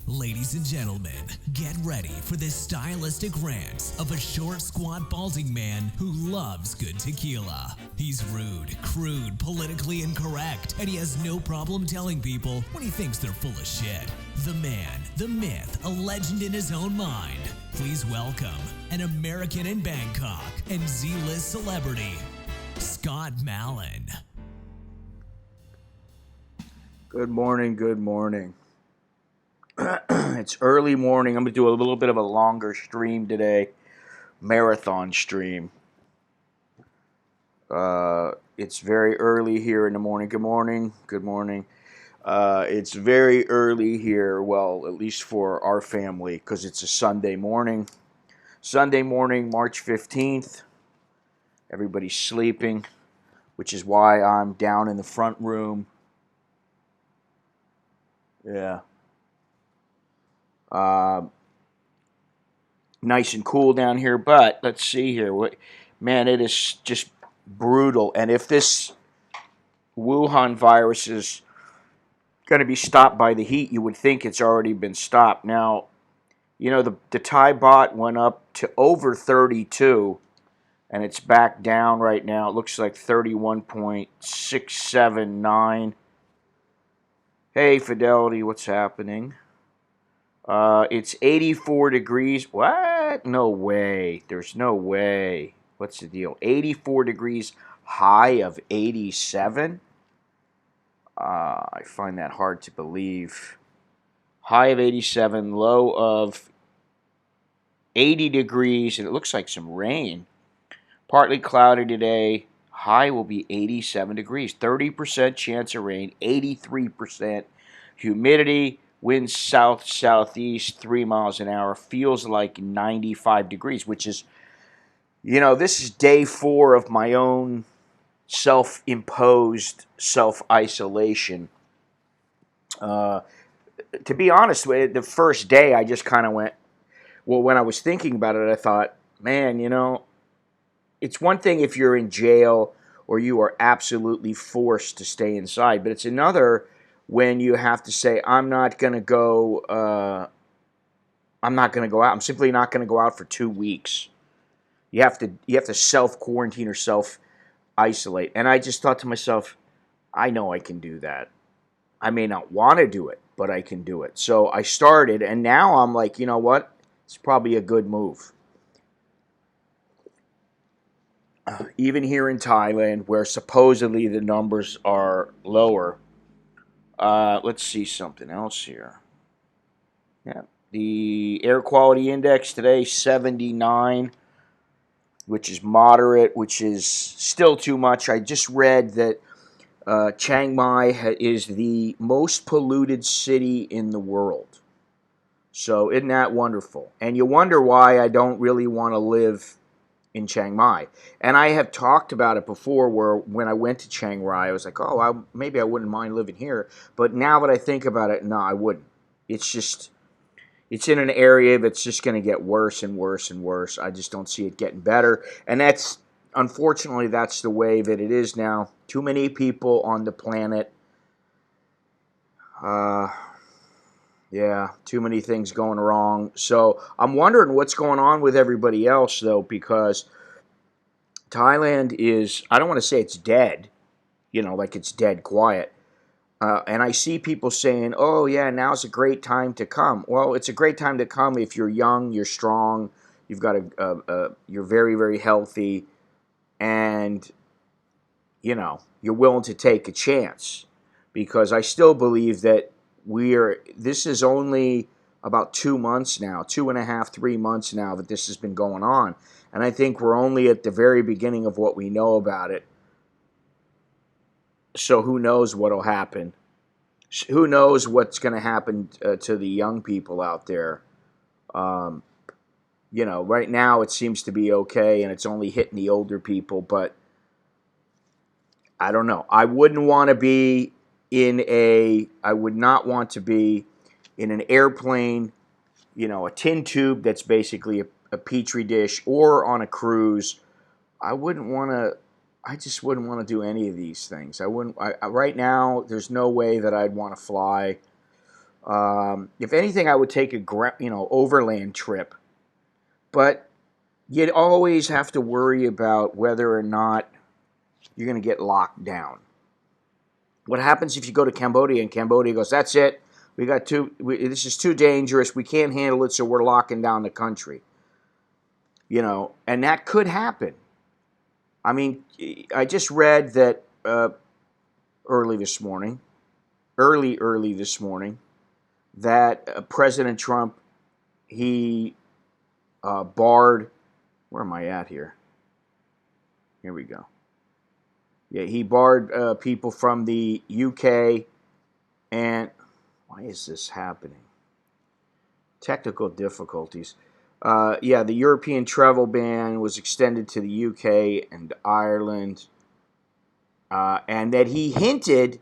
Ladies and gentlemen, get ready for this stylistic rant of a short, squat, balding man who loves good tequila. He's rude, crude, politically incorrect, and he has no problem telling people when he thinks they're full of shit. The man, the myth, a legend in his own mind. Please welcome an American in Bangkok and Z-list celebrity, Scott Mallon. Good morning, good morning. It's early morning. I'm going to do a little bit of a longer stream today, marathon stream. It's very early here in the morning. Good morning, good morning. It's very early here, well, at least for our family, because it's a Sunday morning. Sunday morning, March 15th. Everybody's sleeping, which is why I'm down in the front room. Yeah. Nice and cool down here, but let's see here. Man, it is just brutal. And if this Wuhan virus is going to be stopped by the heat, you would think it's already been stopped. Now, you know, the Thai baht went up to over 32, and it's back down right now. It looks like 31.679. Hey, Fidelity, what's happening? It's 84 degrees. What? No way. There's no way. What's the deal? 84 degrees, high of 87? I find that hard to believe. High of 87, low of 80 degrees, and it looks like some rain. Partly cloudy today. High will be 87 degrees. 30% chance of rain, 83% humidity. Winds south-southeast, 3 miles an hour. Feels like 95 degrees, which is, you know, this is day 4 of my own self-imposed self-isolation. To be honest, the first day I just kind of went, well, when I was thinking about it, I thought, man, you know, it's one thing if you're in jail or you are absolutely forced to stay inside, but it's another when you have to say, I'm not going to go out. I'm simply not going to go out for 2 weeks. You have to self-quarantine or self-isolate. And I just thought to myself, I know I can do that. I may not want to do it, but I can do it. So I started, and now I'm like, you know what? It's probably a good move. Even here in Thailand, where supposedly the numbers are lower. Let's see something else here. Yeah, the air quality index today, 79, which is moderate, which is still too much. I just read that Chiang Mai is the most polluted city in the world. So isn't that wonderful? And you wonder why I don't really want to live in Chiang Mai. And I have talked about it before where when I went to Chiang Rai, I was like, oh, maybe I wouldn't mind living here. But now that I think about it, no, I wouldn't. It's in an area that's just going to get worse and worse and worse. I just don't see it getting better. And unfortunately, that's the way that it is now. Too many people on the planet. Yeah, too many things going wrong. So I'm wondering what's going on with everybody else, though, because Thailand is, I don't want to say it's dead, you know, like it's dead quiet. And I see people saying, oh, yeah, now's a great time to come. Well, it's a great time to come if you're young, you're strong, you've got you're very, very healthy, and, you know, you're willing to take a chance. Because I still believe that this is only about 2 months now, 2.5, 3 months now that this has been going on. And I think we're only at the very beginning of what we know about it. So who knows what'll happen? Who knows what's going to happen to the young people out there? You know, right now it seems to be okay, and it's only hitting the older people. But I don't know. I would not want to be in an airplane, you know, a tin tube that's basically a petri dish, or on a cruise. I just wouldn't want to do any of these things. Right now, there's no way that I'd want to fly. If anything, I would take a overland trip, but you'd always have to worry about whether or not you're going to get locked down. What happens if you go to Cambodia and Cambodia goes, that's it, this is too dangerous, we can't handle it, so we're locking down the country. And that could happen. I mean, I just read that early this morning, that President Trump, he barred, where am I at here? Here we go. Yeah, he barred people from the UK, and why is this happening? Technical difficulties. The European travel ban was extended to the UK and Ireland, and that he hinted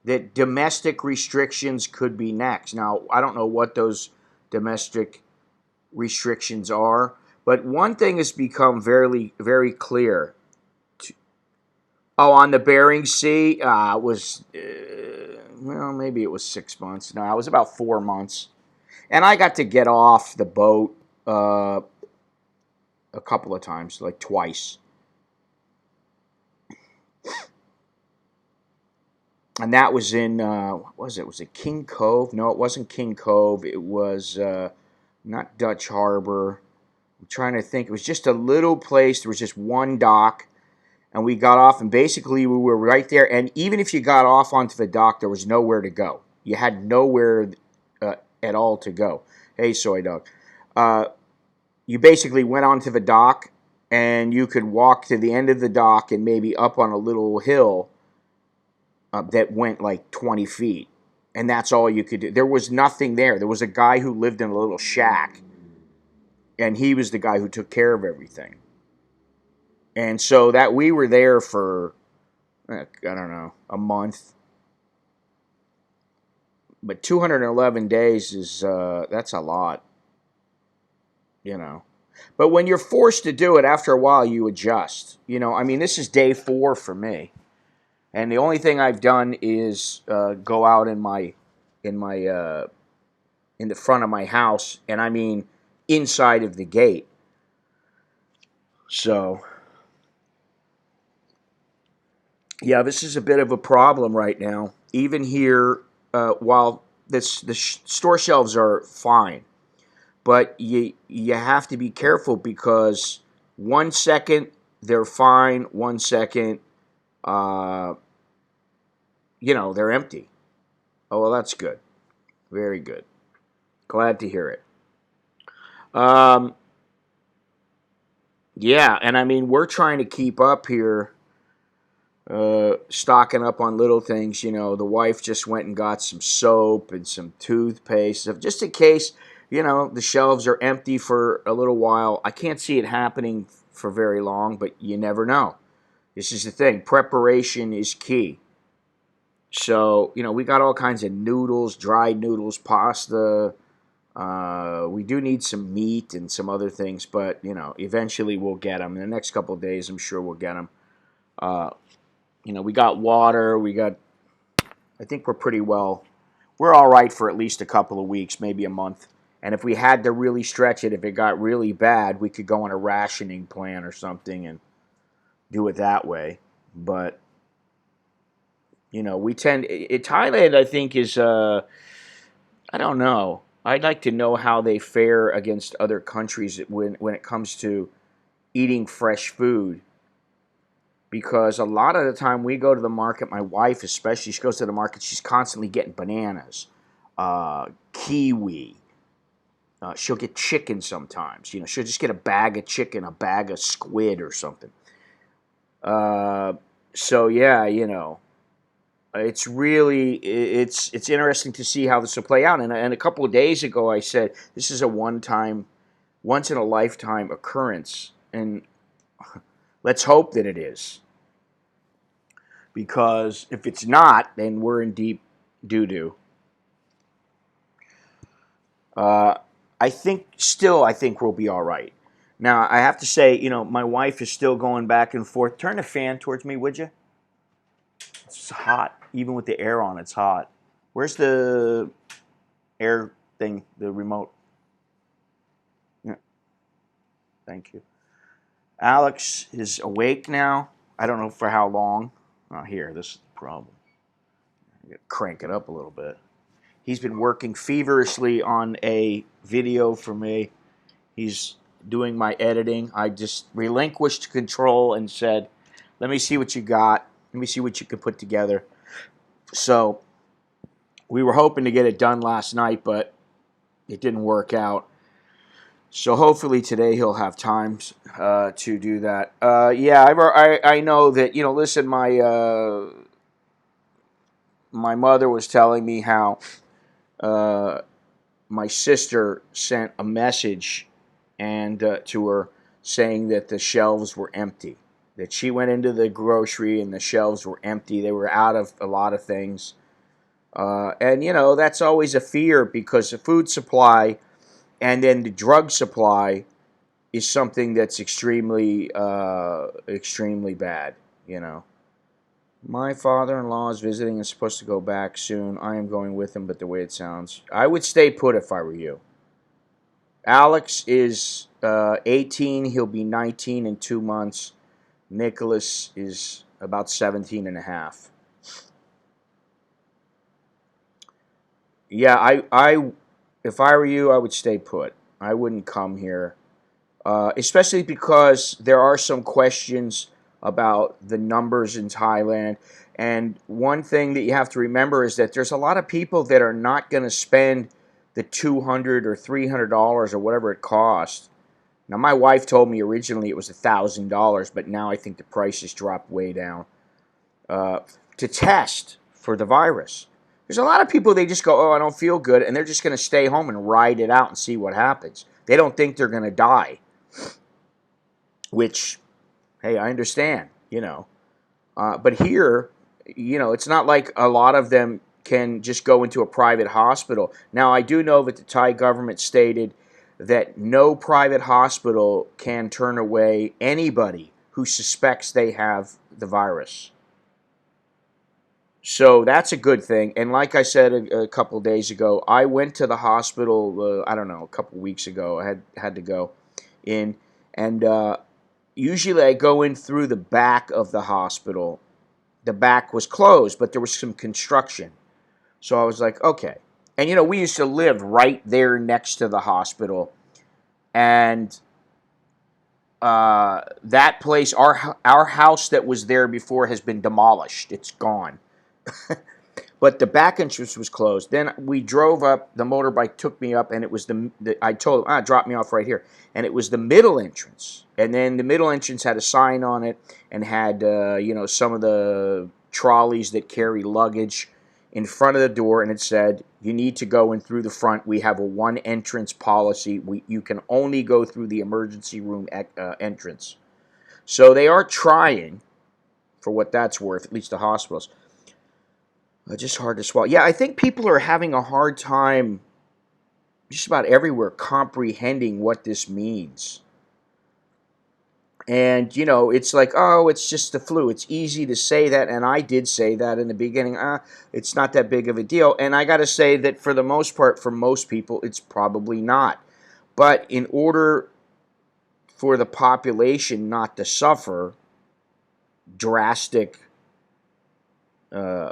that domestic restrictions could be next. Now, I don't know what those domestic restrictions are, but one thing has become very, very clear. On the Bering Sea, maybe it was 6 months. No, it was about 4 months. And I got to get off the boat a couple of times, like twice. And that was in, what was it? Was it King Cove? No, it wasn't King Cove. It was not Dutch Harbor. I'm trying to think. It was just a little place. There was just one dock. And we got off, and basically we were right there. And even if you got off onto the dock, there was nowhere to go. You had nowhere at all to go. Hey, soy dog. You basically went onto the dock, and you could walk to the end of the dock and maybe up on a little hill that went like 20 feet. And that's all you could do. There was nothing there. There was a guy who lived in a little shack, and he was the guy who took care of everything. And so that we were there for, I don't know, a month. But 211 days is, that's a lot, But when you're forced to do it, after a while you adjust. I mean, this is day 4 for me. And the only thing I've done is go out in the front of my house, and I mean inside of the gate. So, yeah, this is a bit of a problem right now. Even here, while the store shelves are fine, but you have to be careful because 1 second they're fine, 1 second, they're empty. Oh, well, that's good. Very good. Glad to hear it. Yeah, and I mean, we're trying to keep up here, stocking up on little things. The wife just went and got some soap and some toothpaste, just in case, the shelves are empty for a little while. I can't see it happening for very long, but you never know. This is the thing. Preparation is key. So, we got all kinds of noodles, dried noodles, pasta. We do need some meat and some other things, but, eventually we'll get them. In the next couple of days, I'm sure we'll get them. We got water. I think we're all right for at least a couple of weeks, maybe a month. And if we had to really stretch it, if it got really bad, we could go on a rationing plan or something and do it that way. But, Thailand, I think, is, I don't know. I'd like to know how they fare against other countries when it comes to eating fresh food. Because a lot of the time we go to the market, my wife especially, she goes to the market, she's constantly getting bananas, kiwi. She'll get chicken sometimes. She'll just get a bag of chicken, a bag of squid or something. So, yeah, it's really, it's interesting to see how this will play out. And a couple of days ago I said, this is a once-in-a-lifetime occurrence. And let's hope that it is. Because if it's not, then we're in deep doo-doo. I think we'll be all right. Now, I have to say, my wife is still going back and forth. Turn the fan towards me, would you? It's hot. Even with the air on, it's hot. Where's the air thing, the remote. Yeah, thank you. Alex is awake now. I don't know for how long. Oh, here, this is the problem. I gotta crank it up a little bit. He's been working feverishly on a video for me. He's doing my editing. I just relinquished control and said, let me see what you got. Let me see what you can put together. So we were hoping to get it done last night, but it didn't work out. So hopefully today he'll have time to do that. Yeah, I know that, listen, my mother was telling me how uh, my sister sent a message and to her saying that the shelves were empty. That she went into the grocery and the shelves were empty. They were out of a lot of things. And, that's always a fear because the food supply and then the drug supply is something that's extremely bad, My father-in-law is visiting and is supposed to go back soon. I am going with him, but the way it sounds, I would stay put if I were you. Alex is 18. He'll be 19 in 2 months. Nicholas is about 17 and a half. Yeah, if I were you, I would stay put. I wouldn't come here, especially because there are some questions about the numbers in Thailand. And one thing that you have to remember is that there's a lot of people that are not going to spend the $200 or $300 or whatever it costs. Now, my wife told me originally it was $1,000, but now I think the price has dropped way down uh, to test for the virus. There's a lot of people, they just go, oh, I don't feel good, and they're just going to stay home and ride it out and see what happens. They don't think they're going to die, which, hey, I understand, But here, it's not like a lot of them can just go into a private hospital. Now, I do know that the Thai government stated that no private hospital can turn away anybody who suspects they have the virus. So that's a good thing. And like I said a couple days ago, I went to the hospital, I don't know, a couple weeks ago. I had to go in. And usually I go in through the back of the hospital. The back was closed, but there was some construction. So I was like, okay. And, we used to live right there next to the hospital. And that place, our house that was there before has been demolished. It's gone. But the back entrance was closed. Then we drove up. The motorbike took me up, and it was I told him, drop me off right here. And it was the middle entrance. And then the middle entrance had a sign on it and had, some of the trolleys that carry luggage in front of the door. And it said, you need to go in through the front. We have a one entrance policy. You can only go through the emergency room entrance. So they are trying, for what that's worth, at least the hospitals. Just hard to swallow. Yeah, I think people are having a hard time just about everywhere comprehending what this means. And, it's like, oh, it's just the flu. It's easy to say that, and I did say that in the beginning. It's not that big of a deal. And I got to say that for the most part, for most people, it's probably not. But in order for the population not to suffer drastic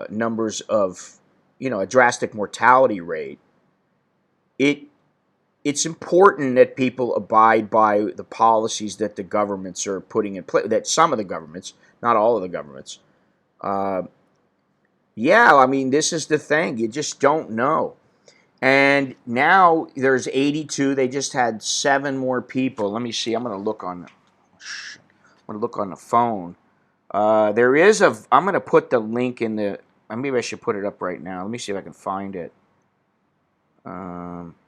numbers of, a drastic mortality rate, it's important that people abide by the policies that the governments are putting in place. That some of the governments, not all of the governments. Yeah, I mean, this is the thing. You just don't know. And now there's 82. They just had 7 more people. Let me see. I'm going to look on. I'm going to look on the phone. There is a. I'm going to put the link in the. Maybe I should put it up right now. Let me see if I can find it.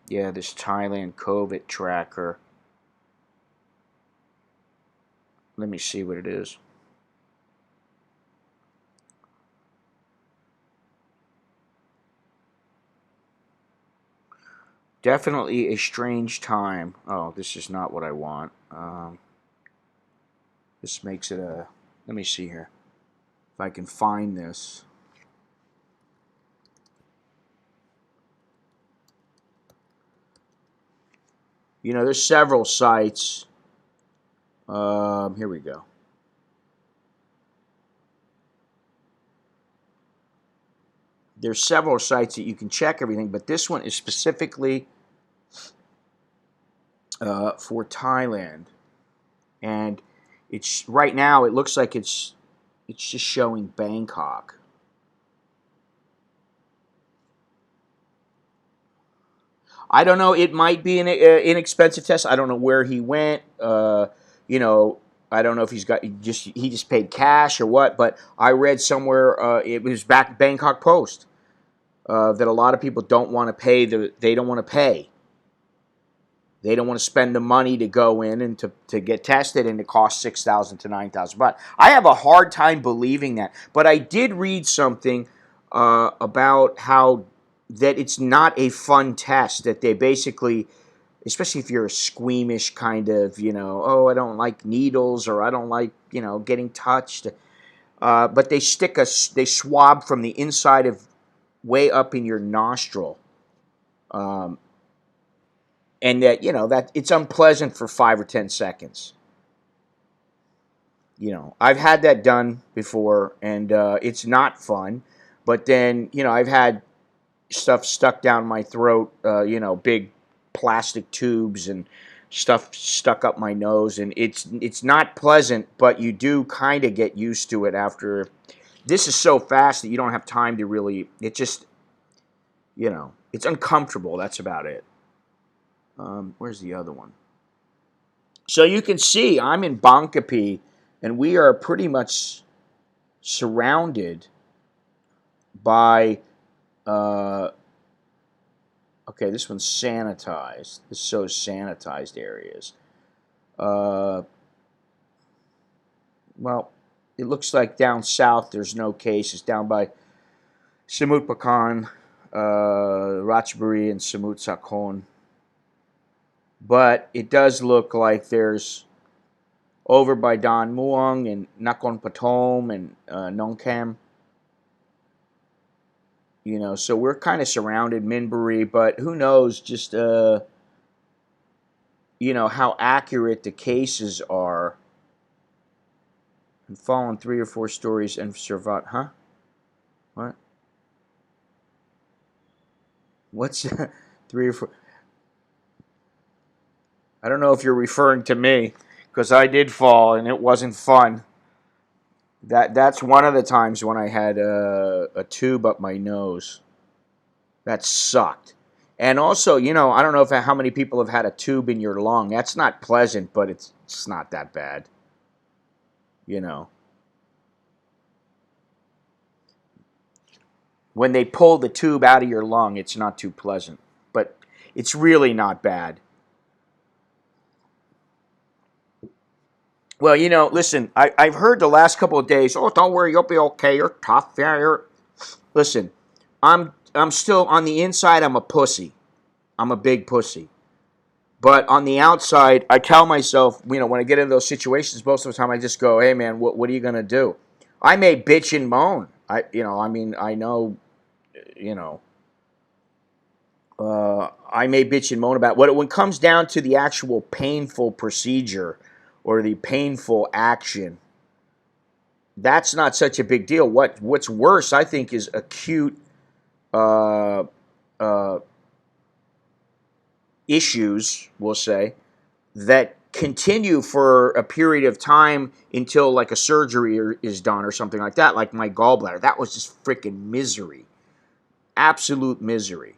Yeah, this Thailand COVID tracker. Let me see what it is. Definitely a strange time. Oh, this is not what I want. This makes it a. Let me see here. If I can find this. there's several sites. Here we go. There's several sites that you can check everything, but this one is specifically for Thailand, and it's right now. It looks like it's just showing Bangkok. I don't know. It might be an inexpensive test. I don't know where he went. You know, I don't know if he just paid cash or what. But I read somewhere it was back Bangkok Post that a lot of people don't want to pay. They don't want to pay. They don't want to spend the money to go in and to get tested, and it costs $6,000 to $9,000. But I have a hard time believing that. But I did read something about how that it's not a fun test. That they basically, especially if you're a squeamish kind of, oh, I don't like needles or I don't like, getting touched. But they they swab from the inside of way up in your nostril. And that, that it's unpleasant for 5 or 10 seconds. I've had that done before, and it's not fun. But then, I've had stuff stuck down my throat, big plastic tubes and stuff stuck up my nose, and it's not pleasant, but you do kind of get used to it after. This is so fast that you don't have time to really. It just, it's uncomfortable. That's about it. Where's the other one? So you can see I'm in Bangkok, and we are pretty much surrounded by. Okay, this one's sanitized. This shows sanitized areas. Well, it looks like down south there's no cases. Down by Samut Prakan, Ratchaburi, and Samut Sakhon. But it does look like there's over by Don Muang and Nakhon Pathom and Nongkam. So we're kind of surrounded, Minbury, but who knows just, how accurate the cases are. And fallen 3 or 4 stories and survived. Huh? What? What's 3 or 4? I don't know if you're referring to me, because I did fall and it wasn't fun. That's one of the times when I had a tube up my nose. That sucked. And also, I don't know how many people have had a tube in your lung. That's not pleasant, but it's not that bad. When they pull the tube out of your lung, it's not too pleasant. But it's really not bad. Well, listen, I've heard the last couple of days, oh, don't worry, you'll be okay. You're tough. Yeah, Listen, I'm still, on the inside, I'm a pussy. I'm a big pussy. But on the outside, I tell myself, when I get into those situations, most of the time I just go, hey, man, what are you going to do? I may bitch and moan. I know, I may bitch and moan about when it comes down to the actual painful procedure or the painful action. That's not such a big deal. What's worse, I think, is acute issues, we'll say, that continue for a period of time until like a surgery is done or something like that, like my gallbladder. That was just freaking misery. Absolute misery.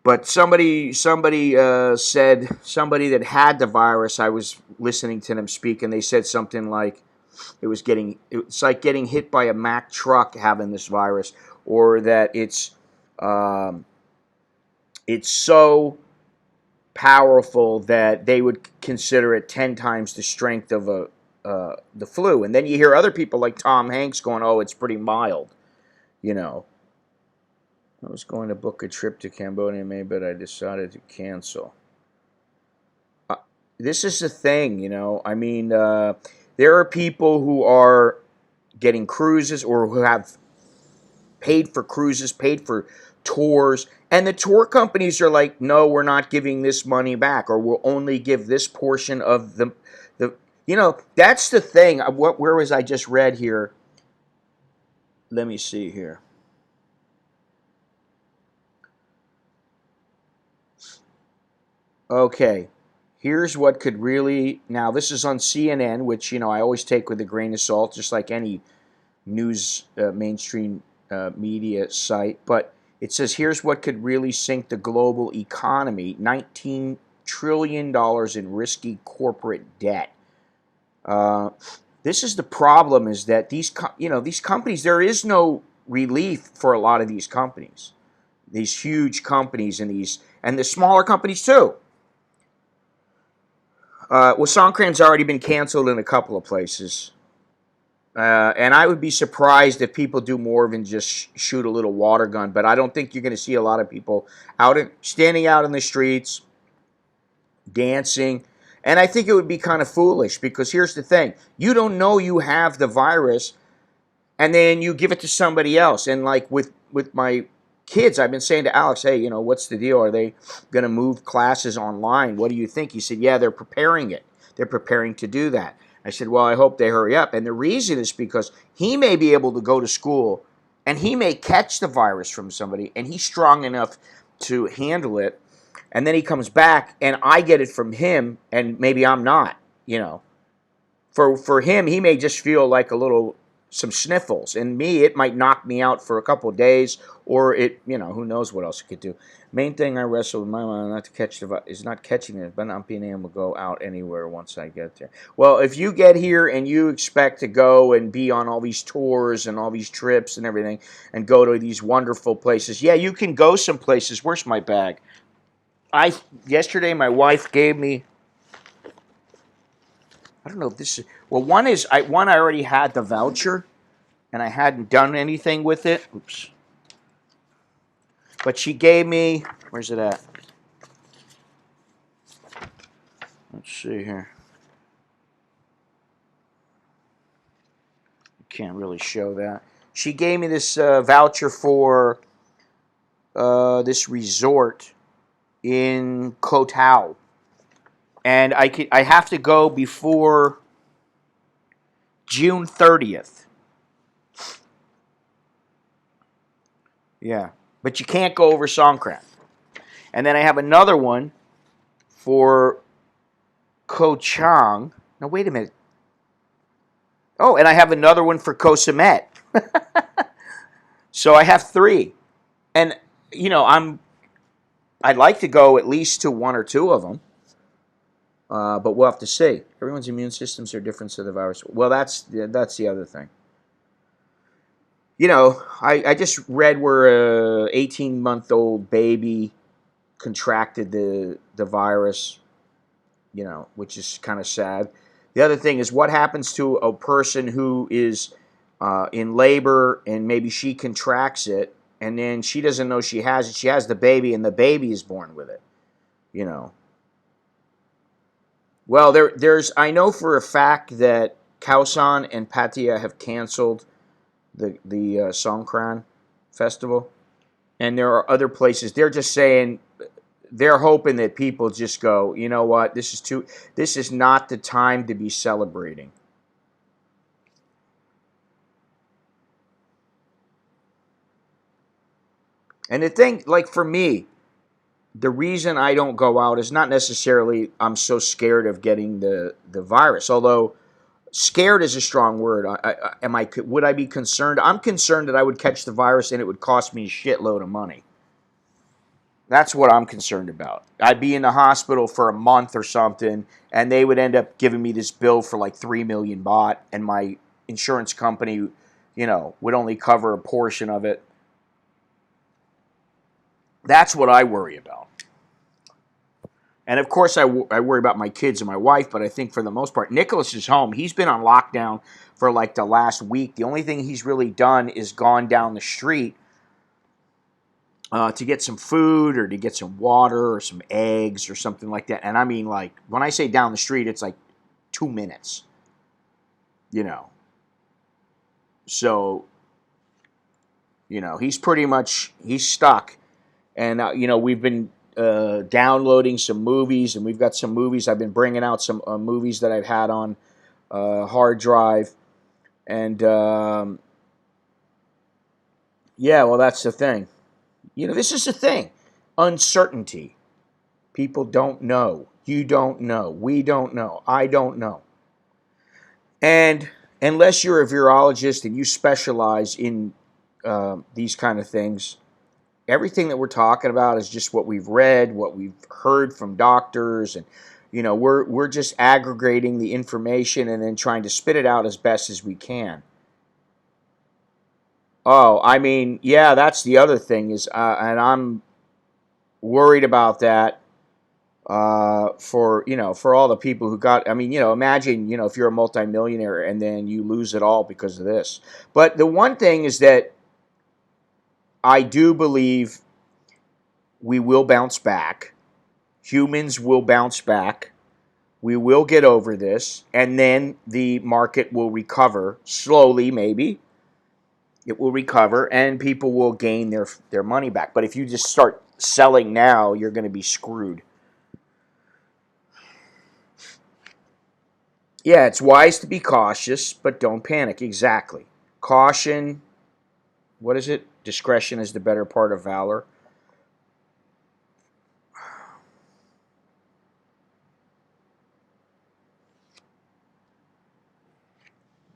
But somebody said, somebody that had the virus, I was listening to them speak, and they said something like, it's like getting hit by a Mack truck having this virus, or that it's so powerful that they would consider it 10 times the strength of the flu. And then you hear other people like Tom Hanks going, oh, it's pretty mild. I was going to book a trip to Cambodia in May, but I decided to cancel. This is the thing, there are people who are getting cruises or who have paid for cruises, paid for tours, and the tour companies are like, no, we're not giving this money back, or we'll only give this portion of the that's the thing. Where was I just read here? Let me see here. Okay, here's what could really, now this is on CNN, which I always take with a grain of salt, just like any news mainstream media site, but it says here's what could really sink the global economy: $19 trillion in risky corporate debt. This is the problem: is that these companies, there is no relief for a lot of these companies, these huge companies, and the smaller companies too. Well, Songkran's already been canceled in a couple of places. And I would be surprised if people do more than just shoot a little water gun. But I don't think you're going to see a lot of people standing out in the streets, dancing. And I think it would be kind of foolish, because here's the thing. You don't know you have the virus, and then you give it to somebody else. And like with my kids, I've been saying to Alex, hey, what's the deal? Are they going to move classes online? What do you think? He said, yeah, they're preparing it. They're preparing to do that. I said, well, I hope they hurry up. And the reason is because he may be able to go to school, and he may catch the virus from somebody, and he's strong enough to handle it. And then he comes back, and I get it from him, and maybe I'm not, For him, he may just feel like some sniffles. And me, it might knock me out for a couple of days, or who knows what else it could do. Main thing I wrestle with my mind not to catch is not catching it, but not being able to go out anywhere once I get there. Well, if you get here and you expect to go and be on all these tours and all these trips and everything, and go to these wonderful places, yeah, you can go some places. Where's my bag? Yesterday my wife gave me, I don't know if this is, well, one I already had the voucher, and I hadn't done anything with it. Oops. But she gave me, where's it at? Let's see here. Can't really show that. She gave me this voucher for this resort in Koh Tao. And I have to go before June 30th. Yeah. But you can't go over Songkran. And then I have another one for Koh Chang. Now, wait a minute. Oh, and I have another one for Koh Samet. So I have three. And, I'd like to go at least to one or two of them. But we'll have to see. Everyone's immune systems are different to the virus. Well, that's the other thing. I just read where a 18-month-old baby contracted the virus, which is kind of sad. The other thing is, what happens to a person who is in labor, and maybe she contracts it, and then she doesn't know she has it. She has the baby, and the baby is born with it, Well, I know for a fact that Khao and Pattaya have canceled the Songkran festival, and there are other places. They're just saying, they're hoping that people just go, you know what, this is not the time to be celebrating. And the thing, like for me, the reason I don't go out is not necessarily I'm so scared of getting the virus, although scared is a strong word. Would I be concerned? I'm concerned that I would catch the virus and it would cost me a shitload of money. That's what I'm concerned about. I'd be in the hospital for a month or something, and they would end up giving me this bill for like 3 million baht, and my insurance company, would only cover a portion of it. That's what I worry about. And of course, I worry about my kids and my wife, but I think for the most part, Nicholas is home. He's been on lockdown for like the last week. The only thing he's really done is gone down the street to get some food or to get some water or some eggs or something like that. And I mean, like, when I say down the street, it's like 2 minutes, So He's pretty much he's stuck. And we've been downloading some movies, and we've got some movies. I've been bringing out some movies that I've had on hard drive, and yeah, well, that's the thing. This is the thing. Uncertainty. People don't know. You don't know. We don't know. I don't know. And unless you're a virologist and you specialize in these kind of things, everything that we're talking about is just what we've read, what we've heard from doctors, and we're just aggregating the information and then trying to spit it out as best as we can. Oh, I mean, yeah, that's the other thing is, and I'm worried about that for all the people who got. I mean, imagine if you're a multimillionaire and then you lose it all because of this. But the one thing is that I do believe we will bounce back. Humans will bounce back. We will get over this, and then the market will recover slowly, maybe. It will recover, and people will gain their money back. But if you just start selling now, you're going to be screwed. Yeah, it's wise to be cautious, but don't panic. Exactly. Caution, what is it? Discretion is the better part of valor.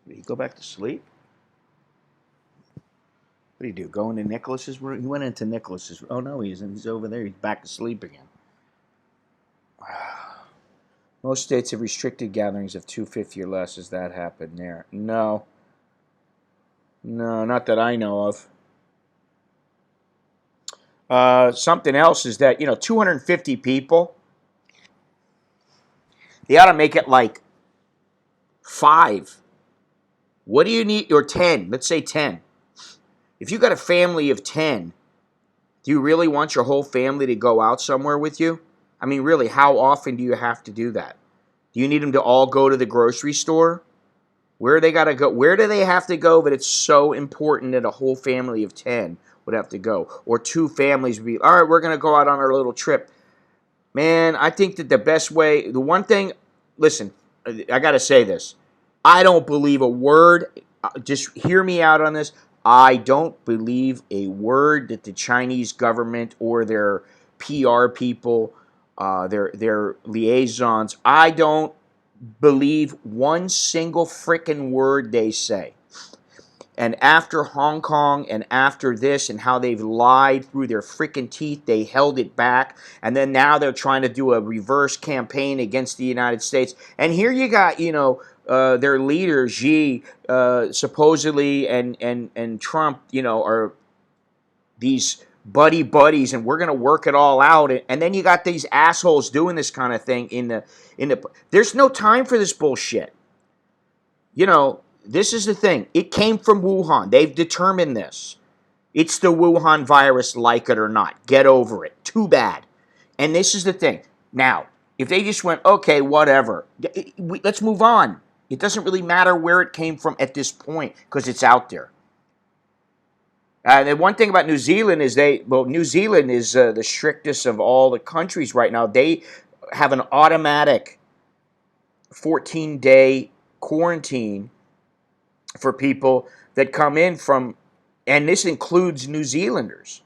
Did he go back to sleep? What did he do? Go into Nicholas's room? He went into Nicholas's room. Oh, no, he's over there. He's back to sleep again. Most states have restricted gatherings of 250 or less. Has that happened there? No. No, not that I know of. Something else is that, 250 people, they ought to make it like 5. What do you need? Or 10. Let's say 10. If you got a family of 10, do you really want your whole family to go out somewhere with you? I mean, really, how often do you have to do that? Do you need them to all go to the grocery store? Where they got to go? Where do they have to go that it's so important that a whole family of 10 would have to go? Or 2 families would be, all right, we're going to go out on our little trip. Man, I think that the best way, the one thing, listen, I got to say this. I don't believe a word, just hear me out on this. I don't believe a word that the Chinese government or their PR people, their liaisons, I don't believe one single frickin' word they say. And after Hong Kong and after this and how they've lied through their frickin' teeth, they held it back. And then now they're trying to do a reverse campaign against the United States. And here you got, their leader, Xi, supposedly, and Trump, are these buddies, and we're going to work it all out. And then you got these assholes doing this kind of thing in the. There's no time for this bullshit. This is the thing. It came from Wuhan. They've determined this. It's the Wuhan virus, like it or not. Get over it. Too bad. And this is the thing. Now, if they just went, okay, whatever, let's move on. It doesn't really matter where it came from at this point because it's out there. The one thing about New Zealand is New Zealand is the strictest of all the countries right now. They have an automatic 14-day quarantine for people that come in from, and this includes New Zealanders.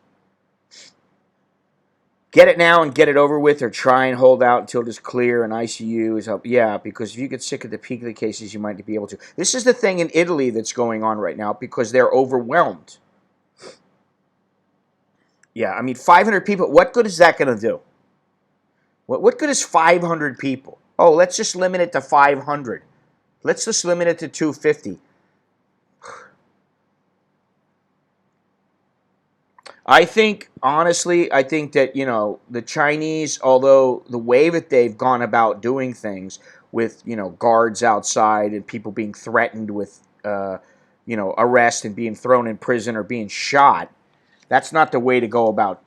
Get it now and get it over with, or try and hold out until it's clear and ICU is up. Yeah, because if you get sick at the peak of the cases, you might be able to. This is the thing in Italy that's going on right now because they're overwhelmed. Yeah, I mean, 500 people, what good is that going to do? What good is 500 people? Oh, let's just limit it to 500. Let's just limit it to 250. Honestly, I think that, the Chinese, although the way that they've gone about doing things with, guards outside and people being threatened with, arrest and being thrown in prison or being shot, that's not the way to go about.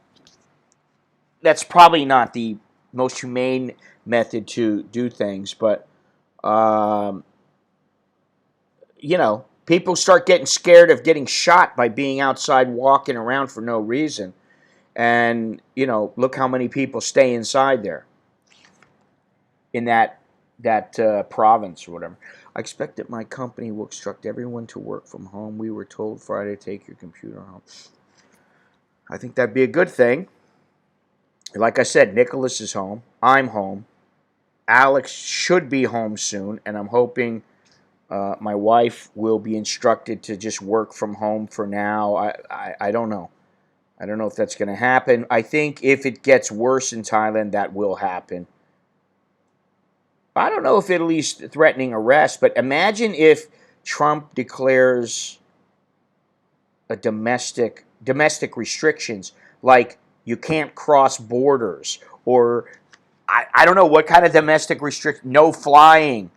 That's probably not the most humane method to do things, but, People start getting scared of getting shot by being outside walking around for no reason. And, look how many people stay inside there in that province or whatever. I expect that my company will instruct everyone to work from home. We were told Friday to take your computer home. I think that'd be a good thing. Like I said, Nicholas is home. I'm home. Alex should be home soon, and I'm hoping my wife will be instructed to just work from home for now. I don't know. I don't know if that's going to happen. I think if it gets worse in Thailand, that will happen. I don't know if Italy's threatening arrest, but imagine if Trump declares a domestic restrictions, like you can't cross borders, or I don't know what kind of domestic restriction, no flying,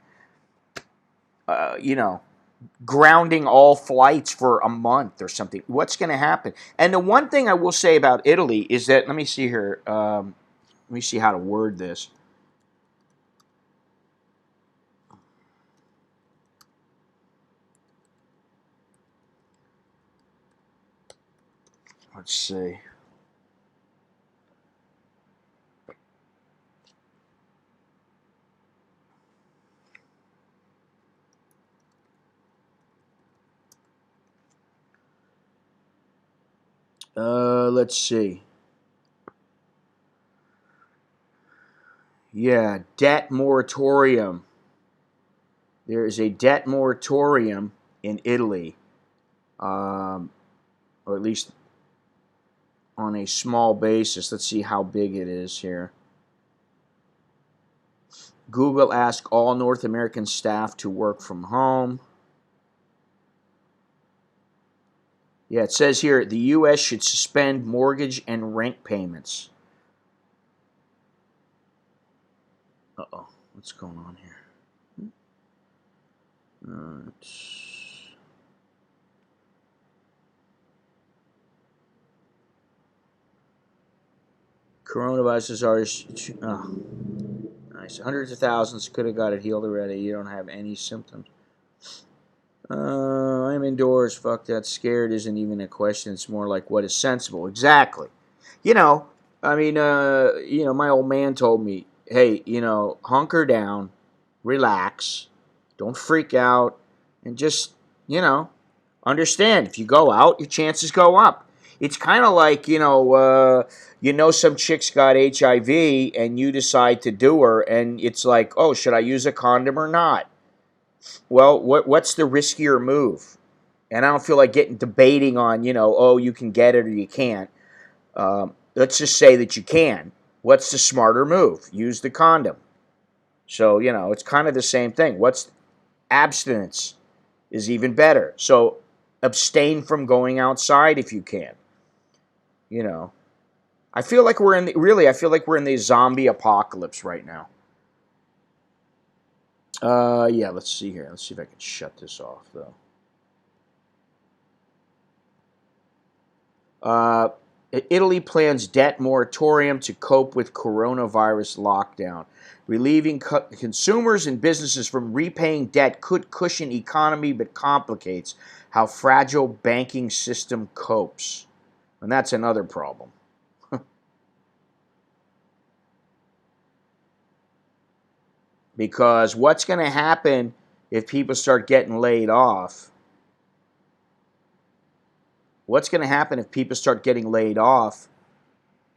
grounding all flights for a month or something. What's going to happen? And the one thing I will say about Italy is that, let me see here, let me see how to word this. Let's see. Let's see. Yeah, debt moratorium. There is a debt moratorium in Italy, or at least on a small basis. Let's see how big it is here. Google asked all North American staff to work from home. Yeah, it says here the U.S. should suspend mortgage and rent payments. Uh-oh, what's going on here? Coronavirus is already... Oh, nice. Hundreds of thousands could have got it healed already. You don't have any symptoms. I'm indoors. Fuck that. Scared isn't even a question. It's more like what is sensible. Exactly. My old man told me, hey, hunker down, relax, don't freak out, and just, understand. If you go out, your chances go up. It's kind of like, some chick's got HIV and you decide to do her, and it's like, oh, should I use a condom or not? Well, what's the riskier move? And I don't feel like debating on, oh, you can get it or you can't. Let's just say that you can. What's the smarter move? Use the condom. So, it's kind of the same thing. Abstinence is even better. So, abstain from going outside if you can. I feel like we're in the zombie apocalypse right now. Yeah, let's see here. Let's see if I can shut this off, though. Italy plans debt moratorium to cope with coronavirus lockdown. Relieving consumers and businesses from repaying debt could cushion economy but complicates how fragile banking system copes. And that's another problem. Because what's going to happen if people start getting laid off? What's going to happen if people start getting laid off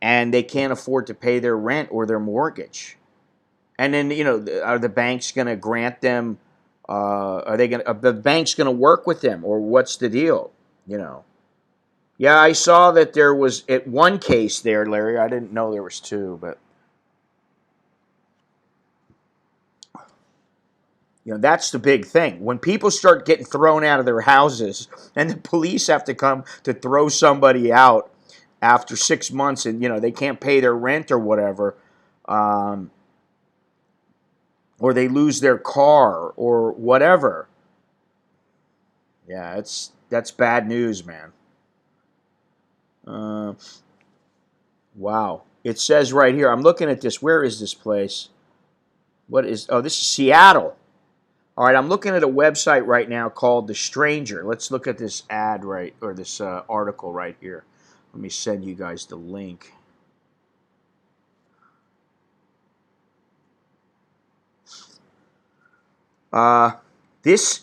and they can't afford to pay their rent or their mortgage? And then, are the banks going to grant them, are the banks going to work with them, or what's the deal? Yeah, I saw that there was at one case there, Larry. I didn't know there was two, but that's the big thing. When people start getting thrown out of their houses and the police have to come to throw somebody out after 6 months and, they can't pay their rent or whatever, or they lose their car or whatever. Yeah, that's bad news, man. Wow. It says right here, I'm looking at this. Where is this place? This is Seattle. All right, I'm looking at a website right now called The Stranger. Let's look at this ad right, or this article right here. Let me send you guys the link. This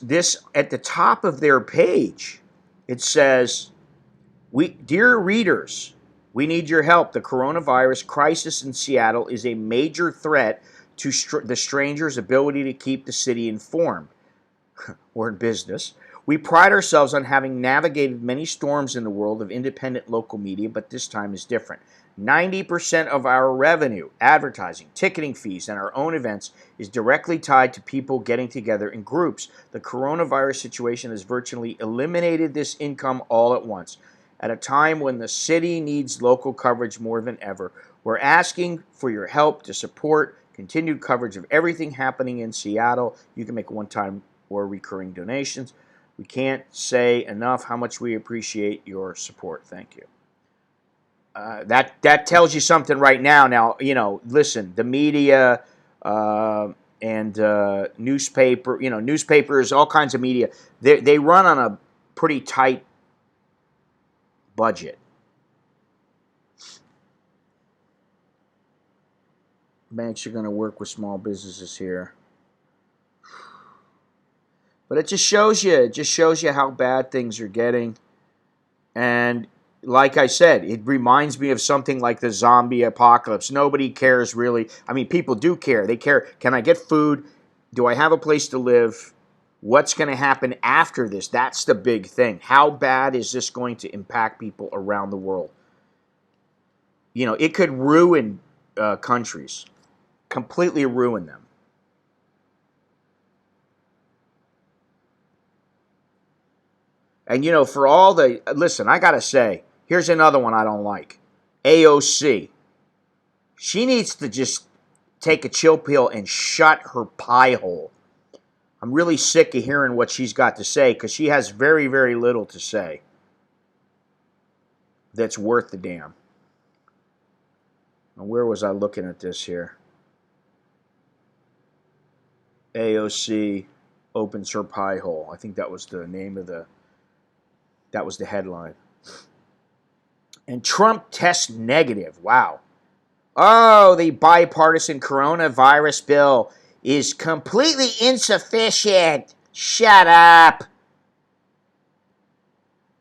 at the top of their page, it says, Dear readers, we need your help. The coronavirus crisis in Seattle is a major threat to the Stranger's ability to keep the city informed or in business. We pride ourselves on having navigated many storms in the world of independent local media, but this time is different. 90% of our revenue, advertising, ticketing fees, and our own events is directly tied to people getting together in groups. The coronavirus situation has virtually eliminated this income all at once. At a time when the city needs local coverage more than ever, we're asking for your help to support continued coverage of everything happening in Seattle. You can make one-time or recurring donations. We can't say enough how much we appreciate your support. Thank you. That tells you something right now. Now, listen, the media and newspaper, newspapers, all kinds of media, they run on a pretty tight budget. Banks are going to work with small businesses here. But it just shows you how bad things are getting. And like I said, it reminds me of something like the zombie apocalypse. Nobody cares really. I mean, people do care. They care. Can I get food? Do I have a place to live? What's going to happen after this? That's the big thing. How bad is this going to impact people around the world? It could ruin countries, completely ruin them. And, for all the... Listen, I got to say, here's another one I don't like. AOC. She needs to just take a chill pill and shut her pie hole. I'm really sick of hearing what she's got to say because she has very, very little to say that's worth the damn. Now, where was I looking at this here? AOC opens her pie hole. I think that was the name of that was the headline. And Trump tests negative. Wow. Oh, the bipartisan coronavirus bill is completely insufficient. Shut up.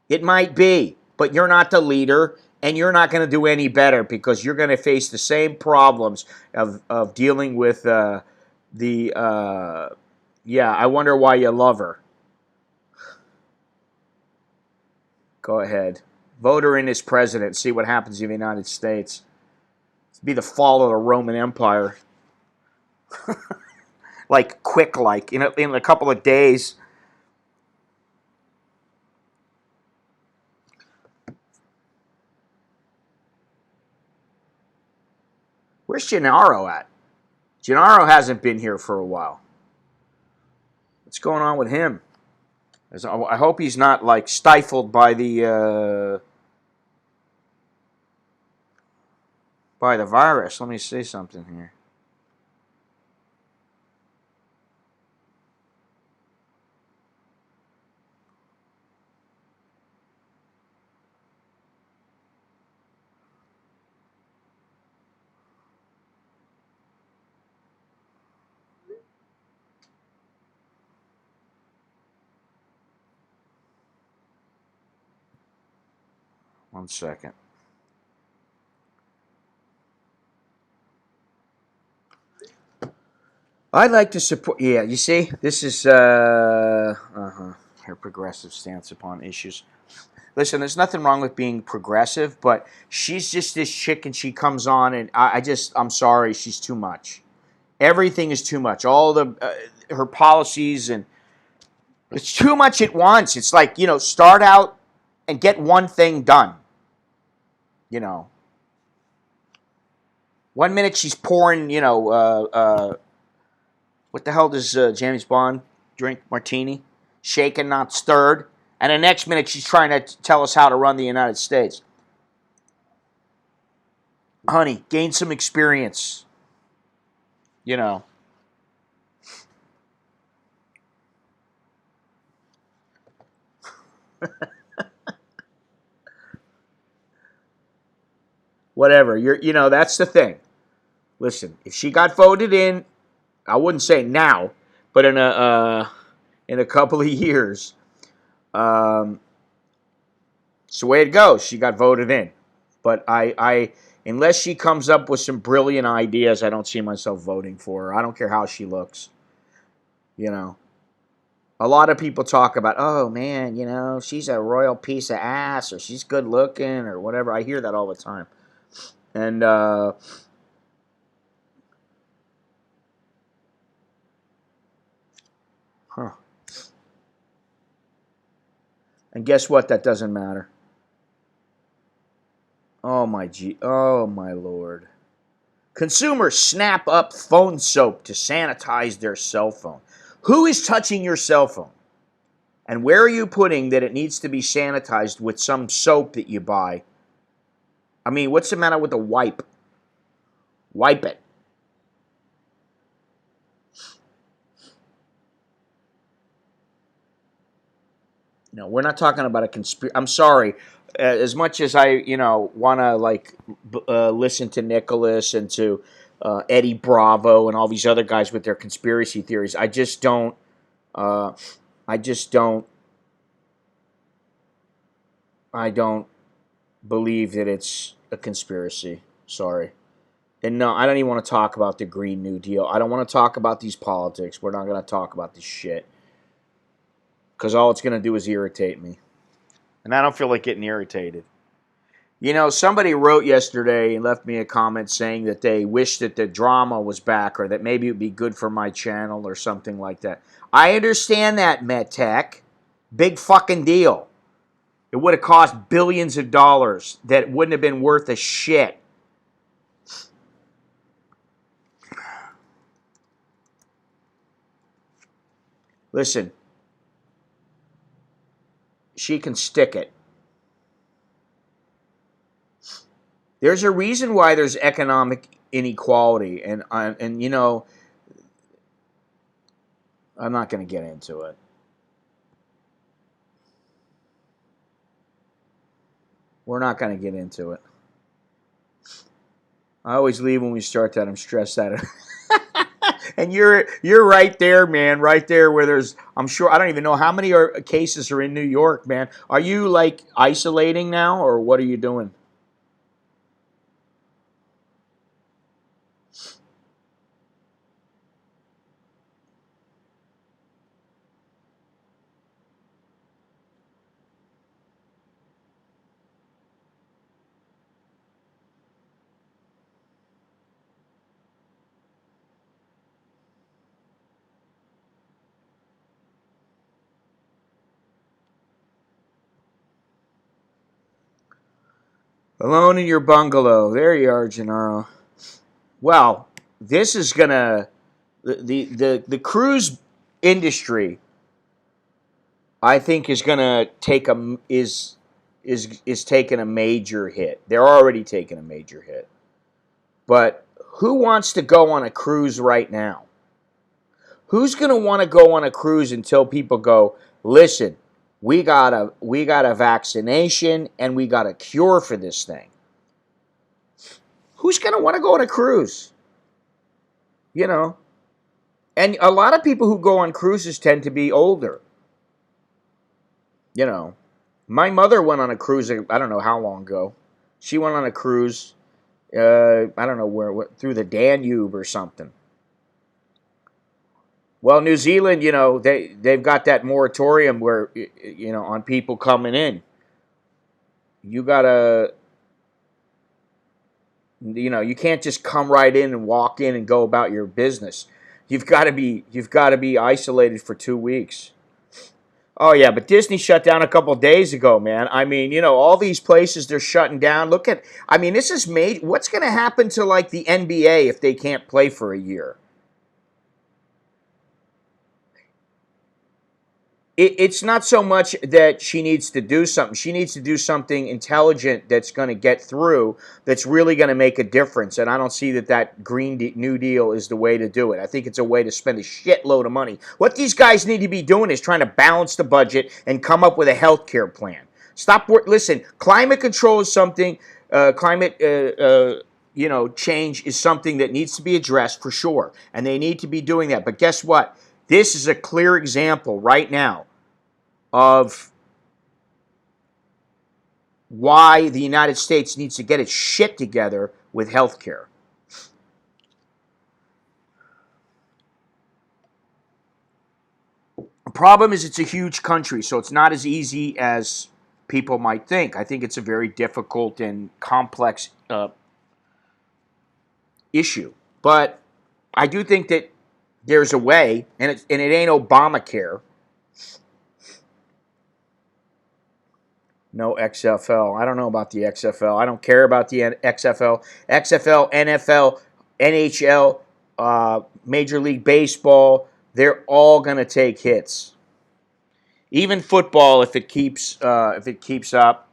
It might be, but you're not the leader, and you're not going to do any better because you're going to face the same problems of dealing with I wonder why you love her. Go ahead. Vote her in as president. See what happens in the United States. It'd be the fall of the Roman Empire. In a couple of days. Where's Gennaro at? Gennaro hasn't been here for a while. What's going on with him? I hope he's not stifled by the virus. Let me say something here. One second. I'd like to support... Yeah, you see? This is her progressive stance upon issues. Listen, there's nothing wrong with being progressive, but she's just this chick and she comes on and I'm sorry, she's too much. Everything is too much. All her policies, and it's too much at once. It's like, start out and get one thing done. 1 minute she's pouring, what the hell does James Bond drink? Martini? Shaken, not stirred. And the next minute she's trying to tell us how to run the United States. Honey, gain some experience. Whatever. That's the thing. Listen, if she got voted in, I wouldn't say now, but in a couple of years, um, it's the way it goes. She got voted in, but unless she comes up with some brilliant ideas, I don't see myself voting for her. I don't care how she looks. You know, a lot of people talk about, oh man, she's a royal piece of ass, or she's good looking, or whatever. I hear that all the time, and huh. And guess what? That doesn't matter. Oh my lord. Consumers snap up phone soap to sanitize their cell phone. Who is touching your cell phone? And where are you putting that it needs to be sanitized with some soap that you buy? I mean, what's the matter with a wipe? Wipe it. No, we're not talking about a conspiracy. I'm sorry. As much as I, want to listen to Nicholas and to Eddie Bravo and all these other guys with their conspiracy theories, I just don't. Uh, I just don't. I don't believe that it's a conspiracy. Sorry. And no, I don't even want to talk about the Green New Deal. I don't want to talk about these politics. We're not going to talk about this shit. Because all it's going to do is irritate me. And I don't feel like getting irritated. Somebody wrote yesterday and left me a comment saying that they wish that the drama was back, or that maybe it would be good for my channel or something like that. I understand that, MedTech. Big fucking deal. It would have cost billions of dollars that wouldn't have been worth a shit. Listen, she can stick it. There's a reason why there's economic inequality, and I'm not going to get into it. We're not going to get into it. I always leave when we start that. I'm stressed out. And you're right there, man. Right there where there's, I'm sure, I don't even know how many cases are in New York, man. Are you like isolating now, or what are you doing? Alone in your bungalow. There you are, Gennaro. Well, this is gonna the cruise industry, I think, is gonna take a is taking a major hit. They're already taking a major hit. But who wants to go on a cruise right now? Who's gonna want to go on a cruise until people go, listen, we got a vaccination and we got a cure for this thing? Who's gonna want to go on a cruise? You know, and a lot of people who go on cruises tend to be older. You know, my mother went on a cruise. I don't know how long ago. She went on a cruise. I don't know where, through the Danube or something. Well, New Zealand, they've got that moratorium where on people coming in. You gotta, you can't just come right in and walk in and go about your business. You've got to be isolated for 2 weeks. Oh yeah, but Disney shut down a couple days ago, man. I mean, all these places they're shutting down. I mean, this is made. What's going to happen to like the NBA if they can't play for a year? it's not so much that she needs to do something. She needs to do something intelligent that's going to get through, that's really going to make a difference. And I don't see that New Deal is the way to do it. I think it's a way to spend a shitload of money. What these guys need to be doing is trying to balance the budget and come up with a health care plan. Listen, climate control is something, change is something that needs to be addressed for sure. And they need to be doing that. But guess what? This is a clear example right now of why the United States needs to get its shit together with healthcare. The problem is it's a huge country, so it's not as easy as people might think. I think it's a very difficult and complex issue. But I do think that there's a way, and it ain't Obamacare. No XFL. I don't know about the XFL. I don't care about the XFL. XFL, NFL, NHL, Major League Baseball, they're all going to take hits. Even football, if it keeps up.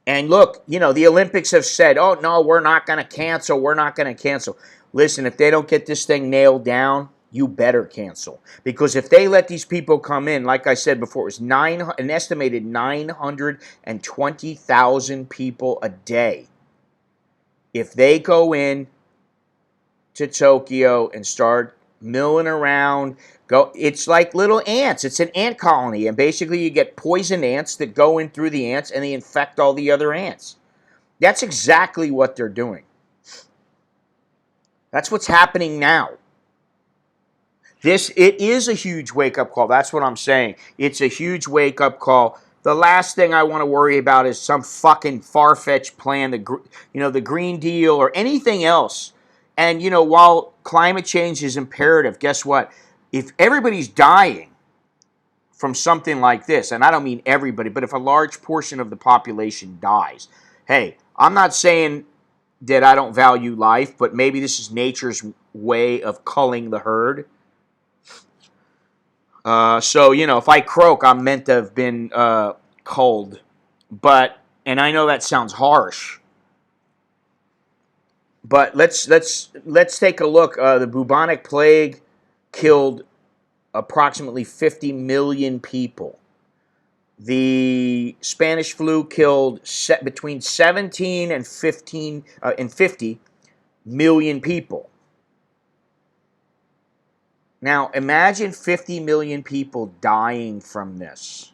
And look, the Olympics have said, "Oh no, we're not going to cancel. We're not going to cancel." Listen, if they don't get this thing nailed down, you better cancel. Because if they let these people come in, like I said before, it was an estimated 920,000 people a day. If they go in to Tokyo and start milling around, it's like little ants. It's an ant colony. And basically you get poison ants that go in through the ants and they infect all the other ants. That's exactly what they're doing. That's what's happening now. It is a huge wake-up call. That's what I'm saying. It's a huge wake-up call. The last thing I want to worry about is some fucking far-fetched plan, the Green Deal or anything else. And, while climate change is imperative, guess what? If everybody's dying from something like this, and I don't mean everybody, but if a large portion of the population dies, hey, I'm not saying that I don't value life, but maybe this is nature's way of culling the herd. So, if I croak, I'm meant to have been culled. And I know that sounds harsh, but let's take a look. The bubonic plague killed approximately 50 million people. The Spanish flu killed between 17 and 50 million people. Now, imagine 50 million people dying from this.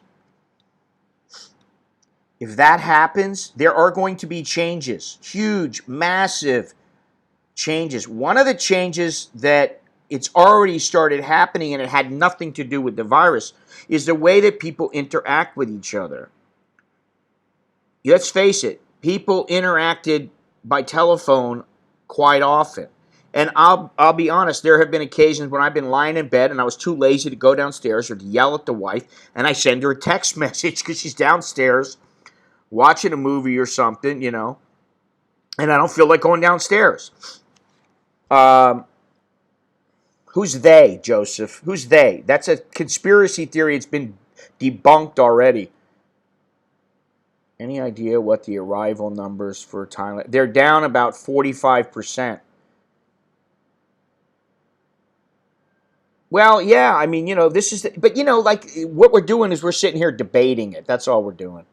If that happens, there are going to be changes. Huge, massive changes. One of the changes that it's already started happening, and it had nothing to do with the virus, is the way that people interact with each other. Let's face it, people interacted by telephone quite often. And I'll be honest, there have been occasions when I've been lying in bed and I was too lazy to go downstairs or to yell at the wife, and I send her a text message because she's downstairs watching a movie or something, and I don't feel like going downstairs. Who's they, Joseph? Who's they? That's a conspiracy theory. It's been debunked already. Any idea what the arrival numbers for Thailand? They're down about 45%. Well, yeah, I mean, this is, but like what we're doing is we're sitting here debating it. That's all we're doing.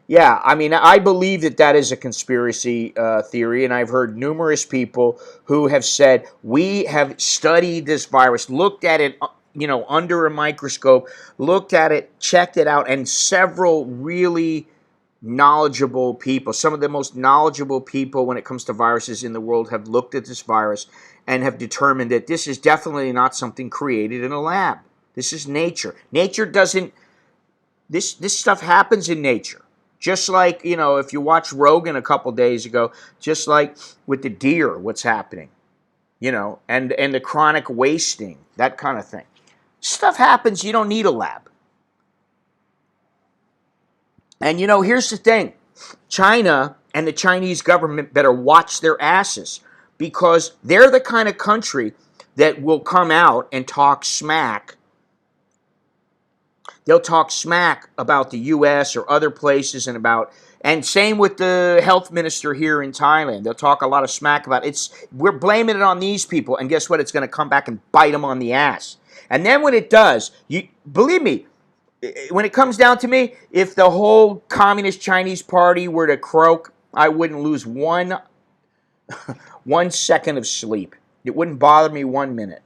Yeah, I mean, I believe that is a conspiracy theory, and I've heard numerous people who have said, we have studied this virus, looked at it, under a microscope, looked at it, checked it out, and several really knowledgeable people, some of the most knowledgeable people when it comes to viruses in the world, have looked at this virus and have determined that this is definitely not something created in a lab. This is nature. Nature doesn't, this stuff happens in nature. Just like, if you watched Rogan a couple days ago, just like with the deer, what's happening, and the chronic wasting, that kind of thing. Stuff happens, you don't need a lab. And, here's the thing. China and the Chinese government better watch their asses, because they're the kind of country that will come out and talk smack. They'll talk smack about the U.S. or other places and same with the health minister here in Thailand. They'll talk a lot of smack about it. We're blaming it on these people, and guess what? It's going to come back and bite them on the ass. And then when it does, believe me, when it comes down to me, if the whole Communist Chinese Party were to croak, I wouldn't lose one second of sleep. It wouldn't bother me 1 minute.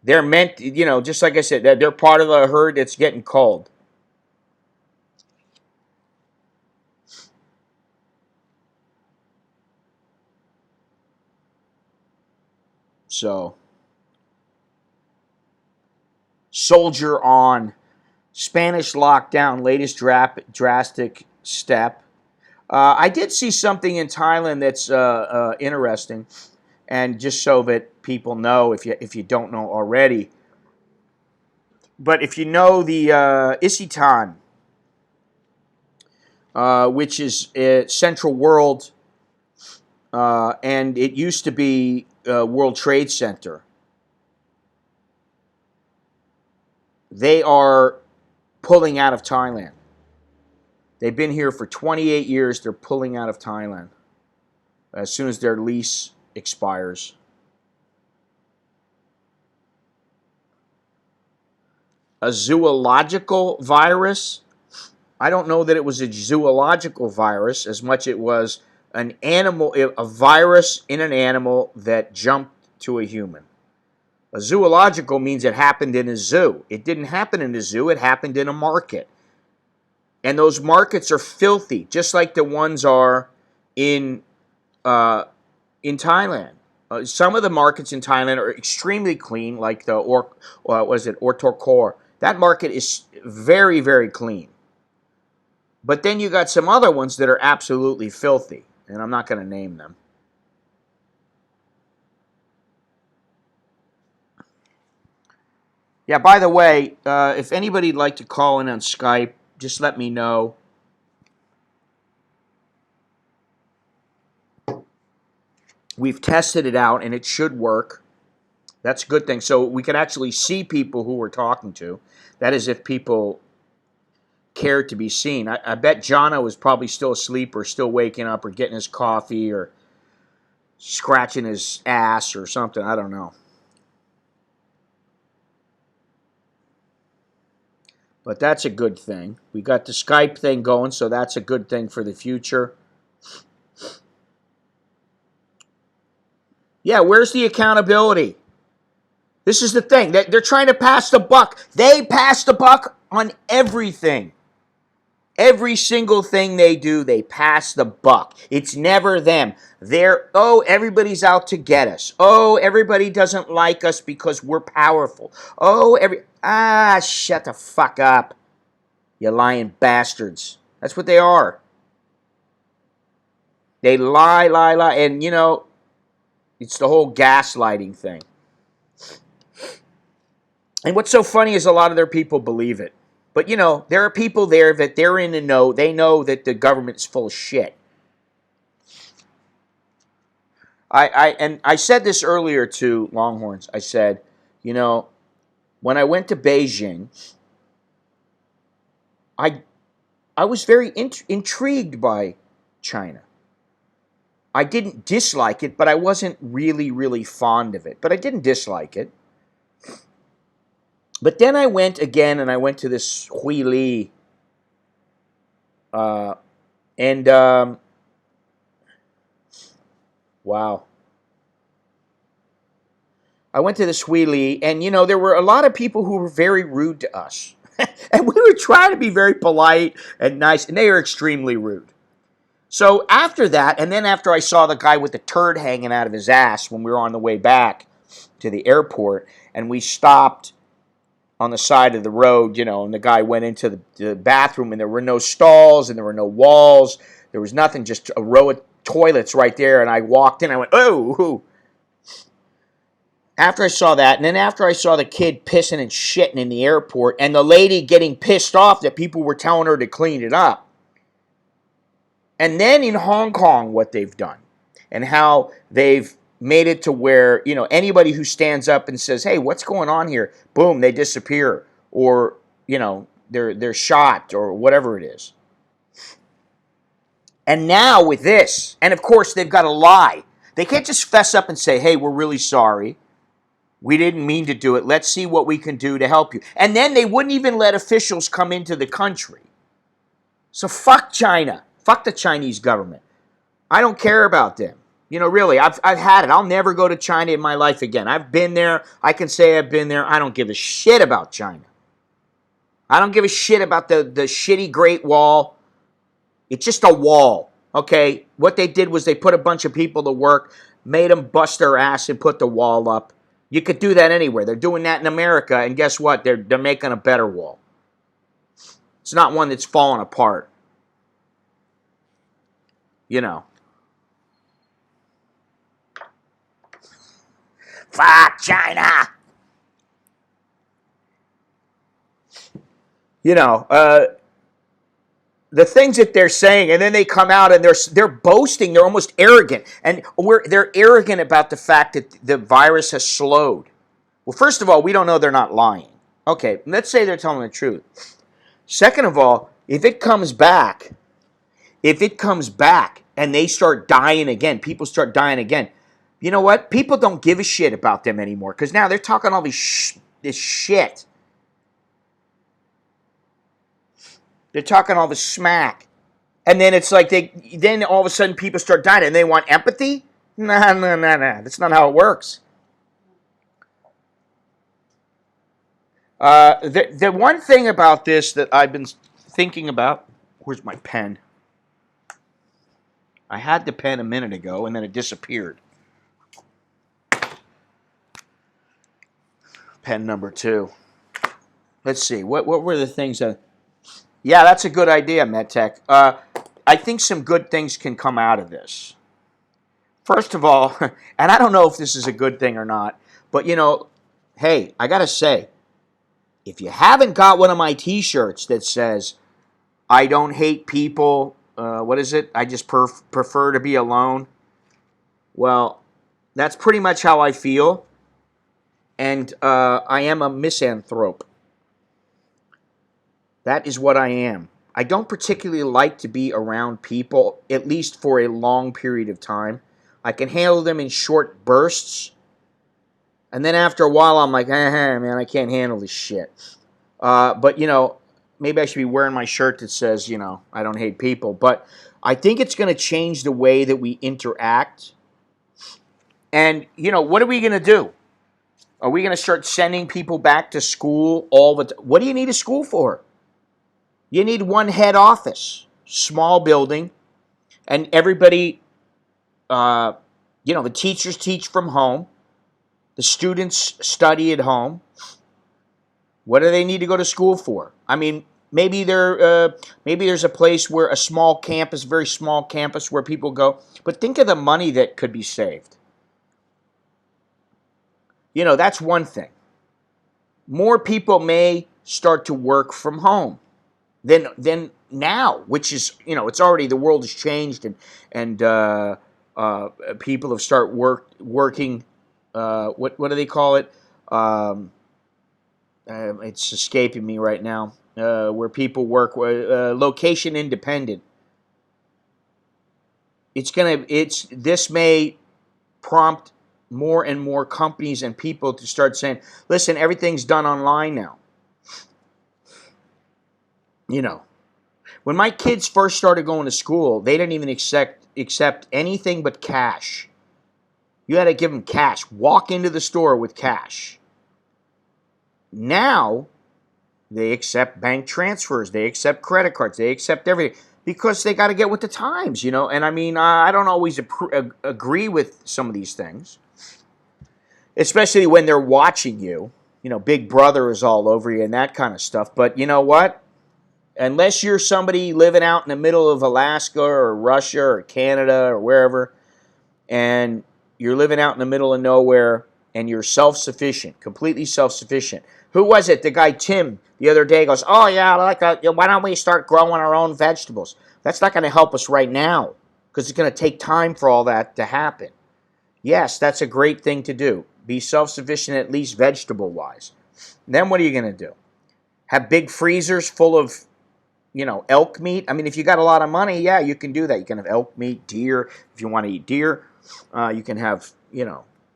They're meant, just like I said, they're part of the herd that's getting culled. So, soldier on. Spanish lockdown, latest drastic step. I did see something in Thailand that's interesting, and just so that people know, if you don't know already. But if you know the Isitan, which is Central World, and it used to be World Trade Center, they are pulling out of Thailand. They've been here for 28 years. They're pulling out of Thailand as soon as their lease expires. A zoological virus? I don't know that it was a zoological virus as much it was an animal, a virus in an animal that jumped to a human. A zoological means it happened in a zoo. It didn't happen in a zoo. It happened in a market. And those markets are filthy, just like the ones are in Thailand. Some of the markets in Thailand are extremely clean, like the Ortorkor. That market is very, very clean. But then you got some other ones that are absolutely filthy, and I'm not going to name them. Yeah, by the way, if anybody'd like to call in on Skype, just let me know. We've tested it out, and it should work. That's a good thing. So we could actually see people who we're talking to. That is if people cared to be seen. I bet Jono was probably still asleep or still waking up or getting his coffee or scratching his ass or something. I don't know. But that's a good thing. We got the Skype thing going, so that's a good thing for the future. Yeah, where's the accountability? This is the thing. They're trying to pass the buck. They pass the buck on everything. Every single thing they do, they pass the buck. It's never them. Everybody's out to get us. Oh, everybody doesn't like us because we're powerful. Shut the fuck up, you lying bastards. That's what they are. They lie, and it's the whole gaslighting thing. And what's so funny is a lot of their people believe it. But, there are people there that they're in the know. They know that the government is full of shit. I said this earlier to Longhorns. I said, when I went to Beijing, I was very intrigued by China. I didn't dislike it, but I wasn't really, really fond of it. But I didn't dislike it. But then I went again, and I went to this Huili, wow. I went to this Huili, and, there were a lot of people who were very rude to us. And we were trying to be very polite and nice, and they were extremely rude. So after that, and then after I saw the guy with the turd hanging out of his ass when we were on the way back to the airport, and we stopped on the side of the road, and the guy went into the bathroom, and there were no stalls, and there were no walls. There was nothing, just a row of toilets right there, and I walked in, I went, oh! After I saw that, and then after I saw the kid pissing and shitting in the airport, and the lady getting pissed off that people were telling her to clean it up. And then in Hong Kong, what they've done and how they've made it to where, anybody who stands up and says, hey, what's going on here? Boom, they disappear, or, they're shot, or whatever it is. And now with this, and of course they've got to lie. They can't just fess up and say, hey, we're really sorry. We didn't mean to do it. Let's see what we can do to help you. And then they wouldn't even let officials come into the country. So fuck China. Fuck the Chinese government. I don't care about them. Really, I've had it. I'll never go to China in my life again. I've been there. I can say I've been there. I don't give a shit about China. I don't give a shit about the shitty Great Wall. It's just a wall, okay? What they did was they put a bunch of people to work, made them bust their ass and put the wall up. You could do that anywhere. They're doing that in America, and guess what? They're making a better wall. It's not one that's falling apart. Fuck China! The things that they're saying, and then they come out and they're boasting. They're almost arrogant, and they're arrogant about the fact that the virus has slowed. Well, first of all, we don't know they're not lying. Okay, let's say they're telling the truth. Second of all, if it comes back, and they start dying again, people start dying again, you know what? People don't give a shit about them anymore, because now they're talking all this shit. They're talking all this smack. And then it's like then all of a sudden people start dying and they want empathy? Nah. That's not how it works. The one thing about this that I've been thinking about, where's my pen? I had the pen a minute ago and then it disappeared. Pen number 2. Let's see, what were the things that... Yeah, that's a good idea, MedTech. I think some good things can come out of this. First of all, and I don't know if this is a good thing or not, but hey, I gotta say, if you haven't got one of my t-shirts that says, I don't hate people, what is it? I just prefer to be alone. Well, that's pretty much how I feel. And I am a misanthrope. That is what I am. I don't particularly like to be around people, at least for a long period of time. I can handle them in short bursts. And then after a while, I'm like, man, I can't handle this shit. But, maybe I should be wearing my shirt that says, I don't hate people. But I think it's going to change the way that we interact. And, what are we going to do? Are we going to start sending people back to school all the time? What do you need a school for? You need one head office, small building, and everybody, the teachers teach from home. The students study at home. What do they need to go to school for? I mean, maybe there's a place where a small campus, very small campus where people go. But think of the money that could be saved. That's one thing. More people may start to work from home than now, which is, it's already, the world has changed, and people have started working, what do they call it? It's escaping me right now, where people work, location independent. This may prompt more and more companies and people to start saying, listen, everything's done online now. When my kids first started going to school, they didn't even accept anything but cash. You had to give them cash. Walk into the store with cash. Now, they accept bank transfers. They accept credit cards. They accept everything because they got to get with the times, And I mean, I don't always agree with some of these things, especially when they're watching you. Big Brother is all over you and that kind of stuff. But you know what? Unless you're somebody living out in the middle of Alaska or Russia or Canada or wherever, and you're living out in the middle of nowhere and you're self-sufficient, completely self-sufficient. Who was it? The guy Tim the other day goes, oh yeah, why don't we start growing our own vegetables? That's not going to help us right now. because it's going to take time for all that to happen. Yes, that's a great thing to do. Be self-sufficient, at least vegetable-wise. Then what are you going to do? Have big freezers full of, elk meat? I mean, if you got a lot of money, yeah, you can do that. You can have elk meat, deer, if you want to eat deer. You can have,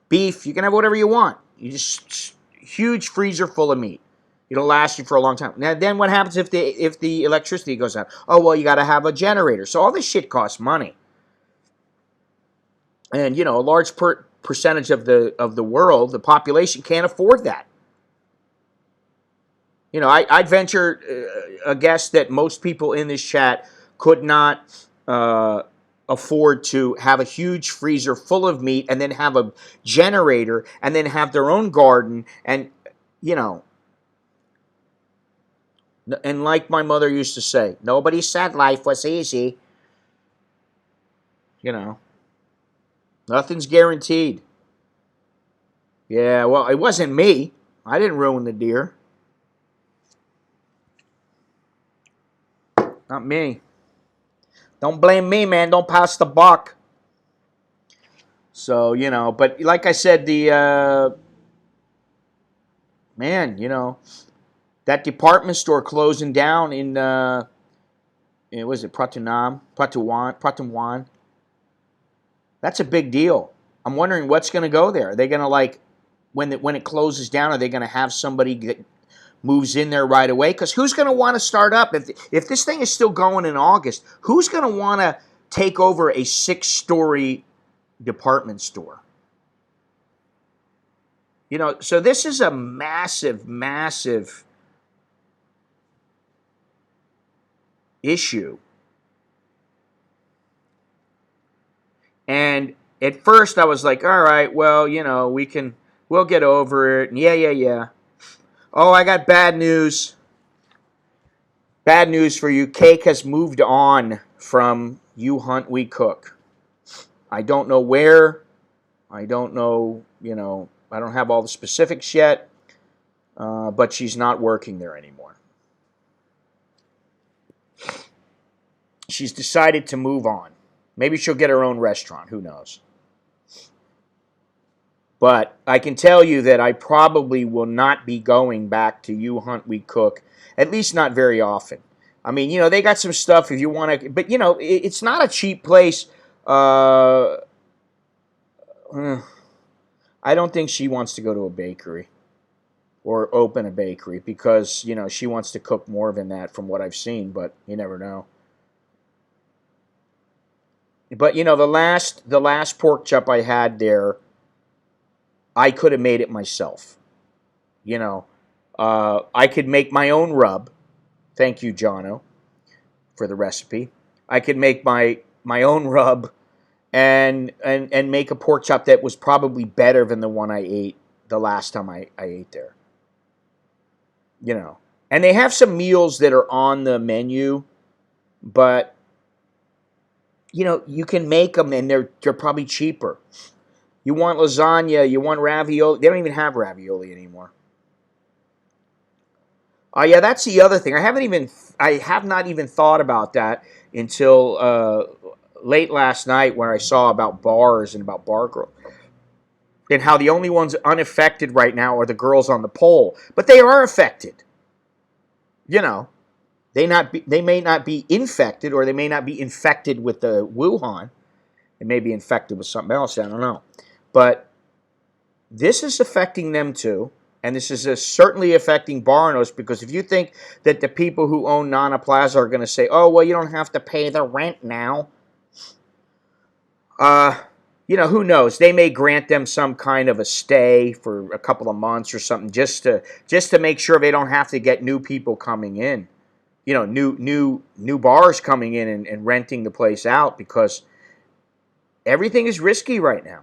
beef. You can have whatever you want. You just, huge freezer full of meat. It'll last you for a long time. Now, then what happens if the electricity goes out? Oh, well, you got to have a generator. So all this shit costs money. And, a large percentage of the world, the population, can't afford that. I'd venture a guess that most people in this chat could not afford to have a huge freezer full of meat and then have a generator and then have their own garden and, and like my mother used to say, nobody said life was easy. Nothing's guaranteed. Yeah, well, it wasn't me. I didn't ruin the deer. Not me. Don't blame me, man. Don't pass the buck. So, but like I said, that department store closing down in, was it Pratunwan? That's a big deal. I'm wondering what's going to go there. Are they going to, when it closes down, are they going to have somebody that moves in there right away? Because who's going to want to start up? If this thing is still going in August, who's going to want to take over a 6-story department store? So this is a massive, massive issue. And at first I was like, all right, well, we'll get over it. And yeah. Oh, I got bad news. Bad news for you. Cake has moved on from You Hunt, We Cook. I don't know where. I don't know, I don't have all the specifics yet. But she's not working there anymore. She's decided to move on. Maybe she'll get her own restaurant. Who knows? But I can tell you that I probably will not be going back to You Hunt, We Cook, at least not very often. I mean, they got some stuff if you want to, but, it's not a cheap place. I don't think she wants to go to a bakery or open a bakery because, she wants to cook more than that from what I've seen, but you never know. But, the last pork chop I had there, I could have made it myself. I could make my own rub. Thank you, Jono, for the recipe. I could make my own rub and make a pork chop that was probably better than the one I ate the last time I ate there. And they have some meals that are on the menu, but you can make them and they're probably cheaper. You want lasagna, you want ravioli. They don't even have ravioli anymore. Yeah, that's the other thing. I have not even thought about that until late last night when I saw about bars and about bar girls. And how the only ones unaffected right now are the girls on the pole. But they are affected. They may not be infected or they may not be infected with the Wuhan. They may be infected with something else. I don't know. But this is affecting them too. And this is certainly affecting bar owners because if you think that the people who own Nana Plaza are going to say, oh, well, you don't have to pay the rent now. Who knows? They may grant them some kind of a stay for a couple of months or something just to make sure they don't have to get new people coming in. New bars coming in and renting the place out because everything is risky right now.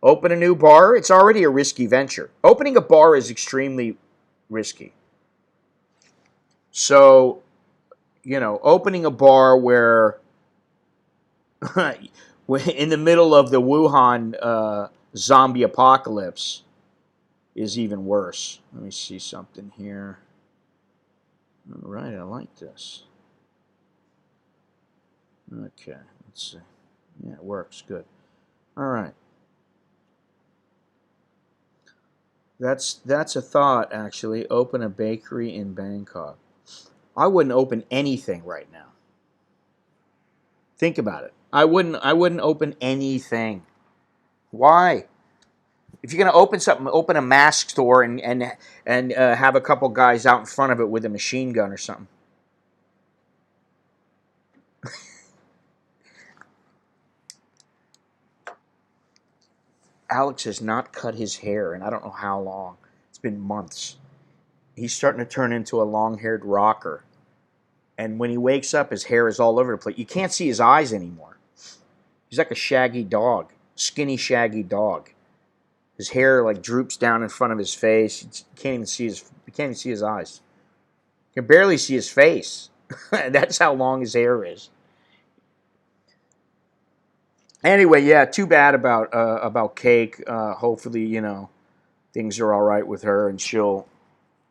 Open a new bar, it's already a risky venture. Opening a bar is extremely risky. So, opening a bar where in the middle of the Wuhan zombie apocalypse is even worse. Let me see something here. All right, I like this. Okay, let's see. Yeah, it works. Good. All right. That's a thought, actually. Open a bakery in Bangkok. I wouldn't open anything right now. Think about it. I wouldn't open anything. Why? If you're gonna open something, open a mask store and have a couple guys out in front of it with a machine gun or something. Alex has not cut his hair, and I don't know how long. It's been months. He's starting to turn into a long-haired rocker. And when he wakes up, his hair is all over the place. You can't see his eyes anymore. He's like a shaggy dog, skinny, shaggy dog. His hair like droops down in front of his face. You can't even see his eyes. You can barely see his face. That's how long his hair is. Anyway, yeah, too bad about Cake. Hopefully, things are all right with her, and she'll.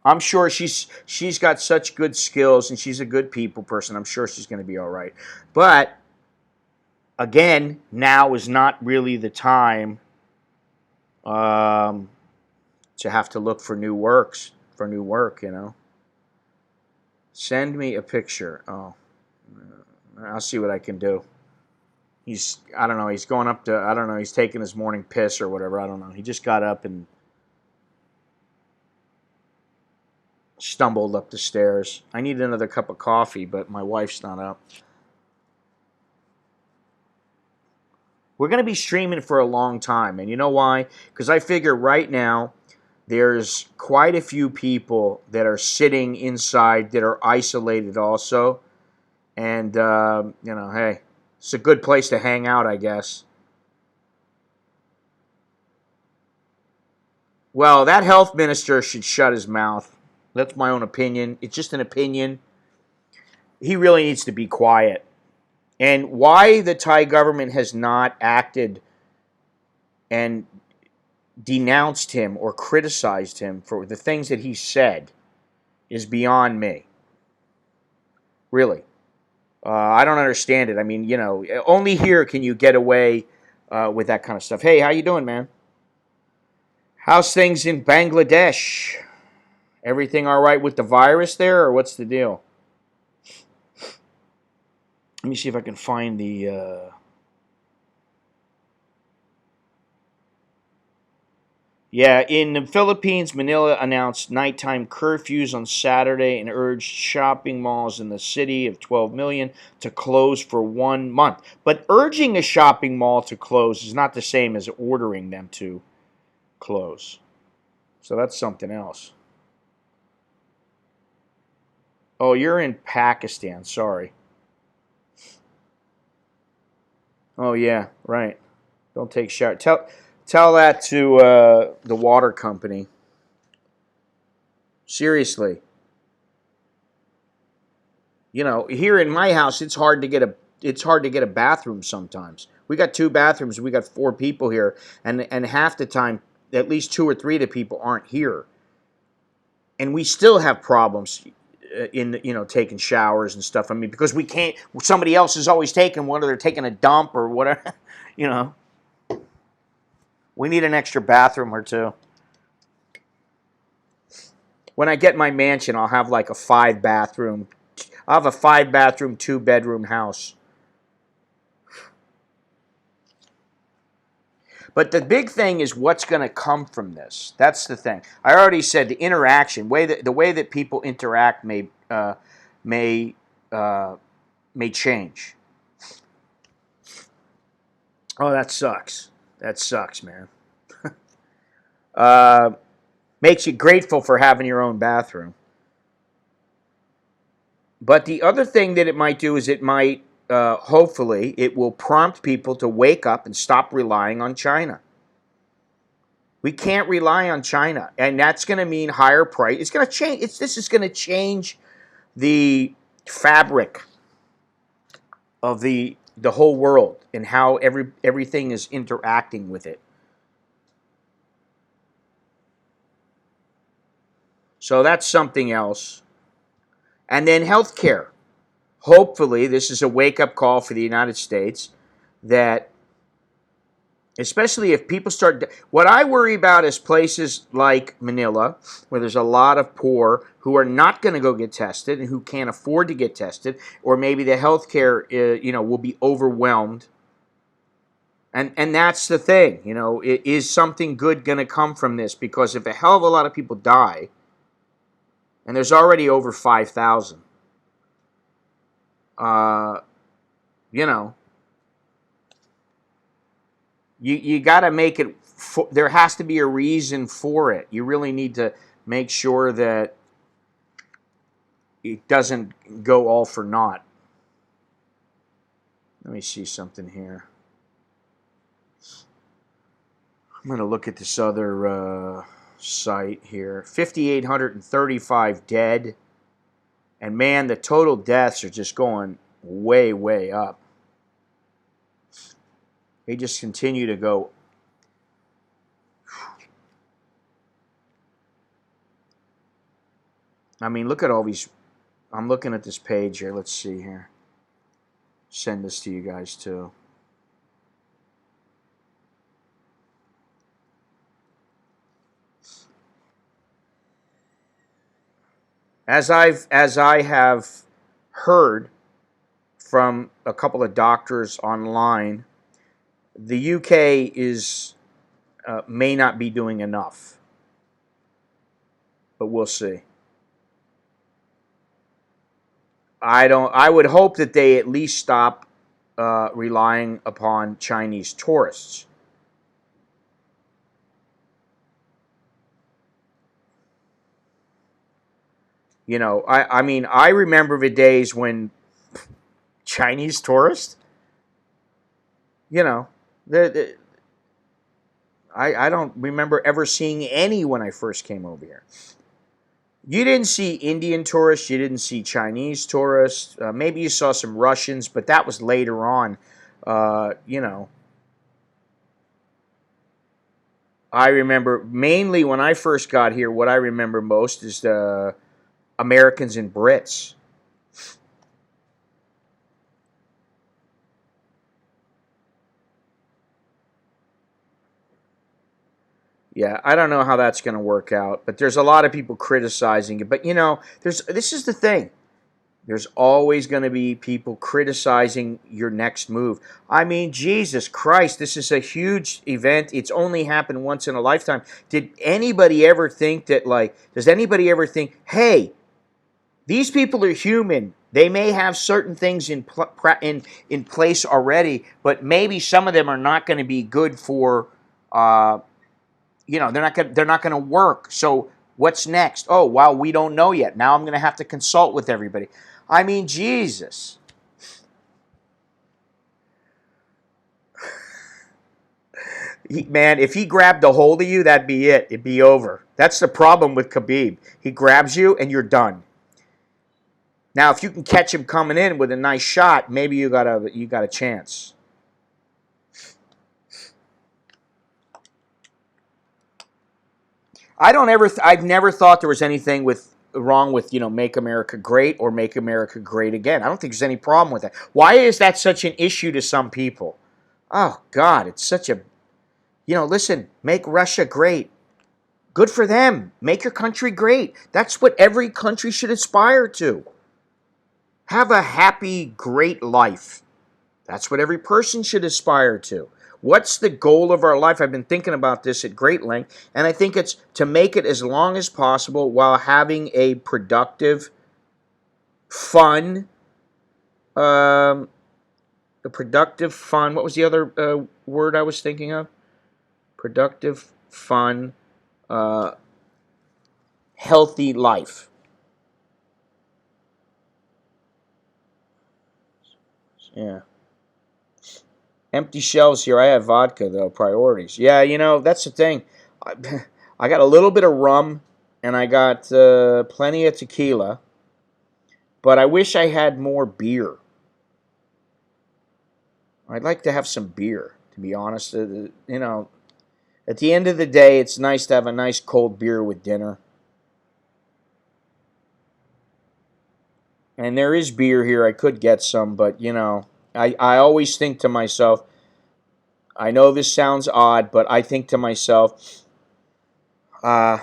I'm sure she's got such good skills, and she's a good people person. I'm sure she's going to be all right. But again, now is not really the time um, to have to look for new work. Send me a picture. Oh, I'll see what I can do. I don't know, he's going up to, I don't know, he's taking his morning piss or whatever. I don't know. He just got up and stumbled up the stairs. I need another cup of coffee, but my wife's not up. We're going to be streaming for a long time, and you know why? Because I figure right now there's quite a few people that are sitting inside that are isolated also. And, hey, it's a good place to hang out, I guess. Well, that health minister should shut his mouth. That's my own opinion. It's just an opinion. He really needs to be quiet. And why the Thai government has not acted and denounced him or criticized him for the things that he said is beyond me. Really. I don't understand it. I mean, only here can you get away with that kind of stuff. Hey, how you doing, man? How's things in Bangladesh? Everything all right with the virus there, or what's the deal? Let me see if I can find the... Yeah, in the Philippines, Manila announced nighttime curfews on Saturday and urged shopping malls in the city of 12 million to close for 1 month. But urging a shopping mall to close is not the same as ordering them to close. So that's something else. Oh, you're in Pakistan. Sorry. Oh, yeah, right. Don't take shower. Tell that to the water company. Seriously. Here in my house, it's hard to get a bathroom sometimes. We got 2 bathrooms. We got 4 people here, and half the time, at least 2 or 3 of the people aren't here, and we still have problems in taking showers and stuff. I mean, because we can't. Somebody else is always taking one, or they're taking a dump or whatever. you know, we need an extra bathroom or two. When I get my mansion, I'll have like a 5 bathroom. I'll have a 5 bathroom, 2 bedroom house. But the big thing is what's going to come from this. That's the thing. I already said the interaction, the way that people interact may change. Oh, that sucks. That sucks, man. uh, Makes you grateful for having your own bathroom. But the other thing that it might do is it might, hopefully, it will prompt people to wake up and stop relying on China. We can't rely on China, and that's going to mean higher price. It's going to change. This is going to change the fabric of the whole world and how everything is interacting with it. So that's something else. And then healthcare. hopefully this is a wake-up call for the United States that, especially if people start, what I worry about is places like Manila, where there's a lot of poor who are not going to go get tested and who can't afford to get tested, or maybe the healthcare, will be overwhelmed. And that's the thing, is something good going to come from this? Because if a hell of a lot of people die, and there's already over 5,000, you know, you got to make it, there has to be a reason for it. You really need to make sure that it doesn't go all for naught. Let me see something here. I'm going to look at this other site here. 5,835 dead. And man, the total deaths are just going way, way up. They just continue to go. I mean, look at all these. I'm looking at this page here. Let's see here. Send this to you guys too. As I have heard from a couple of doctors online, the UK is may not be doing enough, but we'll see. I would hope that they at least stop relying upon Chinese tourists. I mean, I remember the days when Chinese tourists, I don't remember ever seeing any when I first came over here. You didn't see Indian tourists. You didn't see Chinese tourists. Maybe you saw some Russians, but that was later on. I remember mainly when I first got here, what I remember most is the Americans and Brits. Yeah, I don't know how that's going to work out, but there's a lot of people criticizing it. But this is the thing. There's always going to be people criticizing your next move. I mean, Jesus Christ, this is a huge event. It's only happened once in a lifetime. Did anybody ever think that, does anybody ever think, hey, these people are human. They may have certain things in place already, but maybe some of them are not going to be good for, they're not going to work. So what's next? Oh, well, we don't know yet. Now I'm going to have to consult with everybody. I mean, Jesus. Man, if he grabbed a hold of you, that'd be it. It'd be over. That's the problem with Khabib. He grabs you and you're done. Now, if you can catch him coming in with a nice shot, maybe you got a chance. I've never thought there was anything wrong with, Make America Great or Make America Great Again. I don't think there's any problem with that. Why is that such an issue to some people? Oh, God, it's such a, listen, make Russia great. Good for them. Make your country great. That's what every country should aspire to. Have a happy, great life. That's what every person should aspire to. What's the goal of our life? I've been thinking about this at great length, and I think it's to make it as long as possible while having a productive, fun, what was the other word I was thinking of? Productive, fun, healthy life. Yeah. Empty shelves here. I have vodka, though. Priorities. Yeah, that's the thing. I got a little bit of rum, and I got plenty of tequila. But I wish I had more beer. I'd like to have some beer, to be honest. At the end of the day, it's nice to have a nice cold beer with dinner. And there is beer here. I could get some, but, you know, I always think to myself, I know this sounds odd, but I think to myself, uh,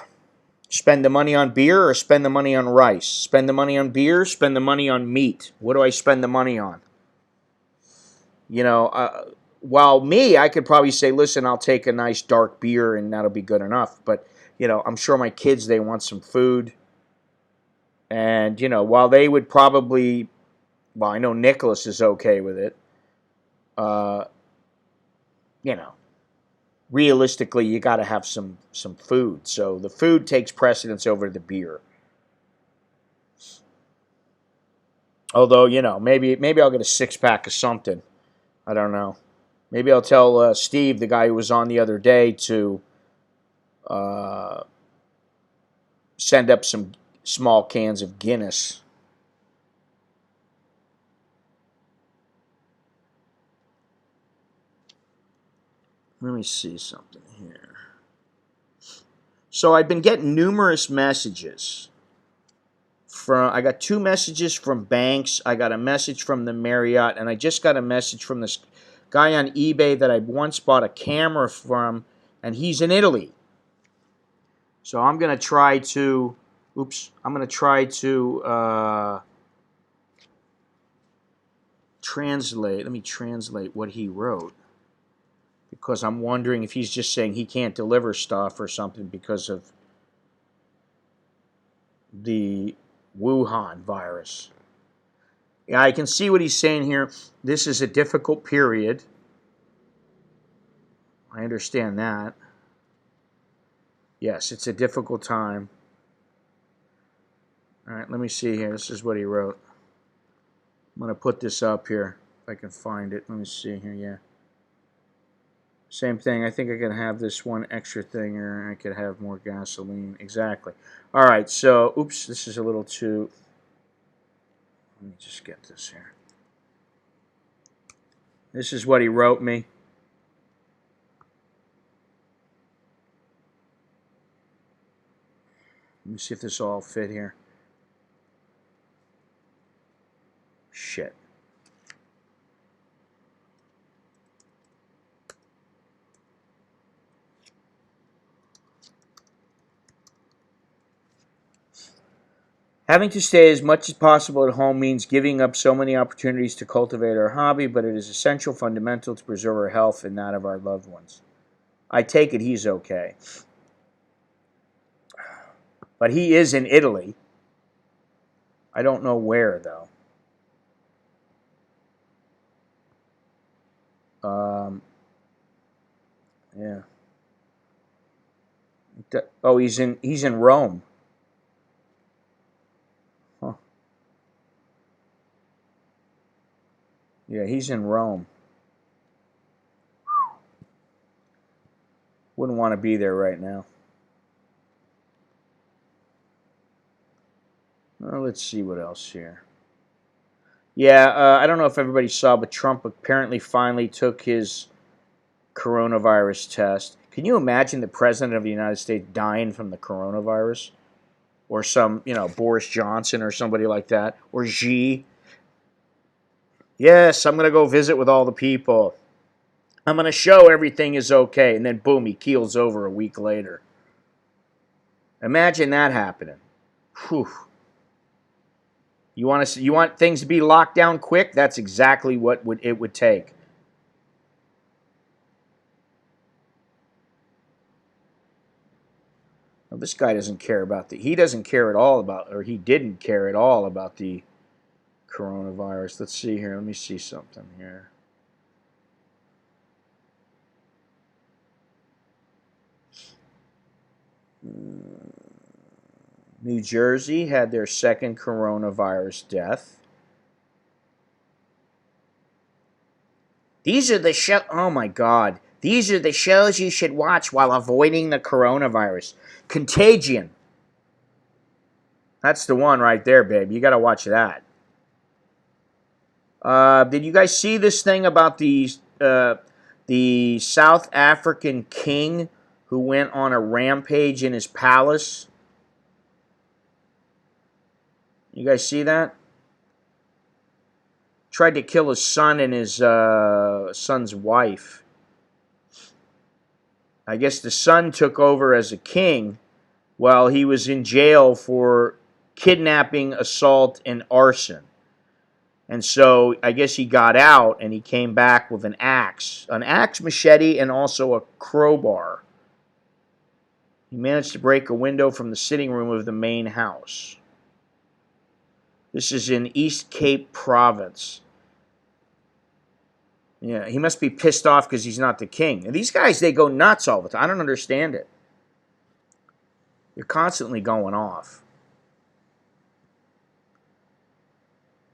spend the money on beer or spend the money on rice? Spend the money on beer, spend the money on meat. What do I spend the money on? You know, while me, I could probably say, listen, I'll take a nice dark beer and that'll be good enough. But, you know, I'm sure my kids, they want some food. And, you know, while they would probably, well, I know Nicholas is okay with it. Uh, you know, realistically, you got to have some food. So the food takes precedence over the beer. Although, you know, maybe I'll get a 6-pack of something. I don't know. Maybe I'll tell Steve, the guy who was on the other day, to uh, send up some small cans of Guinness. Let me see something here. So I've been getting numerous messages. I got 2 messages from banks. I got a message from the Marriott, and I just got a message from this guy on eBay that I once bought a camera from, and he's in Italy. So I'm going to try to, translate. Let me translate what he wrote, because I'm wondering if he's just saying he can't deliver stuff or something because of the Wuhan virus. Yeah, I can see what he's saying here. This is a difficult period. I understand that. Yes, it's a difficult time. All right, let me see here. This is what he wrote. I'm going to put this up here if I can find it. Let me see here, yeah. Same thing. I think I can have this one extra thing, or I could have more gasoline. Exactly. All right, so, oops, this is a little too... Let me just get this here. This is what he wrote me. Let me see if this all fit here. Shit. Having to stay as much as possible at home means giving up so many opportunities to cultivate our hobby, but it is essential, fundamental to preserve our health and that of our loved ones. I take it he's okay. But he is in Italy. I don't know where, though. Yeah. Oh, he's in Rome. Huh. Yeah, he's in Rome. Wouldn't want to be there right now. Well, let's see what else here. Yeah, I don't know if everybody saw, but Trump apparently finally took his coronavirus test. Can you imagine the president of the United States dying from the coronavirus? Or some, you know, Boris Johnson or somebody like that. Or Xi. Yes, I'm going to go visit with all the people. I'm going to show everything is okay. And then, boom, he keels over a week later. Imagine that happening. Whew. You want things to be locked down quick? That's exactly what it would take. Now, this guy doesn't care about he doesn't care at all about, or he didn't care at all about the coronavirus. Let's see here. Let me see something here. New Jersey had their second coronavirus death. These are the show. Oh my God. These are the shows you should watch while avoiding the coronavirus. Contagion. That's the one right there, babe. You got to watch that. Did you guys see this thing about the South African king who went on a rampage in his palace? You guys see that? tried to kill his son and his son's wife. I guess the son took over as a king while he was in jail for kidnapping, assault, and arson. And so I guess he got out and he came back with an axe, machete, and also a crowbar. He managed to break a window from the sitting room of the main house. This is in East Cape Province. Yeah, he must be pissed off because he's not the king. And these guys, they go nuts all the time. I don't understand it. They're constantly going off.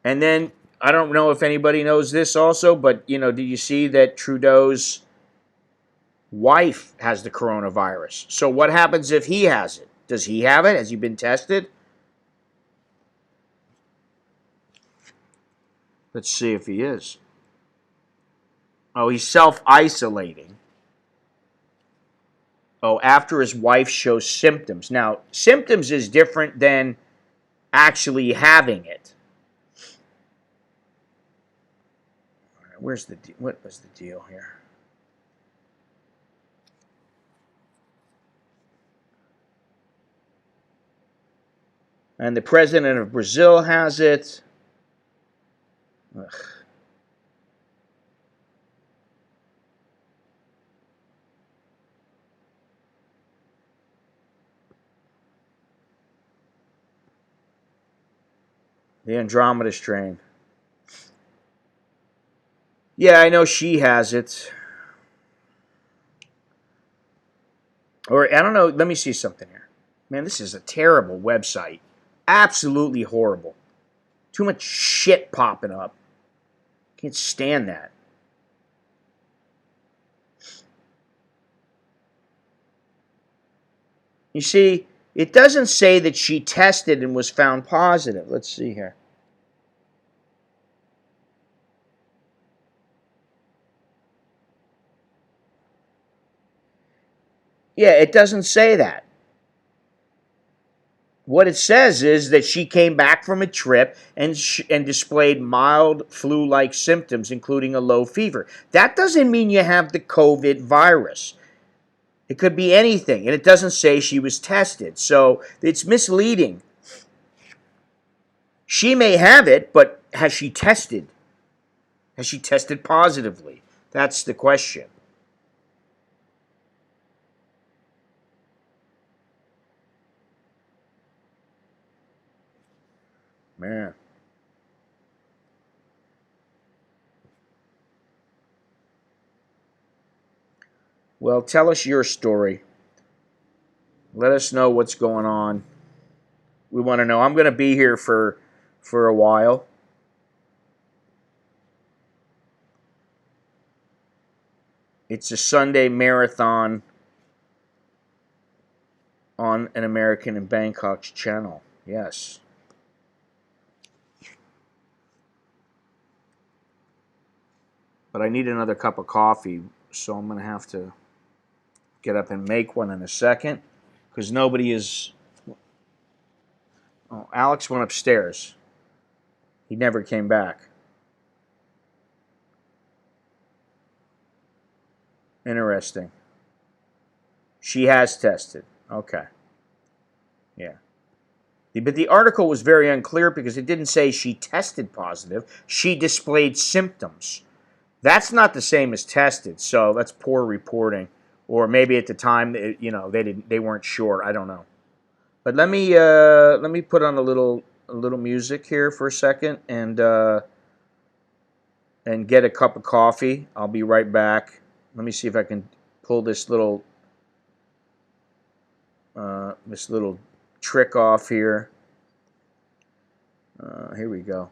And then, I don't know if anybody knows this also, but, did you see that Trudeau's wife has the coronavirus? So what happens if he has it? Does he have it? Has he been tested? Let's see if he is. Oh, he's self-isolating. Oh, after his wife shows symptoms. Now, symptoms is different than actually having it. What was the deal here? And the president of Brazil has it. Ugh. The Andromeda strain. Yeah, I know she has it. Or, I don't know, let me see something here. Man, this is a terrible website. Absolutely horrible. Too much shit popping up. Can't stand that. You see, it doesn't say that she tested and was found positive. Let's see here. Yeah, it doesn't say that. What it says is that she came back from a trip and displayed mild flu-like symptoms, including a low fever. That doesn't mean you have the COVID virus. It could be anything, and it doesn't say she was tested. So it's misleading. She may have it, but has she tested? Has she tested positively? That's the question. Man. Well, tell us your story. Let us know what's going on. We want to know. I'm going to be here for a while. It's a Sunday marathon on An American in Bangkok's channel. Yes. But I need another cup of coffee, so I'm going to have to get up and make one in a second, because nobody is... Oh, Alex went upstairs. He never came back. Interesting. She has tested. Okay. Yeah. But the article was very unclear because it didn't say she tested positive. She displayed symptoms. That's not the same as tested, so that's poor reporting. Or maybe at the time, they weren't sure. I don't know. But let me put on a little music here for a second and get a cup of coffee. I'll be right back. Let me see if I can pull this little trick off here. Here we go.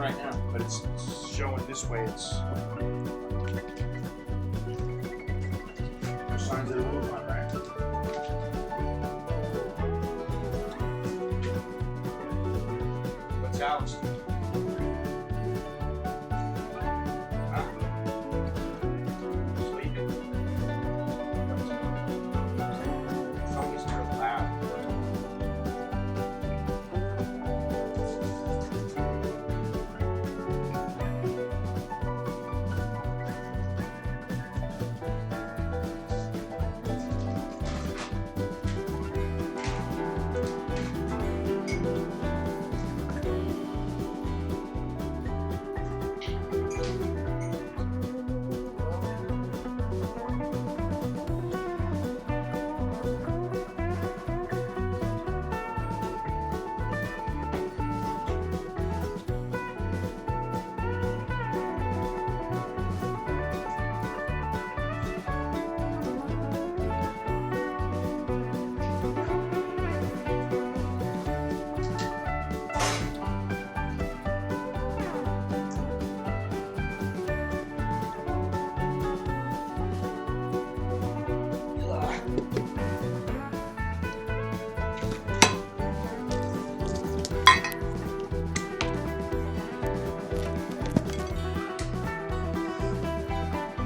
right now, but it's showing this way. It's no signs of the roof on, right? What's Alex doing? Huh? Sleeping? It's always real loud.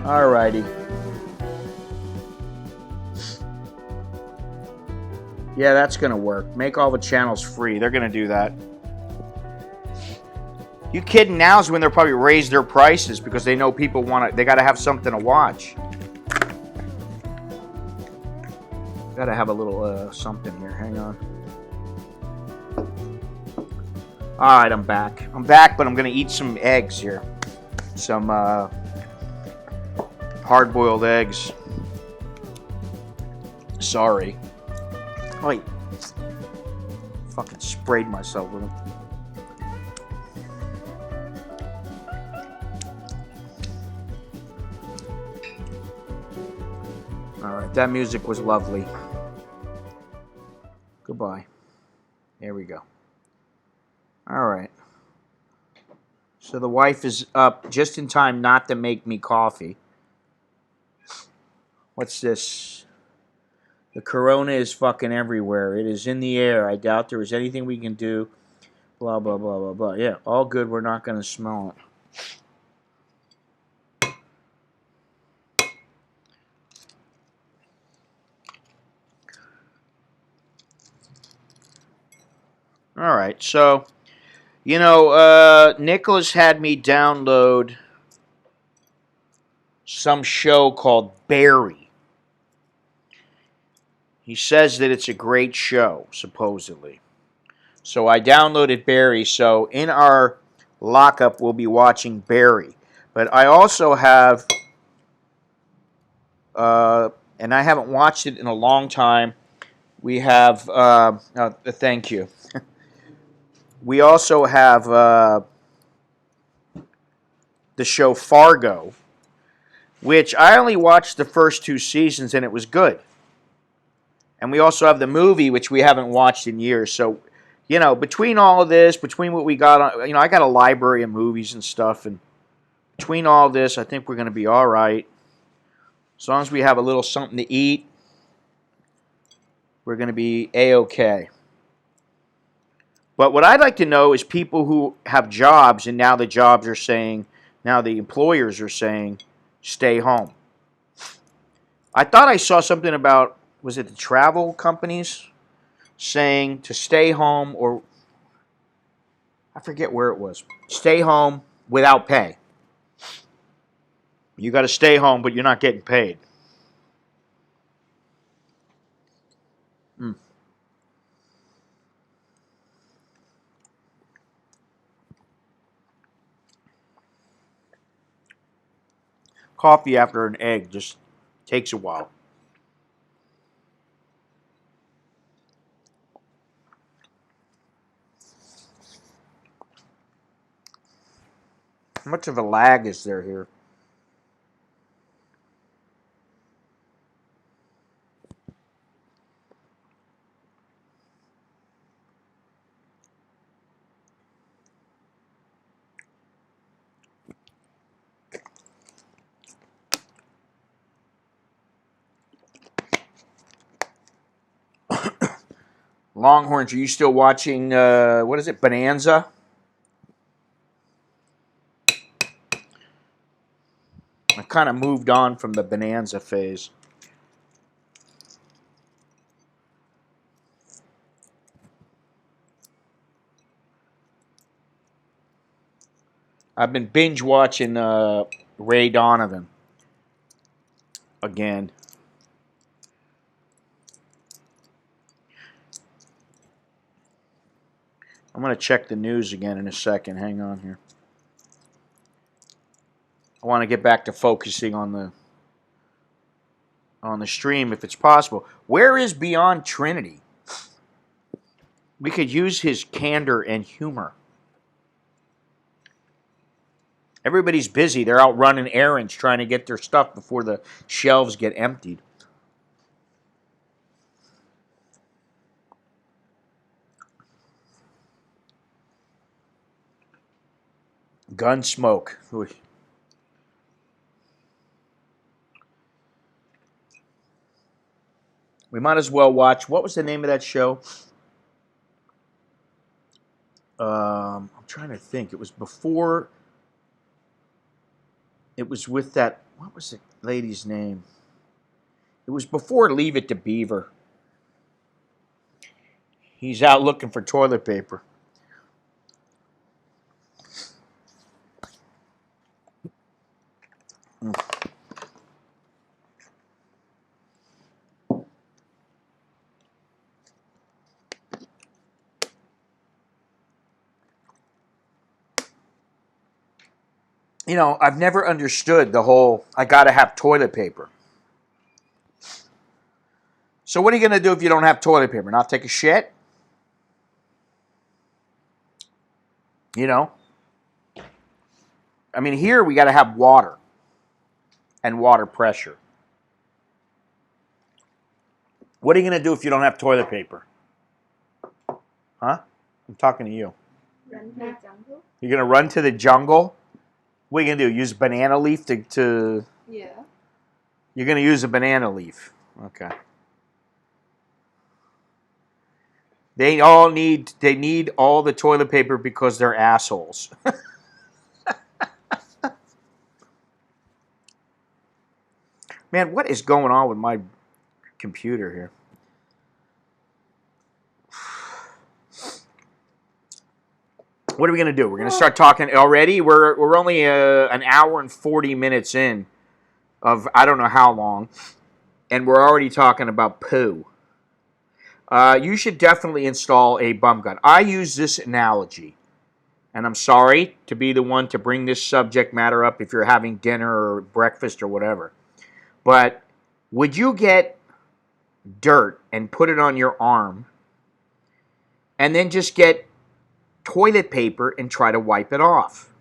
Alrighty. Yeah, that's gonna work. Make all the channels free. They're gonna do that. You kidding? Now's when they'll probably raise their prices because they know people want to. They got to have something to watch. Got to have a little something here. Hang on. All right, I'm back. I'm back, but I'm gonna eat some eggs here. Some hard-boiled eggs. Sorry. Wait. Fucking sprayed myself with them. Alright, that music was lovely. Goodbye. There we go. Alright. So the wife is up just in time not to make me coffee. What's this? The corona is fucking everywhere. It is in the air. I doubt there is anything we can do. Blah, blah, blah, blah, blah. Yeah, all good. We're not going to smell it. All right, so, Nicholas had me download some show called Barry. He says that it's a great show, supposedly. So I downloaded Barry, so in our lockup we'll be watching Barry. But I also have, and I haven't watched it in a long time, we have, thank you. We also have the show Fargo, which I only watched the first 2 seasons and it was good. And we also have the movie, which we haven't watched in years. So, between all of this, between what we got, I got a library of movies and stuff. And between all this, I think we're going to be all right. As long as we have a little something to eat, we're going to be A-okay. But what I'd like to know is people who have jobs and now the employers are saying, stay home. I thought I saw something about, was it the travel companies saying to stay home, or I forget where it was. Stay home without pay. You got to stay home, but you're not getting paid. Coffee after an egg just takes a while. How much of a lag is there here? Longhorns, are you still watching, what is it, Bonanza? I kind of moved on from the Bonanza phase. I've been binge watching Ray Donovan again. I'm going to check the news again in a second. Hang on here. I want to get back to focusing on the stream if it's possible. Where is Beyond Trinity? We could use his candor and humor. Everybody's busy. They're out running errands trying to get their stuff before the shelves get emptied. Gunsmoke. We might as well watch. What was the name of that show? I'm trying to think. It was before. It was with that. What was the lady's name? It was before Leave It to Beaver. He's out looking for toilet paper. You know, I've never understood the whole I gotta have toilet paper. So what are you gonna do if you don't have toilet paper? Not take a shit? You know? I mean, here we gotta have water and water pressure. What are you gonna do if you don't have toilet paper? Huh? I'm talking to you. Run to the jungle? You're gonna run to the jungle? What are you gonna do? Use banana leaf to Yeah. You're gonna use a banana leaf. Okay. They need all the toilet paper because they're assholes. Man, what is going on with my computer here? What are we gonna do? We're gonna start talking already. We're only an hour and 40 minutes in of I don't know how long, and we're already talking about poo. You should definitely install a bum gun. I use this analogy, and I'm sorry to be the one to bring this subject matter up if you're having dinner or breakfast or whatever, but would you get dirt and put it on your arm and then just get toilet paper and try to wipe it off?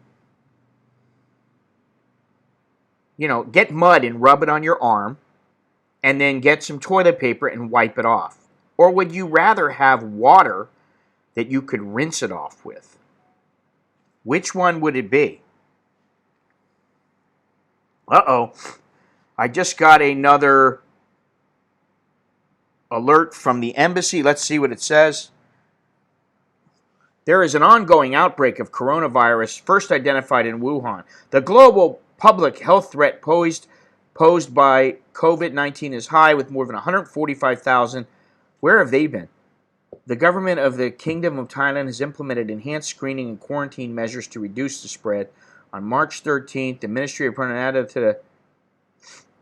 You know, get mud and rub it on your arm and then get some toilet paper and wipe it off. Or would you rather have water that you could rinse it off with? Which one would it be? Uh-oh. I just got another alert from the embassy. Let's see what it says. There is an ongoing outbreak of coronavirus first identified in Wuhan. The global public health threat posed by COVID-19 is high, with more than 145,000. Where have they been? The government of the Kingdom of Thailand has implemented enhanced screening and quarantine measures to reduce the spread. On March 13th, the Ministry of Health added to the...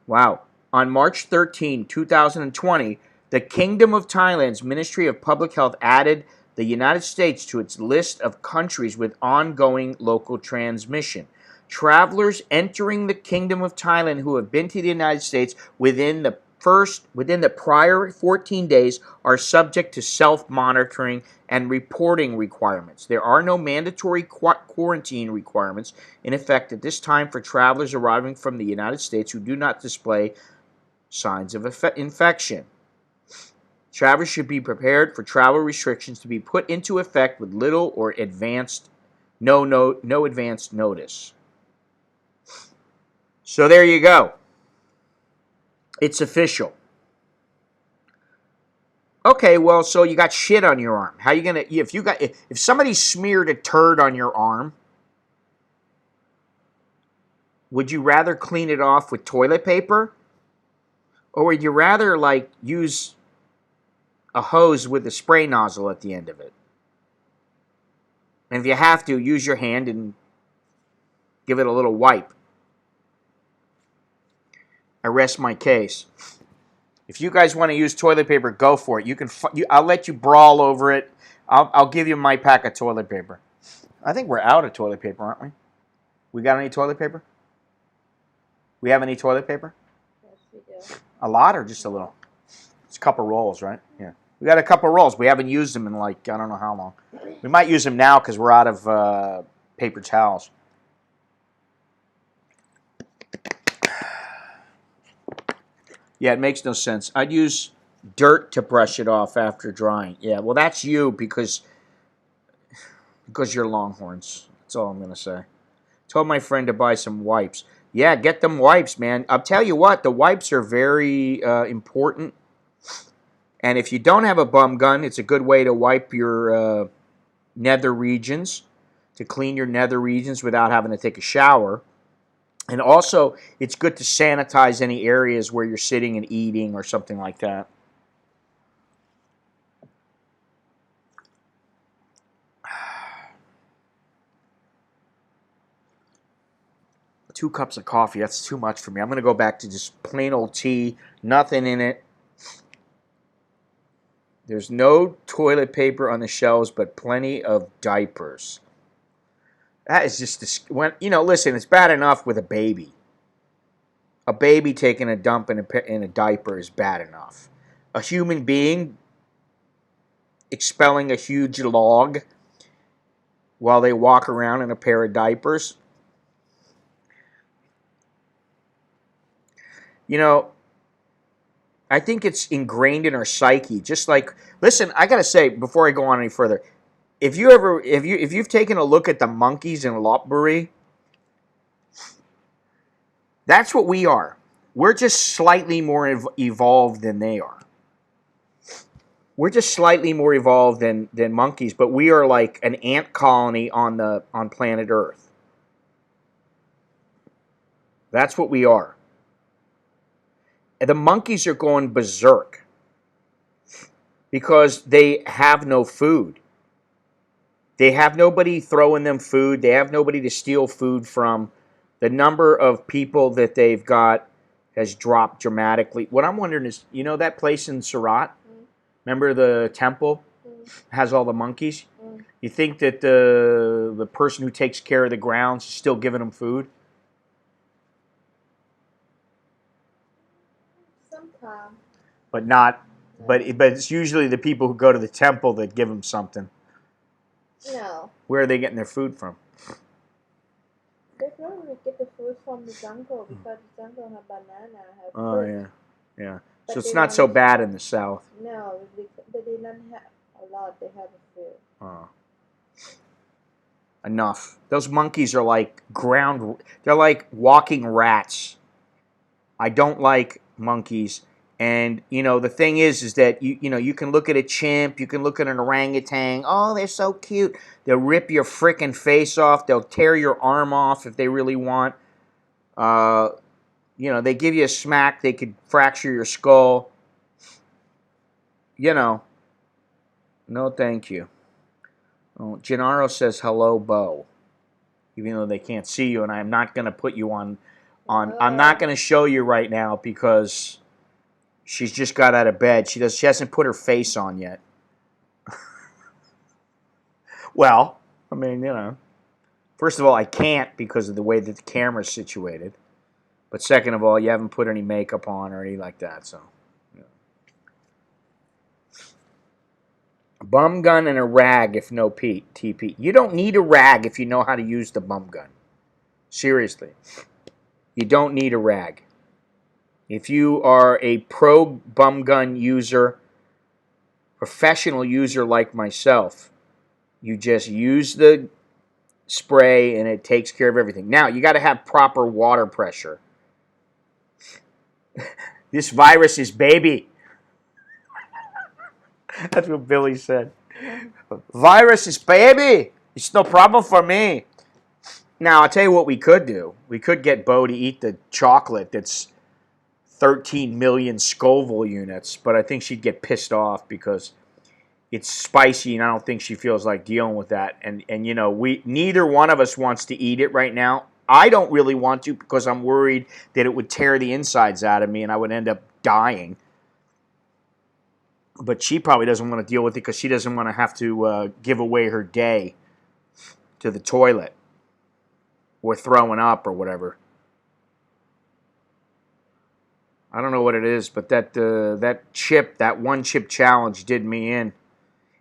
Wow. On March 13, 2020, the Kingdom of Thailand's Ministry of Public Health added the United States to its list of countries with ongoing local transmission. Travelers entering the Kingdom of Thailand who have been to the United States within the prior 14 days are subject to self-monitoring and reporting requirements. There are no mandatory quarantine requirements in effect at this time for travelers arriving from the United States who do not display signs of infection. Travelers should be prepared for travel restrictions to be put into effect with little or no advanced notice. So there you go. It's official. Okay, well, so you got shit on your arm. How you gonna if somebody smeared a turd on your arm, would you rather clean it off with toilet paper, or would you rather like use a hose with a spray nozzle at the end of it? And if you have to, use your hand and give it a little wipe. I rest my case. If you guys want to use toilet paper, go for it. You can. I'll let you brawl over it. I'll give you my pack of toilet paper. I think we're out of toilet paper, aren't we? We got any toilet paper? We have any toilet paper? Yes, we do. A lot or just a little? It's a couple rolls, right? Yeah. We got a couple rolls. We haven't used them in like, I don't know how long. We might use them now because we're out of paper towels. Yeah, it makes no sense. I'd use dirt to brush it off after drying. Yeah, well, that's you because you're Longhorns. That's all I'm going to say. Told my friend to buy some wipes. Yeah, get them wipes, man. I'll tell you what, the wipes are very important. And if you don't have a bum gun, it's a good way to wipe your nether regions, to clean your nether regions without having to take a shower. And also, it's good to sanitize any areas where you're sitting and eating or something like that. Two cups of coffee, that's too much for me. I'm going to go back to just plain old tea, nothing in it. There's no toilet paper on the shelves, but plenty of diapers. That is just, listen, it's bad enough with a baby. A baby taking a dump in a diaper is bad enough. A human being expelling a huge log while they walk around in a pair of diapers. I think it's ingrained in our psyche. Just like, listen, I gotta say before I go on any further, if you've taken a look at the monkeys in Lopburi, that's what we are. We're just slightly more evolved than they are. We're just slightly more evolved than monkeys, but we are like an ant colony on planet Earth. That's what we are. And the monkeys are going berserk because they have no food. They have nobody throwing them food. They have nobody to steal food from. The number of people that they've got has dropped dramatically. What I'm wondering is, that place in Surat? Remember the temple has all the monkeys? You think that the person who takes care of the grounds is still giving them food? Sometimes. But not. But it's usually the people who go to the temple that give them something. No. Where are they getting their food from? They probably get the food from the jungle because the jungle have banana, have fruit. Oh, yeah. But So it's not so bad in the south. No, but they don't have a lot. They have a few. Oh. Enough. Those monkeys are like they're like walking rats. I don't like monkeys. And, the thing is that, you can look at a chimp, you can look at an orangutan. Oh, they're so cute. They'll rip your frickin' face off. They'll tear your arm off if they really want. They give you a smack. They could fracture your skull. No, thank you. Oh, Gennaro says, hello, Bo. Even though they can't see you, and I'm not going to put you on. I'm not going to show you right now because she's just got out of bed. She hasn't put her face on yet. Well, I mean, first of all, I can't because of the way that the camera's situated. But second of all, you haven't put any makeup on or anything like that, so. A bum gun and a rag if no TP. You don't need a rag if you know how to use the bum gun. Seriously. You don't need a rag. If you are a pro bum gun user, professional user like myself, you just use the spray and it takes care of everything. Now, you got to have proper water pressure. This virus is baby. That's what Billy said. Virus is baby. It's no problem for me. Now, I'll tell you what we could do. We could get Bo to eat the chocolate that's 13 million Scoville units, but I think she'd get pissed off because it's spicy, and I don't think she feels like dealing with that. And you know, neither one of us wants to eat it right now. I don't really want to because I'm worried that it would tear the insides out of me and I would end up dying. But she probably doesn't want to deal with it because she doesn't want to have to give away her day to the toilet or throwing up or whatever. I don't know what it is, but that one chip challenge did me in.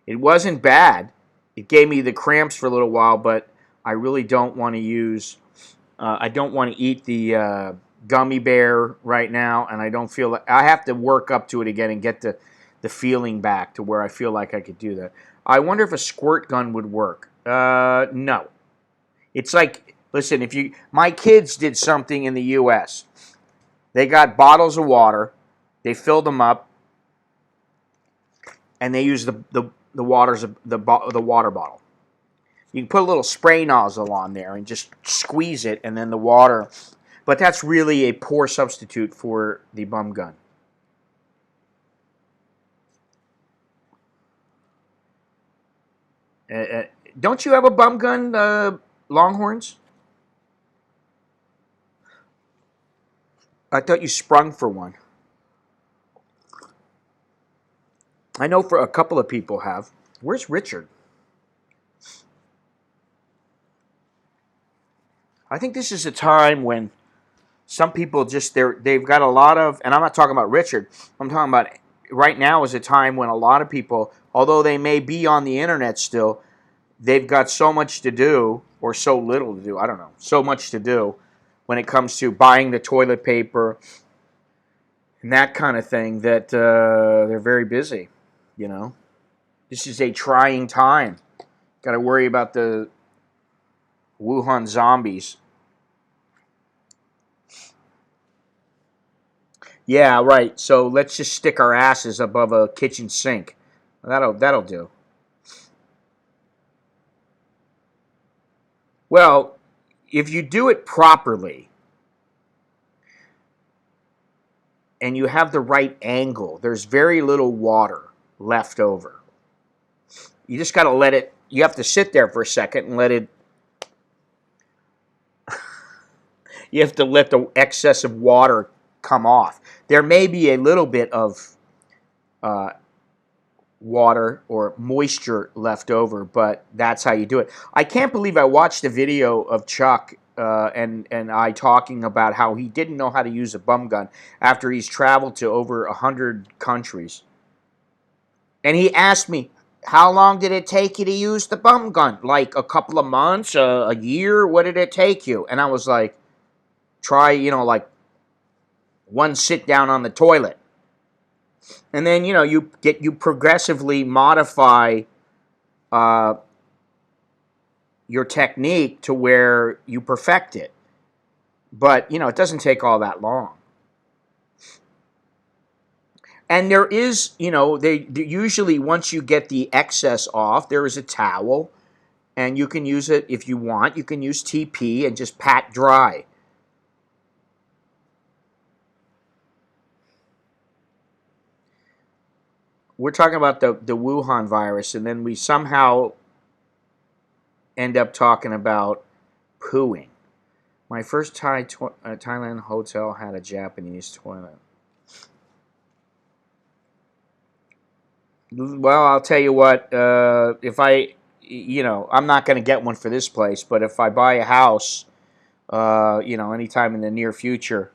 It wasn't bad. It gave me the cramps for a little while, but I really don't want to use. I don't want to eat the gummy bear right now, and I don't feel like I have to work up to it again and get the feeling back to where I feel like I could do that. I wonder if a squirt gun would work. No. It's like, listen, my kids did something in the U.S. They got bottles of water, they filled them up, and they used the water bottle. You can put a little spray nozzle on there and just squeeze it, and then the water. But that's really a poor substitute for the bum gun. Don't you have a bum gun, Longhorns? I thought you sprung for one. I know for a couple of people have. Where's Richard? I think this is a time when some people they've got a lot of, and I'm not talking about Richard, I'm talking about right now is a time when a lot of people, although they may be on the internet still, they've got so much to do, or so little to do, I don't know, so much to do when it comes to buying the toilet paper and that kind of thing that they're very busy, you know. This is a trying time. Got to worry about the Wuhan zombies. Yeah, right. So let's just stick our asses above a kitchen sink. That'll do. Well, if you do it properly and you have the right angle, there's very little water left over. You just got to let it, you have to sit there for a second and let it, you have to let the excess of water come off. There may be a little bit of water or moisture left over, but that's how you do it. I can't believe I watched a video of Chuck and I talking about how he didn't know how to use a bum gun after he's traveled to over 100 countries. And he asked me, how long did it take you to use the bum gun? Like a couple of months, a year? What did it take you? And I was like, try, like one sit down on the toilet. And then, you progressively modify your technique to where you perfect it. But, it doesn't take all that long. And there is, they usually, once you get the excess off, there is a towel, and you can use it if you want. You can use TP and just pat dry. We're talking about the Wuhan virus, and then we somehow end up talking about pooing. My first Thailand hotel had a Japanese toilet. Well, I'll tell you what, if I'm not going to get one for this place, but if I buy a house, anytime in the near future,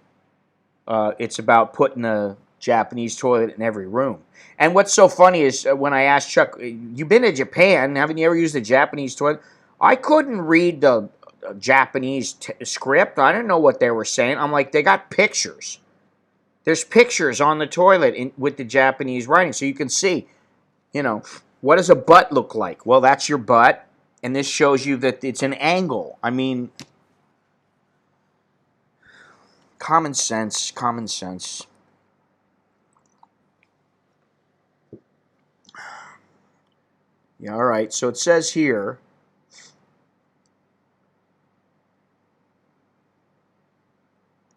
it's about putting a Japanese toilet in every room. And what's so funny is when I asked Chuck, you've been to Japan, haven't you ever used a Japanese toilet? I couldn't read the Japanese script. I didn't know what they were saying. I'm like, they got pictures. There's pictures on the toilet with the Japanese writing, so you can see, what does a butt look like? Well, that's your butt, and this shows you that it's an angle. I mean, common sense, common sense. Yeah, all right. So it says here,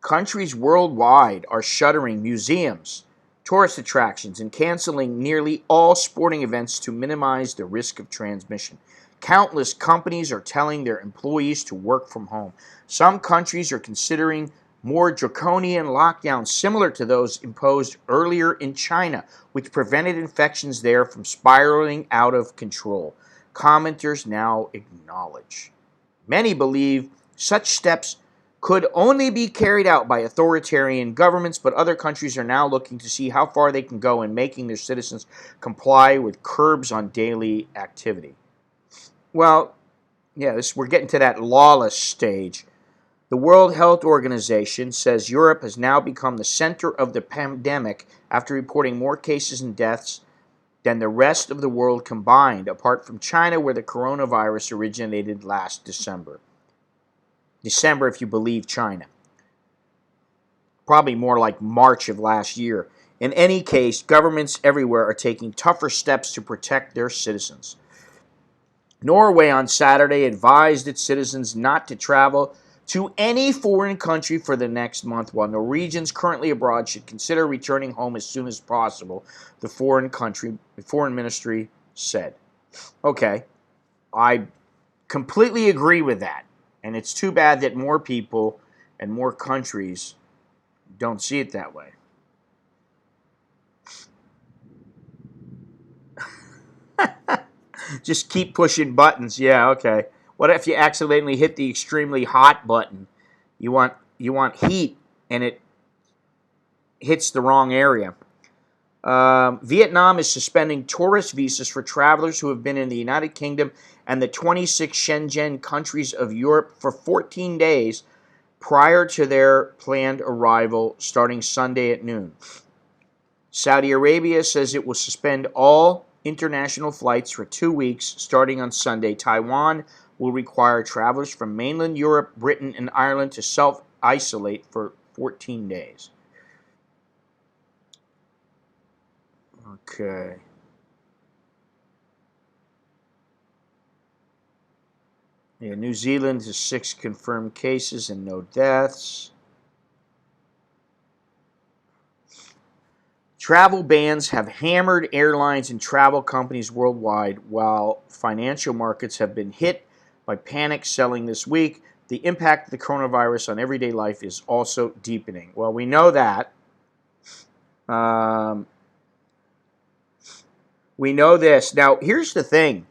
countries worldwide are shuttering museums, tourist attractions, and canceling nearly all sporting events to minimize the risk of transmission. Countless companies are telling their employees to work from home. Some countries are considering more draconian lockdowns similar to those imposed earlier in China, which prevented infections there from spiraling out of control. Commenters now acknowledge. Many believe such steps could only be carried out by authoritarian governments, but other countries are now looking to see how far they can go in making their citizens comply with curbs on daily activity. Well, yeah, we're getting to that lawless stage. The World Health Organization says Europe has now become the center of the pandemic after reporting more cases and deaths than the rest of the world combined, apart from China, where the coronavirus originated last December. December, if you believe China. Probably more like March of last year. In any case, governments everywhere are taking tougher steps to protect their citizens. Norway on Saturday advised its citizens not to travel to any foreign country for the next month, while Norwegians currently abroad should consider returning home as soon as possible, the foreign ministry said. Okay, I completely agree with that. And it's too bad that more people and more countries don't see it that way. Just keep pushing buttons. Yeah, okay. What if you accidentally hit the extremely hot button? You want heat and it hits the wrong area. Vietnam is suspending tourist visas for travelers who have been in the United Kingdom and the 26 Schengen countries of Europe for 14 days prior to their planned arrival starting Sunday at noon. Saudi Arabia says it will suspend all international flights for 2 weeks starting on Sunday. Taiwan will require travelers from mainland Europe, Britain, and Ireland to self-isolate for 14 days. Okay. Yeah, New Zealand has 6 confirmed cases and no deaths. Travel bans have hammered airlines and travel companies worldwide, while financial markets have been hit by panic selling this week. The impact of the coronavirus on everyday life is also deepening. Well, we know that. We know this. Now, here's the thing.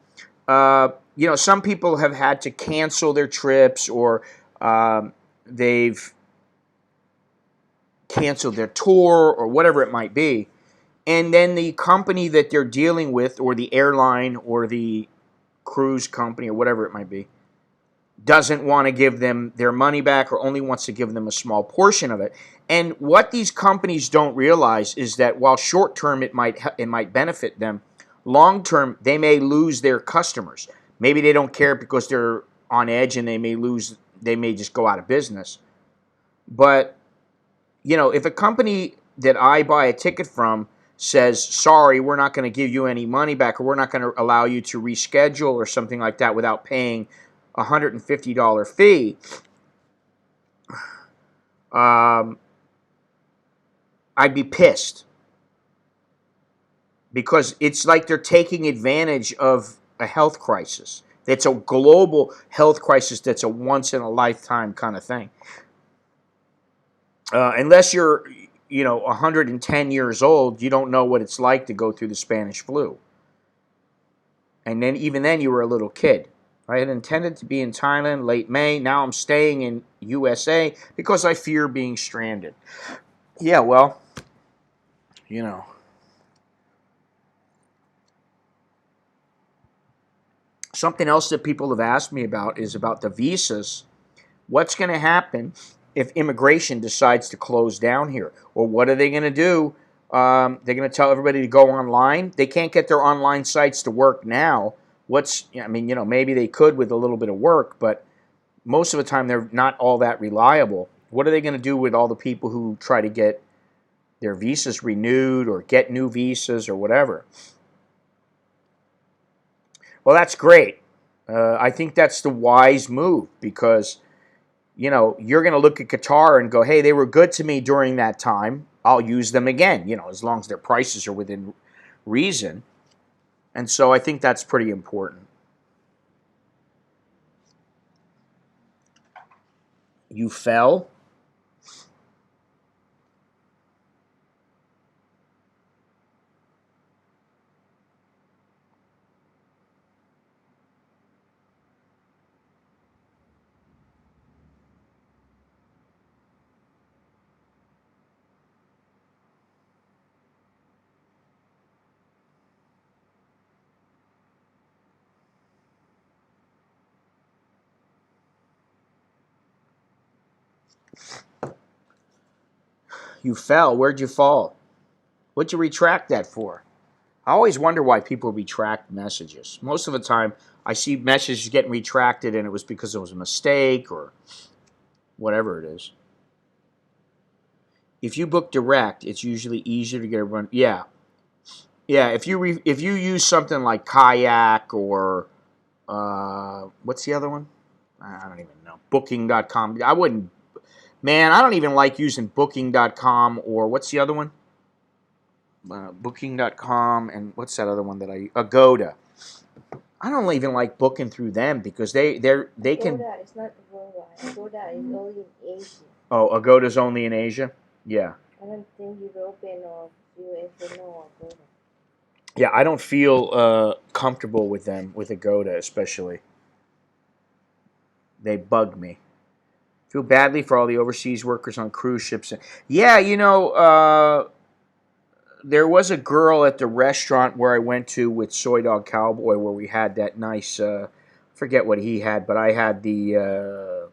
Some people have had to cancel their trips, or they've canceled their tour, or whatever it might be. And then the company that they're dealing with, or the airline, or the cruise company, or whatever it might be, doesn't want to give them their money back, or only wants to give them a small portion of it. And what these companies don't realize is that while short term it might benefit them, long term they may lose their customers. Maybe they don't care because they're on edge and they may just go out of business. But if a company that I buy a ticket from says, sorry, we're not going to give you any money back, or we're not going to allow you to reschedule or something like that without paying a $150 fee, I'd be pissed. Because it's like they're taking advantage of a health crisis. It's a global health crisis that's a once-in-a-lifetime kind of thing. Unless you're 110 years old, you don't know what it's like to go through the Spanish flu. And then even then you were a little kid. I had intended to be in Thailand late May. Now I'm staying in USA because I fear being stranded. Yeah, well, Something else that people have asked me about is about the visas. What's going to happen if immigration decides to close down here? Or what are they going to do? They're going to tell everybody to go online. They can't get their online sites to work now. Maybe they could with a little bit of work, but most of the time they're not all that reliable. What are they going to do with all the people who try to get their visas renewed or get new visas or whatever? Well, that's great. I think that's the wise move because, you're going to look at Qatar and go, hey, they were good to me during that time. I'll use them again, as long as their prices are within reason. And so I think that's pretty important. You fell? You fell. Where'd you fall? What'd you retract that for? I always wonder why people retract messages. Most of the time, I see messages getting retracted and it was because it was a mistake or whatever it is. If you book direct, it's usually easier to get a run. Yeah, yeah. If you use something like Kayak or what's the other one? I don't even know. Booking.com. I wouldn't. Man, I don't even like using Booking.com or what's the other one? Booking.com and what's that other one that Agoda. I don't even like booking through them because they can. Agoda is not worldwide. Agoda is only in Asia. Oh, Agoda's only in Asia. Yeah. I don't think European or US will know Agoda. Yeah, I don't feel comfortable with them with Agoda, especially. They bug me. Feel badly for all the overseas workers on cruise ships. Yeah, there was a girl at the restaurant where I went to with Soy Dog Cowboy where we had that nice, forget what he had, but I had the,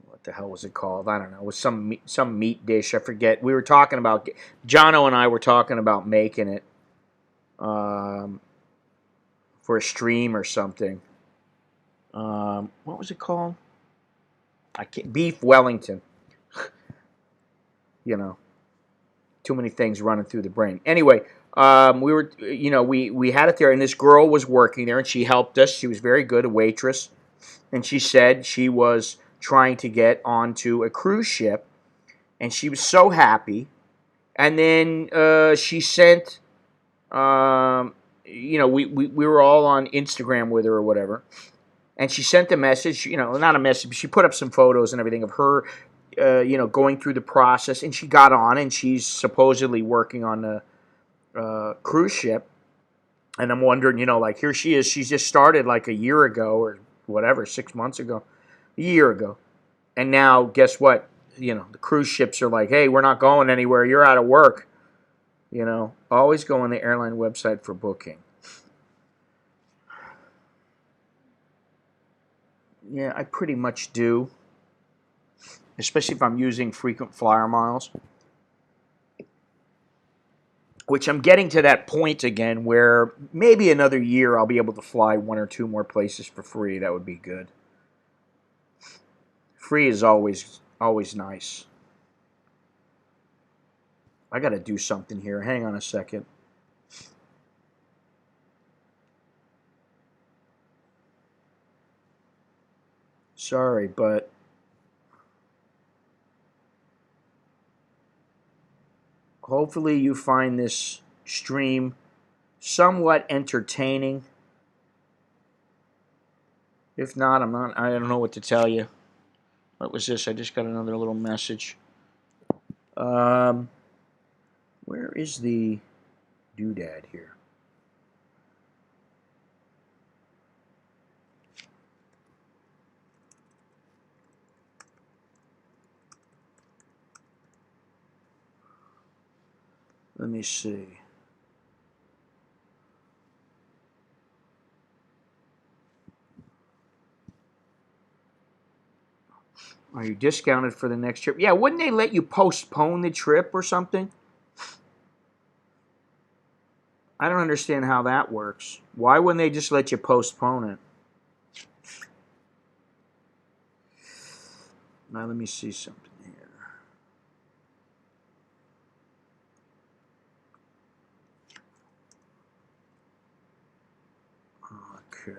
what the hell was it called? I don't know. It was some meat dish. I forget. We were talking about, Jono and I were talking about making it for a stream or something. What was it called? Beef Wellington. Too many things running through the brain. Anyway, we were, we had it there, and this girl was working there, and she helped us. She was very good, a waitress, and she said she was trying to get onto a cruise ship, and she was so happy. And then she sent, we were all on Instagram with her or whatever, and she sent a message, not a message, but she put up some photos and everything of her, going through the process, and she got on, and she's supposedly working on the cruise ship. And I'm wondering, like here she is, she's just started like a year ago or whatever, 6 months ago, a year ago, and now guess what? The cruise ships are like, hey, we're not going anywhere. You're out of work. Always go on the airline website for booking. Yeah, I pretty much do. Especially if I'm using frequent flyer miles. Which I'm getting to that point again where maybe another year I'll be able to fly one or two more places for free. That would be good. Free is always nice. I got to do something here. Hang on a second. Sorry, but hopefully you find this stream somewhat entertaining. If not, I don't know what to tell you. What was this? I just got another little message. Where is the doodad here? Let me see. Are you discounted for the next trip? Yeah, wouldn't they let you postpone the trip or something? I don't understand how that works. Why wouldn't they just let you postpone it? Now let me see something here. Okay.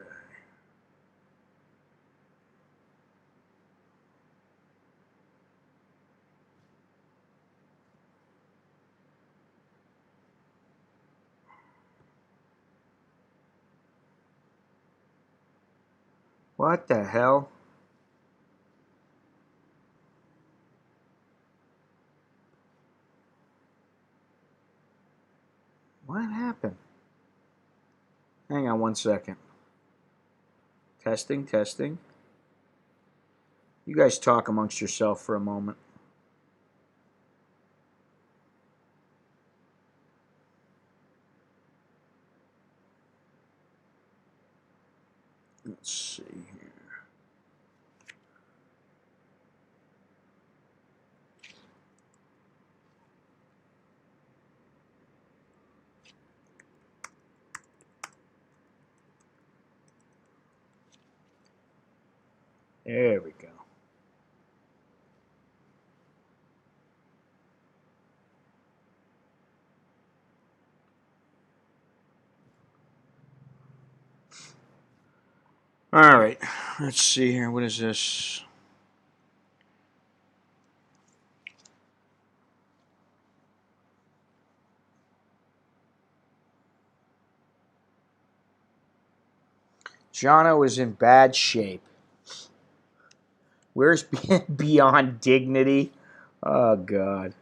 What the hell? What happened? Hang on 1 second. Testing, testing. You guys talk amongst yourself for a moment. Let's see here. There we go. All right. Let's see here. What is this? Jono is in bad shape. Where's Beyond Dignity? Oh, God.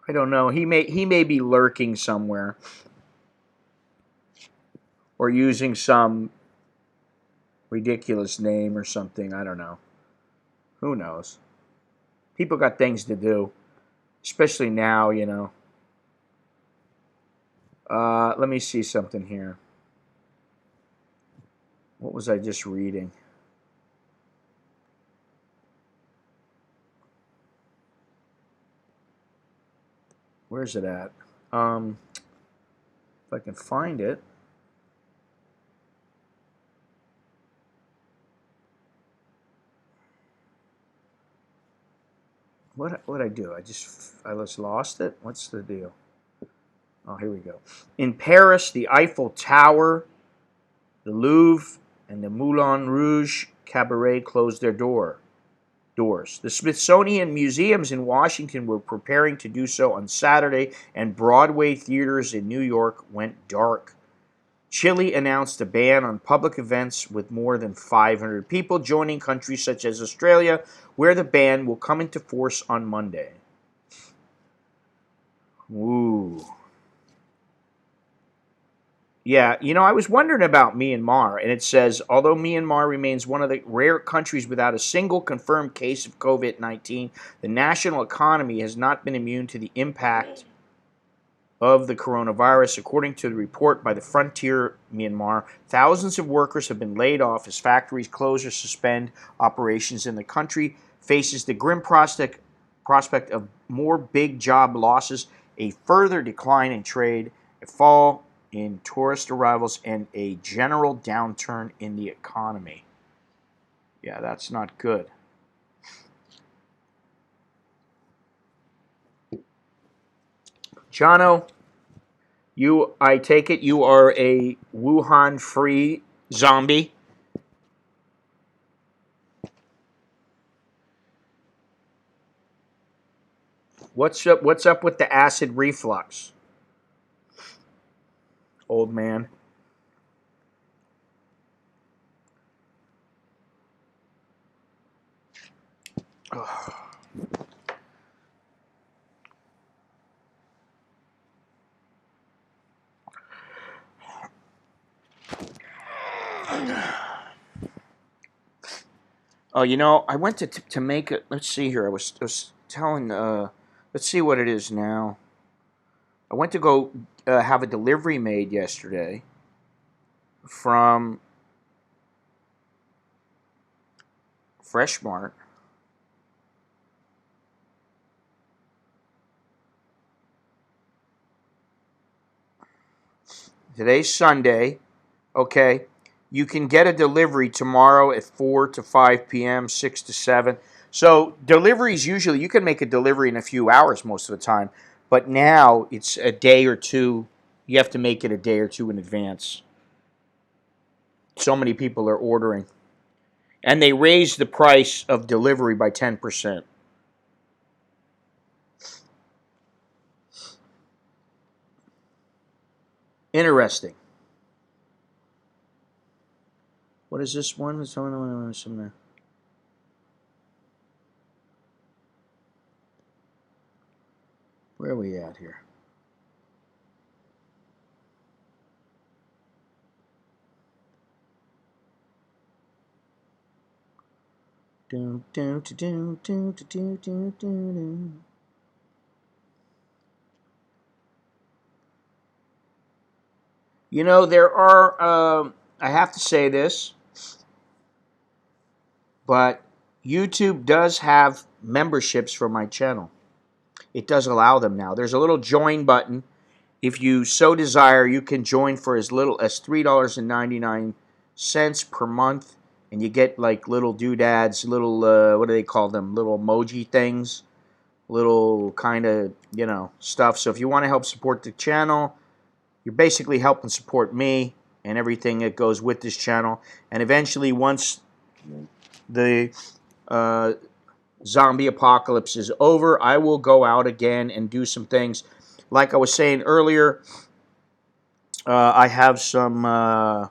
I don't know. He may be lurking somewhere. Or using some ridiculous name or something. I don't know. Who knows? People got things to do. Especially now, you know. Let me see something here. What was I just reading? Where's it at? If I can find it. What I do? I just lost it. What's the deal? Oh, here we go. In Paris, the Eiffel Tower, the Louvre, and the Moulin Rouge Cabaret closed their doors. The Smithsonian Museums in Washington were preparing to do so on Saturday, and Broadway theaters in New York went dark. Chile announced a ban on public events with more than 500 people joining, countries such as Australia, where the ban will come into force on Monday. Ooh. Yeah, you know, I was wondering about Myanmar, and it says, although Myanmar remains one of the rare countries without a single confirmed case of COVID-19, the national economy has not been immune to the impact of the coronavirus. According to the report by the Frontier Myanmar, thousands of workers have been laid off as factories close or suspend operations, in the country faces the grim prospect of more big job losses, a further decline in trade, a fall in tourist arrivals, and a general downturn in the economy. Yeah, that's not good. Jono, I take it you are a Wuhan-free zombie? What's up with the acid reflux, old man? Oh, you know, I went to make it. Let's see here. I was telling. Let's see what it is now. I went to go have a delivery made yesterday from Fresh Mart. Today's Sunday. Okay. You can get a delivery tomorrow at 4 to 5 p.m., 6 to 7. So deliveries usually, you can make a delivery in a few hours most of the time. But now it's a day or two. You have to make it a day or two in advance. So many people are ordering. And they raised the price of delivery by 10%. Interesting. What is this one? Where are we at here? You know, there are, I have to say this, but YouTube does have memberships for my channel. It does allow them now. There's a little join button. If you so desire, you can join for as little as $3.99 per month, and you get like little doodads, little, what do they call them? Little emoji things, little kind of, you know, stuff. So if you want to help support the channel, you're basically helping support me and everything that goes with this channel. And eventually, once the zombie apocalypse is over, I will go out again and do some things. Like I was saying earlier, I have some. I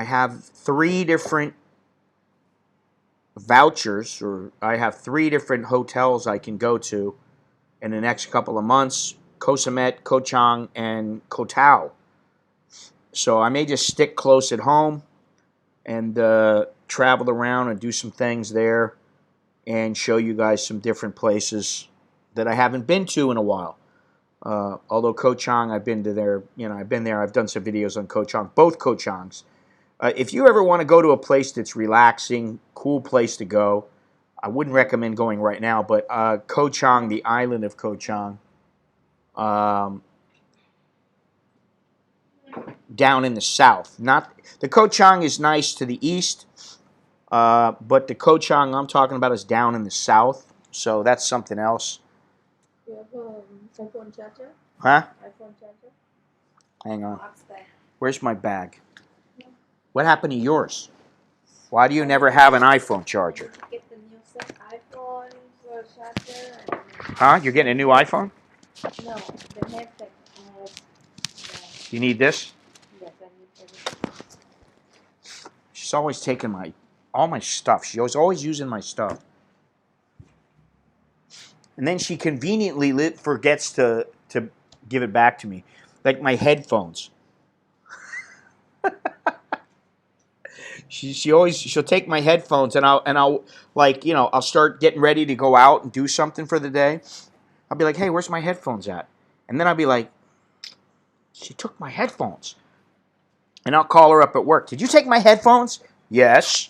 have 3 different vouchers, or I have 3 different hotels I can go to in the next couple of months: Koh Samet, Koh Chang, and Koh Tao. So I may just stick close at home and travel around and do some things there and show you guys some different places that I haven't been to in a while. Although Koh Chang, I've been to there. You know, I've been there. I've done some videos on Koh Chang, both Koh Changs. If you ever want to go to a place that's relaxing, cool place to go, I wouldn't recommend going right now, but Koh Chang, the island of Koh Chang, down in the south. Not the Koh Chang is nice to the east, but the Koh Chang I'm talking about is down in the south, so that's something else. You have iPhone charger? Huh? iPhone charger? Hang on. Upstairs. Where's my bag? What happened to yours? Why do you never have an iPhone charger? Get the new set iPhone charger. And Huh? You're getting a new iPhone? no, the headset. You need this? Yes, I need everything. She's always taking all my stuff. She was always using my stuff. And then she conveniently forgets to give it back to me. Like my headphones. She'll take my headphones and I'll like, you know, I'll start getting ready to go out and do something for the day. I'll be like, hey, where's my headphones at? And then I'll be like, she took my headphones. And I'll call her up at work. Did you take my headphones? Yes.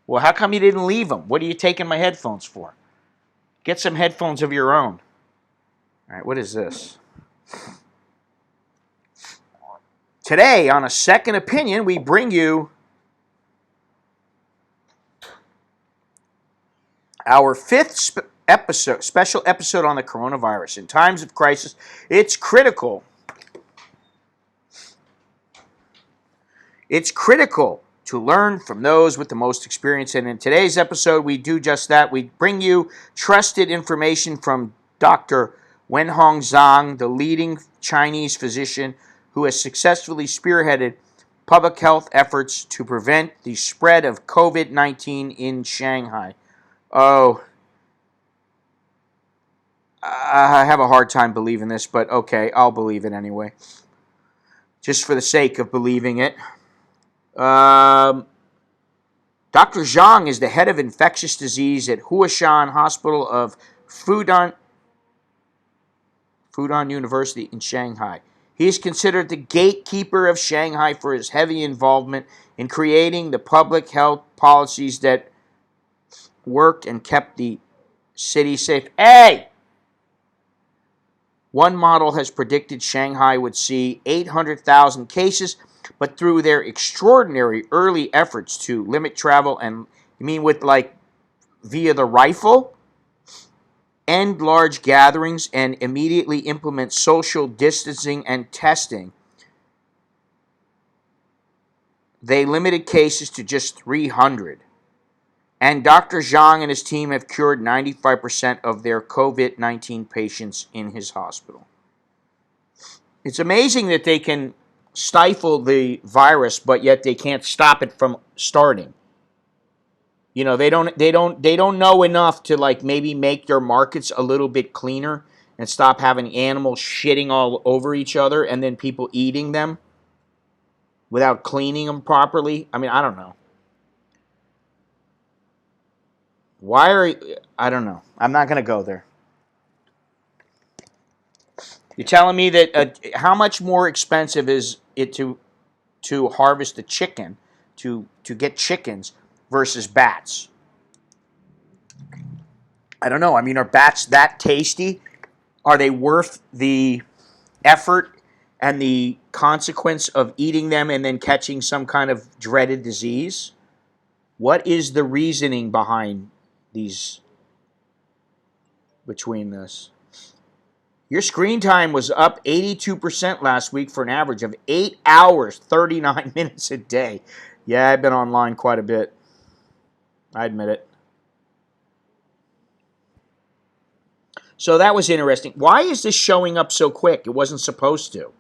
Well, how come you didn't leave them? What are you taking my headphones for? Get some headphones of your own. All right, what is this? Today, on A Second Opinion, we bring you our 5th special episode on the coronavirus. In times of crisis, it's critical. It's critical to learn from those with the most experience. And in today's episode, we do just that. We bring you trusted information from Dr. Wenhong Zhang, the leading Chinese physician who has successfully spearheaded public health efforts to prevent the spread of COVID-19 in Shanghai. Oh, I have a hard time believing this, but okay, I'll believe it anyway. Just for the sake of believing it. Dr. Zhang is the head of infectious disease at Huashan Hospital of Fudan University in Shanghai. He is considered the gatekeeper of Shanghai for his heavy involvement in creating the public health policies that worked and kept the city safe. Hey! One model has predicted Shanghai would see 800,000 cases, but through their extraordinary early efforts to limit travel, and you mean with like via the rifle? end large gatherings and immediately implement social distancing and testing. They limited cases to just 300. And Dr. Zhang and his team have cured 95% of their COVID-19 patients in his hospital. It's amazing that they can stifle the virus, but yet they can't stop it from starting. You know, they don't know enough to like maybe make their markets a little bit cleaner and stop having animals shitting all over each other and then people eating them without cleaning them properly. I mean, I don't know. I don't know. I'm not going to go there. You're telling me that how much more expensive is it to harvest a chicken, to get chickens versus bats? I don't know. I mean, are bats that tasty? Are they worth the effort and the consequence of eating them and then catching some kind of dreaded disease? What is the reasoning behind these, between this? Your screen time was up 82% last week for an average of 8 hours, 39 minutes a day. Yeah, I've been online quite a bit. I admit it. So that was interesting. Why is this showing up so quick? It wasn't supposed to.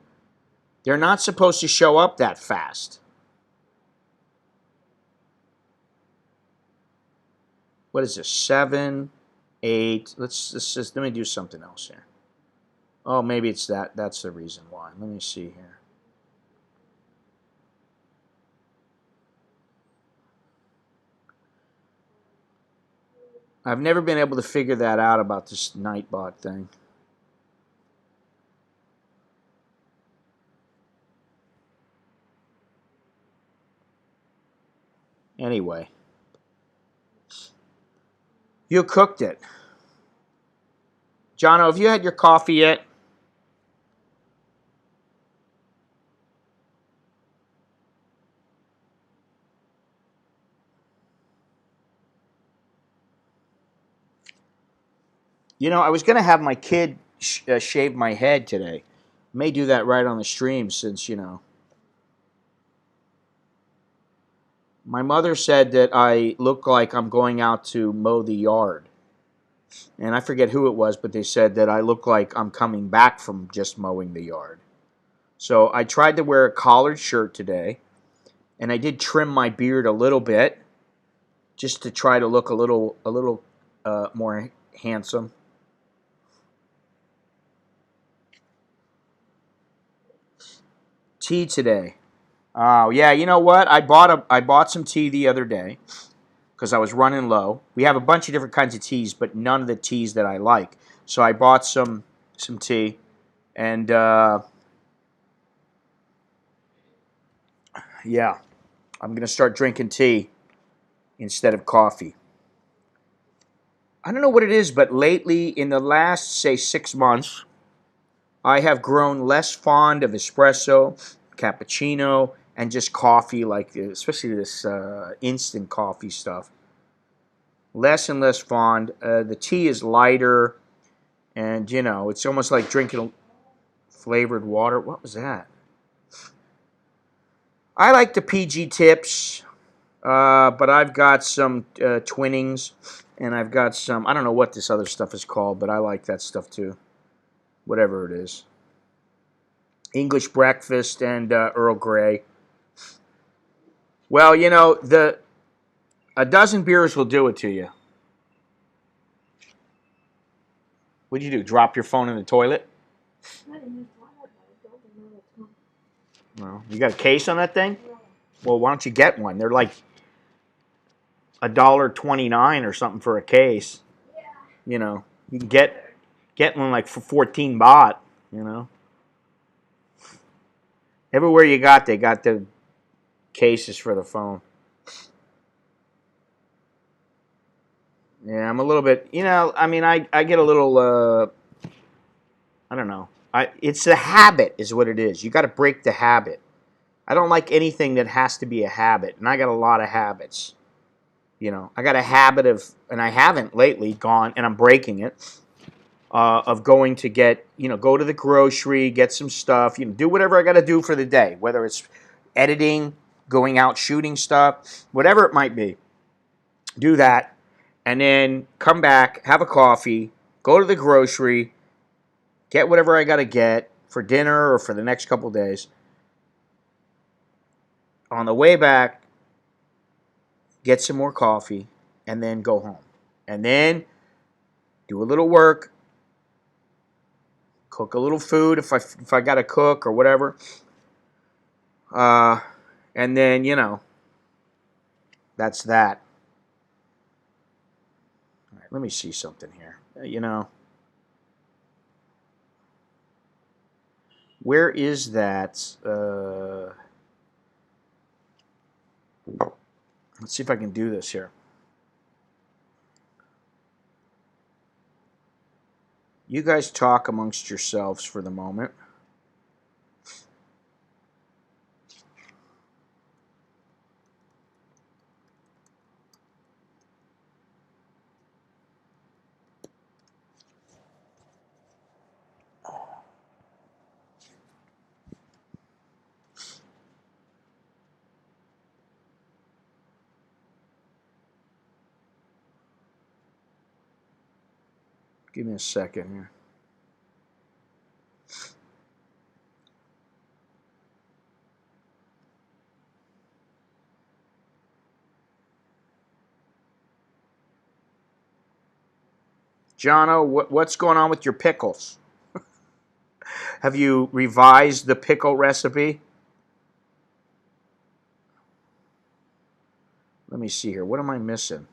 They're not supposed to show up that fast. What is this? 7, 8. Let me do something else here. Oh, maybe it's that. That's the reason why. Let me see here. I've never been able to figure that out about this Nightbot thing. Anyway. You cooked it. Jono, have you had your coffee yet? You know, I was going to have my kid shave my head today. May do that right on the stream since, you know. My mother said that I look like I'm going out to mow the yard. And I forget who it was, but they said that I look like I'm coming back from just mowing the yard. So I tried to wear a collared shirt today. And I did trim my beard a little bit. Just to try to look a little more handsome. Tea today. Oh yeah, you know what? I bought some tea the other day because I was running low. We have a bunch of different kinds of teas, but none of the teas that I like. So I bought some tea, and yeah, I'm gonna start drinking tea instead of coffee. I don't know what it is, but lately, in the last say 6 months, I have grown less fond of espresso, cappuccino, and just coffee, like especially this instant coffee stuff. Less and less fond. The tea is lighter, and you know, it's almost like drinking flavored water. What was that? I like the PG tips, but I've got some Twinnings, and I've got some, I don't know what this other stuff is called, but I like that stuff too. Whatever it is. English breakfast and Earl Grey. Well, you know, a dozen beers will do it to you. What'd you do? Drop your phone in the toilet? No. You got a case on that thing? Well, why don't you get one? They're like $1.29 or something for a case. You know, you can get one like for 14 baht. You know, everywhere they got the cases for the phone. Yeah, I'm a little bit. You know, I mean, I get a little. I don't know. It's a habit, is what it is. You got to break the habit. I don't like anything that has to be a habit, and I got a lot of habits. You know, I got a habit of, and I haven't lately gone, and I'm breaking it. of going to get, go to the grocery, get some stuff, do whatever I got to do for the day, whether it's editing, going out shooting stuff, whatever it might be. Do that, and then come back, have a coffee, go to the grocery, get whatever I got to get for dinner or for the next couple days. On the way back, get some more coffee, and then go home. And then do a little work, cook a little food if I got to cook or whatever. And then, that's that. All right, let me see something here. Where is that? Let's see if I can do this here. You guys talk amongst yourselves for the moment. Give me a second here. Jono, what's going on with your pickles? Have you revised the pickle recipe? Let me see here. What am I missing?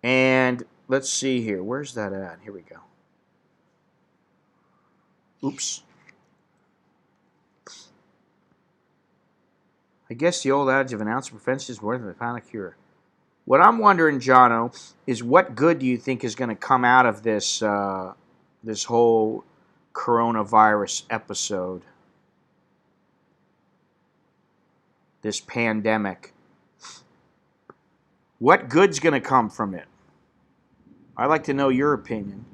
And let's see here. Where's that at? Here we go. Oops. I guess the old adage of an ounce of prevention is worth a pound of cure. What I'm wondering, Jono, is what good do you think is going to come out of this this whole coronavirus episode? This pandemic. What good's going to come from it? I'd like to know your opinion.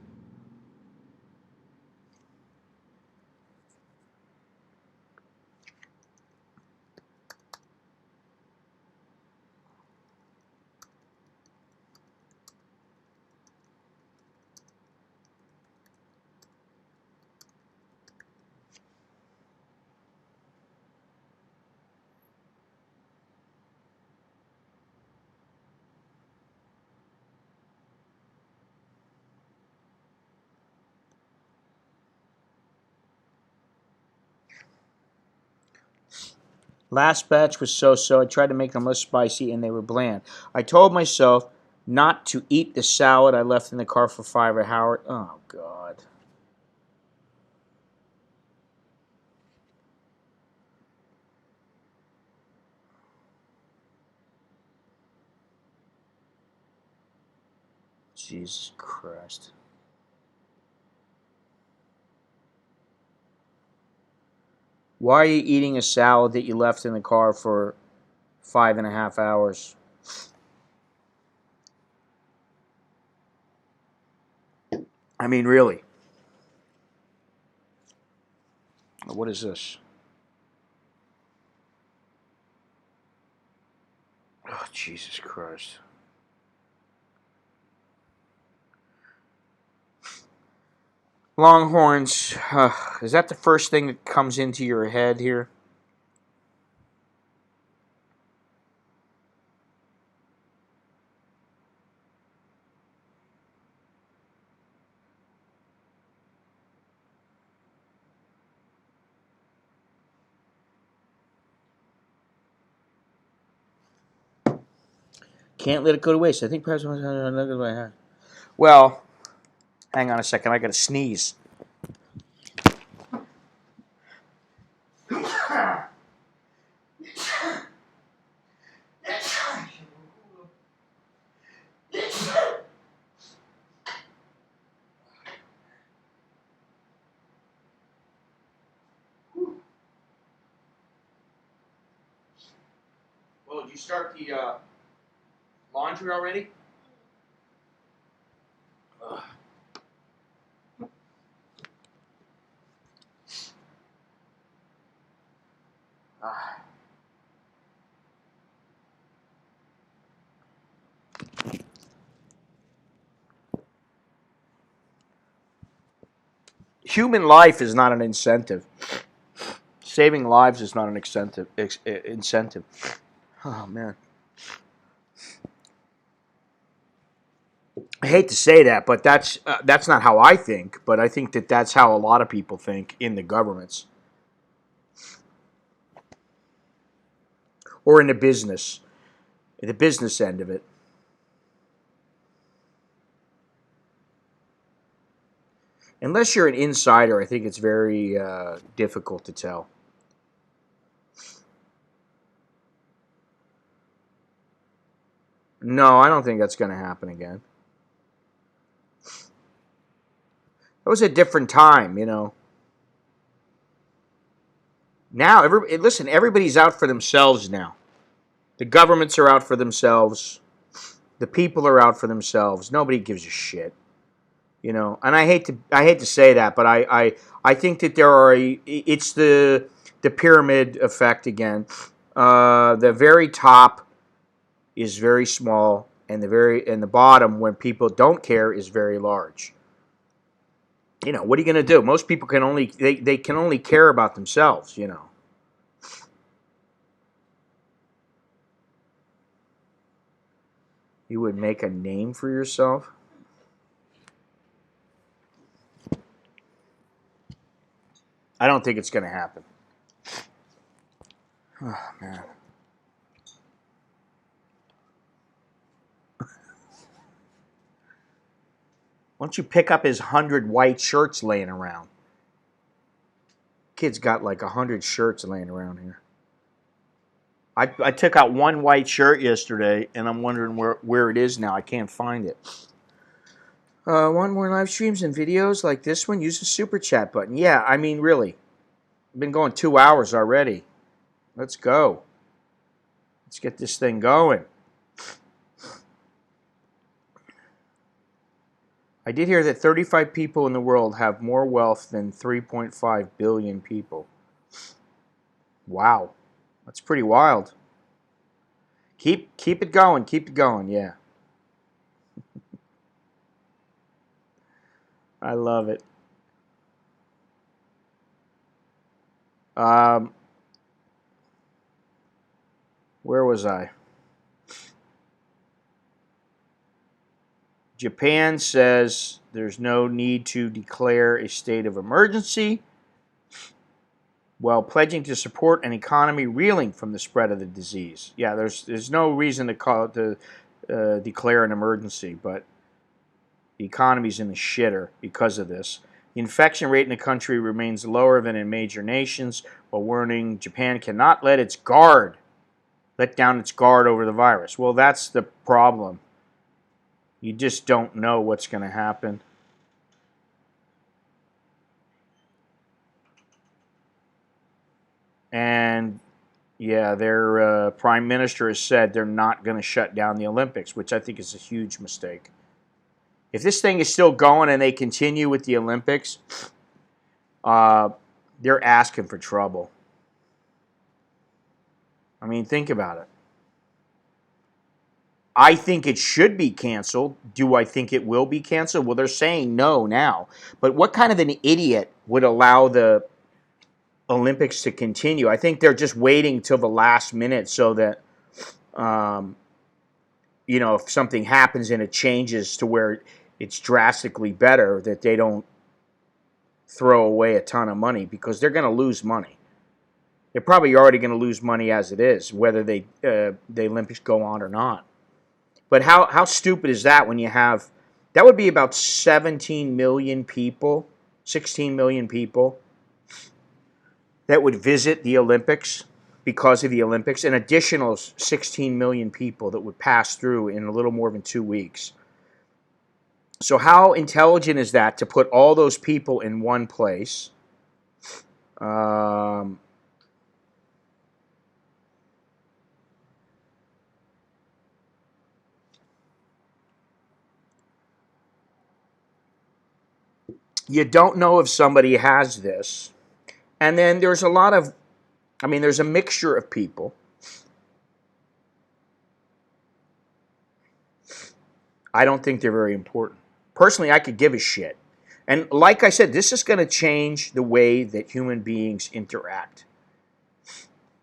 Last batch was so-so. I tried to make them less spicy, and they were bland. I told myself not to eat the salad I left in the car for 5 hours. Oh, God. Jesus Christ. Why are you eating a salad that you left in the car for 5.5 hours? I mean, really. What is this? Oh, Jesus Christ. Longhorns. Is that the first thing that comes into your head here? Can't let it go to waste. I think perhaps well, hang on a second. I got to sneeze. start the laundry already? Ugh. Ah. Human life is not an incentive. Saving lives is not an incentive. Oh man, I hate to say that, but that's not how I think. But I think that that's how a lot of people think in the governments or in the business end of it. Unless you're an insider, I think it's very difficult to tell. No, I don't think that's going to happen again. It was a different time, you know. Now, listen, everybody's out for themselves now. The governments are out for themselves. The people are out for themselves. Nobody gives a shit, you know. And I hate to say that, but I think that it's the pyramid effect again. The very top is very small, and the bottom, when people don't care, is very large. You know, what are you going to do? Most people can only they can only care about themselves, you know. You would make a name for yourself? I don't think it's going to happen. Oh, man. Why don't you pick up his 100 white shirts laying around? Kid's got like 100 shirts laying around here. I took out one white shirt yesterday, and I'm wondering where it is now. I can't find it. Want more live streams and videos like this one? Use the super chat button. Yeah, I mean, really. I've been going 2 hours already. Let's go. Let's get this thing going. I did hear that 35 people in the world have more wealth than 3.5 billion people. Wow. That's pretty wild. Keep it going. Keep it going. Yeah. I love it. Where was I? Japan says there's no need to declare a state of emergency while pledging to support an economy reeling from the spread of the disease. Yeah, there's no reason to call it to declare an emergency, but the economy's in the shitter because of this. The infection rate in the country remains lower than in major nations, while warning Japan cannot let down its guard over the virus. Well, that's the problem. You just don't know what's going to happen. And yeah, their prime minister has said they're not going to shut down the Olympics, which I think is a huge mistake. If this thing is still going and they continue with the Olympics, they're asking for trouble. I mean, think about it. I think it should be canceled. Do I think it will be canceled? Well, they're saying no now. But what kind of an idiot would allow the Olympics to continue? I think they're just waiting till the last minute so that, if something happens and it changes to where it's drastically better, that they don't throw away a ton of money, because they're going to lose money. They're probably already going to lose money as it is, whether the Olympics go on or not. But how stupid is that when you have, that would be about 17 million people, 16 million people that would visit the Olympics because of the Olympics, an additional 16 million people that would pass through in a little more than 2 weeks. So how intelligent is that to put all those people in one place? you don't know if somebody has this. And then there's a lot of, there's a mixture of people. I don't think they're very important. Personally, I could give a shit. And like I said, this is going to change the way that human beings interact.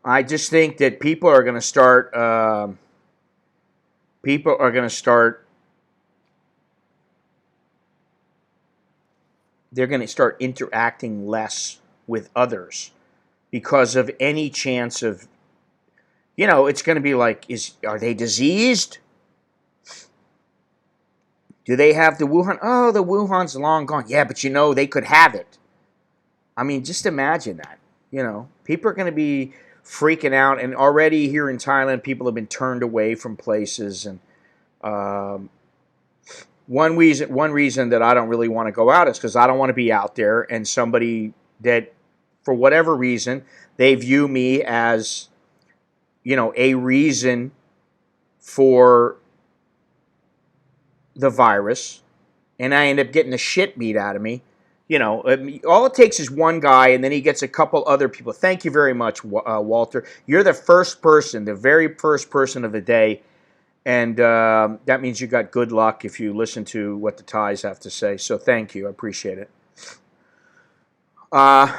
I just think that people are going to start. People are going to start. They're going to start interacting less with others because of any chance of. It's going to be like, are they diseased? Do they have the Wuhan? Oh, the Wuhan's long gone. Yeah, but they could have it. Just imagine that. People are going to be freaking out, and already here in Thailand, people have been turned away from places. And one reason that I don't really want to go out is because I don't want to be out there, and somebody that, for whatever reason, they view me as, a reason for the virus, and I end up getting the shit beat out of me. All it takes is one guy, and then he gets a couple other people. Thank you very much, Walter. You're the very first person of the day, and that means you got good luck if you listen to what the Thais have to say. So thank you. I appreciate it. I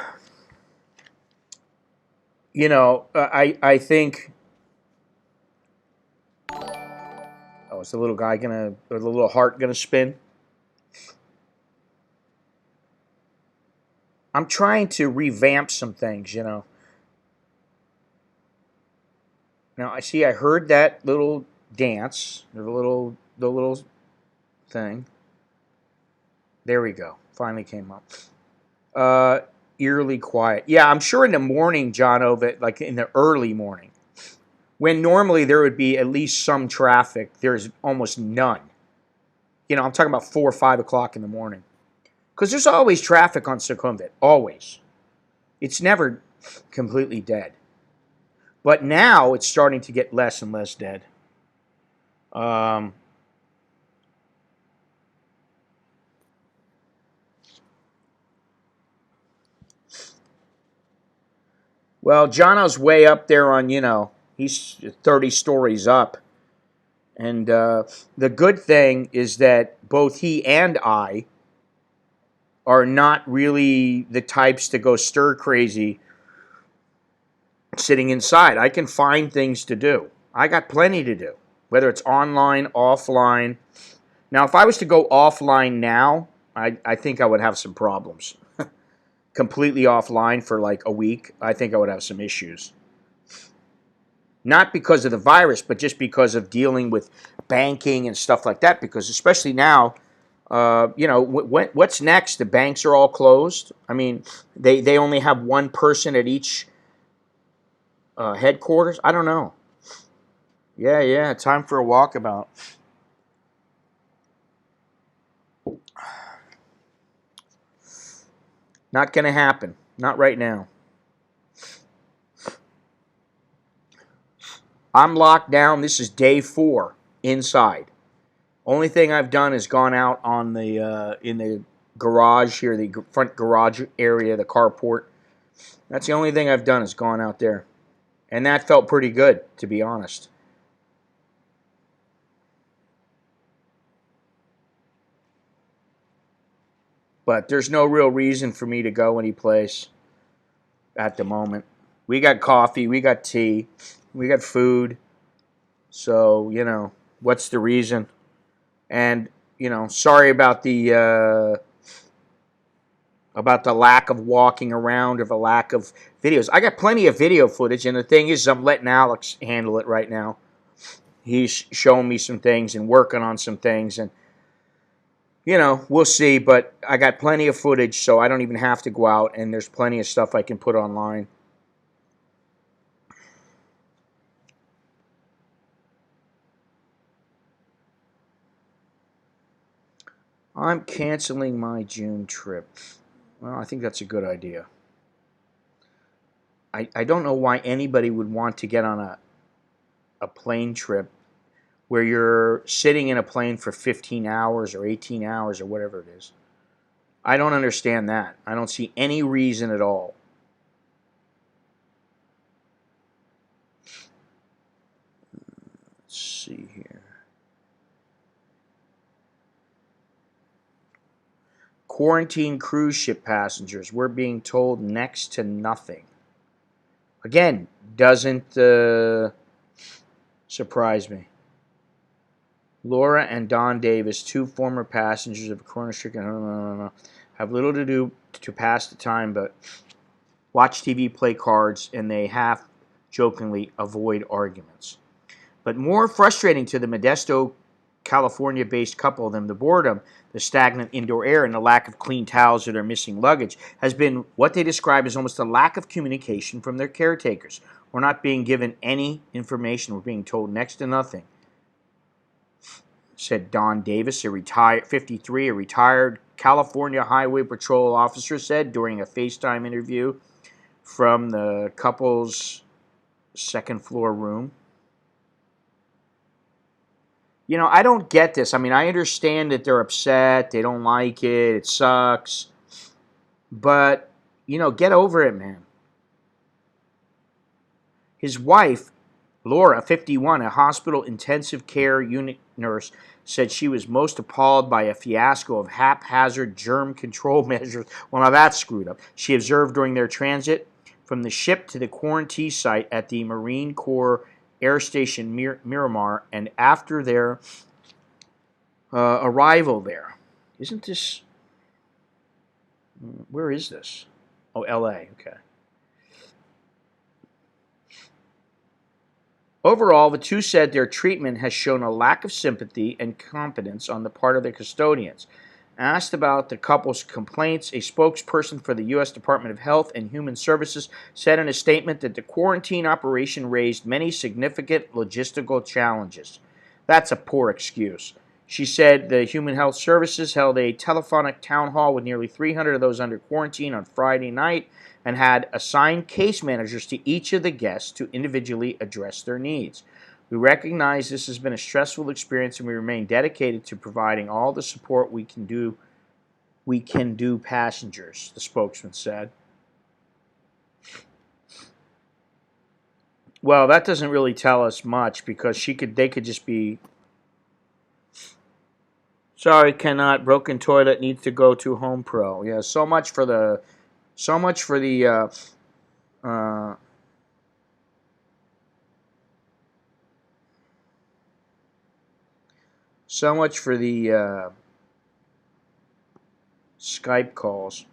think. Oh, is the little guy or the little heart gonna spin? I'm trying to revamp some things, Now, I heard that little dance, the little thing. There we go. Finally came up. Eerily quiet. Yeah, I'm sure in the morning, Jono, that like in the early morning, when normally there would be at least some traffic, there's almost none. I'm talking about 4 or 5 o'clock in the morning. Because there's always traffic on Sukhumvit. Always. It's never completely dead. But now it's starting to get less and less dead. Well, Jono's way up there on, he's 30 stories up. And the good thing is that both he and I are not really the types to go stir crazy sitting inside. I can find things to do. I got plenty to do, whether it's online, offline. Now, if I was to go offline now, I think I would have some problems. Completely offline for like a week, I think I would have some issues. Not because of the virus, but just because of dealing with banking and stuff like that. Because especially now, what's next? The banks are all closed. They only have one person at each headquarters. I don't know. Yeah, time for a walkabout. Not going to happen. Not right now. I'm locked down. This is day 4 inside. Only thing I've done is gone out on the in the garage here, the front garage area, the carport. That's the only thing I've done is gone out there. And that felt pretty good, to be honest. But there's no real reason for me to go anyplace at the moment. We got coffee, we got tea, we got food. So, what's the reason? And, sorry about the lack of walking around or the lack of videos. I got plenty of video footage, and the thing is, I'm letting Alex handle it right now. He's showing me some things and working on some things, and we'll see, but I got plenty of footage, so I don't even have to go out, and there's plenty of stuff I can put online. I'm canceling my June trip. Well, I think that's a good idea. I don't know why anybody would want to get on a plane trip where you're sitting in a plane for 15 hours or 18 hours or whatever it is. I don't understand that. I don't see any reason at all. Let's see here. Quarantine cruise ship passengers. We're being told next to nothing. Again, doesn't surprise me. Laura and Don Davis, two former passengers of a corona-stricken, have little to do to pass the time, but watch TV, play cards, and they half-jokingly avoid arguments. But more frustrating to the Modesto, California-based couple than the boredom, the stagnant indoor air, and the lack of clean towels or their missing luggage has been what they describe as almost a lack of communication from their caretakers. We're not being given any information. We're being told next to nothing, said Don Davis, 53, a retired California Highway Patrol officer, said during a FaceTime interview from the couple's second floor room. You know, I don't get this. I mean, I understand that they're upset, they don't like it, it sucks. But, you know, get over it, man. His wife, Laura, 51, a hospital intensive care unit nurse, said she was most appalled by a fiasco of haphazard germ control measures. Well, now that's screwed up. She observed during their transit from the ship to the quarantine site at the Marine Corps Air Station Miramar, and after their arrival there. Isn't this... Where is this? Oh, L.A., okay. Overall, the two said their treatment has shown a lack of sympathy and competence on the part of the custodians. Asked about the couple's complaints, a spokesperson for the U.S. Department of Health and Human Services said in a statement that the quarantine operation raised many significant logistical challenges. That's a poor excuse. She said the Human Health Services held a telephonic town hall with nearly 300 of those under quarantine on Friday night and had assigned case managers to each of the guests to individually address their needs. We recognize this has been a stressful experience and we remain dedicated to providing all the support we can do passengers, the spokesman said. Well, that doesn't really tell us much because they could just be, sorry, cannot, broken toilet, needs to go to Home Pro. Yeah, so much for the so much for the Skype calls.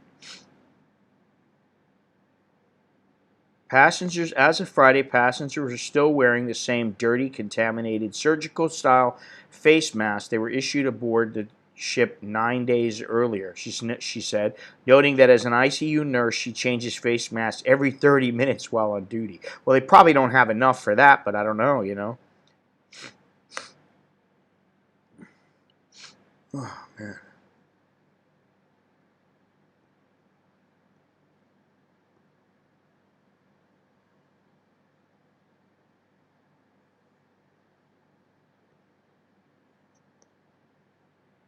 Passengers, as of Friday, passengers are still wearing the same dirty, contaminated, surgical-style face mask they were issued aboard the ship 9 days earlier, she said, noting that as an ICU nurse, she changes face masks every 30 minutes while on duty. Well, they probably don't have enough for that, but I don't know, you know. Oh, man.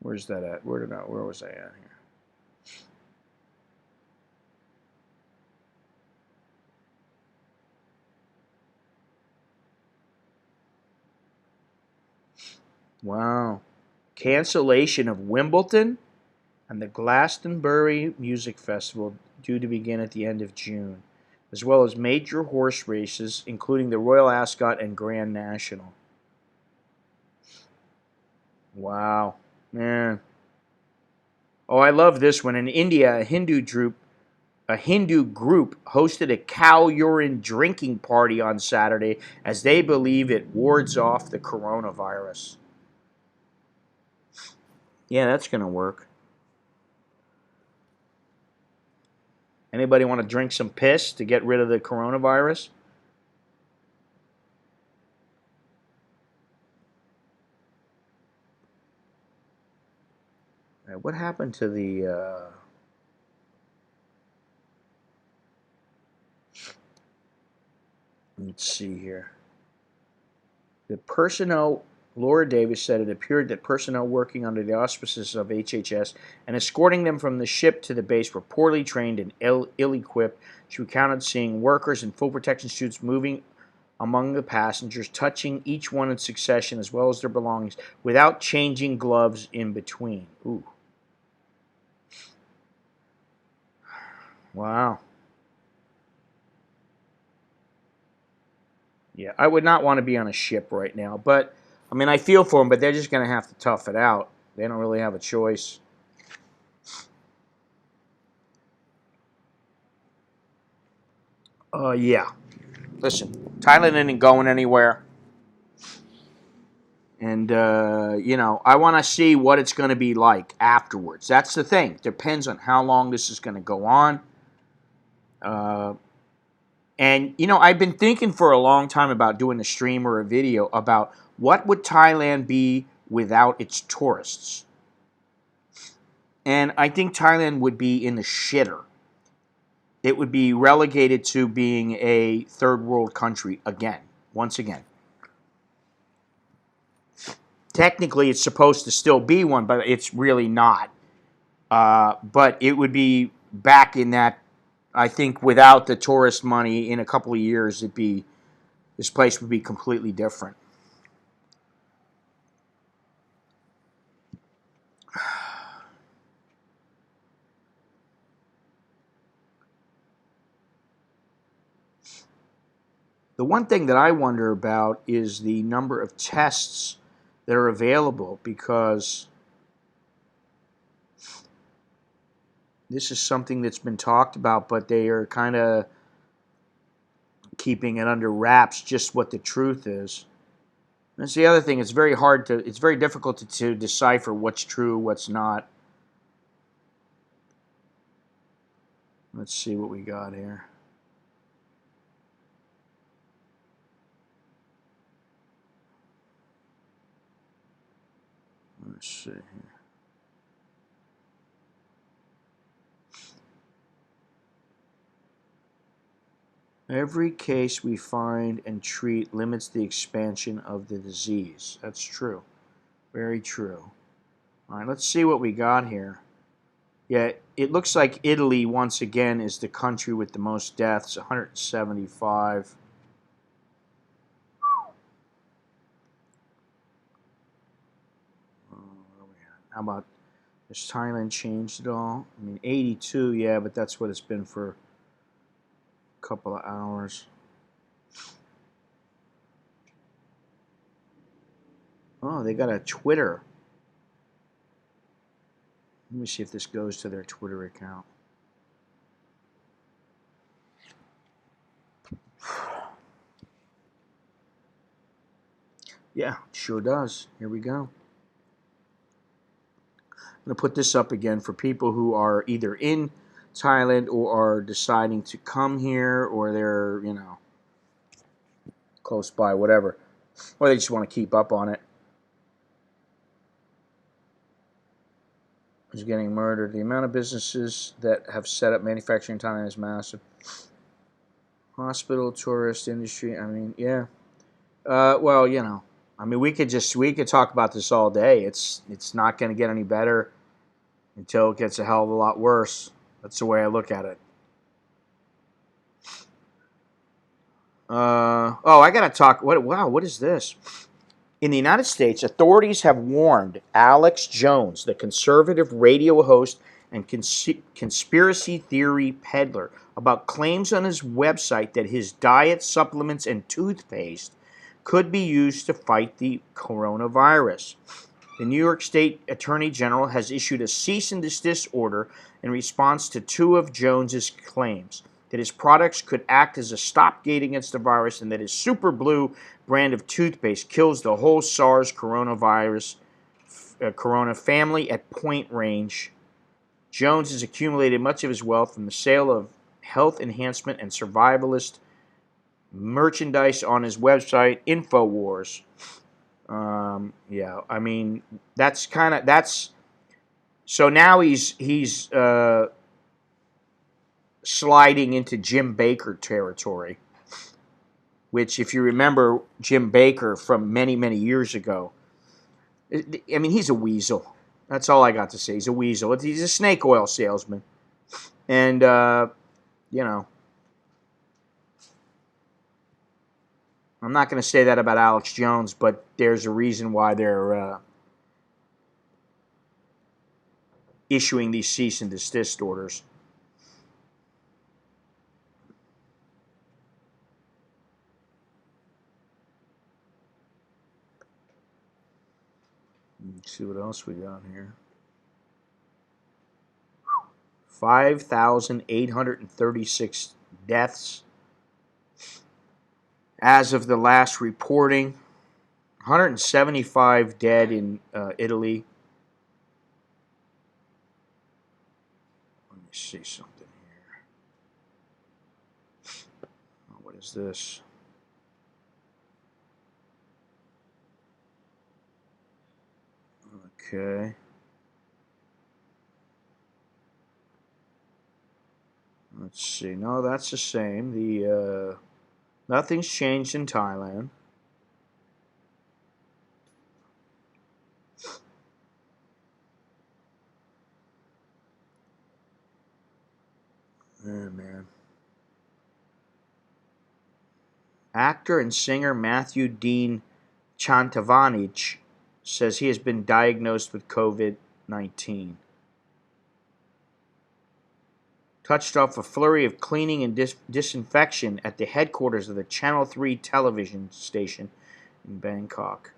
Where's that at? Where was I at here? Wow. Cancellation of Wimbledon and the Glastonbury Music Festival due to begin at the end of June, as well as major horse races, including the Royal Ascot and Grand National. Wow. Man. Oh, I love this one. In India, a Hindu group hosted a cow urine drinking party on Saturday as they believe it wards off the coronavirus. Yeah, that's going to work. Anybody want to drink some piss to get rid of the coronavirus? What happened to the... let's see here. The personnel Laura Davis said it appeared that personnel working under the auspices of HHS and escorting them from the ship to the base were poorly trained and ill-equipped. She recounted seeing workers in full protection suits moving among the passengers, touching each one in succession as well as their belongings without changing gloves in between. Ooh. Wow. Yeah, I would not want to be on a ship right now, but I mean, I feel for them, but they're just going to have to tough it out. They don't really have a choice. Yeah. Listen, Thailand isn't going anywhere. And, I want to see what it's going to be like afterwards. That's the thing. Depends on how long this is going to go on. And, I've been thinking for a long time about doing a stream or a video about what would Thailand be without its tourists. And I think Thailand would be in the shitter. It would be relegated to being a third world country again, once again. Technically, it's supposed to still be one, but it's really not. But it would be back in that. I think without the tourist money, in a couple of years, this place would be completely different. The one thing that I wonder about is the number of tests that are available, because this is something that's been talked about, but they are kind of keeping it under wraps just what the truth is. That's the other thing. It's very difficult to decipher what's true, what's not. Let's see what we got here. Let's see here. Every case we find and treat limits the expansion of the disease. That's true. Very true. All right, let's see what we got here. Yeah, it looks like Italy, once again, is the country with the most deaths, 175. How about, has Thailand changed at all? I mean, 82, yeah, but that's what it's been for a couple of hours. Oh, they got a Twitter. Let me see if this goes to their Twitter account. Yeah, sure does. Here we go. I'm going to put this up again for people who are either in Thailand or are deciding to come here, or they're, close by, whatever. Or they just want to keep up on it. Who's getting murdered? The amount of businesses that have set up manufacturing in Thailand is massive. Hospital, tourist industry. I mean, yeah. Well, I mean, we could talk about this all day. It's not going to get any better until it gets a hell of a lot worse. That's the way I look at it. I got to talk. What is this? In the United States, authorities have warned Alex Jones, the conservative radio host and conspiracy theory peddler, about claims on his website that his diet, supplements, and toothpaste could be used to fight the coronavirus. The New York State Attorney General has issued a cease and desist order in response to two of Jones's claims, that his products could act as a stopgate against the virus, and that his Super Blue brand of toothpaste kills the whole SARS coronavirus corona family at point range. Jones has accumulated much of his wealth from the sale of health enhancement and survivalist merchandise on his website, InfoWars. Yeah, I mean, so now he's sliding into Jim Baker territory, which, if you remember Jim Baker from many, many years ago, I mean, he's a weasel. That's all I got to say. He's a weasel. He's a snake oil salesman. And, you know, I'm not going to say that about Alex Jones, but there's a reason why they're issuing these cease and desist orders. Let's see what else we got here. 5,836 deaths as of the last reporting. 175 dead in Italy. Let me see something here. Oh, what is this? Okay. Let's see. No, that's the same. The nothing's changed in Thailand. Oh, man. Actor and singer Matthew Dean Chantavanich says he has been diagnosed with COVID-19. Touched off a flurry of cleaning and disinfection at the headquarters of the Channel 3 television station in Bangkok.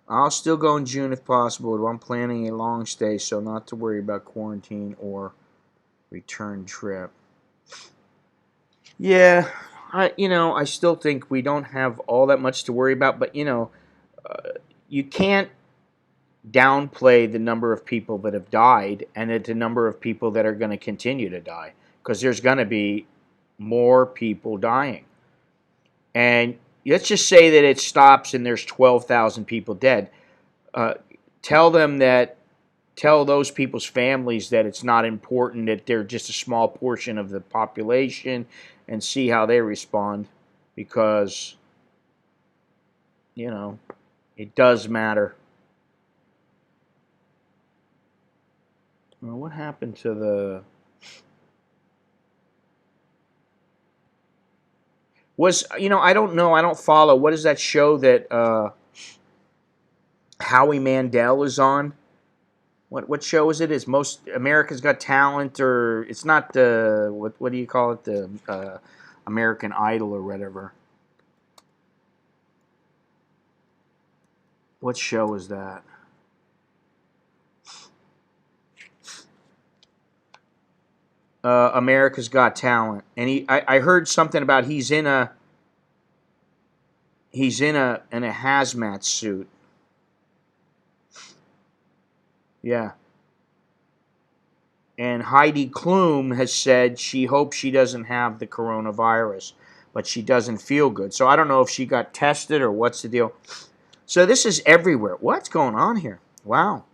I'll still go in June if possible. I'm planning a long stay, so not to worry about quarantine or return trip. Yeah, I still think we don't have all that much to worry about, but you can't downplay the number of people that have died and the number of people that are going to continue to die, because there's going to be more people dying. And let's just say that it stops and there's 12,000 people dead. Uh, tell those people's families that it's not important, that they're just a small portion of the population, and see how they respond, because it does matter. Well, what happened to the I don't know, I don't follow. What is that show that Howie Mandel is on? What show is it? Is Most America's Got Talent, or it's not the what do you call it, the American Idol or whatever? What show is that? America's Got Talent, and I heard something about he's in a hazmat suit. Yeah. And Heidi Klum has said she hopes she doesn't have the coronavirus, but she doesn't feel good. So I don't know if she got tested or what's the deal. So this is everywhere. What's going on here? Wow.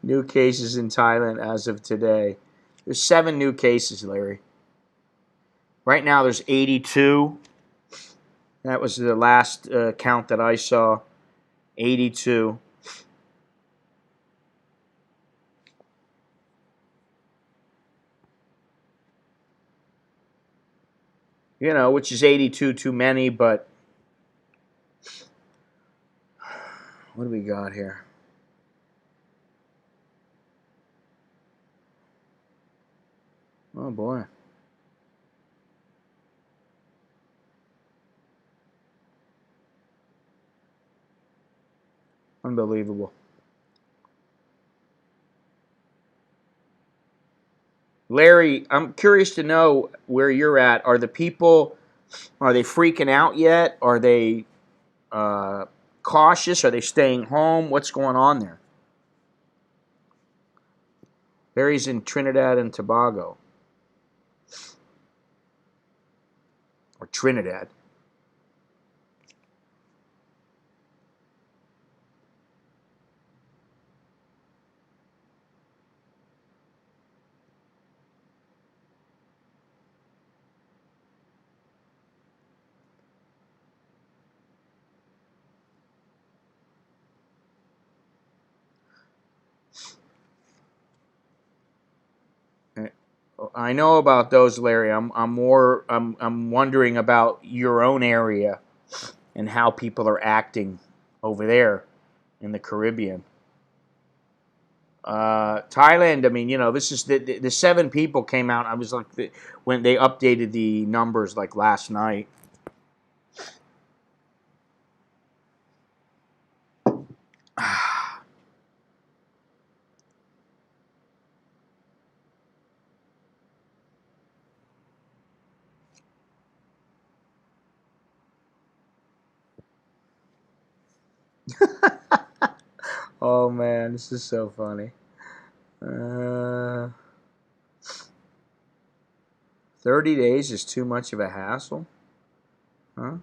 New cases in Thailand as of today. There's 7 new cases, Larry. Right now there's 82. That was the last count that I saw. 82. Which is 82 too many, but what do we got here? Oh, boy. Unbelievable. Larry, I'm curious to know where you're at. Are they freaking out yet? Are they cautious? Are they staying home? What's going on there? Larry's in Trinidad and Tobago. Or Trinidad. I know about those, Larry. I'm wondering about your own area and how people are acting over there in the Caribbean. Thailand. I mean, this is the 7 people came out. I was like, when they updated the numbers like last night. Oh man, this is so funny. 30 days is too much of a hassle, huh?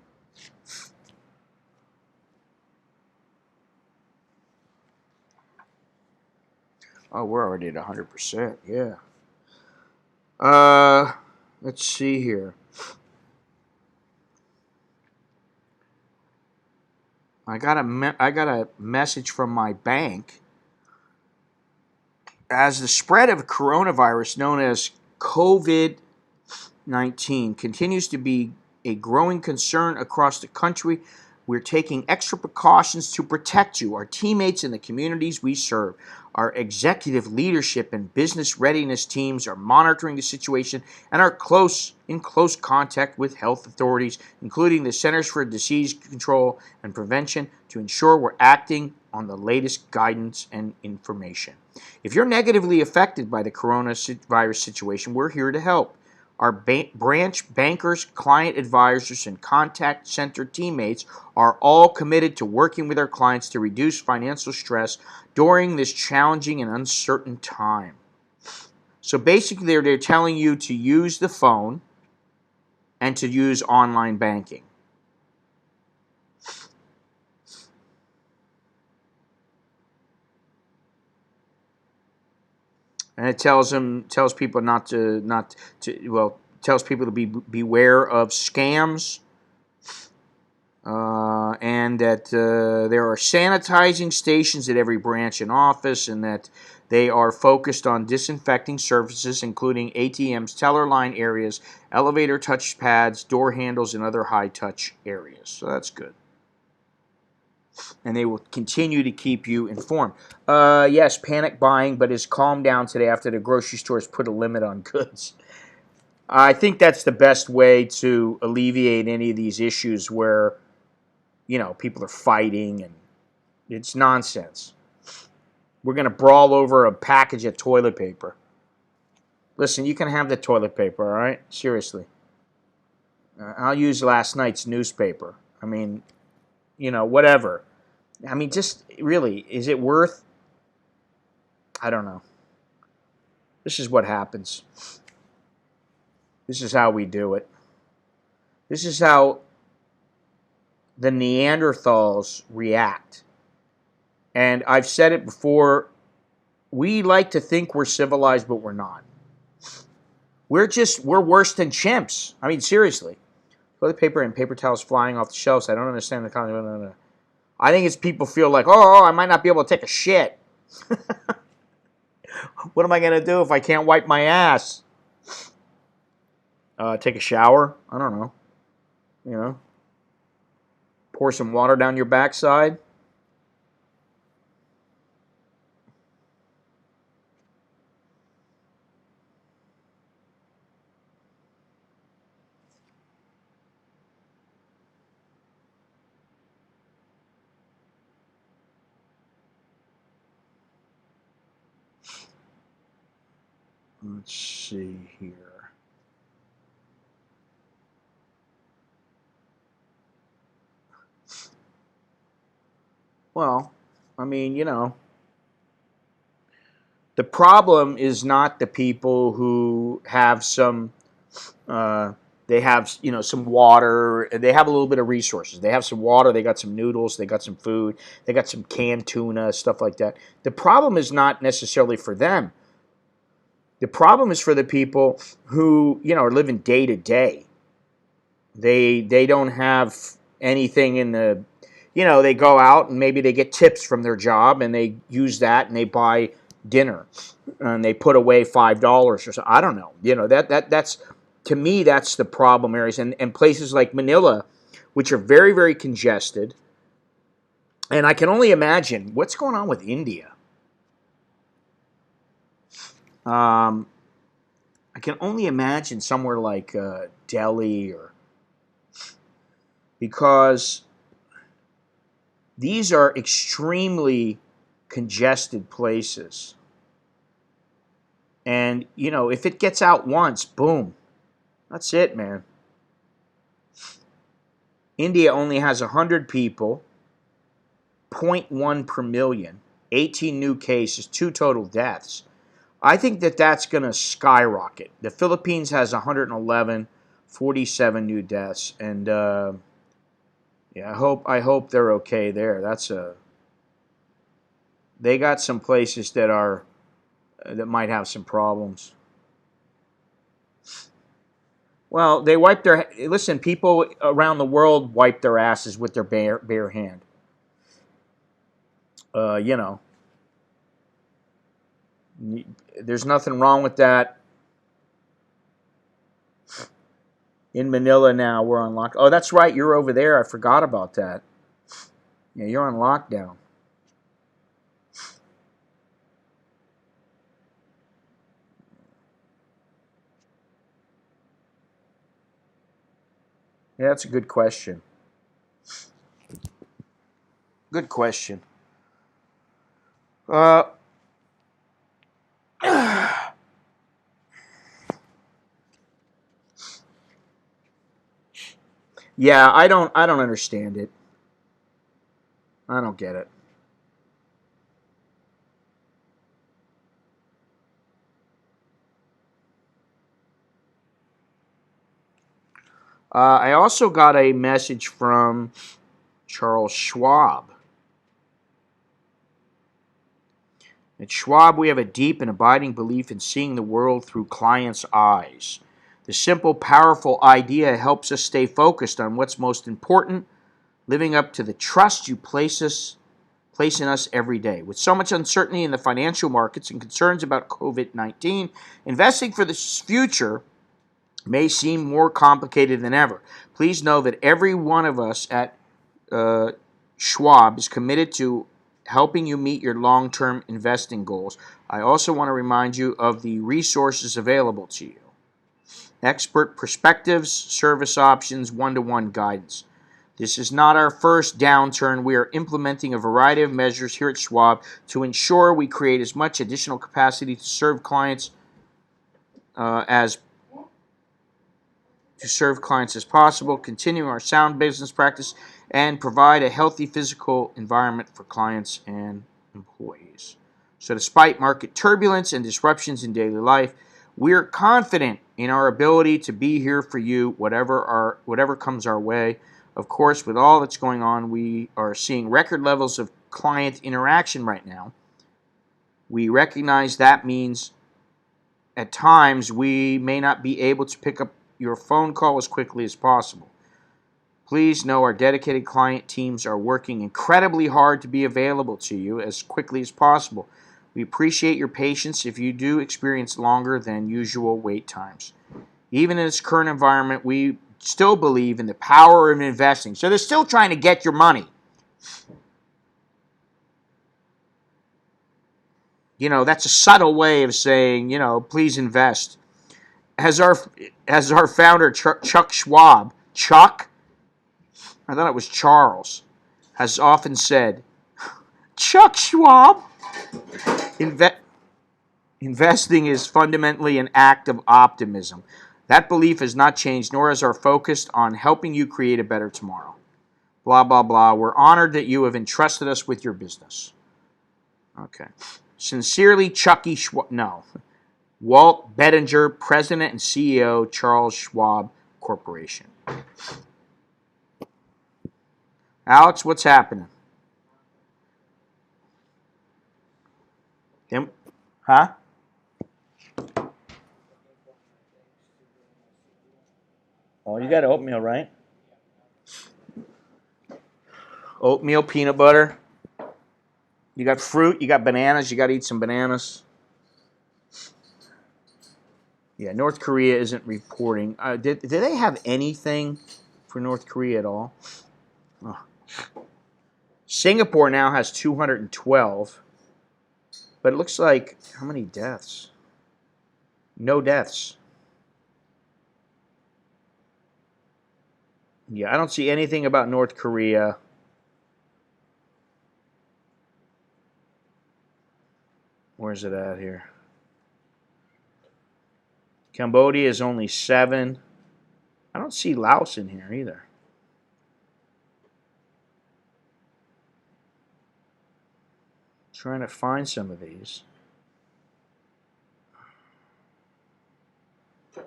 Oh, we're already at 100%. Yeah. Let's see here. I got a message from my bank. As the spread of coronavirus, known as COVID-19, continues to be a growing concern across the country, we're taking extra precautions to protect you, our teammates, and the communities we serve. Our executive leadership and business readiness teams are monitoring the situation and are in close contact with health authorities, including the Centers for Disease Control and Prevention, to ensure we're acting on the latest guidance and information. If you're negatively affected by the coronavirus situation, we're here to help. Our branch bankers, client advisors, and contact center teammates are all committed to working with our clients to reduce financial stress during this challenging and uncertain time. So basically, they're telling you to use the phone and to use online banking. And it tells people tells people to beware of scams, and that there are sanitizing stations at every branch and office, and that they are focused on disinfecting surfaces, including ATMs, teller line areas, elevator touch pads, door handles, and other high-touch areas. So that's good. And they will continue to keep you informed. Yes, panic buying, but has calmed down today after the grocery stores put a limit on goods. I think that's the best way to alleviate any of these issues where, people are fighting, and it's nonsense. We're going to brawl over a package of toilet paper. Listen, you can have the toilet paper, all right? Seriously. I'll use last night's newspaper. I mean, whatever. I mean, just really, is it worth? I don't know. This is what happens. This is how we do it. This is how the Neanderthals react. And I've said it before, we like to think we're civilized, but we're not. We're worse than chimps. I mean, seriously. Toilet paper and paper towels flying off the shelves. I don't understand the concept. No. I think it's people feel like, I might not be able to take a shit. What am I going to do if I can't wipe my ass? Take a shower? I don't know. Pour some water down your backside. Let's see here. Well, I mean, the problem is not the people who have some, they have, some water, they have a little bit of resources. They have some water, they got some noodles, they got some food, they got some canned tuna, stuff like that. The problem is not necessarily for them. The problem is for the people who, are living day to day. They don't have anything in the, they go out and maybe they get tips from their job and they use that and they buy dinner, and they put away $5 or so. I don't know. That's to me that's the problem areas, and places like Manila, which are very very congested. And I can only imagine what's going on with India. I can only imagine somewhere like Delhi, or because these are extremely congested places. And, if it gets out once, boom, that's it, man. India only has 100 people, 0.1 per million, 18 new cases, 2 total deaths. I think that's going to skyrocket. The Philippines has 111, 47 new deaths, and yeah, I hope they're okay there. They got some places that might have some problems. Well, listen, people around the world wipe their asses with their bare hand. You know, there's nothing wrong with that. In Manila now, we're on lockdown. Oh, that's right, you're over there. I forgot about that. Yeah, you're on lockdown. Yeah, that's a good question. Good question. Uh, yeah, I don't understand it. I don't get it. I also got a message from Charles Schwab. At Schwab, we have a deep and abiding belief in seeing the world through clients' eyes. The simple, powerful idea helps us stay focused on what's most important, living up to the trust you place in us every day. With so much uncertainty in the financial markets and concerns about COVID-19, investing for the future may seem more complicated than ever. Please know that every one of us at Schwab is committed to helping you meet your long-term investing goals. I also want to remind you of the resources available to you. Expert perspectives, service options, one-to-one guidance. This is not our first downturn. We are implementing a variety of measures here at Schwab to ensure we create as much additional capacity to serve clients as possible, continuing our sound business practice, and provide a healthy physical environment for clients and employees. So despite market turbulence and disruptions in daily life, we're confident in our ability to be here for you, whatever comes our way. Of course, with all that's going on, we are seeing record levels of client interaction right now. We recognize that means at times we may not be able to pick up your phone call as quickly as possible. Please know our dedicated client teams are working incredibly hard to be available to you as quickly as possible. We appreciate your patience if you do experience longer than usual wait times. Even in this current environment, we still believe in the power of investing. So they're still trying to get your money. That's a subtle way of saying, please invest. As our founder, Chuck Schwab, I thought it was Charles, has often said, Chuck Schwab, investing is fundamentally an act of optimism. That belief has not changed, nor has our focus on helping you create a better tomorrow. Blah, blah, blah. We're honored that you have entrusted us with your business. Okay. Sincerely, Chucky Schwab. No. Walt Bettinger, President and CEO, Charles Schwab Corporation. Alex, what's happening? Huh? Oh, you got oatmeal, right? Oatmeal, peanut butter. You got fruit, you got bananas, you got to eat some bananas. Yeah, North Korea isn't reporting. Did they have anything for North Korea at all? Oh. Singapore now has 212, but it looks like, how many deaths? No deaths. Yeah, I don't see anything about North Korea. Where's it at here? Cambodia is only 7. I don't see Laos in here either. Trying to find some of these. I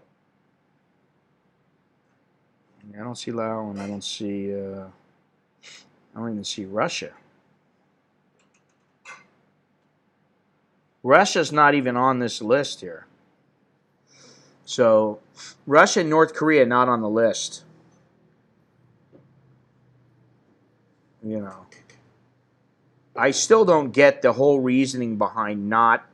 don't see Laos, and I don't see. I don't even see Russia. Russia's not even on this list here. So, Russia and North Korea not on the list. You know, I still don't get the whole reasoning behind not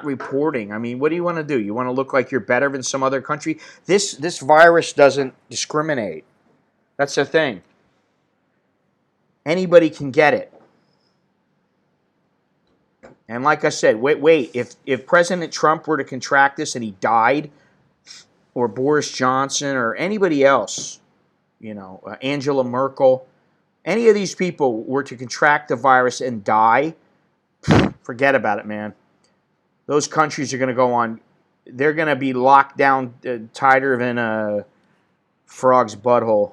reporting. I mean, what do you want to do? You want to look like you're better than some other country? This virus doesn't discriminate. That's the thing. Anybody can get it. And like I said, wait. If President Trump were to contract this and he died, or Boris Johnson, or anybody else, you know, Angela Merkel, any of these people were to contract the virus and die, forget about it, man. Those countries are going to go on. They're going to be locked down tighter than a frog's butthole.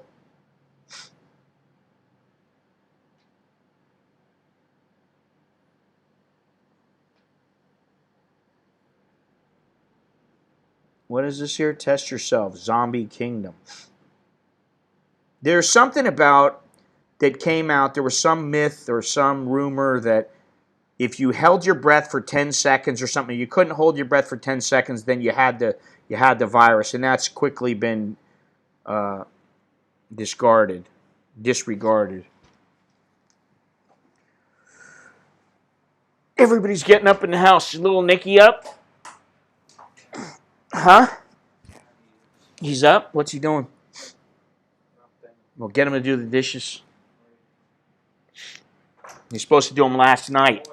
What is this here? Test yourself. Zombie Kingdom. There's something about that came out. There was some myth or some rumor that if you held your breath for 10 seconds or something, you couldn't hold your breath for 10 seconds, then you had the virus, and that's quickly been disregarded. Everybody's getting up in the house. Is little Nicky up? Huh? He's up? What's he doing? Well, get him to do the dishes. He's supposed to do them last night.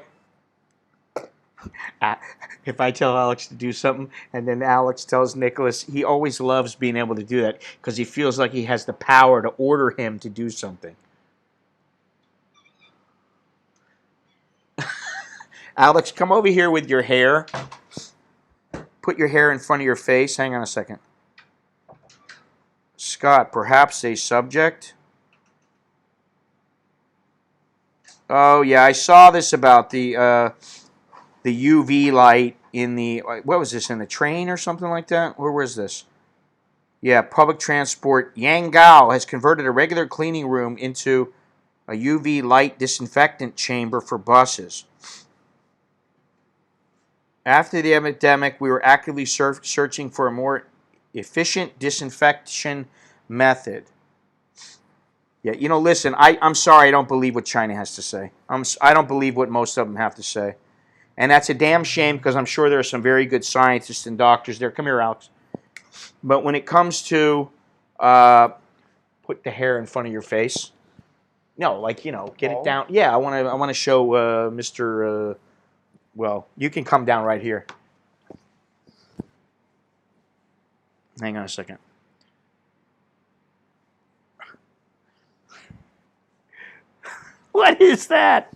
If I tell Alex to do something, and then Alex tells Nicholas, he always loves being able to do that because he feels like he has the power to order him to do something. Alex, come over here with your hair. Put your hair in front of your face. Hang on a second. Scott, perhaps a subject? Oh, yeah, I saw this about the UV light in the, what was this, in the train or something like that? Where was this? Yeah, public transport. Yangao has converted a regular cleaning room into a UV light disinfectant chamber for buses. After the epidemic, we were actively searching for a more efficient disinfection method. Yeah, you know, listen, I'm sorry I don't believe what China has to say. I don't believe what most of them have to say. And that's a damn shame because I'm sure there are some very good scientists and doctors there. Come here, Alex. But when it comes to put the hair in front of your face, no, like, you know, get it down. Yeah, I want to show Mr. Well, you can come down right here. Hang on a second. What is that?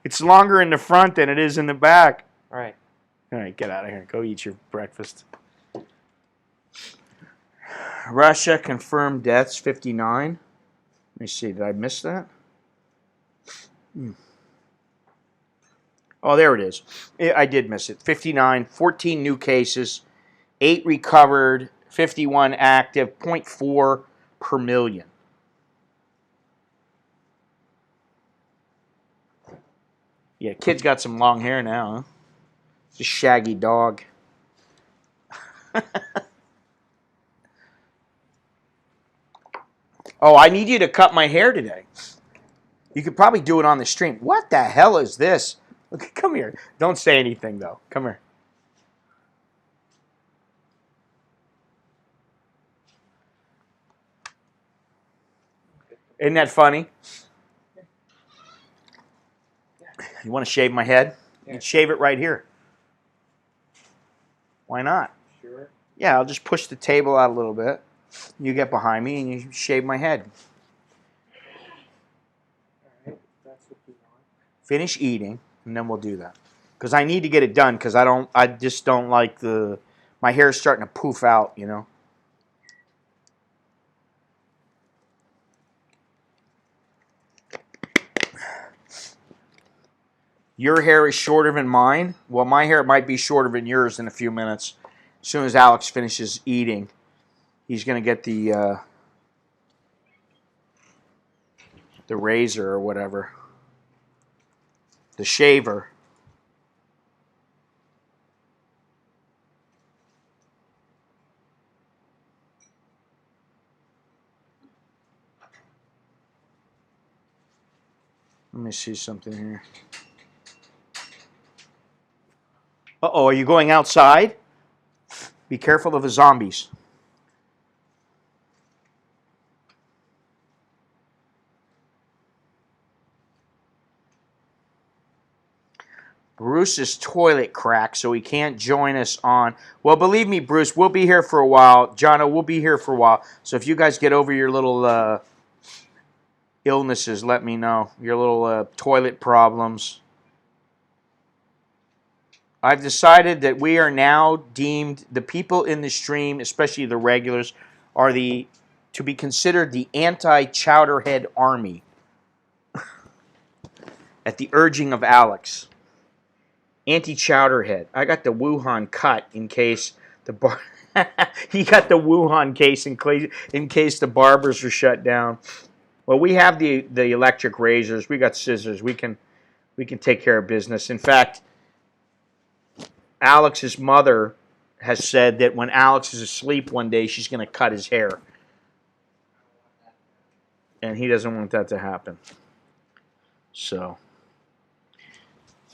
It's longer in the front than it is in the back. All right. All right, get out of here. Go eat your breakfast. Russia confirmed deaths, 59. Let me see. Did I miss that? Oh, there it is. I did miss it. 59, 14 new cases, 8 recovered, 51 active, 0.4 per million. Yeah, kid's got some long hair now, huh? It's a shaggy dog. Oh, I need you to cut my hair today. You could probably do it on the stream. What the hell is this? Look, come here. Don't say anything, though. Come here. Isn't that funny? You want to shave my head? You shave it right here. Why not? Sure. Yeah, I'll just push the table out a little bit. You get behind me and you shave my head. Alright, that's what we want. Finish eating, and then we'll do that. Because I need to get it done, because I just don't like my hair's starting to poof out, you know. Your hair is shorter than mine. Well, my hair might be shorter than yours in a few minutes. As soon as Alex finishes eating, he's going to get the razor or whatever. The shaver. Let me see something here. Uh-oh, are you going outside? Be careful of the zombies. Bruce's toilet cracked, so he can't join us on. Well, believe me, Bruce, we'll be here for a while. Jono, we'll be here for a while. So if you guys get over your little illnesses, let me know. Your little toilet problems. I've decided that we are now deemed, the people in the stream, especially the regulars, are to be considered the anti-Chowderhead army. At the urging of Alex. Anti-Chowderhead. I got the Wuhan cut in case the he got the Wuhan case in case the barbers are shut down. Well, we have the electric razors. We got scissors. We can take care of business. In fact, Alex's mother has said that when Alex is asleep one day, she's going to cut his hair. And he doesn't want that to happen. So,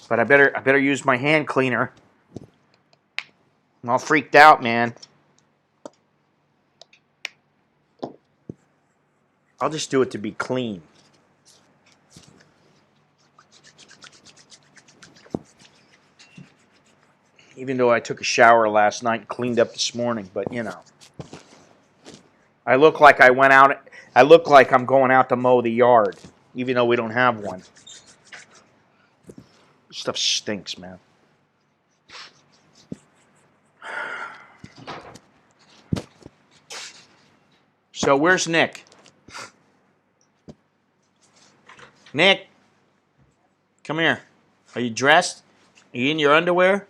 but I better use my hand cleaner. I'm all freaked out, man. I'll just do it to be clean. Even though I took a shower last night and cleaned up this morning, but you know. I look like I'm going out to mow the yard, even though we don't have one. Stuff stinks, man. So where's Nick? Nick, come here. Are you dressed? Are you in your underwear?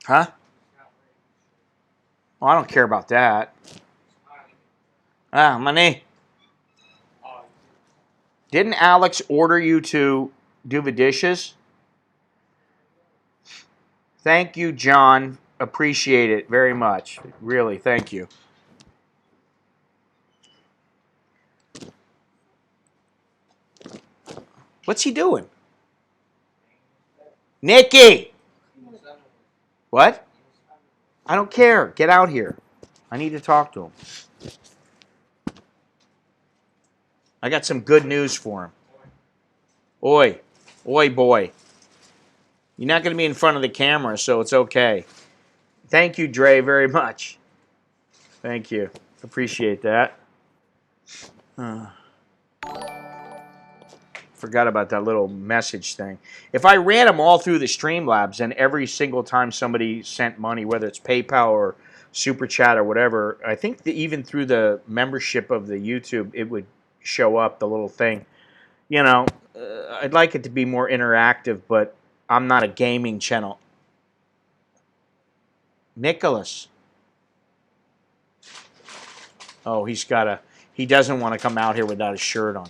Huh? Oh, I don't care about that. Ah, money. Didn't Alex order you to do the dishes? Thank you, John. Appreciate it very much. Really, thank you. What's he doing? Nikki! What? I don't care. Get out here. I need to talk to him. I got some good news for him. Oi. Oi, boy. You're not going to be in front of the camera, so it's okay. Thank you, Dre, very much. Thank you. Appreciate that. Forgot about that little message thing. If I ran them all through the Streamlabs and every single time somebody sent money, whether it's PayPal or Super Chat or whatever, I think that even through the membership of the YouTube, it would show up, the little thing. You know, I'd like it to be more interactive, but I'm not a gaming channel. Nicholas. Oh, he doesn't want to come out here without a shirt on.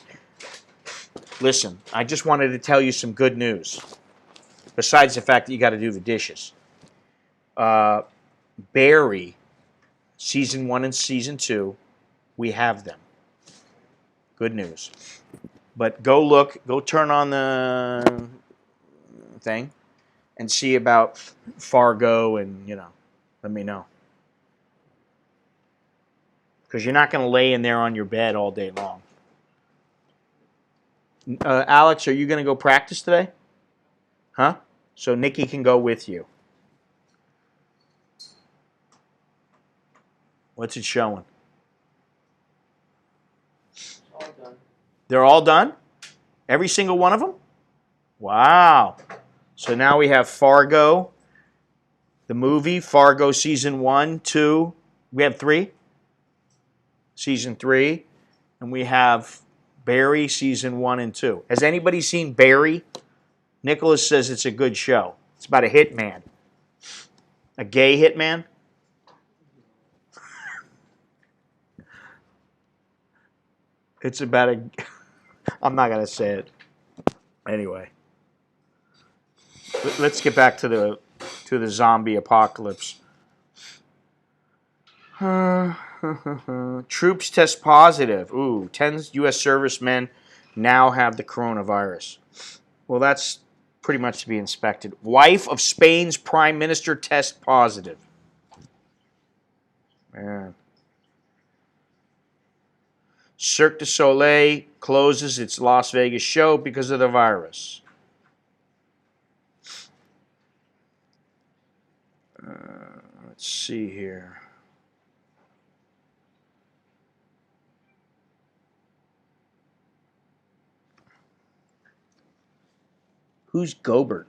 Listen, I just wanted to tell you some good news. Besides the fact that you got to do the dishes. Barry, season 1 and season 2, we have them. Good news. But go turn on the thing and see about Fargo and, let me know. Because you're not going to lay in there on your bed all day long. Alex, are you going to go practice today? Huh? So Nikki can go with you. What's it showing? All done. They're all done? Every single one of them? Wow. So now we have Fargo, the movie, Fargo season 1, 2. We have 3? Season 3. And we have Barry season 1 and 2. Has anybody seen Barry? Nicholas says it's a good show. It's about a hitman. A gay hitman? It's about a... I'm not going to say it. Anyway. Let's get back to the zombie apocalypse. Troops test positive. Ooh, 10 U.S. servicemen now have the coronavirus. Well, that's pretty much to be inspected. Wife of Spain's prime minister tests positive. Man. Cirque du Soleil closes its Las Vegas show because of the virus. Let's see here. Who's Gobert?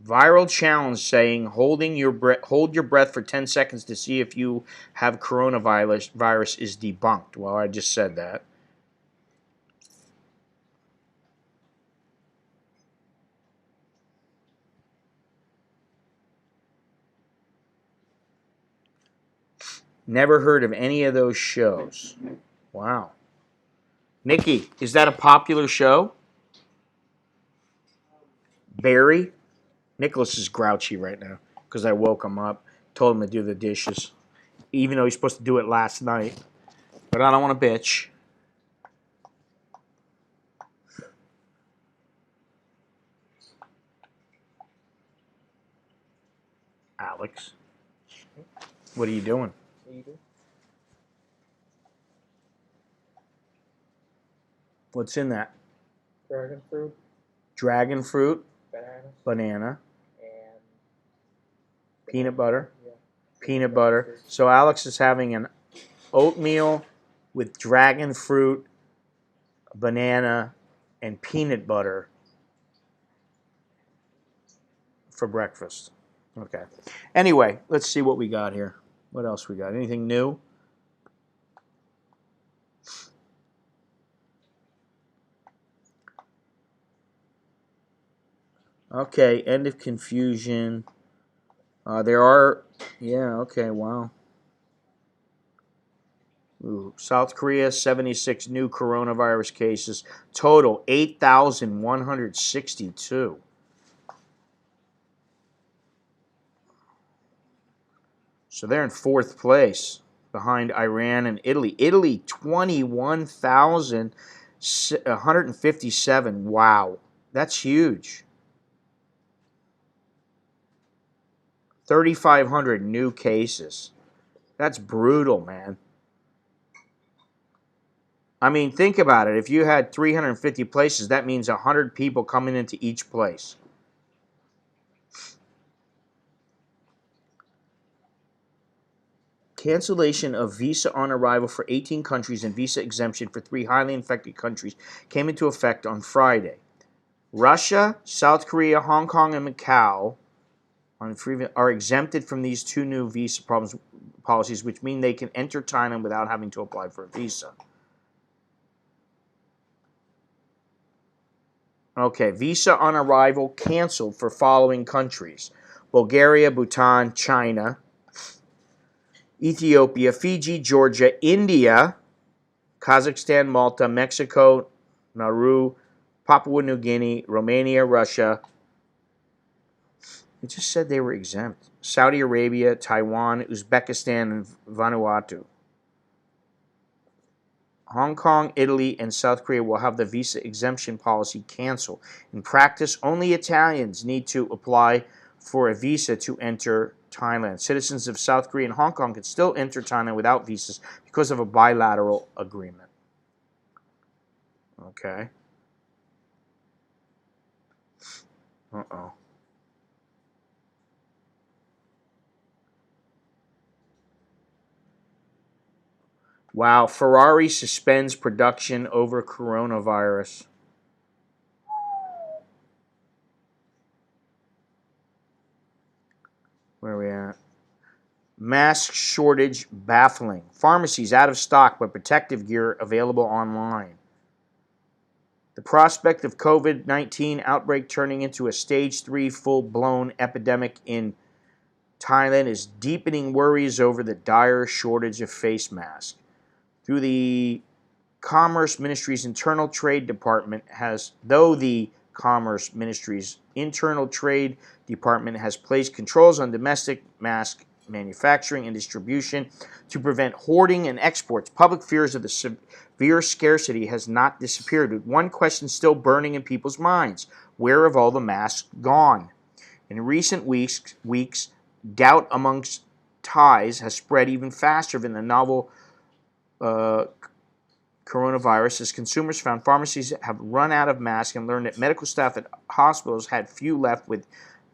Viral challenge saying hold your breath for 10 seconds to see if you have coronavirus is debunked. Well, I just said that. Never heard of any of those shows. Wow. Nikki, is that a popular show? Barry? Nicholas is grouchy right now because I woke him up, told him to do the dishes, even though he's supposed to do it last night. But I don't want to bitch. Alex, what are you doing? Eating. What's in that? Dragon fruit. Dragon fruit, Bananas. banana, And peanut butter. Yeah. Peanut butter. So Alex is having an oatmeal with dragon fruit, banana, and peanut butter for breakfast. Okay. Anyway, let's see what we got here. What else we got? Anything new? Okay, end of confusion. There are, yeah, okay, wow. Ooh, South Korea, 76 new coronavirus cases. Total, 8,162. So they're in 4th place behind Iran and Italy. Italy, 21,157. Wow, that's huge. 3,500 new cases. That's brutal, man. I mean, think about it. If you had 350 places, that means 100 people coming into each place. Cancellation of visa on arrival for 18 countries and visa exemption for 3 highly infected countries came into effect on Friday. Russia, South Korea, Hong Kong, and Macau are exempted from these 2 new visa policies, which mean they can enter Thailand without having to apply for a visa. Okay, visa on arrival canceled for following countries: Bulgaria, Bhutan, China, Ethiopia, Fiji, Georgia, India, Kazakhstan, Malta, Mexico, Nauru, Papua New Guinea, Romania, Russia, It just said they were exempt. Saudi Arabia, Taiwan, Uzbekistan, and Vanuatu. Hong Kong, Italy, and South Korea will have the visa exemption policy canceled. In practice, only Italians need to apply for a visa to enter Thailand. Citizens of South Korea and Hong Kong can still enter Thailand without visas because of a bilateral agreement. Okay. Uh-oh. Wow, Ferrari suspends production over coronavirus. Where are we at? Mask shortage baffling. Pharmacies out of stock, but protective gear available online. The prospect of COVID-19 outbreak turning into a stage 3 full-blown epidemic in Thailand is deepening worries over the dire shortage of face masks. Through the Commerce Ministry's Internal Trade Department has placed controls on domestic mask manufacturing and distribution to prevent hoarding and exports. Public fears of the severe scarcity has not disappeared, with one question still burning in people's minds: where have all the masks gone? In recent weeks, doubt amongst Thais has spread even faster than the novel coronavirus, as consumers found pharmacies have run out of masks and learned that medical staff at hospitals had few left, with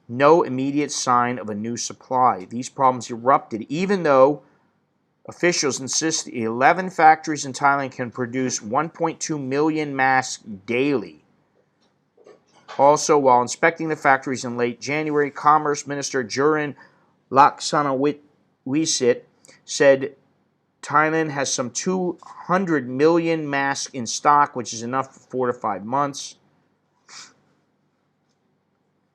no immediate sign of a new supply. These problems erupted even though officials insist 11 factories in Thailand can produce 1.2 million masks daily. Also, while inspecting the factories in late January, Commerce Minister Jurin Laksanawisit said Thailand has some 200 million masks in stock, which is enough for 4 to 5 months.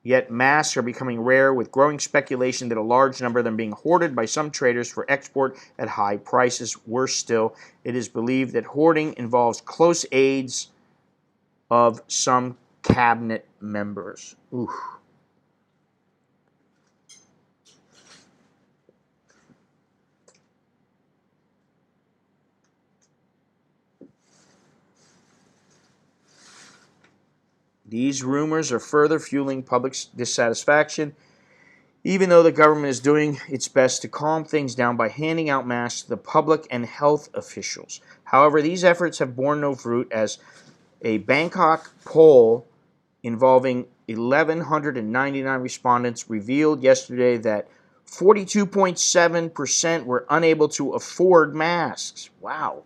Yet masks are becoming rare, with growing speculation that a large number of them being hoarded by some traders for export at high prices. Worse still, it is believed that hoarding involves close aides of some cabinet members. Oof. These rumors are further fueling public dissatisfaction, even though the government is doing its best to calm things down by handing out masks to the public and health officials. However, these efforts have borne no fruit, as a Bangkok poll involving 1,199 respondents revealed yesterday that 42.7% were unable to afford masks. Wow.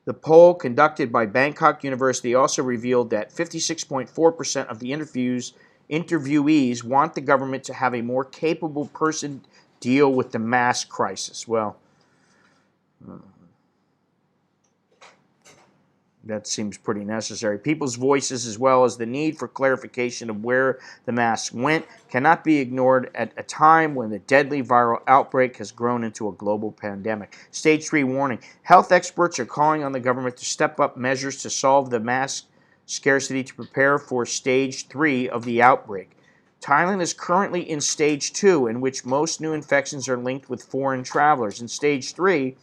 The poll conducted by Bangkok University also revealed that 56.4% of the interviewees want the government to have a more capable person deal with the mask crisis. Well, that seems pretty necessary. People's voices, as well as the need for clarification of where the masks went, cannot be ignored at a time when the deadly viral outbreak has grown into a global pandemic. Stage 3 warning. Health experts are calling on the government to step up measures to solve the mask scarcity to prepare for Stage 3 of the outbreak. Thailand is currently in Stage 2, in which most new infections are linked with foreign travelers. In Stage 3,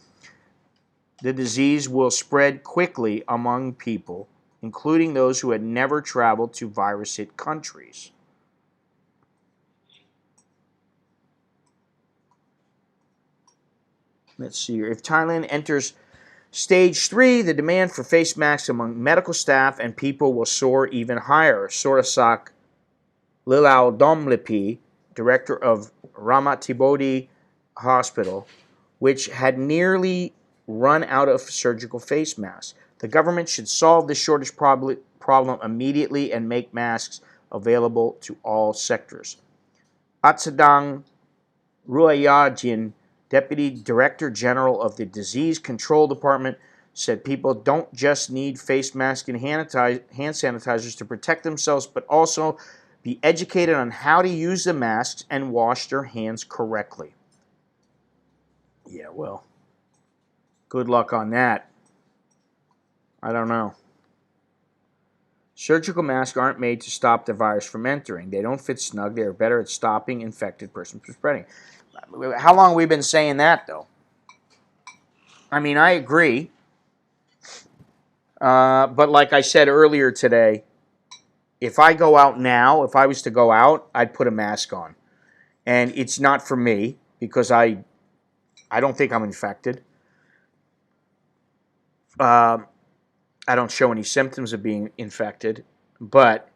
the disease will spread quickly among people, including those who had never traveled to virus-hit countries. Let's see here. If Thailand enters Stage 3, the demand for face masks among medical staff and people will soar even higher. Sorasak Lilaodomlipi, director of Ramatibodi Hospital, which had nearly run out of surgical face masks. The government should solve this shortage problem immediately and make masks available to all sectors. Atsadang Ruayajin, Deputy Director General of the Disease Control Department, said people don't just need face masks and hand sanitizers to protect themselves, but also be educated on how to use the masks and wash their hands correctly. Yeah, well, good luck on that. I don't know. Surgical masks aren't made to stop the virus from entering. They don't fit snug. They are better at stopping infected persons from spreading. How long have we been saying that, though? I mean, I agree. But like I said earlier today, if I go out now, if I was to go out, I'd put a mask on. And it's not for me because I don't think I'm infected. I don't show any symptoms of being infected, but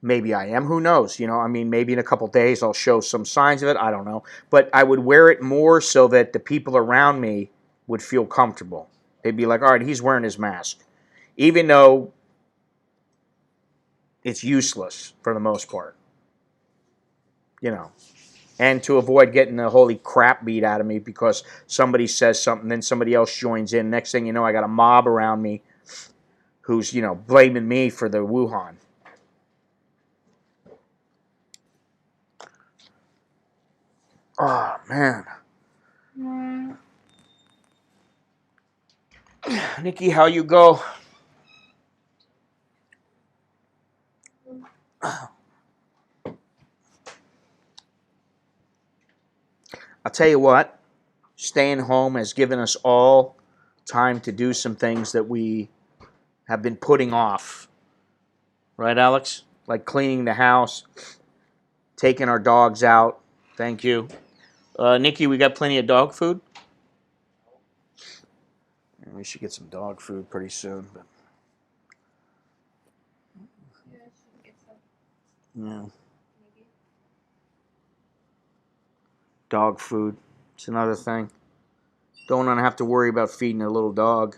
maybe I am. Who knows? You know, I mean, maybe in a couple days I'll show some signs of it. I don't know. But I would wear it more so that the people around me would feel comfortable. They'd be like, all right, he's wearing his mask. Even though it's useless for the most part. You know. And to avoid getting the holy crap beat out of me because somebody says something, then somebody else joins in. Next thing you know, I got a mob around me who's, blaming me for the Wuhan. Oh, man. Nikki, how you go? I'll tell you what, staying home has given us all time to do some things that we have been putting off. Right, Alex? Like cleaning the house, taking our dogs out. Thank you. Nikki, we got plenty of dog food? We should get some dog food pretty soon. But Yeah, I should get some. yeah, Maybe. dog food. It's another thing. Don't want to have to worry about feeding a little dog.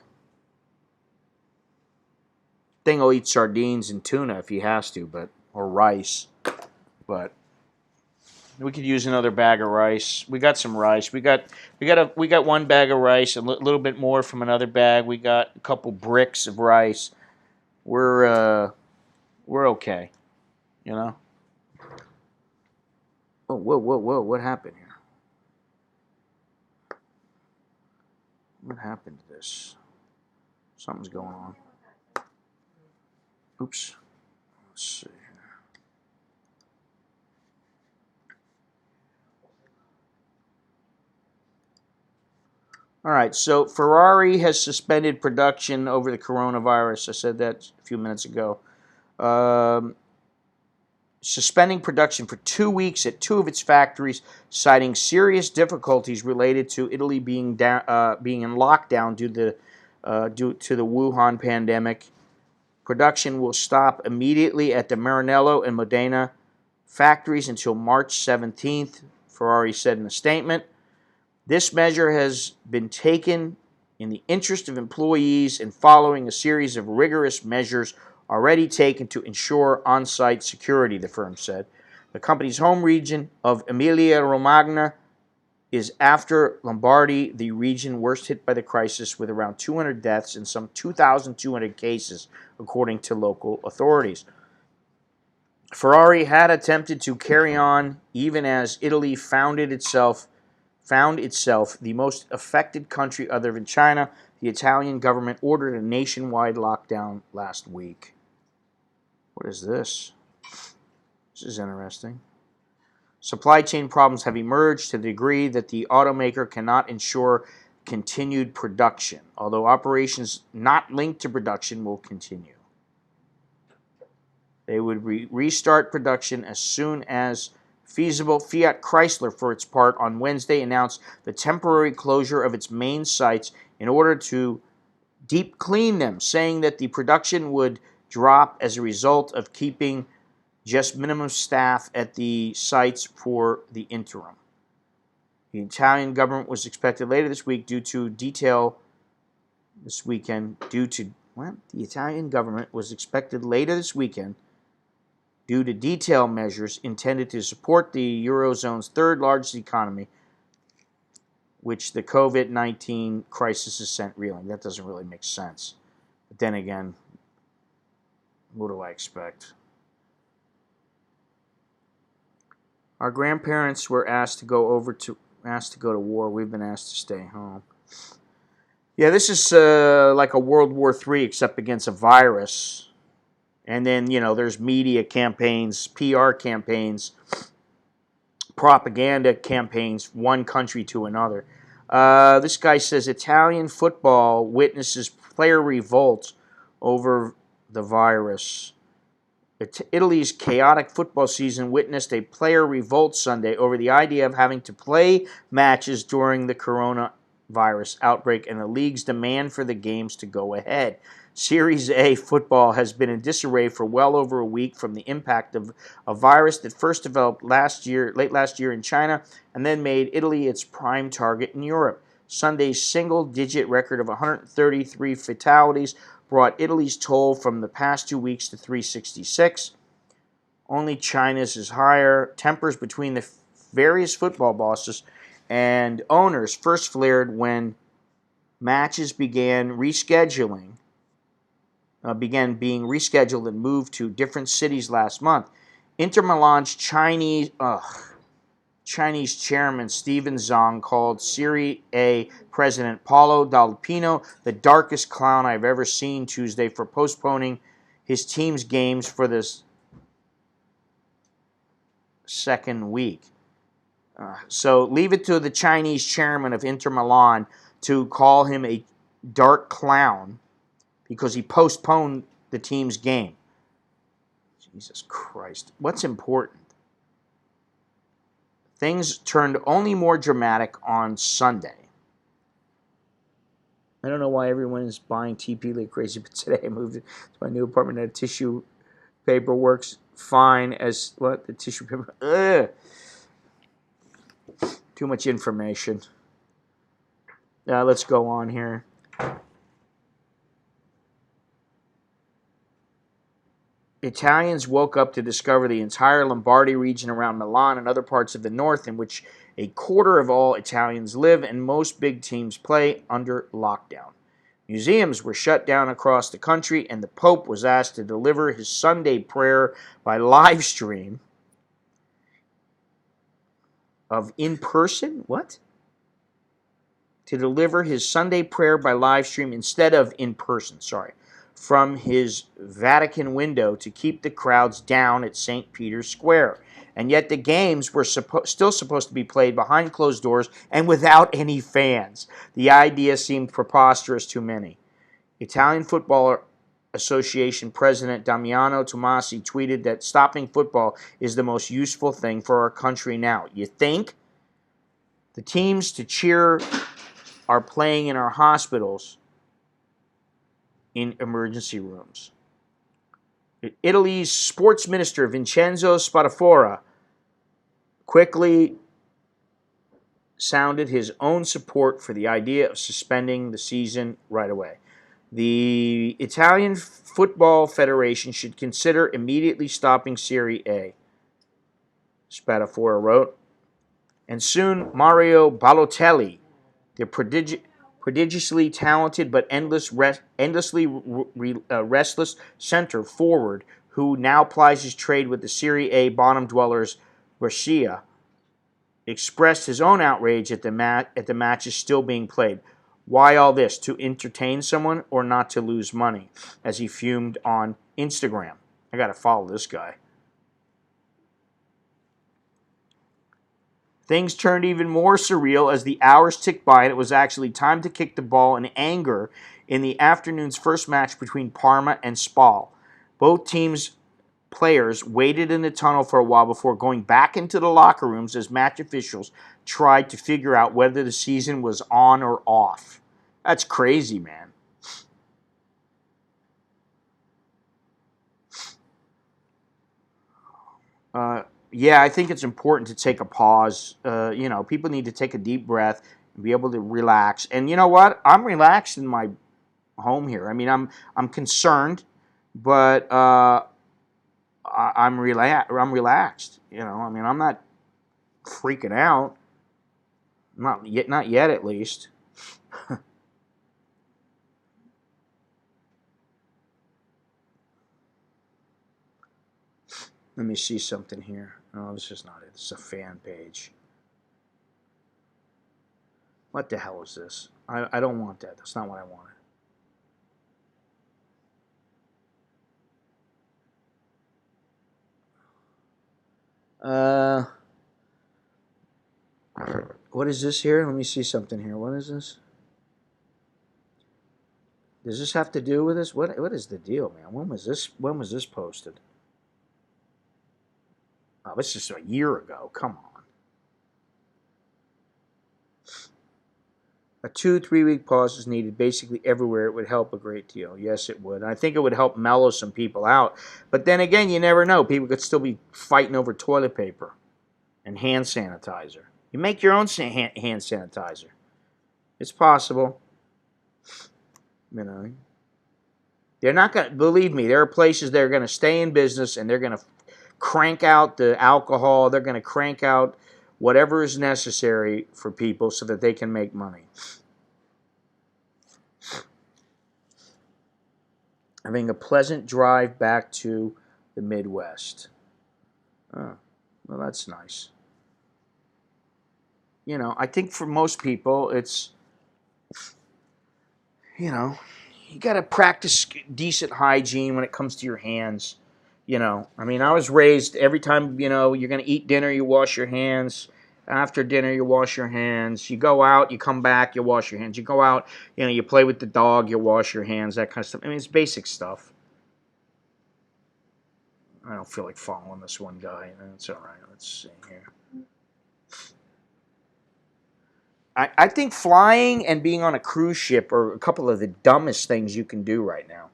Thing will eat sardines and tuna if he has to, or rice. But we could use another bag of rice. We got some rice. We got one bag of rice, a little bit more from another bag. We got a couple bricks of rice. We're okay, you know. Oh, whoa! What happened here? What happened to this? Something's going on. Oops. Let's see. All right, so Ferrari has suspended production over the coronavirus. I said that a few minutes ago. Suspending production for 2 weeks at 2 of its factories, citing serious difficulties related to Italy being in lockdown due to the Wuhan pandemic. Production will stop immediately at the Maranello and Modena factories until March 17th, Ferrari said in a statement. This measure has been taken in the interest of employees and following a series of rigorous measures already taken to ensure on-site security, the firm said. The company's home region of Emilia-Romagna is, after Lombardy, the region worst hit by the crisis, with around 200 deaths and some 2,200 cases, according to local authorities. Ferrari had attempted to carry on even as Italy found itself the most affected country other than China. The Italian government ordered a nationwide lockdown last week. What is this? This is interesting. Supply chain problems have emerged to the degree that the automaker cannot ensure continued production, although operations not linked to production will continue. They would restart production as soon as feasible. Fiat Chrysler, for its part, on Wednesday announced the temporary closure of its main sites in order to deep clean them, saying that the production would drop as a result of keeping just minimum staff at the sites for the interim. The Italian government was expected later this week due to detail measures intended to support the Eurozone's third largest economy, which the COVID-19 crisis has sent reeling. That doesn't really make sense. But then again, what do I expect? Our grandparents were asked to go to war. We've been asked to stay home. Yeah, this is like a World War III, except against a virus. And then, there's media campaigns, PR campaigns, propaganda campaigns, one country to another. This guy says Italian football witnesses player revolt over the virus. Italy's chaotic football season witnessed a player revolt Sunday over the idea of having to play matches during the coronavirus outbreak and the league's demand for the games to go ahead. Series A football has been in disarray for well over a week from the impact of a virus that first developed late last year in China and then made Italy its prime target in Europe. Sunday's single-digit record of 133 fatalities brought Italy's toll from the past 2 weeks to 366. Only China's is higher. Tempers between the various football bosses and owners first flared when matches began being rescheduled and moved to different cities last month. Inter Milan's Chinese chairman Steven Zhang called Serie A president Paolo Dalpino the darkest clown I've ever seen Tuesday for postponing his team's games for this second week. So leave it to the Chinese chairman of Inter Milan to call him a dark clown because he postponed the team's game. Jesus Christ. What's important? Things turned only more dramatic on Sunday. I don't know why everyone is buying TP like crazy, but today I moved to my new apartment and tissue paper works fine as what? The tissue paper. Ugh. Too much information. Let's go on here. Italians woke up to discover the entire Lombardy region around Milan and other parts of the north, in which a quarter of all Italians live and most big teams play, under lockdown. Museums were shut down across the country, and the Pope was asked to deliver his Sunday prayer by live stream of in-person? What? To deliver his Sunday prayer by live stream instead of in person, from his Vatican window to keep the crowds down at St. Peter's Square. And yet the games were still supposed to be played behind closed doors and without any fans. The idea seemed preposterous to many. Italian Football Association President Damiano Tomasi tweeted that stopping football is the most useful thing for our country now. You think? The teams to cheer are playing in our hospitals, in emergency rooms. Italy's sports minister Vincenzo Spadafora quickly sounded his own support for the idea of suspending the season right away. The Italian Football Federation should consider immediately stopping Serie A, Spadafora wrote. And soon Mario Balotelli, the prodigiously talented but endlessly restless center forward who now plies his trade with the Serie A bottom dwellers Brescia, expressed his own outrage at the matches still being played. Why all this? To entertain someone or not to lose money? As he fumed on Instagram. I got to follow this guy. Things turned even more surreal as the hours ticked by and it was actually time to kick the ball in anger in the afternoon's first match between Parma and Spal. Both teams' players waited in the tunnel for a while before going back into the locker rooms as match officials tried to figure out whether the season was on or off. That's crazy, man. Yeah, I think it's important to take a pause. People need to take a deep breath and be able to relax. And you know what? I'm relaxed in my home here. I mean, I'm concerned, but I'm relaxed. I'm not freaking out. Not yet, at least. Let me see something here. Oh, this is not it. This is a fan page. What the hell is this? I don't want that. That's not what I wanted. What is this here? Let me see something here. What is this? Does this have to do with this? What is the deal, man? When was this posted? Oh, this is a year ago. Come on. A 2-3 week pause is needed basically everywhere. It would help a great deal. Yes, it would. I think it would help mellow some people out. But then again, you never know. People could still be fighting over toilet paper and hand sanitizer. You make your own hand sanitizer. It's possible. You know. They're not going to, believe me, there are places that are going to stay in business and they're going to crank out the alcohol. They're going to crank out whatever is necessary for people so that they can make money. Having a pleasant drive back to the Midwest. Oh, well, that's nice. You know, I think for most people, it's, you know, you got to practice decent hygiene when it comes to your hands. You know, I mean, I was raised every time, you know, you're going to eat dinner, you wash your hands. After dinner, you wash your hands. You go out, you come back, you wash your hands. You go out, you know, you play with the dog, you wash your hands, that kind of stuff. I mean, it's basic stuff. I don't feel like following this one guy. That's all right. Let's see here. I think flying and being on a cruise ship are a couple of the dumbest things you can do right now.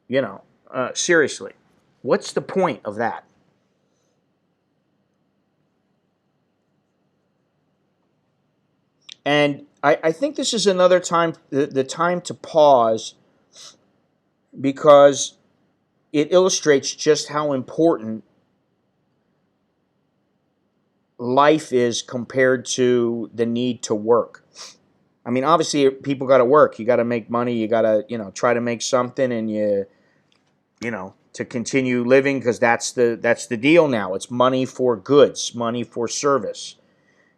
You know, seriously. What's the point of that? And I think this is another time, the time to pause, because it illustrates just how important life is compared to the need to work. I mean, obviously, people got to work. You got to make money. You got to, you know, try to make something, and you know, to continue living, because that's the deal now. It's money for goods, money for service.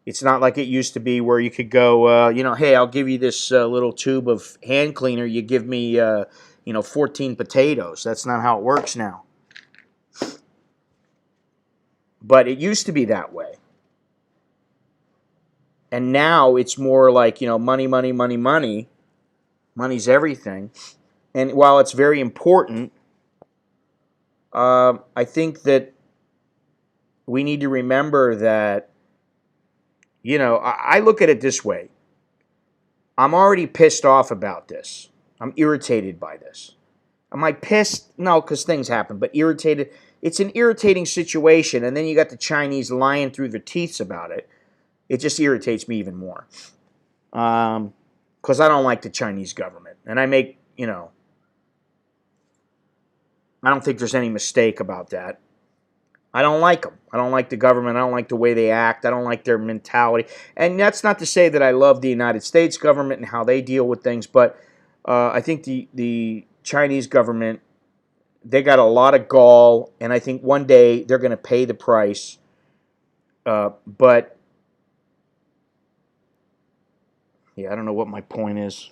It's not like it used to be where you could go, you know, hey, I'll give you this little tube of hand cleaner. You give me, you know, 14 potatoes. That's not how it works now. But it used to be that way. And now it's more like, you know, money, money, money, money. Money's everything. And while it's very important, I think that we need to remember that, you know, I look at it this way. I'm already pissed off about this. I'm irritated by this. Am I pissed? No, because things happen, but irritated. It's an irritating situation, and then you got the Chinese lying through their teeth about it. It just irritates me even more. Because I don't like the Chinese government. And I make, you know, I don't think there's any mistake about that. I don't like them. I don't like the government. I don't like the way they act. I don't like their mentality. And that's not to say that I love the United States government and how they deal with things, but I think the Chinese government, they got a lot of gall, and I think one day they're going to pay the price. But, yeah, I don't know what my point is.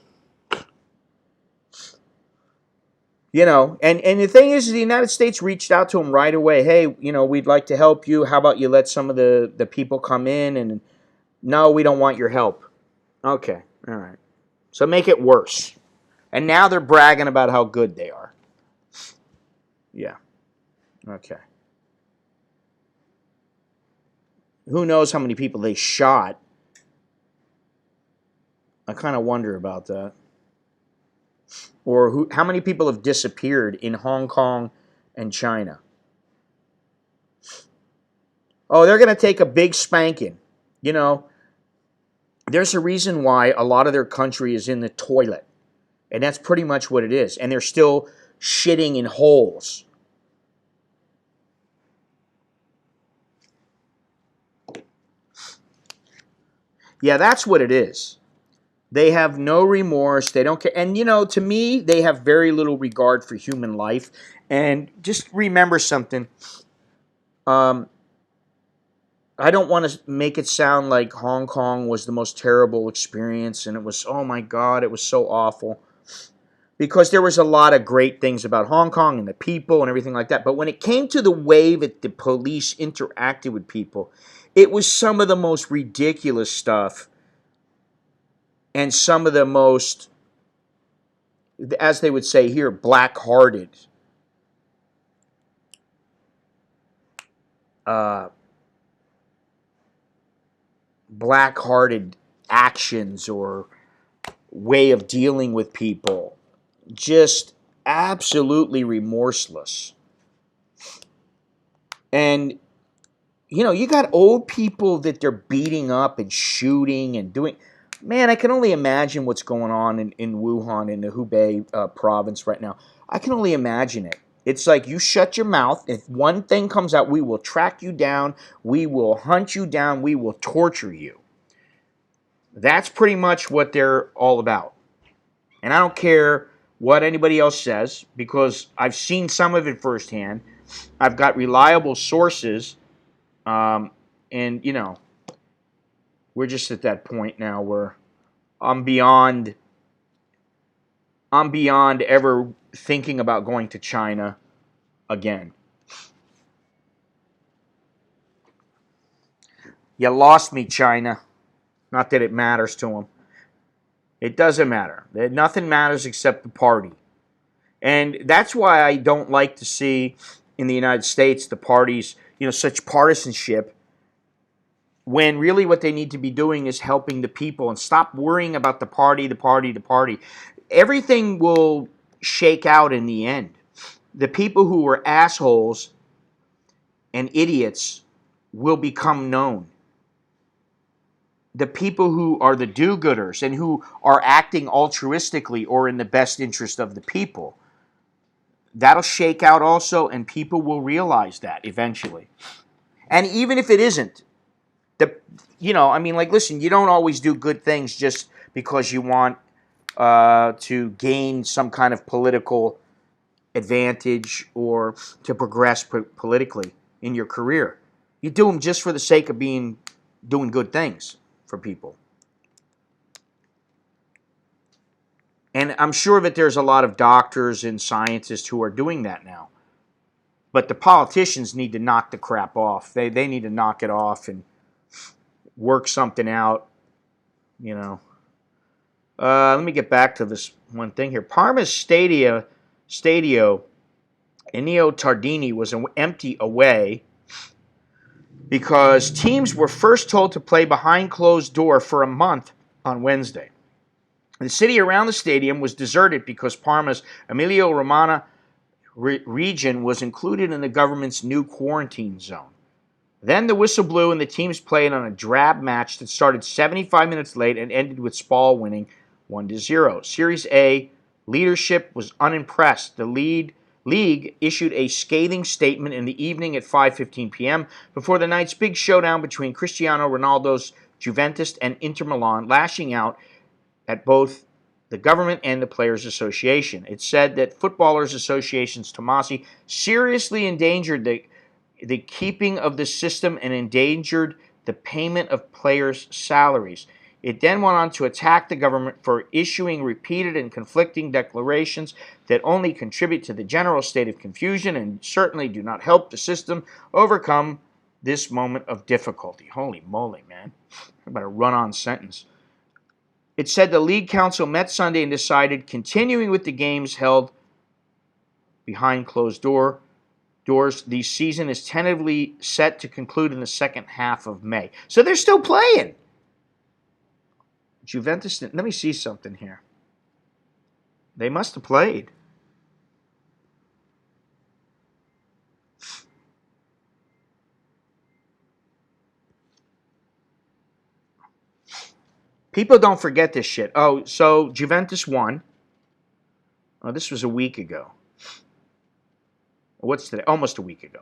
You know, and the thing is, the United States reached out to them right away. Hey, you know, we'd like to help you. How about you let some of the people come in? And no, we don't want your help. Okay, all right. So make it worse. And now they're bragging about how good they are. Yeah. Okay. Who knows how many people they shot? I kind of wonder about that. Or how many people have disappeared in Hong Kong and China? Oh, they're going to take a big spanking. You know, there's a reason why a lot of their country is in the toilet. And that's pretty much what it is. And they're still shitting in holes. Yeah, that's what it is. They have no remorse. They don't care. And, you know, to me, they have very little regard for human life. And just remember something. I don't want to make it sound like Hong Kong was the most terrible experience and it was, oh my God, it was so awful. because there was a lot of great things about Hong Kong and the people and everything like that. But when it came to the way that the police interacted with people, it was some of the most ridiculous stuff and some of the most, as they would say here, black-hearted black-hearted actions or way of dealing with people. Just absolutely remorseless. And, you know, you got old people that they're beating up and shooting and doing. Man, I can only imagine what's going on in Wuhan, in the Hubei province right now. I can only imagine it. It's like you shut your mouth. If one thing comes out, we will track you down. We will hunt you down. We will torture you. That's pretty much what they're all about. And I don't care what anybody else says because I've seen some of it firsthand. I've got reliable sources. And, you know, we're just at that point now where I'm beyond ever thinking about going to China again. You lost me, China. Not that it matters to them. It doesn't matter. Nothing matters except the party. And that's why I don't like to see in the United States the parties, you know, such partisanship, when really what they need to be doing is helping the people and stop worrying about the party, the party, the party. Everything will shake out in the end. The people who were assholes and idiots will become known. The people who are the do-gooders and who are acting altruistically or in the best interest of the people, that'll shake out also, and people will realize that eventually. And even if it isn't, listen, you don't always do good things just because you want to gain some kind of political advantage or to progress politically in your career. You do them just for the sake of doing good things for people. And I'm sure that there's a lot of doctors and scientists who are doing that now. But the politicians need to knock the crap off. They need to knock it off and work something out, you know. Let me get back to this one thing here. Parma's Stadio Ennio Tardini was empty away because teams were first told to play behind closed door for a month on Wednesday. The city around the stadium was deserted because Parma's Emilia-Romagna region was included in the government's new quarantine zone. Then the whistle blew and the teams played on a drab match that started 75 minutes late and ended with Spal winning 1-0. Series A leadership was unimpressed. The league issued a scathing statement in the evening at 5:15 p.m. before the night's big showdown between Cristiano Ronaldo's Juventus and Inter Milan, lashing out at both the government and the Players Association. It said that Footballers Association's Tomasi seriously endangered the keeping of the system and endangered the payment of players' salaries. It then went on to attack the government for issuing repeated and conflicting declarations that only contribute to the general state of confusion and certainly do not help the system overcome this moment of difficulty. Holy moly, man. About a run-on sentence. It said the League Council met Sunday and decided continuing with the games held behind closed doors. The season is tentatively set to conclude in the second half of May. So they're still playing. Juventus, let me see something here. They must have played. People don't forget this shit. Oh, so Juventus won. Oh, this was a week ago. What's today? Almost a week ago.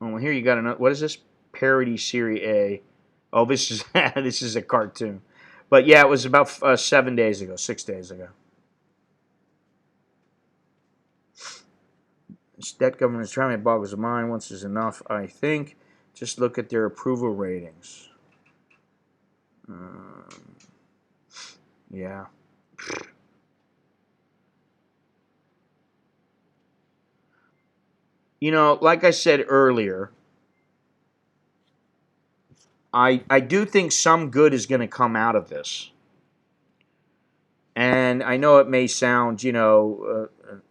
Oh, well, here you got another. What is this? Parody Serie A. Oh, this is this is a cartoon. But yeah, it was about 7 days ago, 6 days ago. That government is trying to boggles the mind. Once is enough, I think. Just look at their approval ratings. Yeah. You know, like I said earlier, I do think some good is going to come out of this. And I know it may sound,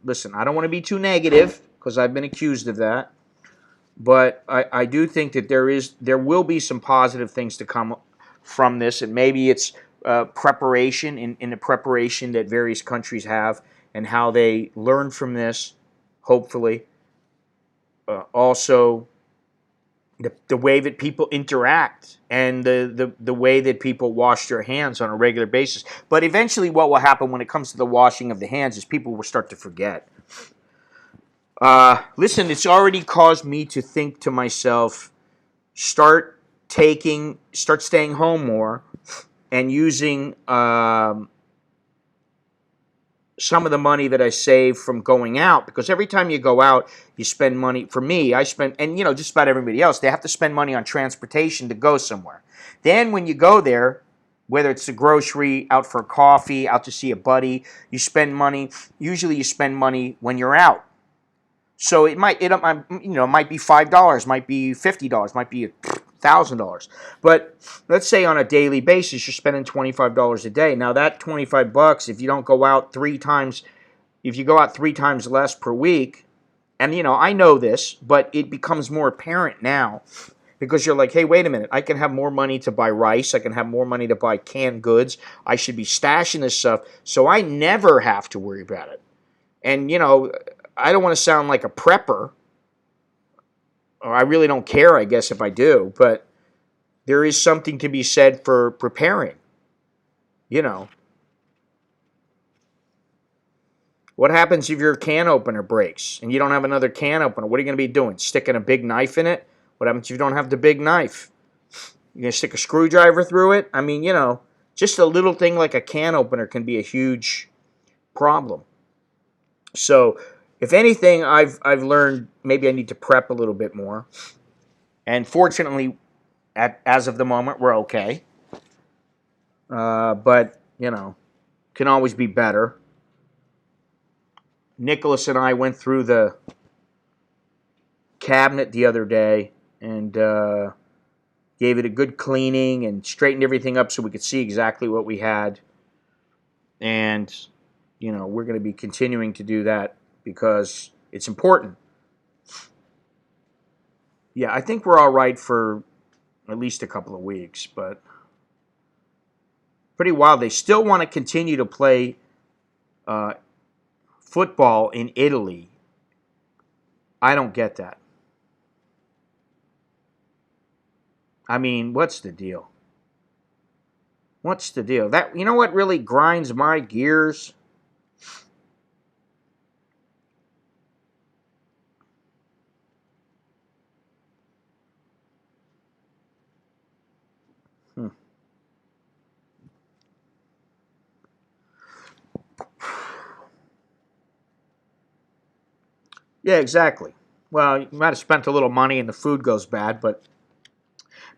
listen, I don't want to be too negative because I've been accused of that. But I do think that there will be some positive things to come from this, and maybe it's preparation in the preparation that various countries have and how they learn from this, hopefully. Also, the way that people interact and the way that people wash their hands on a regular basis. But eventually what will happen when it comes to the washing of the hands is people will start to forget. Listen, it's already caused me to think to myself, start staying home more and using some of the money that I save from going out, because every time you go out, you spend money. For me, I spend, and just about everybody else, they have to spend money on transportation to go somewhere. Then when you go there, whether it's the grocery, out for coffee, out to see a buddy, you spend money. Usually you spend money when you're out. So it might be $5, might be $50, might be $1,000. But let's say on a daily basis you're spending $25 a day. Now that $25, if you don't go out if you go out 3 times less per week, and I know this, but it becomes more apparent now because you're like, hey, wait a minute, I can have more money to buy rice, I can have more money to buy canned goods, I should be stashing this stuff, so I never have to worry about it. And I don't want to sound like a prepper, or I really don't care, I guess, if I do, but there is something to be said for preparing. What happens if your can opener breaks and you don't have another can opener? What are you going to be doing? Sticking a big knife in it? What happens if you don't have the big knife? You're going to stick a screwdriver through it? I mean, just a little thing like a can opener can be a huge problem. So, if anything, I've learned maybe I need to prep a little bit more. And fortunately, as of the moment, we're okay. But, can always be better. Nicholas and I went through the cabinet the other day and gave it a good cleaning and straightened everything up so we could see exactly what we had. And, we're going to be continuing to do that because it's important. Yeah, I think we're all right for at least a couple of weeks, but pretty wild. They still want to continue to play football in Italy. I don't get that. I mean, what's the deal? What's the deal? That, what really grinds my gears? Yeah, exactly. Well, you might have spent a little money and the food goes bad, but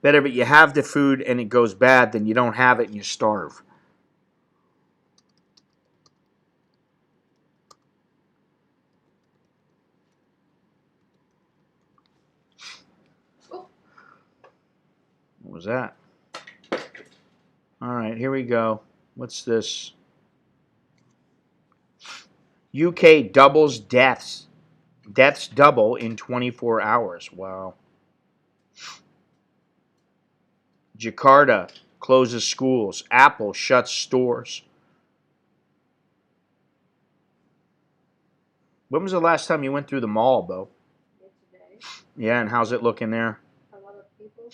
better if you have the food and it goes bad than you don't have it and you starve. What was that? All right, here we go. What's this? UK doubles deaths. Deaths double in 24 hours. Wow. Jakarta closes schools. Apple shuts stores. When was the last time you went through the mall, Bo? Yesterday, Yeah, and how's it looking there? a lot of people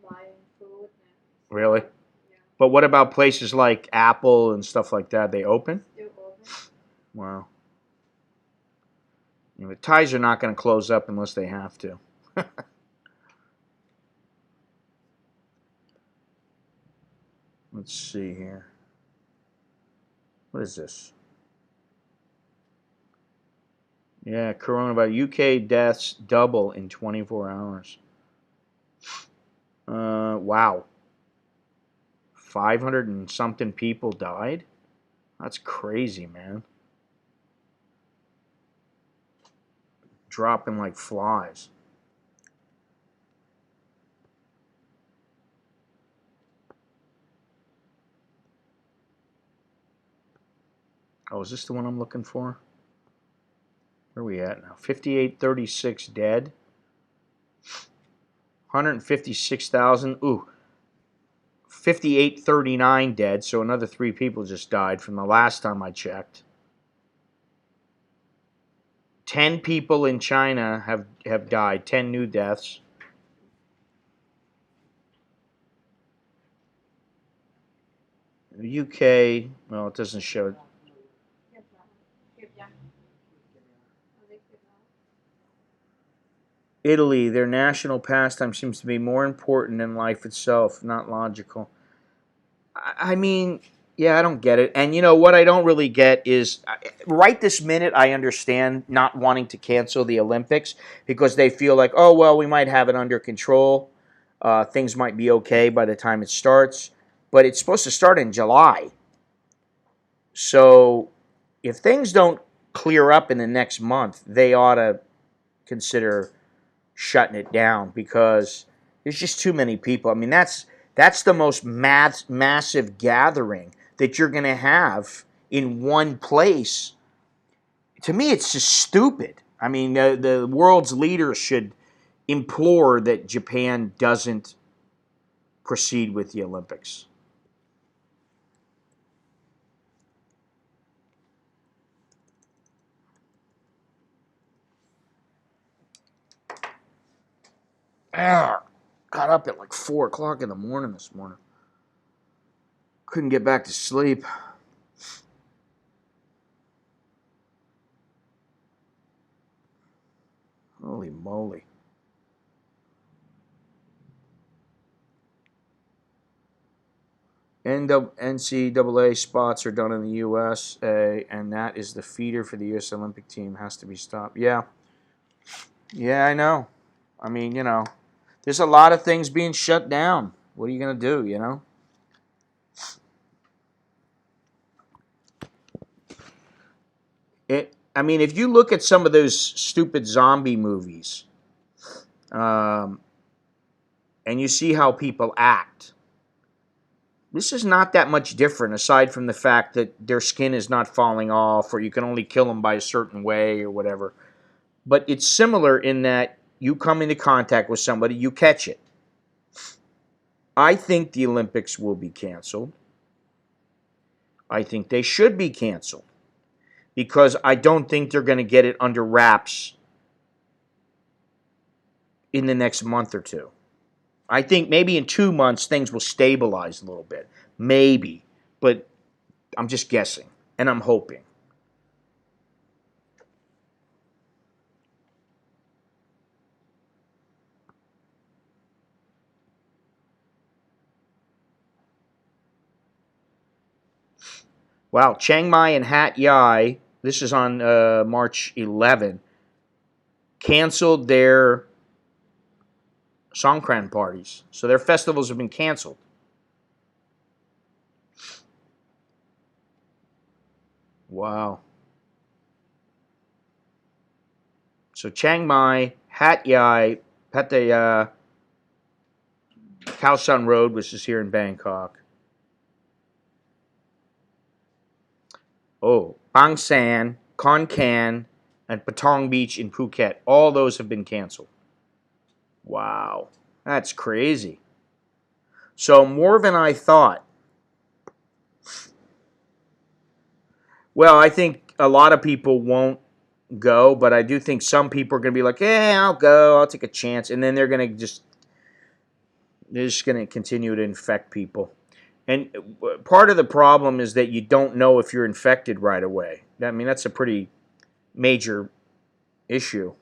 buying food and Really? yeah, But what about places like Apple and stuff like that? They open? still open. Wow. The ties are not going to close up unless they have to. Let's see here. What is this? Yeah, coronavirus. UK deaths double in 24 hours. Wow. 500 and something people died? That's crazy, man. dropping like flies. Oh, is this the one I'm looking for? Where are we at now? 5836 dead. 156,000. Ooh. 5839 dead, so another 3 people just died from the last time I checked. 10 people in China have died, 10 new deaths. The UK, well, it doesn't show. เก็บแล้วเก็บยังเอาเล็กเก็บแล้ว Italy, their national pastime seems to be more important than life itself. Not logical. I mean, yeah, I don't get it. And you know what I don't really get is, right this minute, I understand not wanting to cancel the Olympics because they feel like, oh, well, we might have it under control. Things might be okay by the time it starts. But it's supposed to start in July. So if things don't clear up in the next month, they ought to consider shutting it down because there's just too many people. I mean, that's the most massive gathering that you're going to have in one place. To me, it's just stupid. I mean, the world's leaders should implore that Japan doesn't proceed with the Olympics. Got up at like 4 o'clock in the morning this morning. Couldn't get back to sleep. Holy moly. NCAA spots are done in the USA, and that is the feeder for the U.S. Olympic team. Has to be stopped. Yeah. Yeah, I know. I mean, you know, there's a lot of things being shut down. What are you going to do, you know? I mean, if you look at some of those stupid zombie movies, and you see how people act, this is not that much different, aside from the fact that their skin is not falling off, or you can only kill them by a certain way, or whatever. But it's similar in that you come into contact with somebody, you catch it. I think the Olympics will be canceled. I think they should be canceled because I don't think they're going to get it under wraps in the next month or two. I think maybe in 2 months things will stabilize a little bit. Maybe. But I'm just guessing. And I'm hoping. Wow. Chiang Mai and Hat Yai, this is on March 11, canceled their Songkran parties. So their festivals have been canceled. Wow. So Chiang Mai, Hat Yai, Pattaya, Khao San Road, which is here in Bangkok. Oh, Bang San, Kon Kan, and Patong Beach in Phuket. All those have been canceled. Wow. That's crazy. So more than I thought. Well, I think a lot of people won't go, but I do think some people are going to be like, I'll go, I'll take a chance. And then they're just going to continue to infect people. And part of the problem is that you don't know if you're infected right away. I mean, that's a pretty major issue.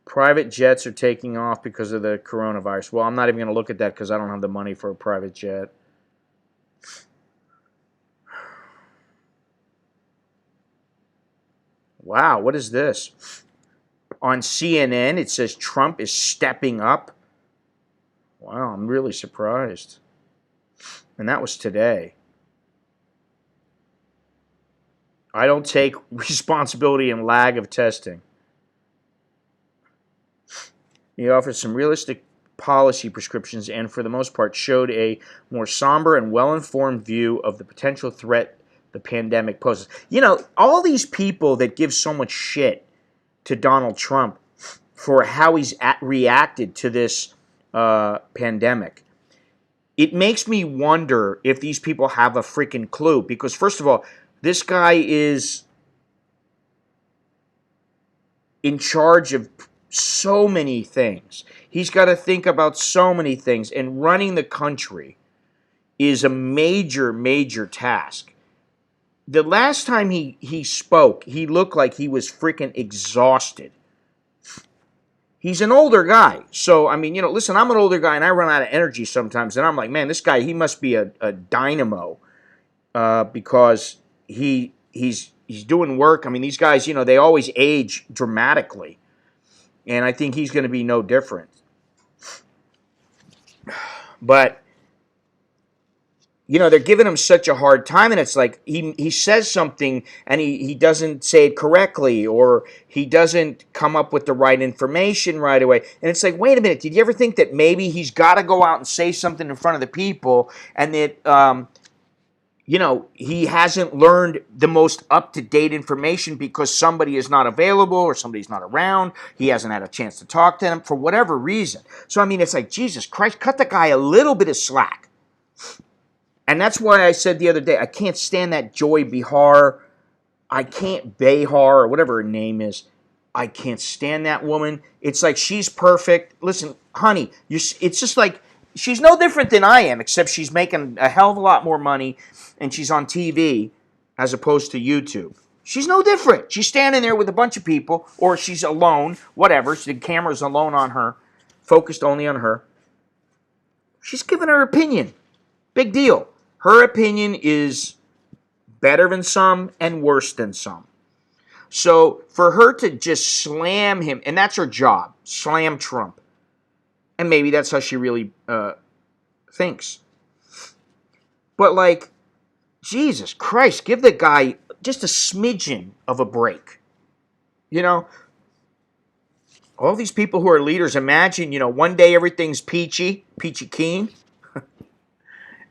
Private jets are taking off because of the coronavirus. Well, I'm not even going to look at that because I don't have the money for a private jet. Wow, what is this? On CNN, it says Trump is stepping up. Wow, I'm really surprised. And that was today. I don't take responsibility in lag of testing. He offered some realistic policy prescriptions and, for the most part, showed a more somber and well-informed view of the potential threat the pandemic poses. You know, all these people that give so much shit to Donald Trump for how he's reacted to this pandemic, it makes me wonder if these people have a freaking clue. Because, first of all, this guy is in charge of so many things. He's got to think about so many things, and running the country is a major, major task. The last time he spoke, he looked like he was freaking exhausted. He's an older guy. So, I mean, you know, listen, I'm an older guy, and I run out of energy sometimes, and I'm like, man, this guy, he must be a dynamo because he's doing work. I mean, these guys, you know, they always age dramatically. And I think he's going to be no different. But, you know, they're giving him such a hard time, and it's like he says something and he doesn't say it correctly, or he doesn't come up with the right information right away. And it's like, wait a minute, did you ever think that maybe he's got to go out and say something in front of the people, and that you know, he hasn't learned the most up-to-date information because somebody is not available or somebody's not around. He hasn't had a chance to talk to them for whatever reason. So, I mean, it's like, Jesus Christ, cut the guy a little bit of slack. And that's why I said the other day, I can't stand that Joy Behar. I can't Behar, or whatever her name is. I can't stand that woman. It's like she's perfect. Listen, honey, it's just like she's no different than I am, except she's making a hell of a lot more money and she's on TV as opposed to YouTube. She's no different. She's standing there with a bunch of people, or she's alone, whatever. The camera's alone on her, focused only on her. She's giving her opinion. Big deal. Her opinion is better than some and worse than some. So for her to just slam him, and that's her job, slam Trump. And maybe that's how she really thinks. But like, Jesus Christ, give the guy just a smidgen of a break. You know, all these people who are leaders, imagine, you know, one day everything's peachy keen.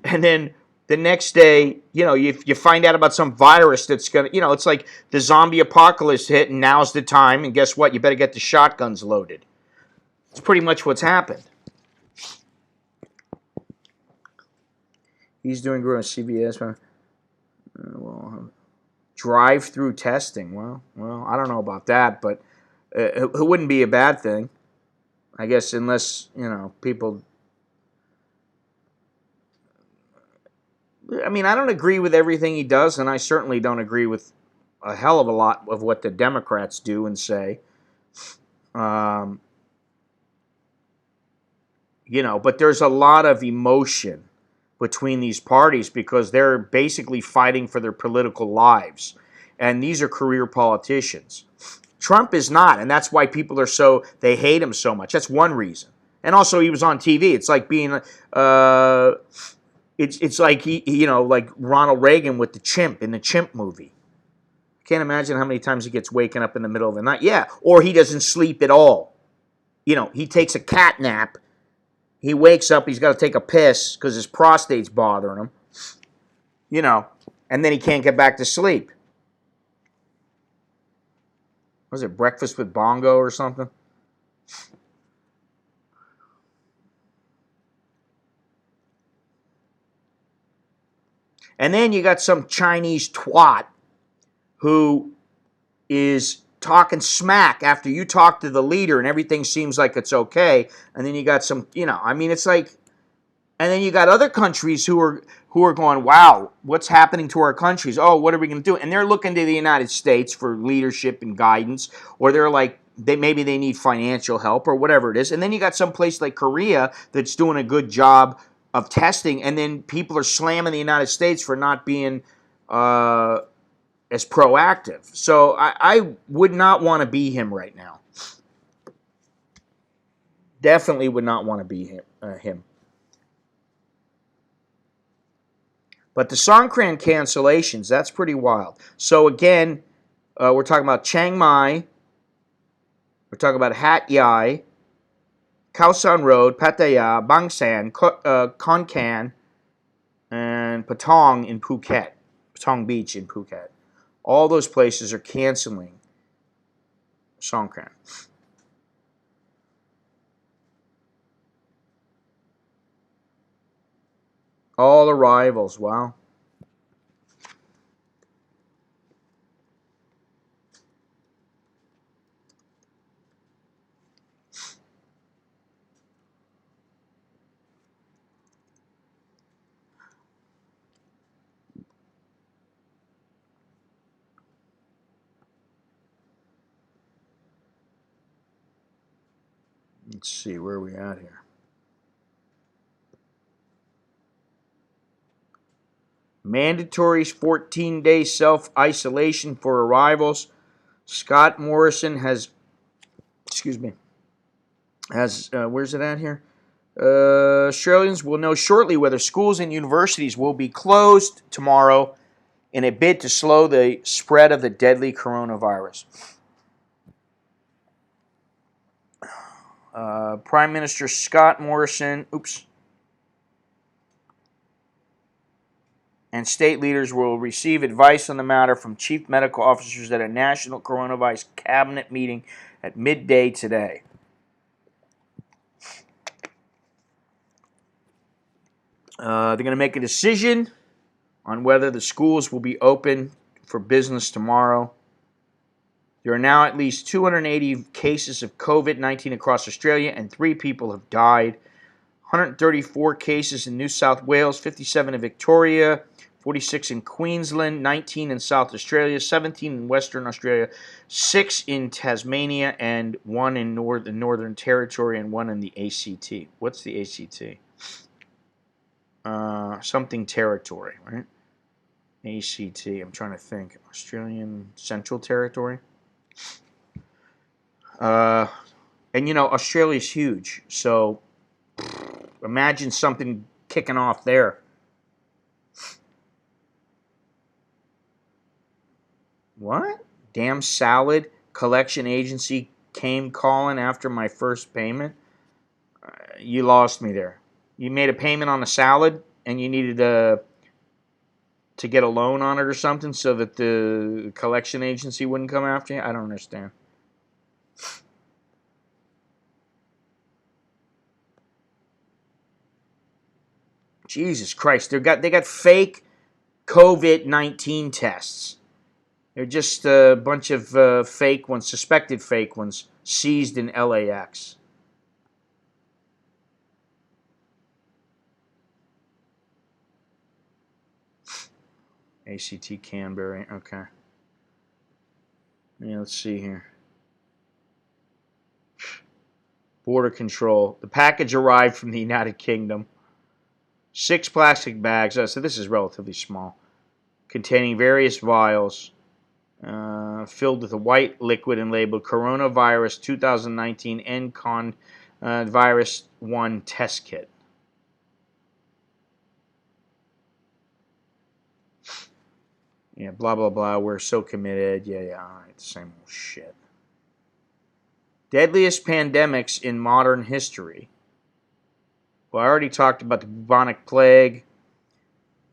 And then the next day, you know, you find out about some virus that's going to, you know, it's like the zombie apocalypse hit and now's the time. And guess what? You better get the shotguns loaded. It's pretty much what's happened. He's doing great on CBS. Well, drive-through testing. Well, I don't know about that, but it wouldn't be a bad thing, I guess, unless, you know, people. I mean, I don't agree with everything he does, and I certainly don't agree with a hell of a lot of what the Democrats do and say. You know, but there's a lot of emotion between these parties because they're basically fighting for their political lives. And these are career politicians. Trump is not, and that's why people are they hate him so much. That's one reason. And also he was on TV. It's like being, it's like, he, you know, like Ronald Reagan with the chimp in the Chimp movie. Can't imagine how many times he gets waken up in the middle of the night. Yeah, or he doesn't sleep at all. You know, he takes a cat nap. He wakes up, he's got to take a piss because his prostate's bothering him, you know, and then he can't get back to sleep. Was it Breakfast with Bongo or something? And then you got some Chinese twat who is talking smack after you talk to the leader and everything seems like it's okay, and then you got some, you know, I mean, it's like, and then you got other countries who are going, wow, what's happening to our countries? Oh, what are we going to do? And they're looking to the United States for leadership and guidance, or they're like, maybe they need financial help or whatever it is. And then you got some place like Korea that's doing a good job of testing, and then people are slamming the United States for not being as proactive. So I would not want to be him right now. Definitely would not want to be him. But the Songkran cancellations, that's pretty wild. So again, we're talking about Chiang Mai, we're talking about Hat Yai, Khao San Road, Pattaya, Bang San, Kon Kan, and Patong in Phuket, Patong Beach in Phuket. All those places are canceling Songkran. All arrivals, wow. Let's see, where are we at here? Mandatory 14-day self-isolation for arrivals. Scott Morrison has, where's it at here? Australians will know shortly whether schools and universities will be closed tomorrow in a bid to slow the spread of the deadly coronavirus. Prime Minister Scott Morrison, and state leaders will receive advice on the matter from chief medical officers at a national coronavirus cabinet meeting at midday today. They're going to make a decision on whether the schools will be open for business tomorrow. There are now at least 280 cases of COVID-19 across Australia, and 3 people have died. 134 cases in New South Wales, 57 in Victoria, 46 in Queensland, 19 in South Australia, 17 in Western Australia, 6 in Tasmania, and 1 in the Northern Territory, and 1 in the ACT. What's the ACT? Something territory, right? ACT, I'm trying to think. Australian Central Territory? And Australia's huge, so imagine something kicking off there. What? Damn salad collection agency came calling after my first payment? You lost me there. You made a payment on a salad and you needed to get a loan on it or something so that the collection agency wouldn't come after you? I don't understand. Jesus Christ, they got fake COVID-19 tests. They're just a bunch of fake ones, suspected fake ones, seized in LAX. ACT Canberra, okay. Yeah, let's see here. Border control. The package arrived from the United Kingdom. 6 plastic bags, so this is relatively small, containing various vials, filled with a white liquid and labeled Coronavirus 2019 nCoV Virus 1 Test Kit. Yeah, blah, blah, blah, we're so committed. Yeah, all right, same old shit. Deadliest pandemics in modern history. Well, I already talked about the bubonic plague.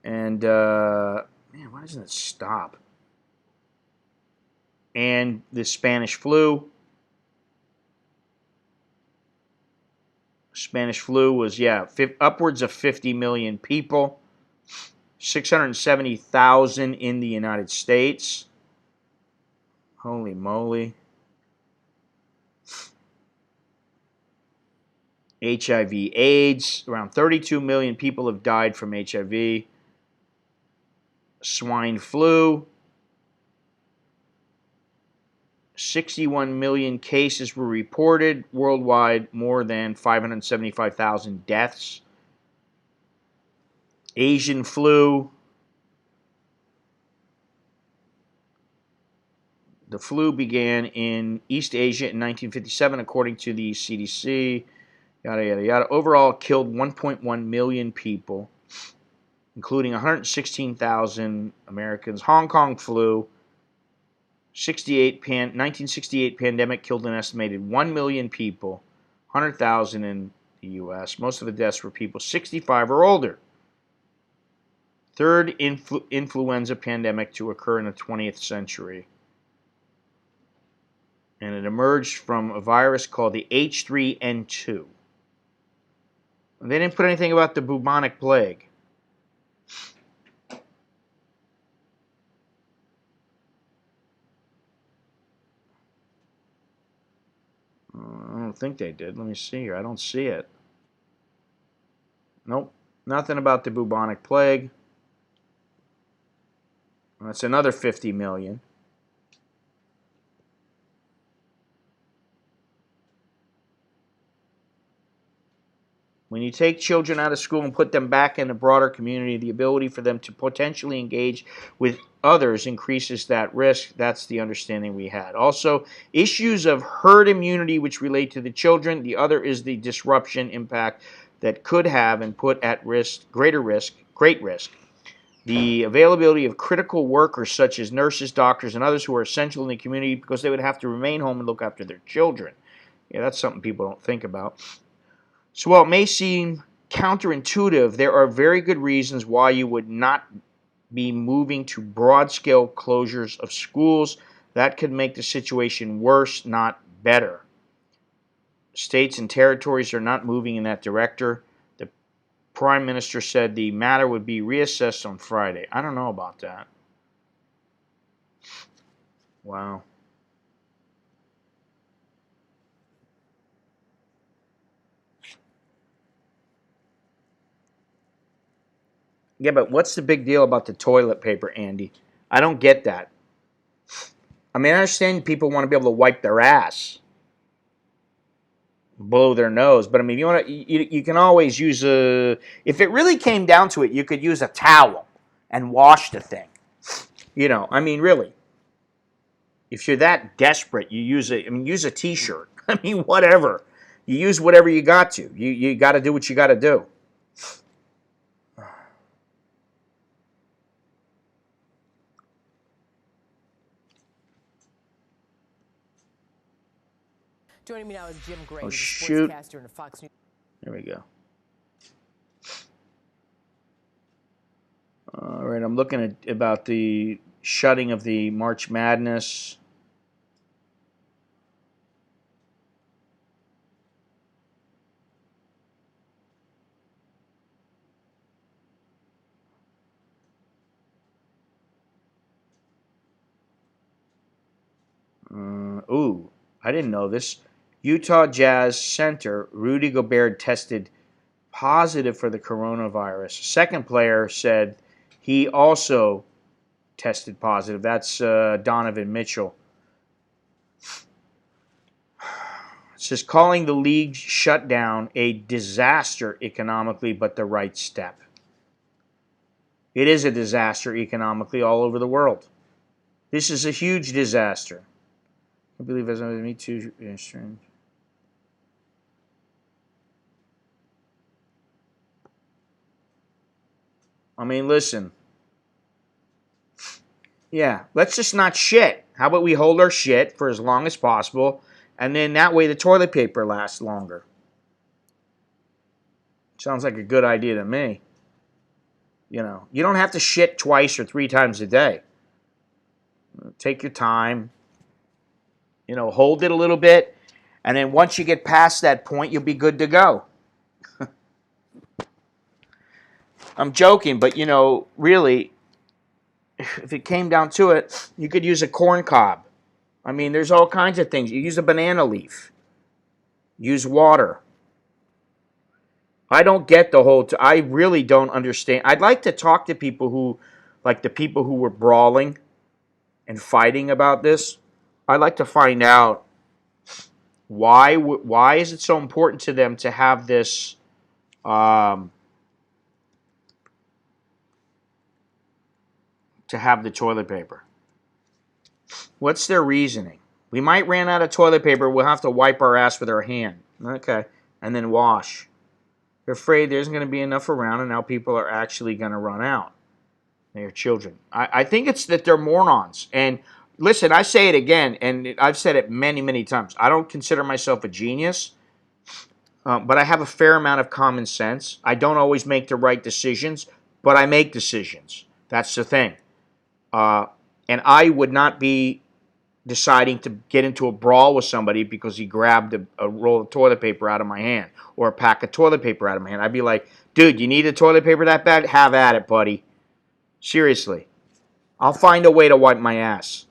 And, man, why doesn't it stop? And the Spanish flu. Spanish flu was, upwards of 50 million people. 670,000 in the United States. Holy moly. HIV AIDS. Around 32 million people have died from HIV. Swine flu. 61 million cases were reported worldwide, more than 575,000 deaths. Asian flu. The flu began in East Asia in 1957, according to the CDC. Yada, yada, yada. Overall, killed 1.1 million people. including 116,000 Americans. Hong Kong flu, 1968 pandemic killed an estimated 1 million people, 100,000 in the U.S. Most of the deaths were people 65 or older. Third influenza pandemic to occur in the 20th century. And it emerged from a virus called the H3N2. And they didn't put anything about the bubonic plague. I don't think they did. Let me see here. I don't see it. Nope. Nothing about the bubonic plague. That's another 50 million. When you take children out of school and put them back in the broader community, the ability for them to potentially engage with others increases that risk. That's the understanding we had. Also, issues of herd immunity which relate to the children. The other is the disruption impact that could have and put at risk, great risk. The availability of critical workers such as nurses, doctors, and others who are essential in the community because they would have to remain home and look after their children. Yeah, that's something people don't think about. So while it may seem counterintuitive, there are very good reasons why you would not be moving to broad-scale closures of schools. That could make the situation worse, not better. States and territories are not moving in that direction. The Prime Minister said the matter would be reassessed on Friday. I don't know about that. Wow. Yeah, but what's the big deal about the toilet paper, Andy? I don't get that. I mean, I understand people want to be able to wipe their ass, blow their nose, but I mean, you can always use a. If it really came down to it, you could use a towel and wash the thing. I mean, really. If you're that desperate, you use use a T-shirt. I mean, whatever. You use whatever you got to. You got to do what you got to do. Joining me now is Jim Gray, Oh, who's a shoot. sportscaster and a Fox News. There we go. All right, I'm looking at about the shutting of the March Madness. I didn't know this. Utah Jazz center Rudy Gobert tested positive for the coronavirus. Second player said he also tested positive. That's Donovan Mitchell. It says calling the league shutdown a disaster economically, but the right step. It is a disaster economically all over the world. This is a huge disaster. I believe as me too. I mean, listen. Yeah, let's just not shit. How about we hold our shit for as long as possible, and then that way the toilet paper lasts longer. Sounds like a good idea to me. You don't have to shit twice or 3 times a day. Take your time. Hold it a little bit, and then once you get past that point, you'll be good to go. I'm joking, but really, if it came down to it, you could use a corn cob. I mean, there's all kinds of things. You use a banana leaf. Use water. I don't get the whole. I really don't understand. I'd like to talk to people who, like the people who were brawling and fighting about this. I'd like to find out why is it so important to them to have this to have the toilet paper. What's their reasoning? We might run out of toilet paper. We'll have to wipe our ass with our hand. Okay, and then wash. They're afraid there isn't going to be enough around, and now people are actually going to run out. They're children. I think it's that they're morons. And listen, I say it again, and I've said it many, many times. I don't consider myself a genius, but I have a fair amount of common sense. I don't always make the right decisions, but I make decisions. That's the thing. And I would not be deciding to get into a brawl with somebody because he grabbed a roll of toilet paper out of my hand or a pack of toilet paper out of my hand. I'd be like, dude, you need the toilet paper that bad? Have at it, buddy. Seriously. I'll find a way to wipe my ass.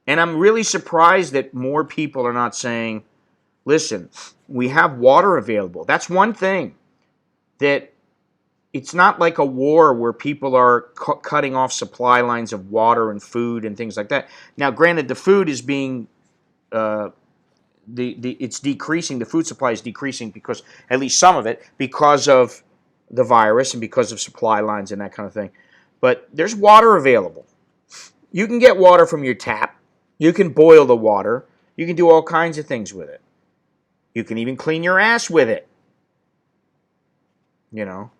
And I'm really surprised that more people are not saying, listen, we have water available. That's one thing. That it's not like a war where people are cutting off supply lines of water and food and things like that. Now, granted, the food is being, it's decreasing. The food supply is decreasing because, at least some of it, because of the virus and because of supply lines and that kind of thing. But there's water available. You can get water from your tap. You can boil the water. You can do all kinds of things with it. You can even clean your ass with it. You know.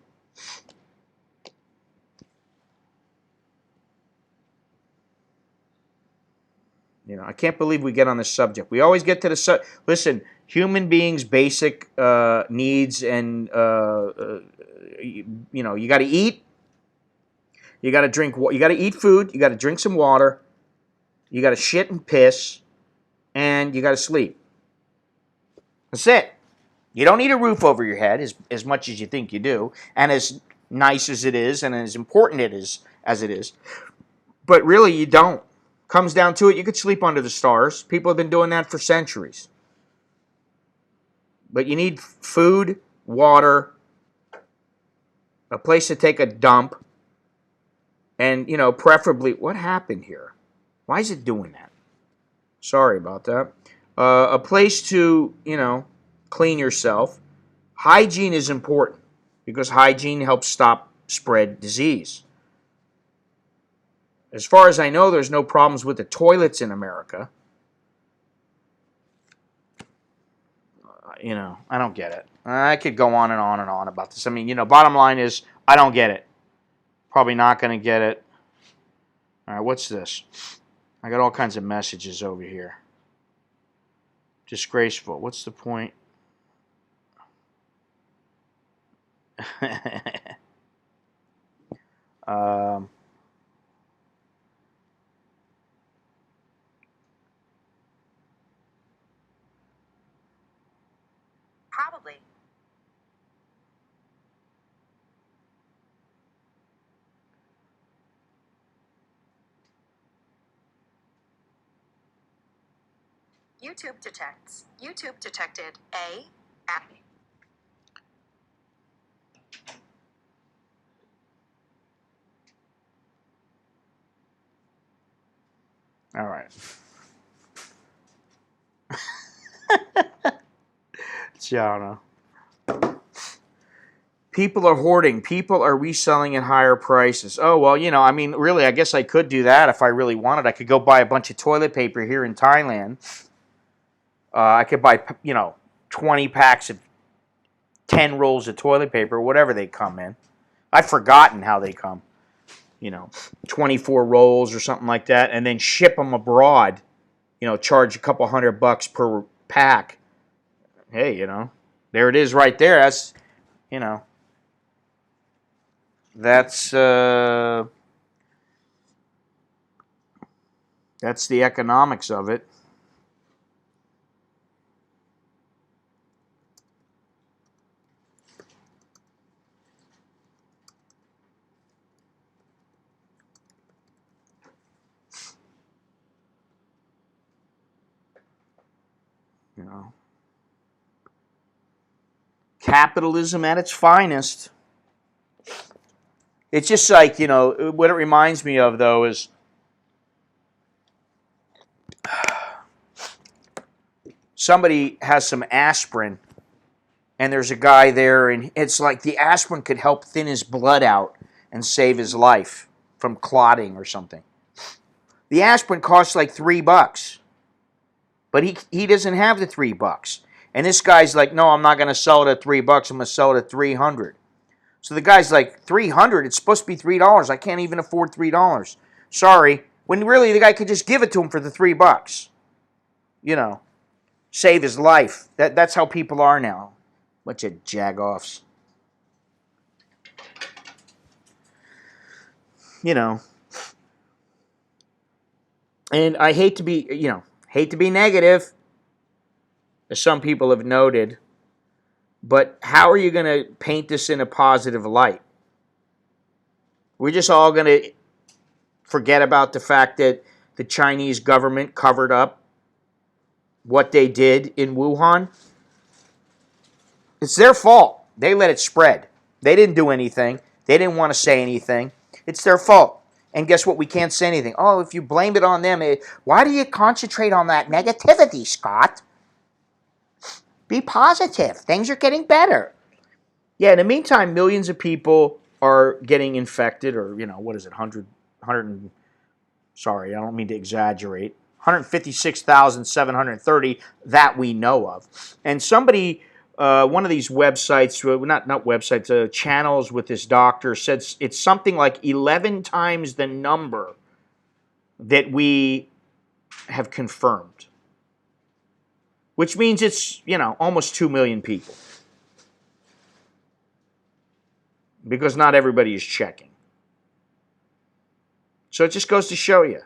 You know, I can't believe we get on this subject. We always get to the subject. Listen, human beings' basic needs and, you know, you got to eat. You got to drink. You got to eat food. You got to drink some water. You got to shit and piss, and you got to sleep. That's it. You don't need a roof over your head as much as you think you do, and as nice as it is, and as important it is as it is. But really, you don't. Comes down to it, you could sleep under the stars. People have been doing that for centuries. But you need food, water, a place to take a dump, and, you know, preferably, what happened here? Why is it doing that? Sorry about that. A place to, you know, clean yourself. Hygiene is important because hygiene helps stop spread disease. As far as I know, there's no problems with the toilets in America. You know, I don't get it. I could go on and on and on about this. I mean, you know, bottom line is, I don't get it. Probably not going to get it. All right, what's this? I got all kinds of messages over here. Disgraceful. What's the point? Probably. YouTube detects. YouTube detected a app. All right. Gianna. People are hoarding. People are reselling at higher prices. Oh, well, you know, I mean, really, I guess I could do that if I really wanted. I could go buy a bunch of toilet paper here in Thailand. I could buy, you know, 20 packs of 10 rolls of toilet paper, whatever they come in. I've forgotten how they come. You know, 24 rolls or something like that, and then ship them abroad. You know, charge a couple $100 per pack. Hey, you know, there it is right there. That's, you know, that's the economics of it. You know, capitalism at its finest. It's just like, you know, what it reminds me of, though, is somebody has some aspirin, and there's a guy there, and it's like the aspirin could help thin his blood out and save his life from clotting or something. The aspirin costs like $3, but he doesn't have the $3. And this guy's like, no, I'm not going to sell it at $3. I'm going to sell it at 300. So the guy's like, 300? It's supposed to be $3. I can't even afford $3. Sorry. When really the guy could just give it to him for the $3. You know, save his life. That's how people are now. Bunch of jagoffs. You know. And I hate to be, negative, as some people have noted, but how are you going to paint this in a positive light? We're just all going to forget about the fact that the Chinese government covered up what they did in Wuhan. It's their fault. They let it spread. They didn't do anything. They didn't want to say anything. It's their fault. And guess what? We can't say anything. Oh, if you blame it on them, why do you concentrate on that negativity, Scott? Be positive. Things are getting better. Yeah, in the meantime, millions of people are getting infected, or, what is it, 100, sorry, I don't mean to exaggerate, 156,730 that we know of. And somebody, one of these websites, not websites, channels with this doctor said it's something like 11 times the number that we have confirmed, which means it's, almost 2 million people. Because not everybody is checking. So it just goes to show you,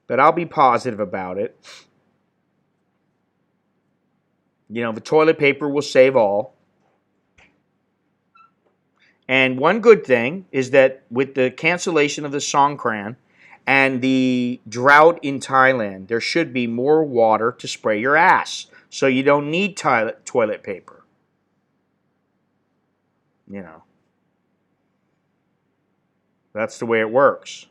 But I'll be positive about it. The toilet paper will save all. And one good thing is that with the cancellation of the Songkran and the drought in Thailand, there should be more water to spray your ass. So you don't need toilet paper. That's the way it works.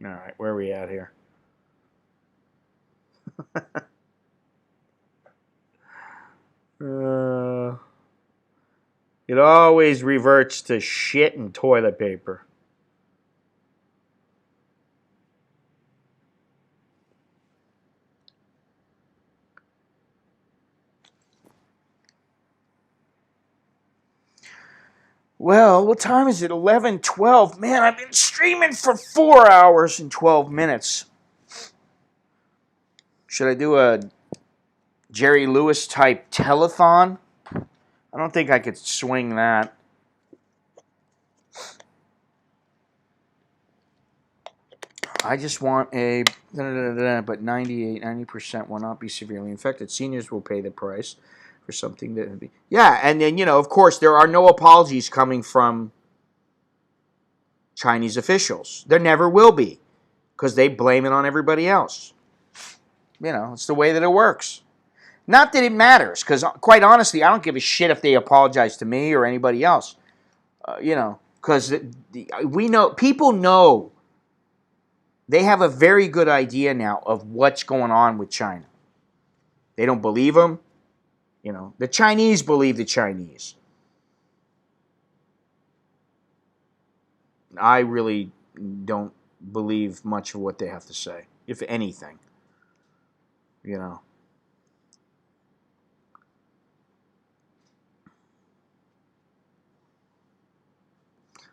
All right, where are we at here? It always reverts to shit and toilet paper. Well, what time is it? 11:12. Man, I've been streaming for 4 hours and 12 minutes. Should I do a Jerry Lewis type telethon? I don't think I could swing that. I just want a, but 90% will not be severely infected. Seniors will pay the price for something that would be. Yeah, and then, of course, there are no apologies coming from Chinese officials. There never will be, because they blame it on everybody else. It's the way that it works. Not that it matters, because quite honestly, I don't give a shit if they apologize to me or anybody else. Because we know, people know. They have a very good idea now of what's going on with China. They don't believe them. The Chinese believe the Chinese. I really don't believe much of what they have to say, if anything.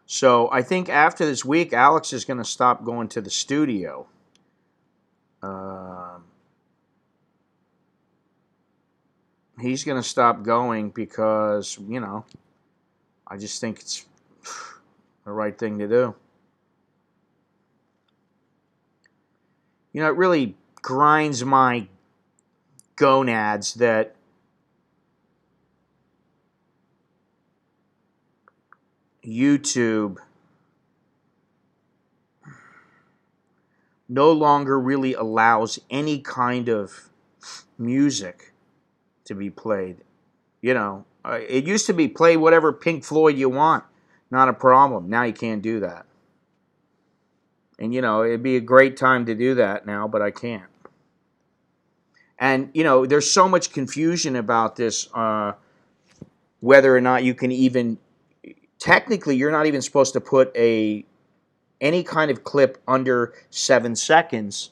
So I think after this week, Alex is going to stop going to the studio. He's going to stop going because, I just think it's the right thing to do. It really grinds my gonads that YouTube no longer really allows any kind of music to be played. You know, it used to be play whatever Pink Floyd you want, not a problem. Now you can't do that. And, you know, it'd be a great time to do that now, but I can't. And, you know, there's so much confusion about this, whether or not you can even, technically, you're not even supposed to put any kind of clip under 7 seconds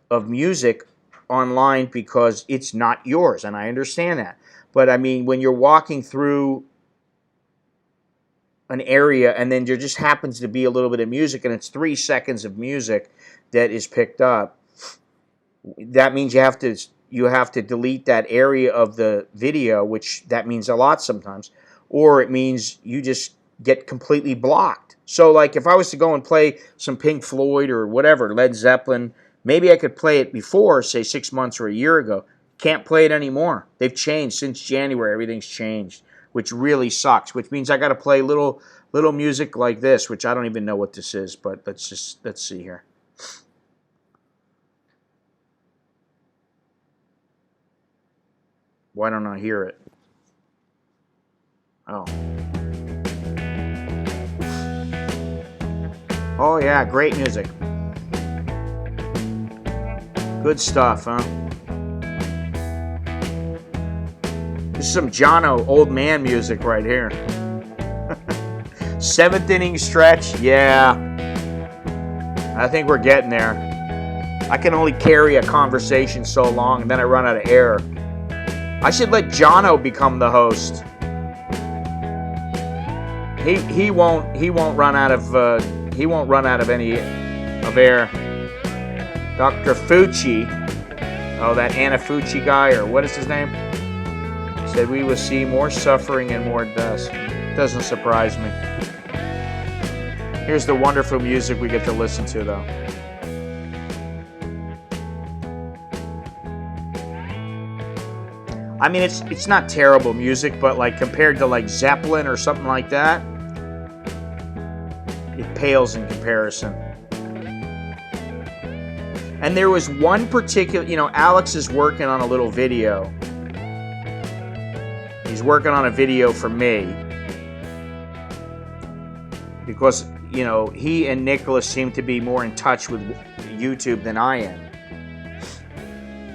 of music online because it's not yours, and I understand that. But, I mean, when you're walking through an area and then there just happens to be a little bit of music and it's 3 seconds of music that is picked up, that means you have to delete that area of the video, which that means a lot sometimes, or it means you just get completely blocked. So like if I was to go and play some Pink Floyd or whatever, Led Zeppelin, maybe I could play it before, say 6 months or a year ago. Can't play it anymore. They've changed since January. Everything's changed, which really sucks, which means I got to play little music like this, which I don't even know what this is, but let's see here. Why don't I hear it? Oh. Oh yeah, great music. Good stuff, huh? This is some Jono old man music right here. 7th inning stretch, yeah. I think we're getting there. I can only carry a conversation so long, and then I run out of air. I should let Jono become the host. He won't run out of any of air. Dr. Fucci, oh, that Anafucci guy, or what is his name, said we will see more suffering and more death. Doesn't surprise me. Here's the wonderful music we get to listen to, though. I mean, it's not terrible music, but like compared to like Zeppelin or something like that, it pales in comparison. And there was one particular, you know, Alex is working on a little video. He's working on a video for me because, you know, he and Nicholas seem to be more in touch with YouTube than I am.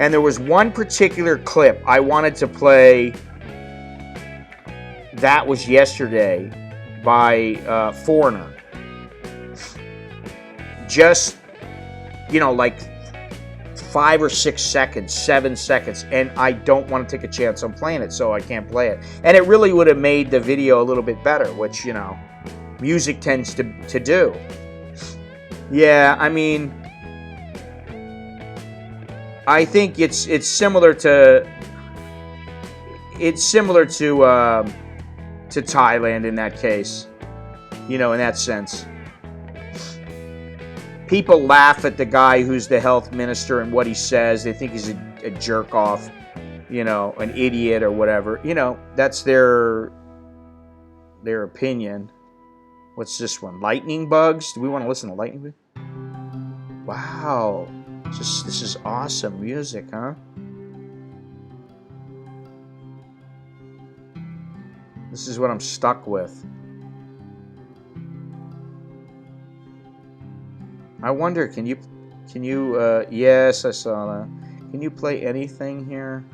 And there was one particular clip I wanted to play that was yesterday by Foreigner. Just, you know, like 5 or 6 seconds, 7 seconds, and I don't want to take a chance on playing it, so I can't play it. And it really would have made the video a little bit better, which, you know, music tends to do. Yeah, I mean, I think it's similar to Thailand in that case, you know, in that sense. People laugh at the guy who's the health minister and what he says. They think he's a jerk off, you know, an idiot or whatever. You know, that's their opinion. What's this one? Lightning bugs? Do we want to listen to lightning bugs? Wow. This is awesome music, huh? This is what I'm stuck with. I wonder, can you, yes, I saw that. Can you play anything here?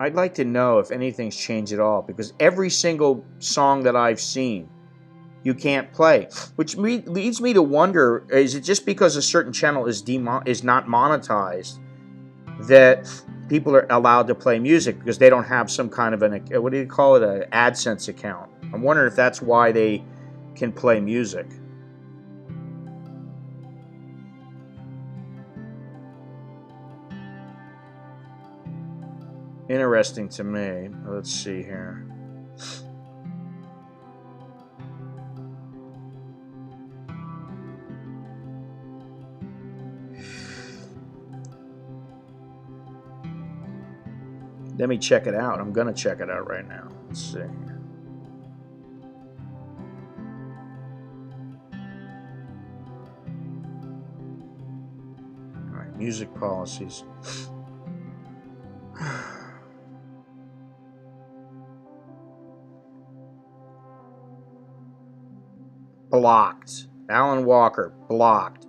I'd like to know if anything's changed at all, because every single song that I've seen, you can't play. Which leads me to wonder, is it just because a certain channel is not monetized that people are allowed to play music because they don't have some kind of an, what do you call it, an AdSense account? I'm wondering if that's why they can play music. Interesting to me. Let's see here. Let me check it out. I'm going to check it out right now. Let's see. Music policies. Blocked. Alan Walker, blocked.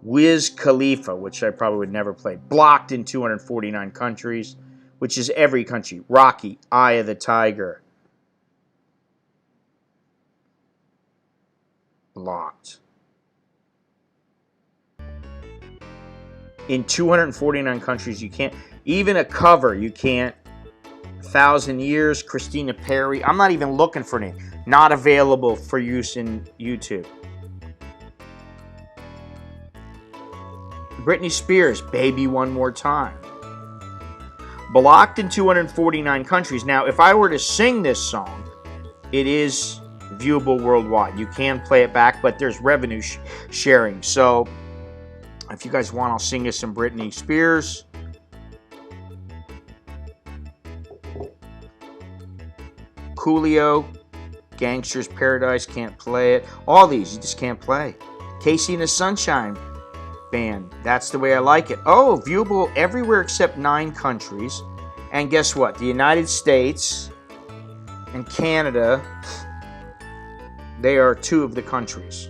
Wiz Khalifa, which I probably would never play, blocked in 249 countries, which is every country. Rocky, Eye of the Tiger, blocked. In 249 countries, you can't, even a cover, you can't. 1,000 Years, Christina Perri. I'm not even looking for any. Not available for use in YouTube. Britney Spears, Baby One More Time. Blocked in 249 countries. Now, if I were to sing this song, it is viewable worldwide. You can play it back, but there's revenue sharing. So, if you guys want, I'll sing you some Britney Spears. Coolio, Gangster's Paradise, can't play it. All these, you just can't play. Casey and the Sunshine Band, That's the Way I Like It. Oh, viewable everywhere except 9 countries. And guess what? The United States and Canada, they are 2 of the countries.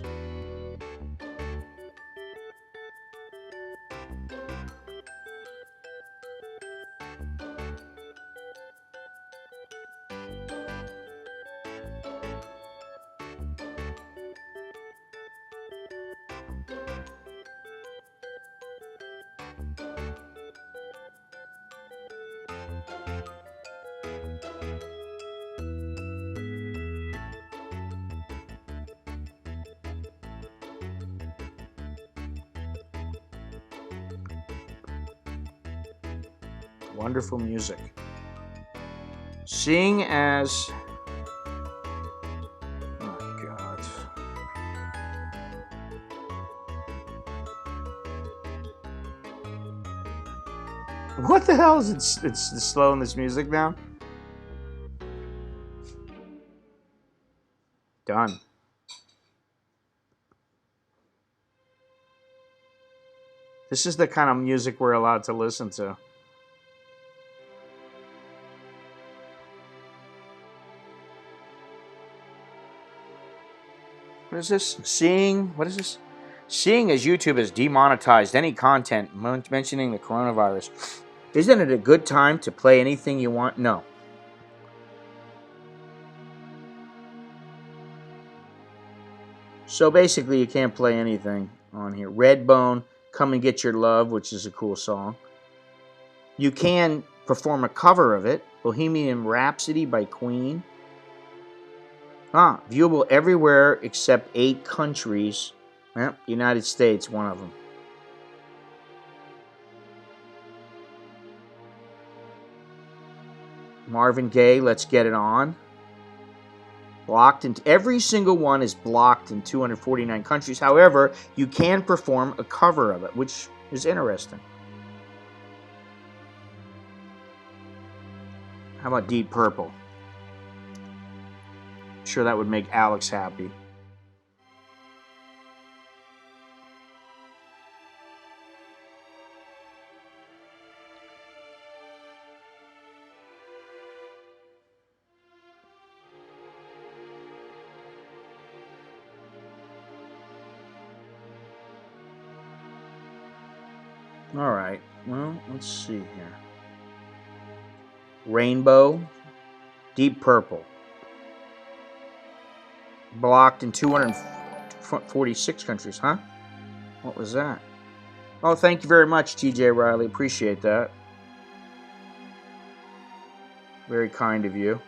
Wonderful music. Seeing as... Oh, God. What the hell is it? It's slowing this music down? Done. This is the kind of music we're allowed to listen to. What is this? Seeing, what is this? Seeing as YouTube has demonetized any content mentioning the coronavirus, isn't it a good time to play anything you want? No. So basically, you can't play anything on here. Redbone, Come and Get Your Love, which is a cool song. You can perform a cover of it. Bohemian Rhapsody by Queen. Viewable everywhere except 8 countries. United States, one of them. Marvin Gaye, Let's Get It On. Blocked in every single one is blocked in 249 countries. However, you can perform a cover of it, which is interesting. How about Deep Purple? I'm sure that would make Alex happy. All right, well, let's see here. Rainbow, Deep Purple. Blocked in 246 countries, huh? What was that? Oh, thank you very much, TJ Riley. Appreciate that. Very kind of you.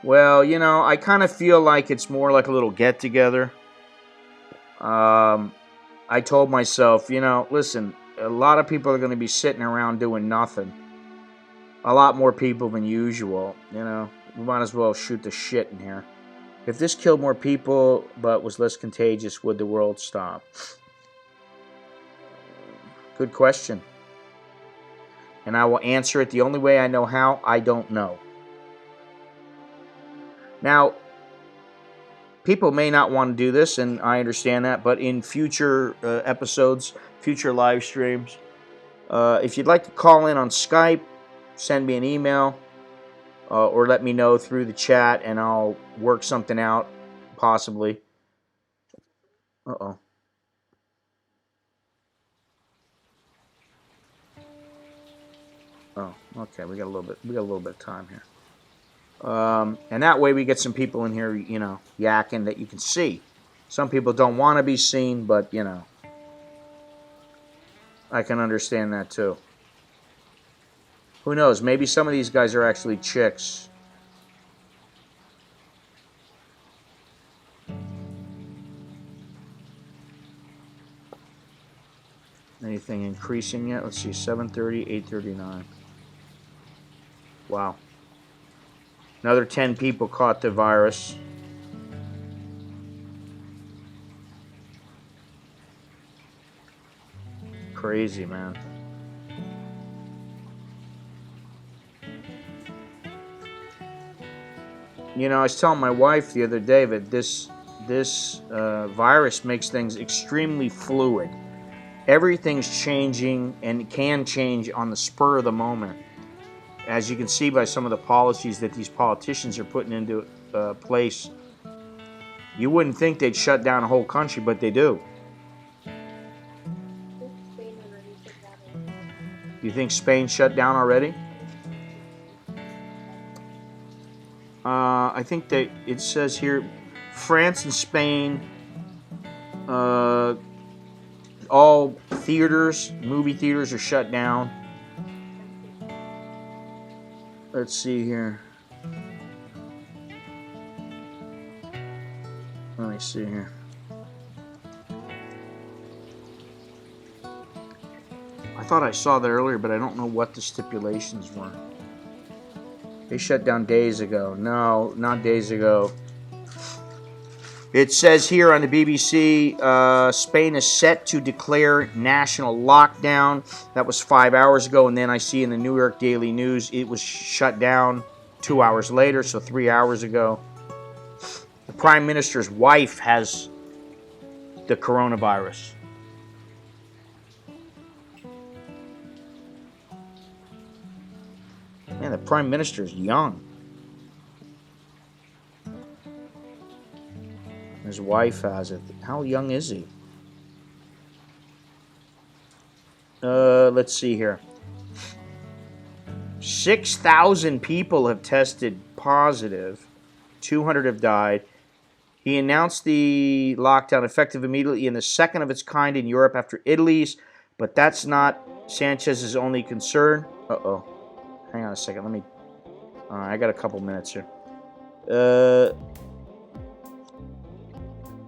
Well, you know, I kind of feel like it's more like a little get-together. I told myself, you know, listen, a lot of people are going to be sitting around doing nothing. A lot more people than usual, you know. We might as well shoot the shit in here. If this killed more people but was less contagious, would the world stop? Good question. And I will answer it the only way I know how. I don't know. Now, people may not want to do this, and I understand that, but in future episodes, future live streams, If you'd like to call in on Skype, send me an email or let me know through the chat, and I'll work something out, possibly. Uh-oh. Oh, okay. We got a little bit of time here. And that way we get some people in here, you know, yakking that you can see. Some people don't want to be seen, but, you know, I can understand that too. Who knows? Maybe some of these guys are actually chicks. Anything increasing yet? Let's see, 7:30, 8:39. Wow. Another 10 people caught the virus. Crazy, man. You know, I was telling my wife the other day that this virus makes things extremely fluid. Everything's changing and can change on the spur of the moment. As you can see by some of the policies that these politicians are putting into place, you wouldn't think they'd shut down a whole country, but they do. You think Spain shut down already? I think that it says here, France and Spain, all theaters, movie theaters are shut down. Let's see here. Let me see here. I thought I saw that earlier, but I don't know what the stipulations were. They shut down days ago. No, not days ago. It says here on the BBC, Spain is set to declare national lockdown. That was 5 hours ago, and then I see in the New York Daily News it was shut down 2 hours later, so 3 hours ago. The Prime Minister's wife has the coronavirus. Man, the Prime Minister's young. His wife has it. How young is he? Let's see here. 6,000 people have tested positive. 200 have died. He announced the lockdown effective immediately in the second of its kind in Europe after Italy's, but that's not Sanchez's only concern. Uh-oh. Hang on a second. Let me... I got a couple minutes here.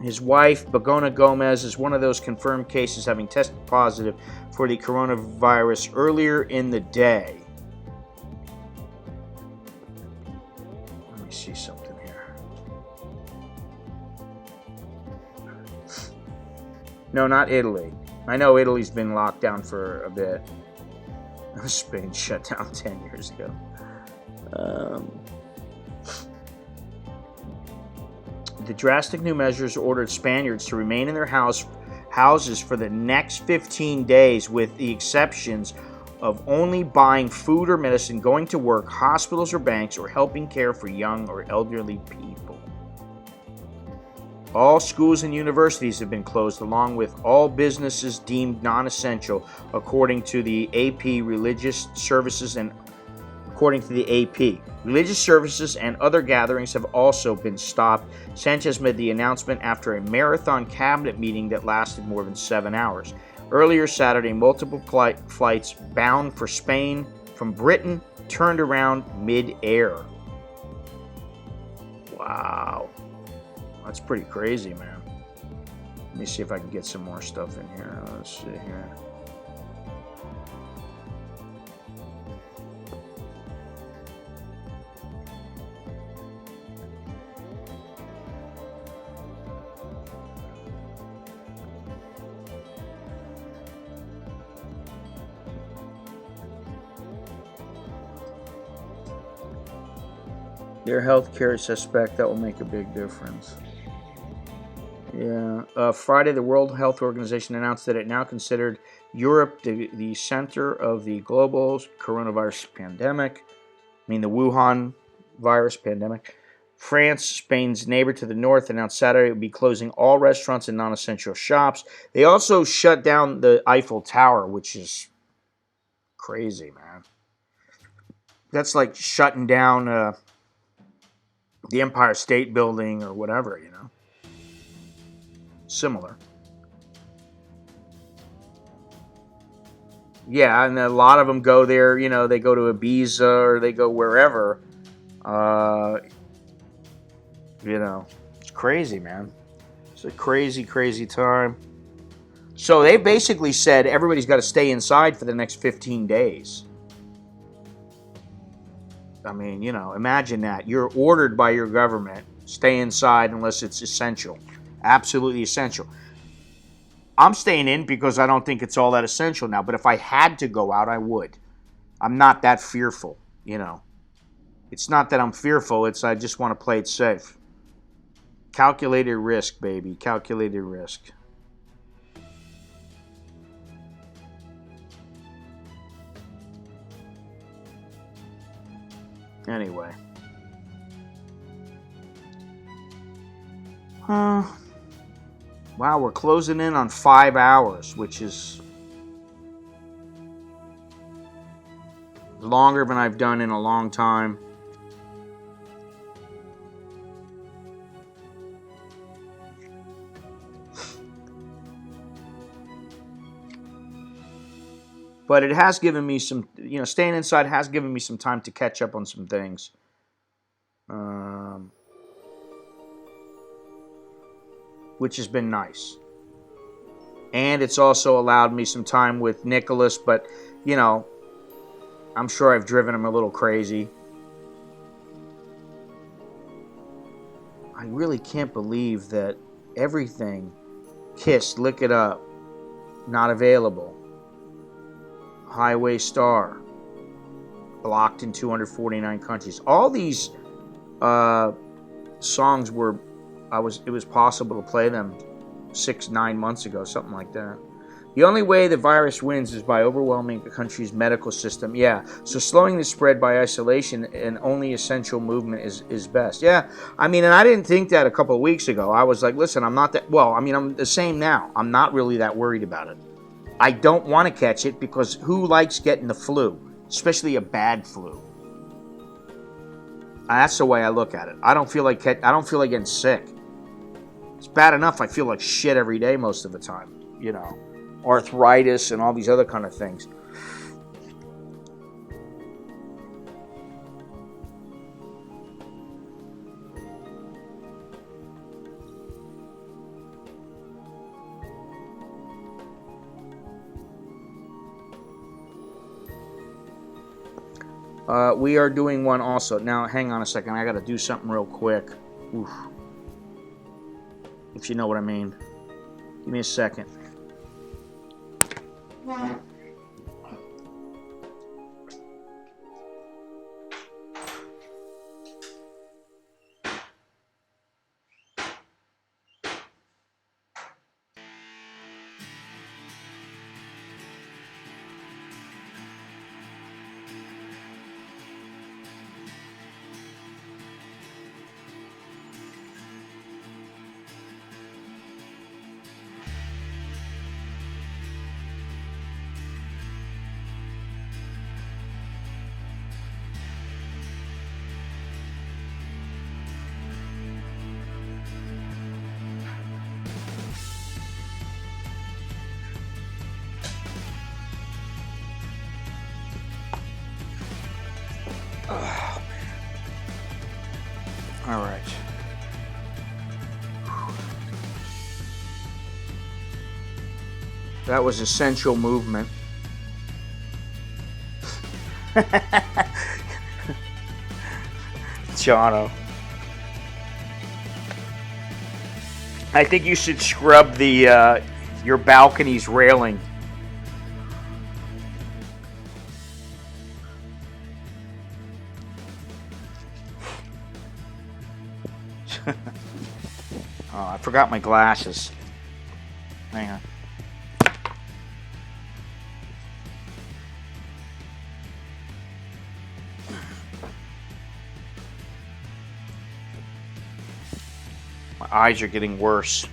His wife, Bagona Gomez, is one of those confirmed cases having tested positive for the coronavirus earlier in the day. Let me see something here. No, not Italy. I know Italy's been locked down for a bit. Spain shut down 10 years ago. The drastic new measures ordered Spaniards to remain in their houses for the next 15 days, with the exceptions of only buying food or medicine, going to work, hospitals or banks, or helping care for young or elderly people. All schools and universities have been closed, along with all businesses deemed non-essential, according to the AP. Religious services and other gatherings have also been stopped. Sanchez made the announcement after a marathon cabinet meeting that lasted more than 7 hours. Earlier Saturday, multiple flights bound for Spain from Britain turned around mid-air. Wow. That's pretty crazy, man. Let me see if I can get some more stuff in here. Let's see here. Their healthcare suspect that will make a big difference. Yeah. Friday, the World Health Organization announced that it now considered Europe the center of the global coronavirus pandemic. I mean, the Wuhan virus pandemic. France, Spain's neighbor to the north, announced Saturday it would be closing all restaurants and non-essential shops. They also shut down the Eiffel Tower, which is crazy, man. That's like shutting down the Empire State Building or whatever, you know. Similar. Yeah, and a lot of them go there, you know, they go to Ibiza or they go wherever. You know, it's crazy, man. It's a crazy, crazy time. So they basically said everybody's got to stay inside for the next 15 days. I mean, you know, imagine that. You're ordered by your government, stay inside unless it's essential. Absolutely essential. I'm staying in because I don't think it's all that essential now. But if I had to go out, I would. I'm not that fearful, you know. It's not that I'm fearful. It's I just want to play it safe. Calculated risk, baby. Calculated risk. Anyway. Wow, we're closing in on 5 hours, which is longer than I've done in a long time. But it has given me some, you know, staying inside has given me some time to catch up on some things. Which has been nice. And it's also allowed me some time with Nicholas, but, you know, I'm sure I've driven him a little crazy. I really can't believe that everything, Kiss, Lick It Up, not available. Highway Star, blocked in 249 countries. All these songs were, it was possible to play them 6-9 months ago, something like that. The only way the virus wins is by overwhelming the country's medical system. Yeah, so slowing the spread by isolation and only essential movement is best. Yeah, I mean, and I didn't think that a couple of weeks ago. I was like, listen, I'm not that, well, I mean, I'm the same now. I'm not really that worried about it. I don't want to catch it because who likes getting the flu, especially a bad flu? That's the way I look at it. I don't feel like getting sick. It's bad enough I feel like shit every day most of the time, you know, arthritis and all these other kind of things. We are doing one also. Now, hang on a second. I got to do something real quick. Oof. If you know what I mean. Give me a second. Oh, man. All right. That was essential movement. Jono. I think you should scrub the your balcony's railing. forgot my glasses. Hang on. My eyes are getting worse.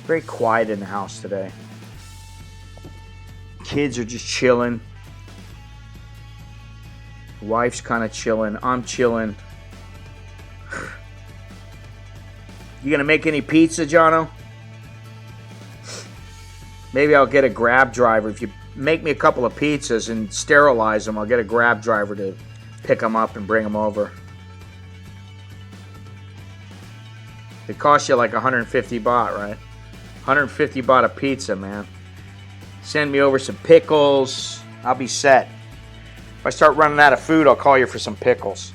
Very quiet in the house today. Kids are just chilling. Wife's kind of chilling. I'm chilling. You gonna make any pizza, Jono? Maybe I'll get a Grab driver. If you make me a couple of pizzas and sterilize them, I'll get a Grab driver to pick them up and bring them over. It costs you like 150 baht, right? 150 baht a pizza, man. Send me over some pickles. I'll be set. If I start running out of food, I'll call you for some pickles.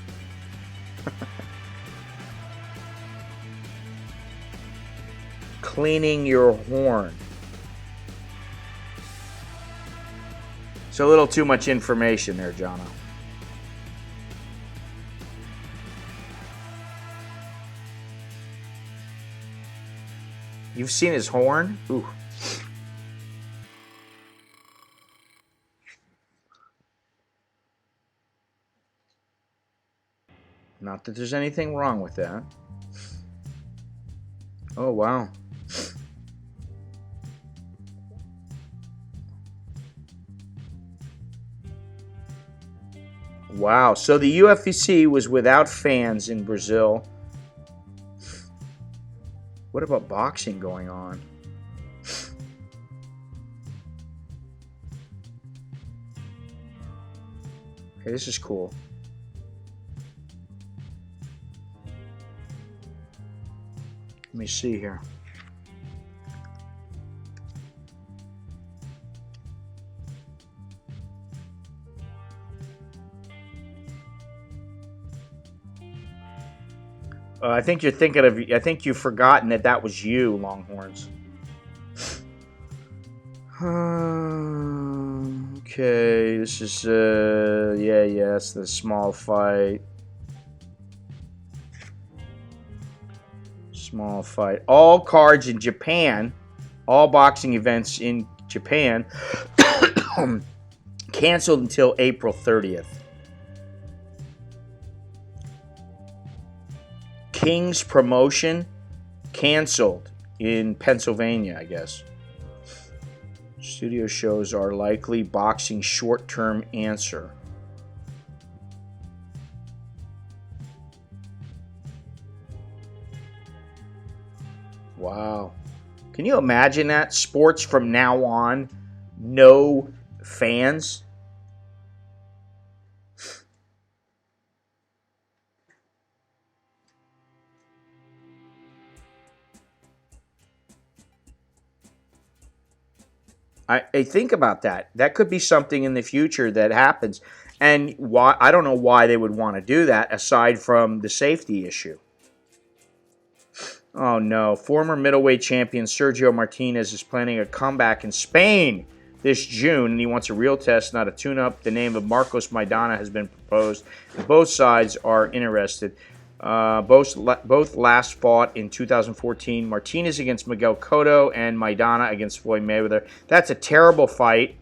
Cleaning your horn. It's a little too much information there, Jono. You've seen his horn? Ooh. Not that there's anything wrong with that. Oh, wow. Wow. So the UFC was without fans in Brazil. What about boxing going on? Okay, this is cool. Let me see here. I think you're thinking of. I think you've forgotten that was you, Longhorns. Okay, this is yeah, it's the small fight. Small fight. All cards in Japan, all boxing events in Japan, canceled until April 30th. King's Promotion canceled in Pennsylvania, I guess. Studio shows are likely boxing short-term answer. Wow. Can you imagine that? Sports from now on, no fans. I think about that. That could be something in the future that happens. And why I don't know why they would want to do that aside from the safety issue. Oh no. Former middleweight champion Sergio Martinez is planning a comeback in Spain this June, and he wants a real test, not a tune-up. The name of Marcos Maidana has been proposed. Both sides are interested. Both last fought in 2014. Martinez against Miguel Cotto and Maidana against Floyd Mayweather. That's a terrible fight.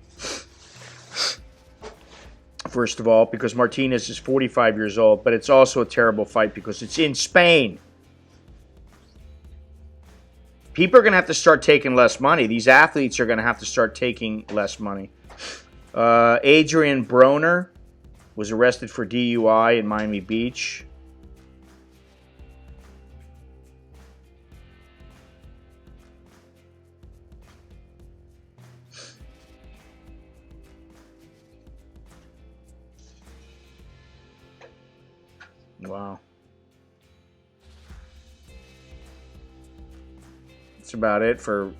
First of all, because Martinez is 45 years old, but it's also a terrible fight because it's in Spain. People are going to have to start taking less money. These athletes are going to have to start taking less money. Adrian Broner was arrested for DUI in Miami Beach. Wow. That's about it for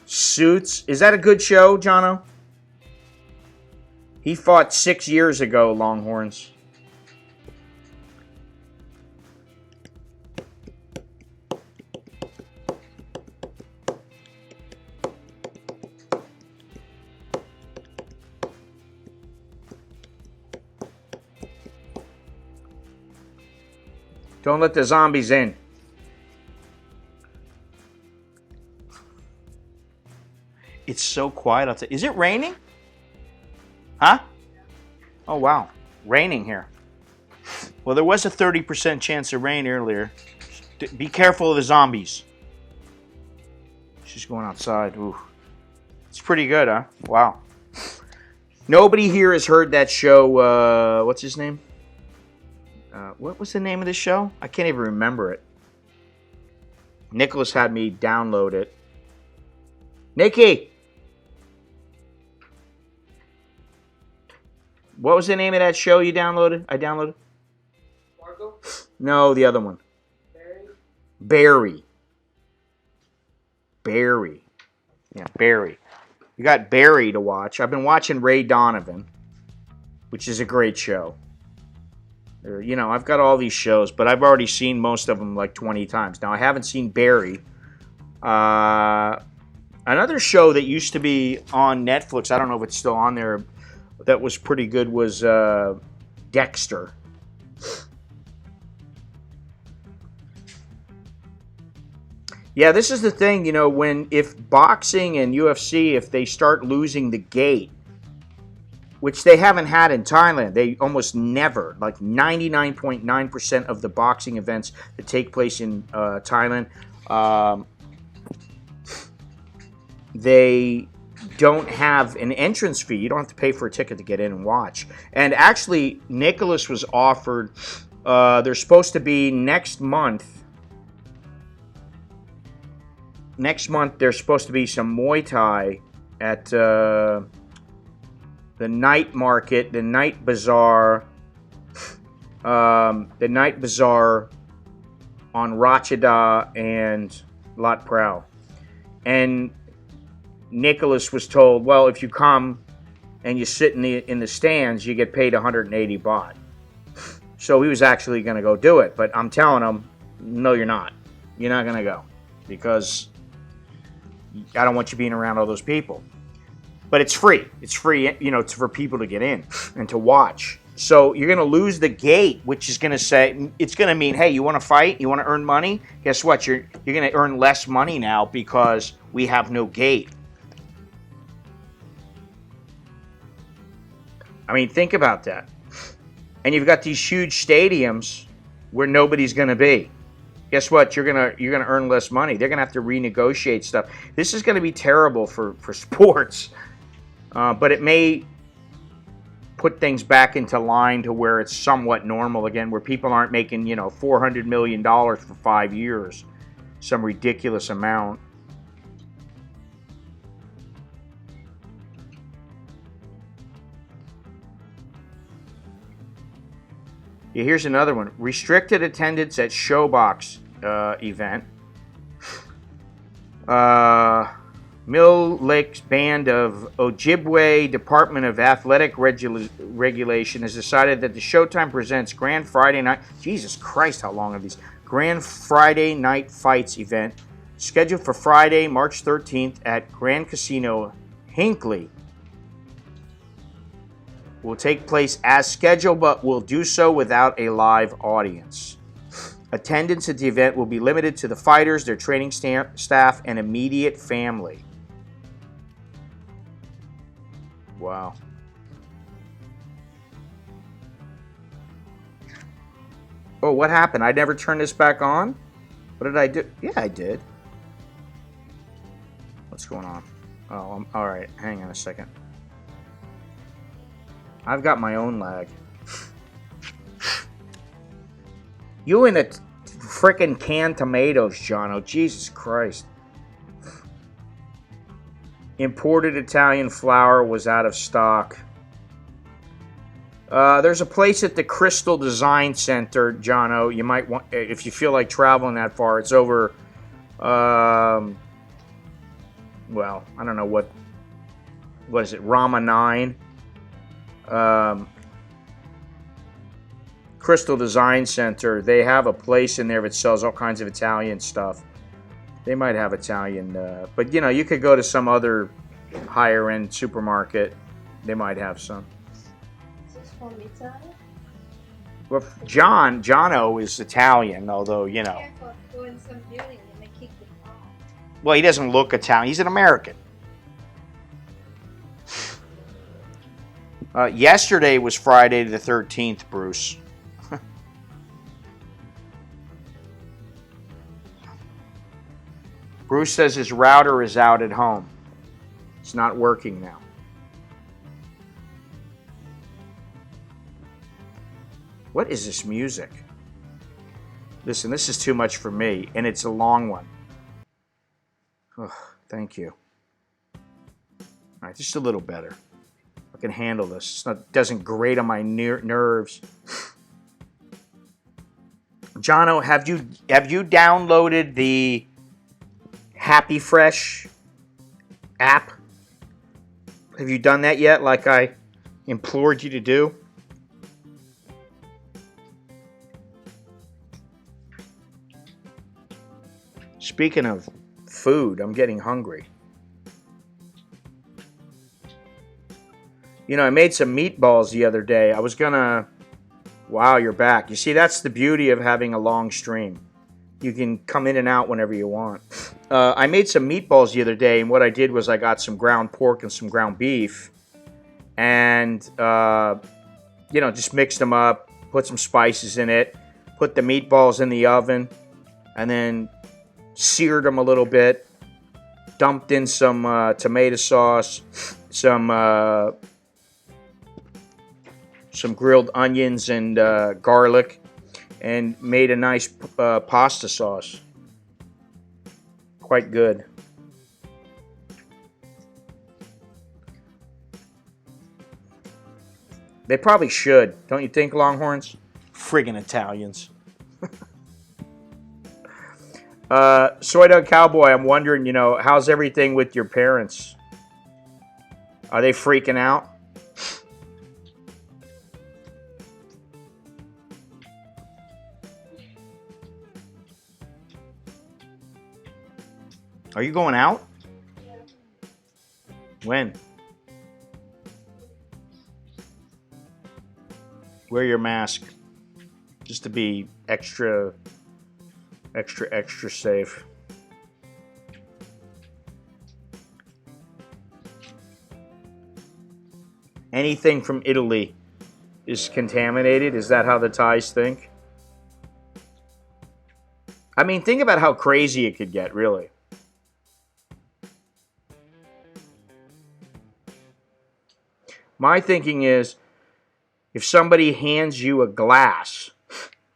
Suits. Is that a good show, Jono? He fought 6 years ago, Longhorns. Don't let the zombies in. It's so quiet outside. Is it raining? Huh? Oh, wow. Raining here. Well, there was a 30% chance of rain earlier. Be careful of the zombies. She's going outside. Ooh. It's pretty good, huh? Wow. Nobody here has heard that show. What's his name? What was the name of the show? I can't even remember it. Nicholas had me download it. Nikki! What was the name of that show you downloaded? I downloaded? Marco? No, the other one. Barry. Yeah, Barry. You got Barry to watch. I've been watching Ray Donovan, which is a great show. You know, I've got all these shows, but I've already seen most of them like 20 times. Now, I haven't seen Barry. Another show that used to be on Netflix, I don't know if it's still on there, that was pretty good was Dexter. Yeah, this is the thing, you know, if boxing and UFC, if they start losing the gate, which they haven't had in Thailand, they almost never, like 99.9% of the boxing events that take place in Thailand, they don't have an entrance fee. You don't have to pay for a ticket to get in and watch. And actually, Nicholas was offered, they're supposed to be next month, there's supposed to be some Muay Thai at the night market, the night bazaar on Rachida and Lat Pral. And Nicholas was told, well, if you come and you sit in the stands, you get paid 180 baht. So he was actually going to go do it. But I'm telling him, no, you're not. You're not going to go. Because I don't want you being around all those people. But it's free. It's free, you know, it's for people to get in and to watch. So you're going to lose the gate, which is going to say, it's going to mean, hey, you want to fight? You want to earn money? Guess what? You're going to earn less money now because we have no gate. I mean, think about that. And you've got these huge stadiums where nobody's going to be. Guess what? You're gonna earn less money. They're gonna have to renegotiate stuff. This is gonna be terrible for sports, but it may put things back into line to where it's somewhat normal again, where people aren't making $400 million for 5 years, some ridiculous amount. Yeah, here's another one. Restricted attendance at Showbox event. Mill Lake's band of Ojibwe Department of Athletic Regulation has decided that the Showtime Presents Grand Friday Night... Jesus Christ, how long are these? Grand Friday Night Fights event, scheduled for Friday, March 13th at Grand Casino Hinckley, will take place as scheduled, but will do so without a live audience. Attendance at the event will be limited to the fighters, their training staff, and immediate family. Wow. Oh, what happened? I never turned this back on? What did I do? Yeah, I did. What's going on? Oh, all right. Hang on a second. I've got my own lag. You and the frickin' canned tomatoes, Jono. Jesus Christ. Imported Italian flour was out of stock. There's a place at the Crystal Design Center, Jono. You might want, if you feel like traveling that far. It's over, well, I don't know what is it, Rama 9? Crystal Design Center, they have a place in there that sells all kinds of Italian stuff. They might have Italian, but you could go to some other higher end supermarket. They might have some. Is this from Italy? Well, Jono is Italian, although, you know. Careful, go in some building, they may kick you out. Well, he doesn't look Italian. He's an American. Yesterday was Friday the 13th, Bruce. Bruce says his router is out at home. It's not working now. What is this music? Listen, this is too much for me, and it's a long one. Oh, thank you. All right, just a little better. I can handle this. It doesn't grate on my nerves. Jono, have you downloaded the Happy Fresh app? Have you done that yet, like I implored you to do? Speaking of food, I'm getting hungry. You know, I made some meatballs the other day. I was gonna... Wow, you're back. You see, that's the beauty of having a long stream. You can come in and out whenever you want. I made some meatballs the other day, and what I did was I got some ground pork and some ground beef, and, you know, just mixed them up, put some spices in it, put the meatballs in the oven, and then seared them a little bit, dumped in some tomato sauce, some grilled onions and garlic, and made a nice pasta sauce. Quite good. They probably should, don't you think, Longhorns? Friggin' Italians. Soy Dog Cowboy, I'm wondering, you know, how's everything with your parents? Are they freaking out? Are you going out? Yeah. When? Wear your mask. Just to be extra safe. Anything from Italy is contaminated? Is that how the Thais think? I mean, think about how crazy it could get, really. My thinking is, if somebody hands you a glass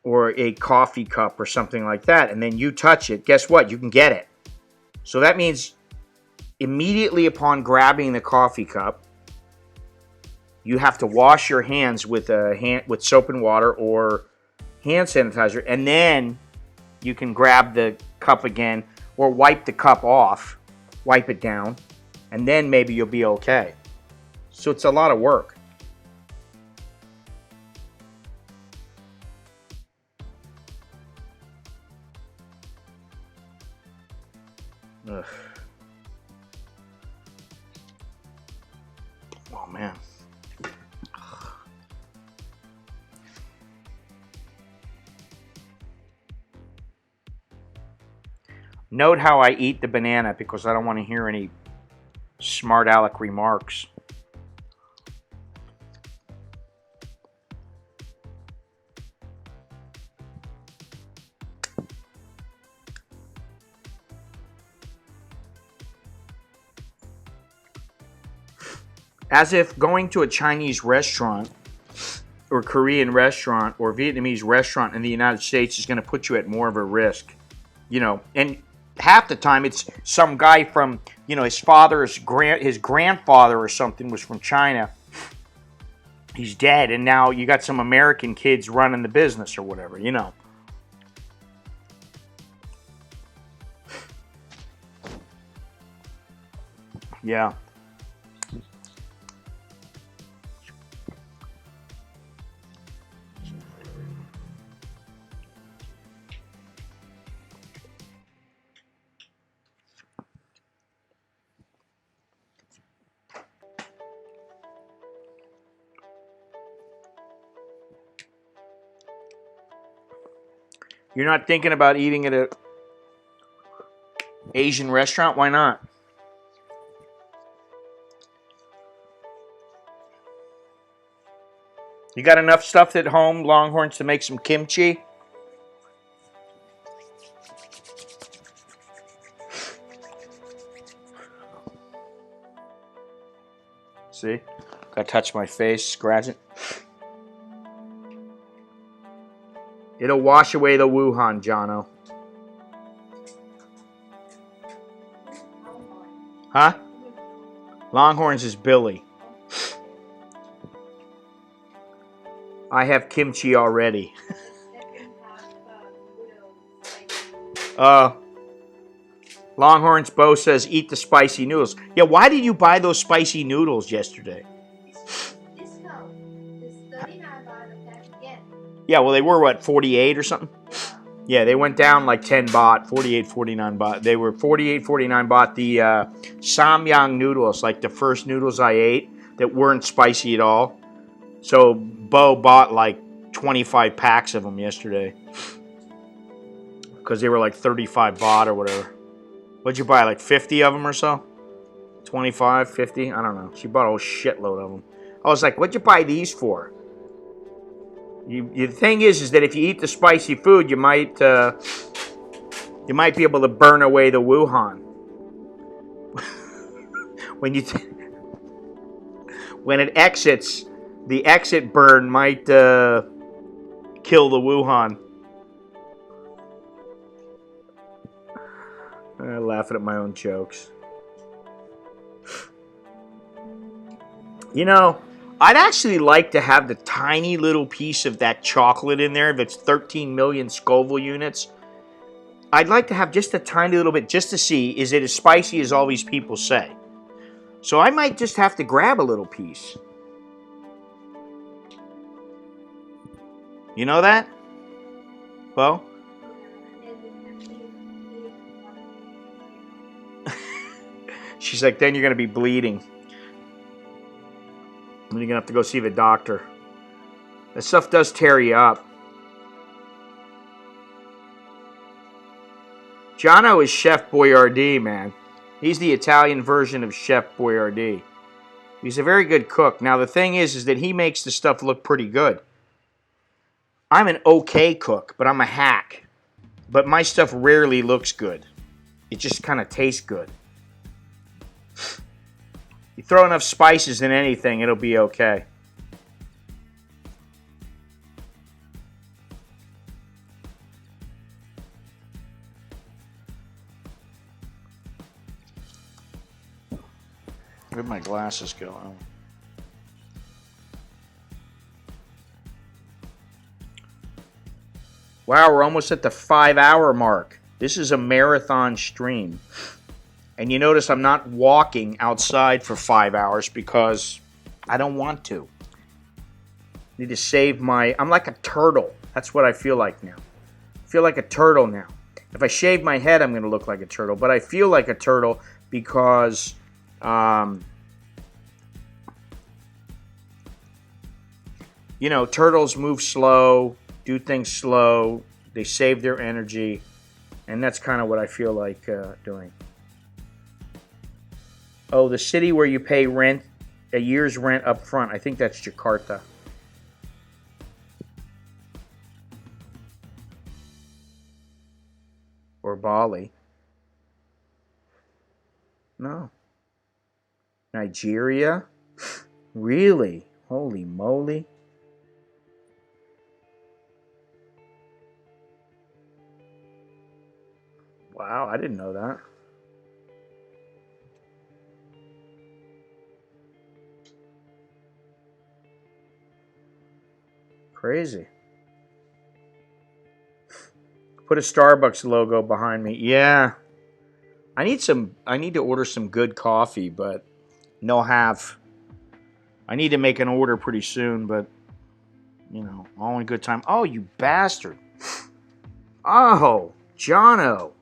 or a coffee cup or something like that, and then you touch it, guess what? You can get it. So that means immediately upon grabbing the coffee cup, you have to wash your hands with soap and water or hand sanitizer, and then you can grab the cup again or wipe the cup off, wipe it down, and then maybe you'll be okay. So it's a lot of work. Ugh. Oh, man. Note how I eat the banana because I don't want to hear any smart aleck remarks. As if going to a Chinese restaurant or Korean restaurant or Vietnamese restaurant in the United States is going to put you at more of a risk. You know, and half the time it's some guy from, you know, his grandfather or something was from China. He's dead, and now you got some American kids running the business or whatever, you know. Yeah. You're not thinking about eating at a Asian restaurant? Why not? You got enough stuff at home, Longhorns, to make some kimchi? See? Gotta touch my face, scratch it. It'll wash away the Wuhan, Jono. Huh? Longhorns is Billy. I have kimchi already. Longhorns Bo says, eat the spicy noodles. Yeah, why did you buy those spicy noodles yesterday? Discount. It's 39 baht a pack again. Yeah, well, they were, what, 48 or something? Yeah, they went down like 10 baht, 48, 49 baht. They were 48, 49 baht. The Samyang noodles, like the first noodles I ate that weren't spicy at all. So Bo bought like 25 packs of them yesterday. Because they were like 35 baht or whatever. What'd you buy, like 50 of them or so? 25, 50? I don't know. She bought a whole shitload of them. I was like, what'd you buy these for? The thing is that if you eat the spicy food, you might be able to burn away the Wuhan. When it exits, the exit burn might kill the Wuhan. I'm laughing at my own jokes. You know, I'd actually like to have the tiny little piece of that chocolate in there that's 13 million Scoville units. I'd like to have just a tiny little bit just to see, is it as spicy as all these people say? So I might just have to grab a little piece. You know that? Well? She's like, then you're going to be bleeding. And you're going to have to go see the doctor. That stuff does tear you up. Jono is Chef Boyardee, man. He's the Italian version of Chef Boyardee. He's a very good cook. Now, the thing is that he makes the stuff look pretty good. I'm an okay cook, but I'm a hack. But my stuff rarely looks good. It just kind of tastes good. You throw enough spices in anything, it'll be okay. Where'd my glasses go? Oh. Wow, we're almost at the 5-hour mark. This is a marathon stream. And you notice I'm not walking outside for 5 hours because I don't want to. I need to save I'm like a turtle. That's what I feel like now. I feel like a turtle now. If I shave my head, I'm going to look like a turtle. But I feel like a turtle because you know, turtles move slow, do things slow. They save their energy. And that's kind of what I feel like doing. Oh, the city where you pay rent, a year's rent up front. I think that's Jakarta. Or Bali. No. Nigeria? Really? Holy moly. Wow, I didn't know that. Crazy. Put a Starbucks logo behind me. Yeah. I need to order some good coffee, but no have. I need to make an order pretty soon, but you know, all in good time. Oh, you bastard. Oh, Jono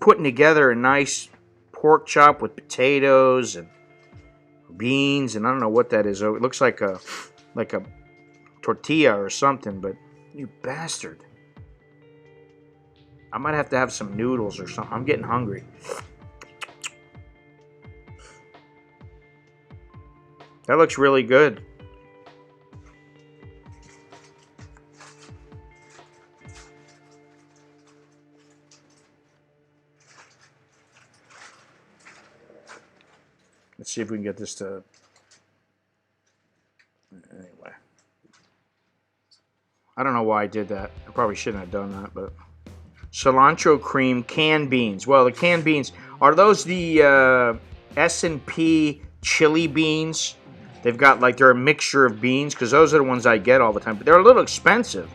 putting together a nice pork chop with potatoes and beans, and I don't know what that is. It looks like a tortilla or something, but You bastard. I might have to have some noodles or something. I'm getting hungry. That looks really good. Let's see if we can get this to... Anyway. I don't know why I did that. I probably shouldn't have done that, but... Cilantro cream, canned beans. Well, the canned beans, are those the S&P chili beans? They've got, like, they're a mixture of beans, because those are the ones I get all the time. But they're a little expensive.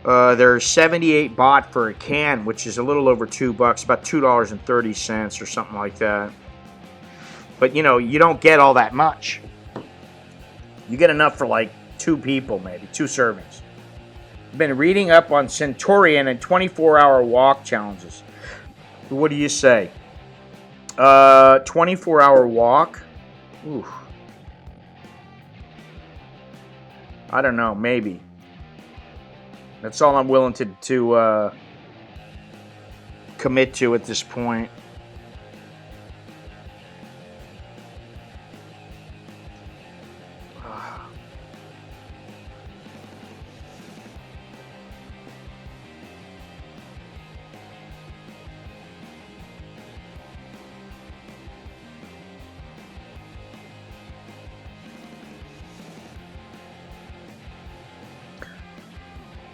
They're 78 baht for a can, which is a little over $2, about $2.30 or something like that. But, you know, you don't get all that much. You get enough for, like, 2 people, maybe, 2 servings. I've been reading up on Centurion and 24-hour walk challenges. What do you say? 24-hour walk? Ooh. I don't know, maybe. That's all I'm willing to commit to at this point.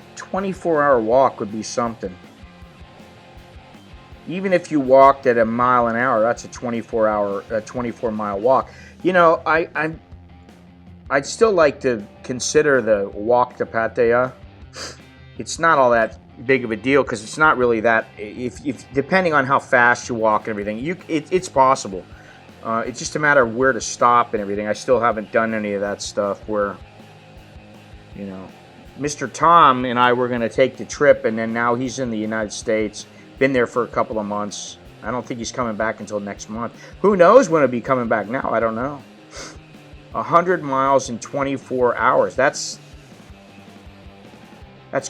A 24-hour walk would be something. Even if you walked at a mile an hour, that's a 24-mile walk. You know, I'd still like to consider the walk to Pattaya. It's not all that big of a deal because it's not really that. If depending on how fast you walk and everything, it's possible. It's just a matter of where to stop and everything. I still haven't done any of that stuff where, you know, Mr. Tom and I were going to take the trip, and then now he's in the United States. Been there for a couple of months. I don't think he's coming back until next month. Who knows when he'll be coming back now? I don't know. 100 miles in 24 hours. That's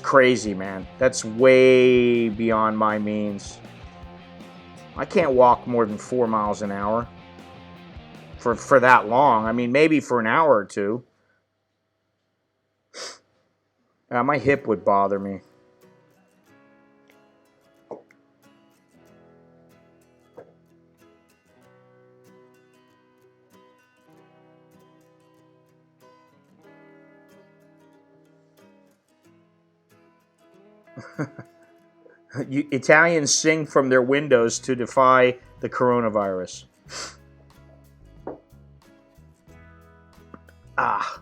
crazy, man. That's way beyond my means. I can't walk more than 4 miles an hour for that long. I mean, maybe for an hour or two. My hip would bother me. Italians sing from their windows to defy the coronavirus. Ah.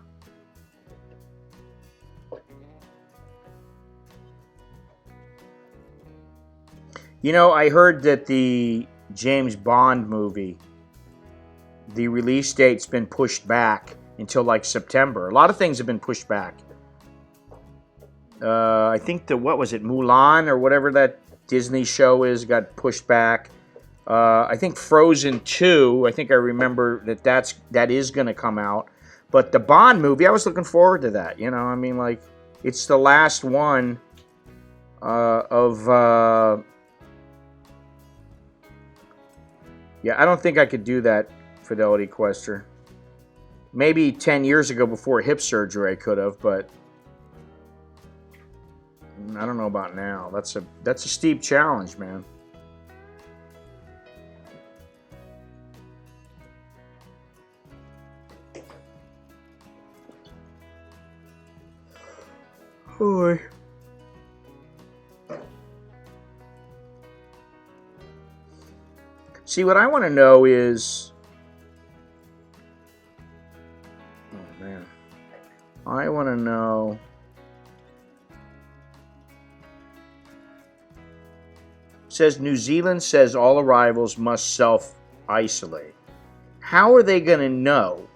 You know, I heard that the James Bond movie, the release date's been pushed back until like September. A lot of things have been pushed back. I think what was it, Mulan or whatever that Disney show is, got pushed back. I think Frozen 2, I think I remember that is going to come out. But the Bond movie, I was looking forward to that. You know, I mean, like, it's the last one of... Yeah, I don't think I could do that, Fidelity Quester. Maybe 10 years ago before hip surgery I could have, but I don't know about now. That's a steep challenge, man. Boy. See, what I want to know is... Oh, man. I want to know... Says New Zealand says all arrivals must self-isolate. How are they going to know?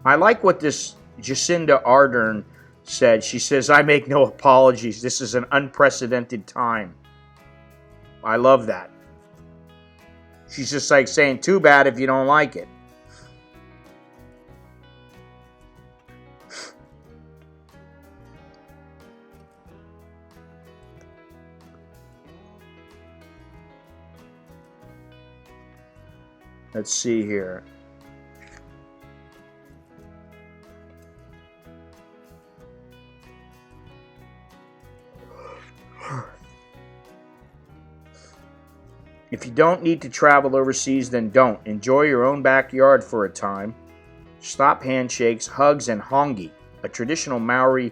I like what this Jacinda Ardern said. She says, I make no apologies. This is an unprecedented time. I love that. She's just like saying, too bad if you don't like it. Let's see here. If you don't need to travel overseas, then don't. Enjoy your own backyard for a time. Stop handshakes, hugs, and hongi, a traditional Maori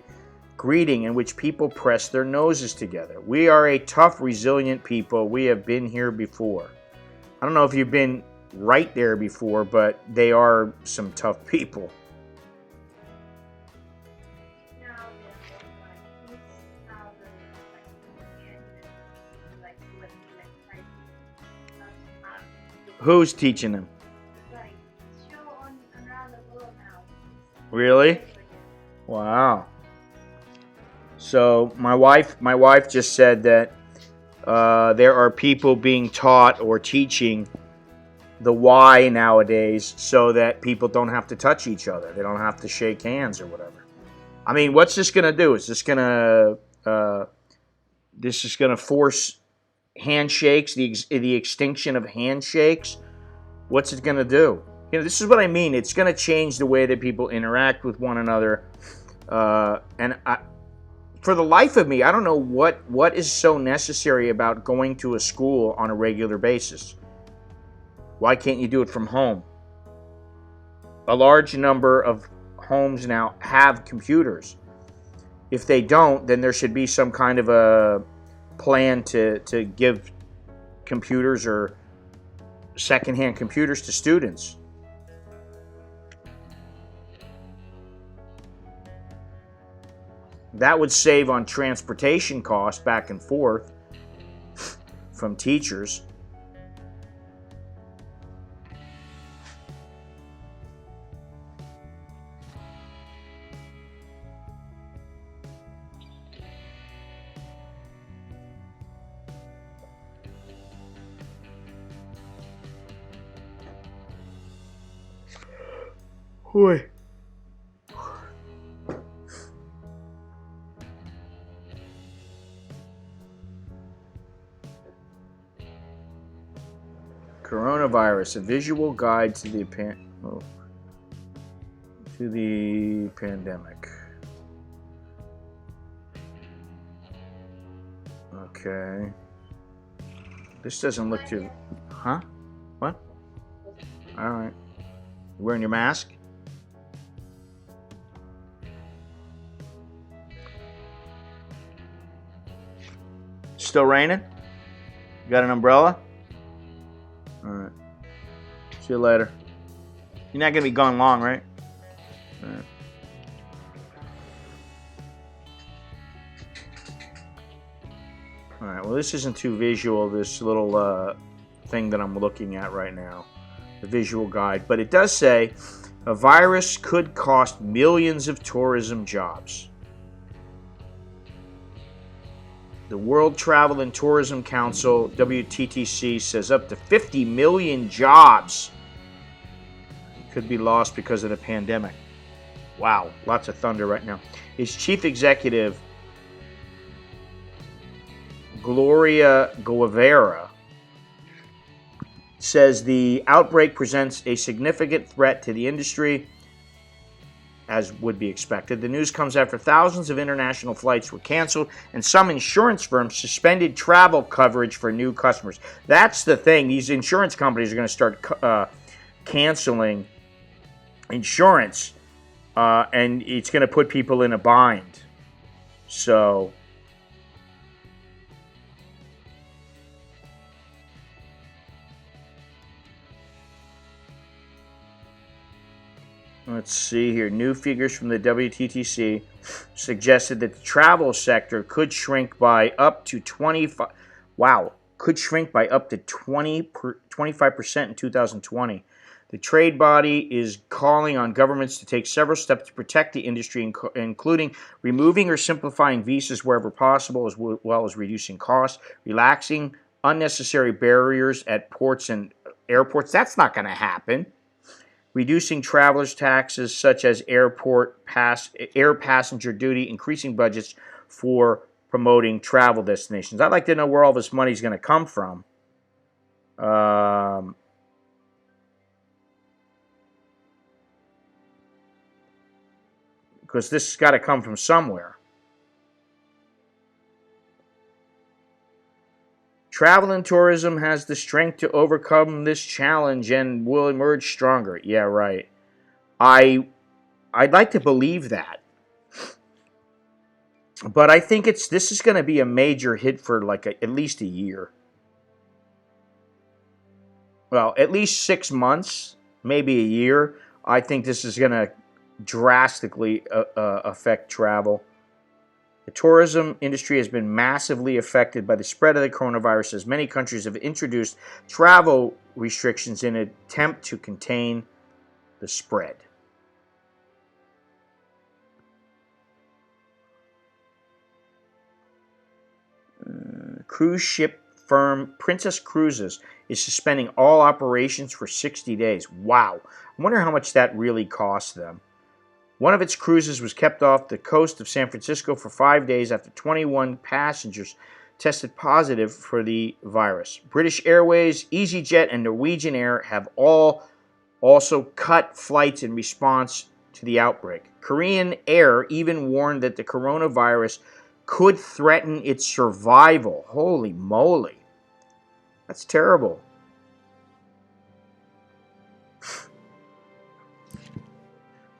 greeting in which people press their noses together. We are a tough, resilient people. We have been here before. I don't know if you've been right there before, but they are some tough people. Who's teaching them? Really? Wow. So my wife just said that there are people being taught or teaching the why nowadays so that people don't have to touch each other. They don't have to shake hands or whatever. I mean, what's this going to do? Is this going to force handshakes, the extinction of handshakes? What's it going to do? You know, this is what I mean. It's going to change the way that people interact with one another. For the life of me, I don't know what is so necessary about going to a school on a regular basis. Why can't you do it from home? A large number of homes now have computers. If they don't, then there should be some kind of a plan to give computers or secondhand computers to students. That would save on transportation costs back and forth from teachers. Boy. Coronavirus, a visual guide to the pandemic. Okay. This doesn't look too... Huh? What? All right. You wearing your mask? Still raining? You got an umbrella? All right. See you later. You're not going to be gone long, right? All right. All right. Well, this isn't too visual, this little thing that I'm looking at right now, the visual guide. But it does say a virus could cost millions of tourism jobs. The World Travel and Tourism Council, WTTC, says up to 50 million jobs could be lost because of the pandemic. Wow, lots of thunder right now. Its chief executive, Gloria Guevara, says the outbreak presents a significant threat to the industry, as would be expected. The news comes after thousands of international flights were canceled and some insurance firms suspended travel coverage for new customers. That's the thing. These insurance companies are going to start canceling insurance, and it's going to put people in a bind. So... let's see here. New figures from the WTTC suggested that the travel sector could shrink by up to 25%. Wow, could shrink by up to 25% in 2020. The trade body is calling on governments to take several steps to protect the industry, including removing or simplifying visas wherever possible, as well as reducing costs, relaxing unnecessary barriers at ports and airports. That's not going to happen. Reducing travelers' taxes such as air passenger duty, increasing budgets for promoting travel destinations. I'd like to know where all this money is going to come from. because this has got to come from somewhere. Travel and tourism has the strength to overcome this challenge and will emerge stronger. Yeah, right. I'd like to believe that. But I think this is going to be a major hit for like at least a year. Well, at least 6 months, maybe a year. I think this is going to drastically affect travel. The tourism industry has been massively affected by the spread of the coronavirus, as many countries have introduced travel restrictions in an attempt to contain the spread. Cruise ship firm Princess Cruises is suspending all operations for 60 days. Wow. I wonder how much that really cost them. One of its cruises was kept off the coast of San Francisco for 5 days after 21 passengers tested positive for the virus. British Airways, EasyJet, and Norwegian Air have all also cut flights in response to the outbreak. Korean Air even warned that the coronavirus could threaten its survival. Holy moly. That's terrible.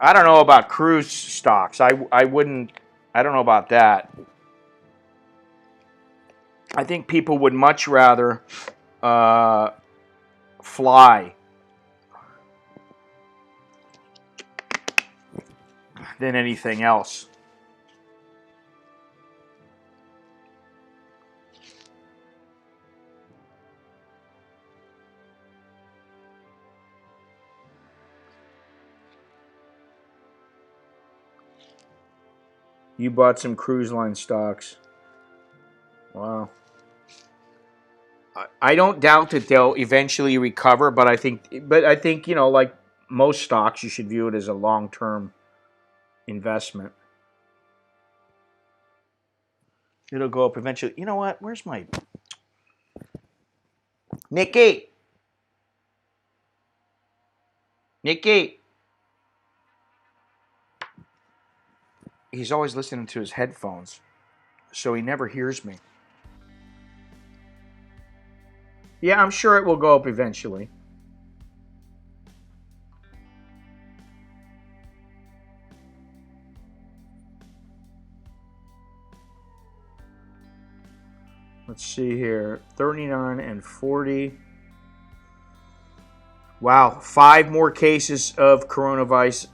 I don't know about cruise stocks. I don't know about that. I think people would much rather fly than anything else. You bought some cruise line stocks. Wow. I don't doubt that they'll eventually recover, but I think like most stocks, you should view it as a long-term investment. It'll go up eventually. You know what? Where's my Nikki? Nikki. He's always listening to his headphones, so he never hears me. Yeah, I'm sure it will go up eventually. Let's see here. 39 and 40. Wow, 5 more cases of coronavirus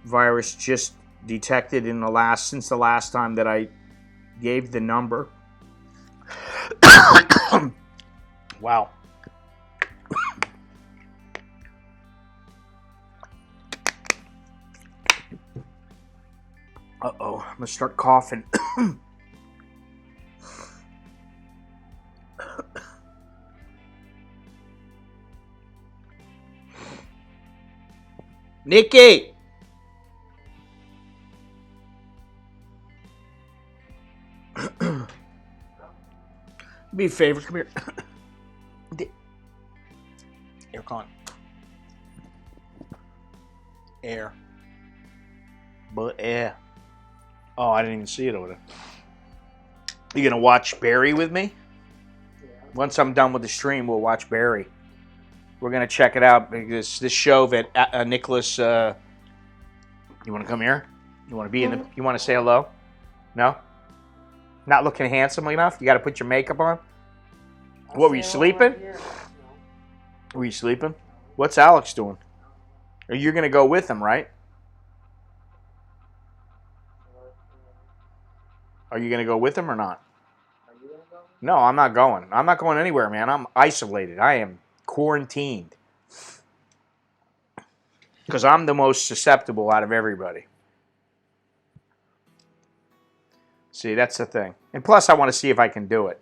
virus just detected since the last time that I gave the number. Wow. Uh-oh, I'm gonna start coughing. Nikki! Be a favor, come here. Air con. Air. But air. Oh, I didn't even see it over there. You gonna watch Barry with me? Yeah. Once I'm done with the stream, we'll watch Barry. We're gonna check it out. This show that Nicholas. You want to come here? You want to be in the? You want to say hello? No. Not looking handsome enough. You got to put your makeup on. What were you sleeping? Were you sleeping? What's Alex doing? You're gonna go with him, right? Are you gonna go with him or not? Are you gonna go? No, I'm not going. I'm not going anywhere, man. I'm isolated. I am quarantined. Because I'm the most susceptible out of everybody. See, that's the thing. And plus, I want to see if I can do it.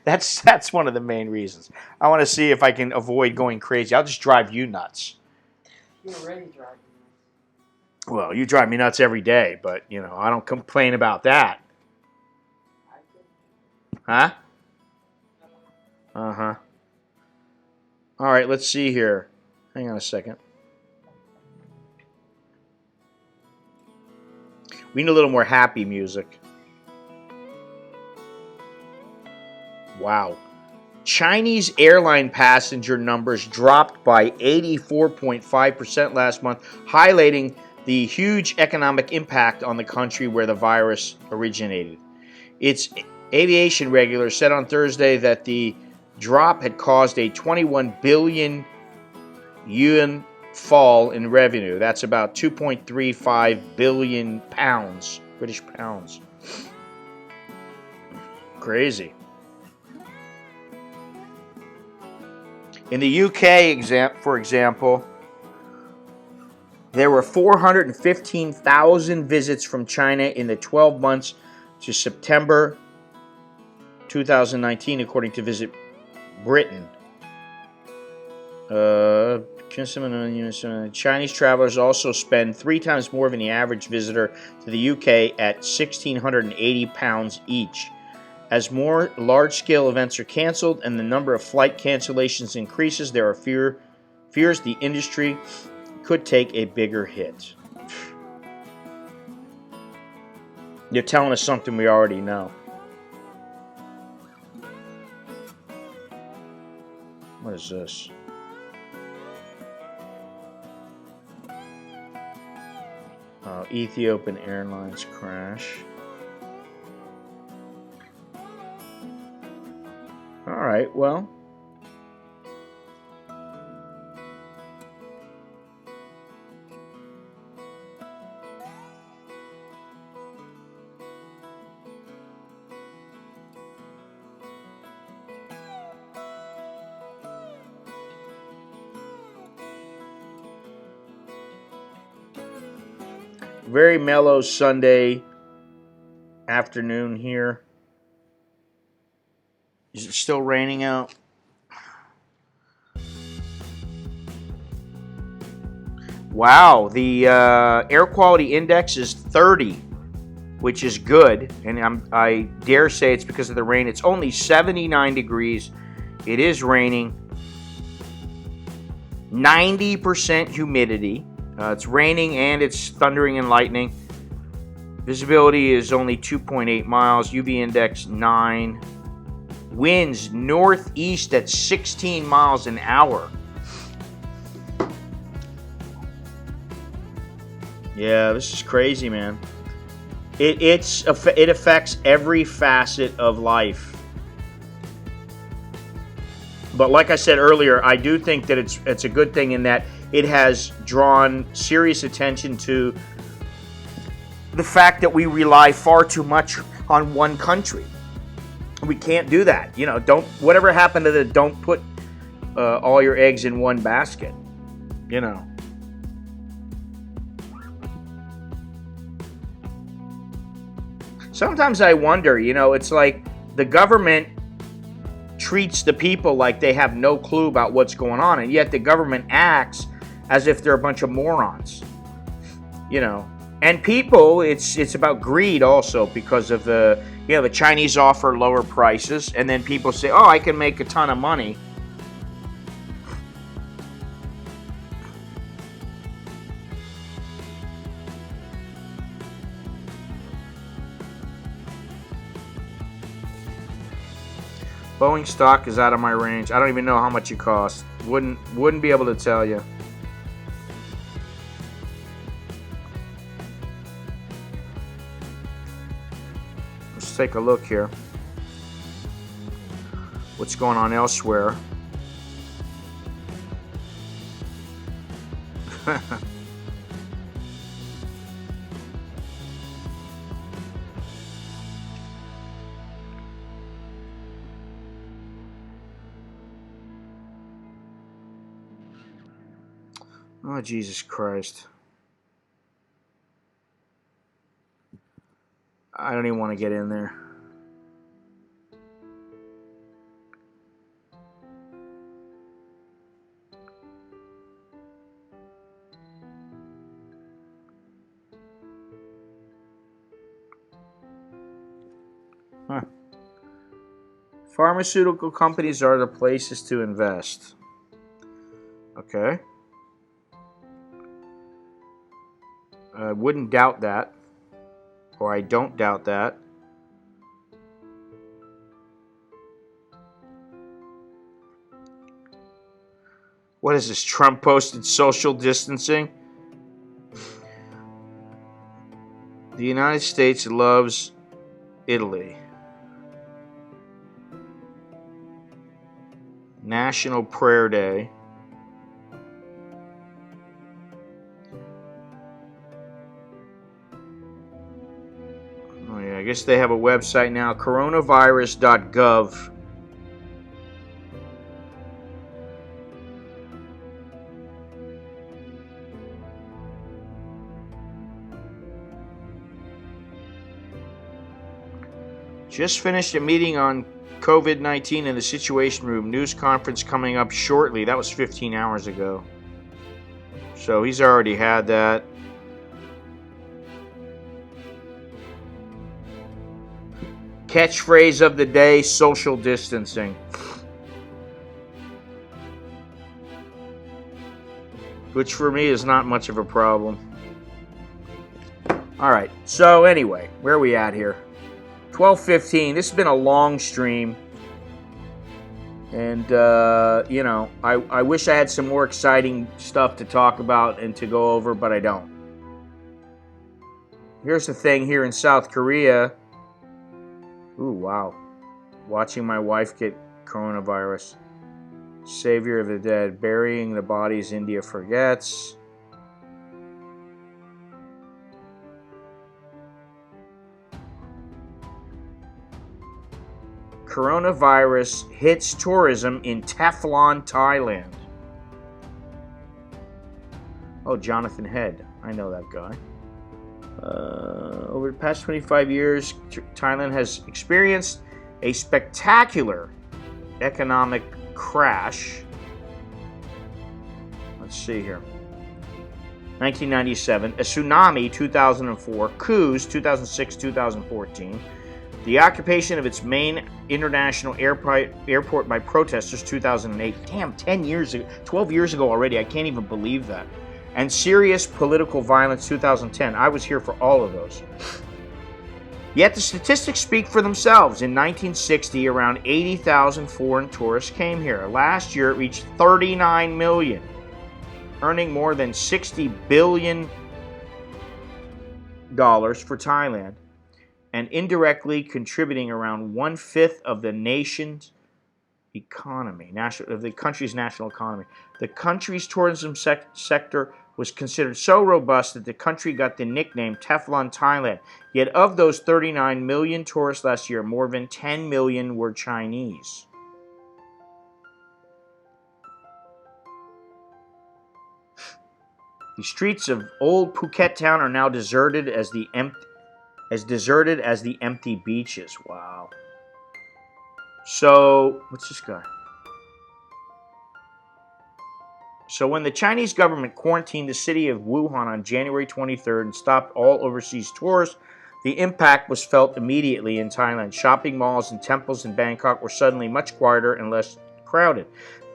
That's one of the main reasons. I want to see if I can avoid going crazy. I'll just drive you nuts. You already drive me. Well, you drive me nuts every day, but, I don't complain about that. I can. Huh? Uh-huh. All right, let's see here. Hang on a second. We need a little more happy music. Wow. Chinese airline passenger numbers dropped by 84.5% last month, highlighting the huge economic impact on the country where the virus originated. Its aviation regulators said on Thursday that the drop had caused a 21 billion yuan fall in revenue. That's about 2.35 billion pounds, British pounds. Crazy. In the UK, for example, there were 415,000 visits from China in the 12 months to September 2019, according to Visit Britain. Chinese travelers also spend 3 times more than the average visitor to the UK at £1,680 each. As more large-scale events are canceled and the number of flight cancellations increases, there are fears the industry could take a bigger hit. You're telling us something we already know. What is this? Ethiopian Airlines crash. All right, well. Very mellow Sunday afternoon here. Is it still raining out? Wow, the air quality index is 30, which is good, and I dare say it's because of the rain. It's only 79 degrees. It is raining. 90% humidity. It's raining and it's thundering and lightning. Visibility is only 2.8 miles. UV index 9. Winds northeast at 16 miles an hour. Yeah, this is crazy, man. It affects every facet of life. But like I said earlier, I do think that it's a good thing in that it has drawn serious attention to the fact that we rely far too much on one country. We can't do that. You know, whatever happened to don't put all your eggs in one basket. You know. Sometimes I wonder, you know, it's like the government treats the people like they have no clue about what's going on, and yet the government acts as if they're a bunch of morons. You know. And people, it's about greed also, because of the Chinese offer lower prices, and then people say, oh, I can make a ton of money. Boeing stock is out of my range. I don't even know how much it costs. Wouldn't be able to tell you. Let's take a look here. What's going on elsewhere? Oh, Jesus Christ. I don't even want to get in there. Huh. Pharmaceutical companies are the places to invest. Okay. I wouldn't doubt that. or I don't doubt that. What is this? Trump posted social distancing? The United States loves Italy. National Prayer Day. Oh yeah, I guess they have a website now, coronavirus.gov. Just finished a meeting on COVID-19 in the Situation Room. News conference coming up shortly. That was 15 hours ago. So he's already had that. Catchphrase of the day, social distancing. Which for me is not much of a problem. Alright, so anyway, where are we at here? 12:15. This has been a long stream. And, you know, I wish I had some more exciting stuff to talk about and to go over, but I don't. Here's the thing here in South Korea. Ooh, wow. Watching my wife get coronavirus. Savior of the dead. Burying the bodies India forgets. Coronavirus hits tourism in Teflon, Thailand. Oh, Jonathan Head. I know that guy. Over the past 25 years, Thailand has experienced a spectacular economic crash. Let's see here. 1997, a tsunami, 2004, coups, 2006, 2014. The occupation of its main international airport by protesters, 2008. Damn, 10 years ago, 12 years ago already. I can't even believe that. And serious political violence, 2010. I was here for all of those. Yet the statistics speak for themselves. In 1960, around 80,000 foreign tourists came here. Last year, it reached 39 million, earning more than $60 billion for Thailand, and indirectly contributing around 1/5 of the nation's economy, of the country's national economy. The country's tourism sector was considered so robust that the country got the nickname Teflon Thailand. Yet of those 39 million tourists last year, more than 10 million were Chinese. The streets of old Phuket town are now deserted as the empty beaches. Wow. So, what's this guy? So when the Chinese government quarantined the city of Wuhan on January 23rd and stopped all overseas tourists, the impact was felt immediately in Thailand. Shopping malls and temples in Bangkok were suddenly much quieter and less crowded.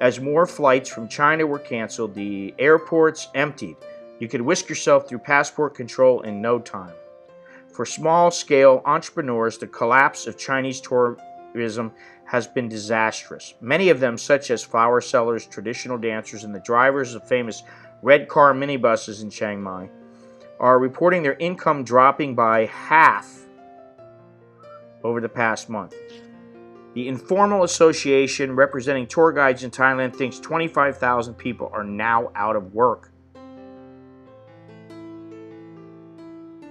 As more flights from China were canceled, the airports emptied. You could whisk yourself through passport control in no time. For small-scale entrepreneurs, the collapse of Chinese tourism has been disastrous. Many of them, such as flower sellers, traditional dancers, and the drivers of famous red car minibuses in Chiang Mai, are reporting their income dropping by half over the past month. The informal association representing tour guides in Thailand thinks 25,000 people are now out of work.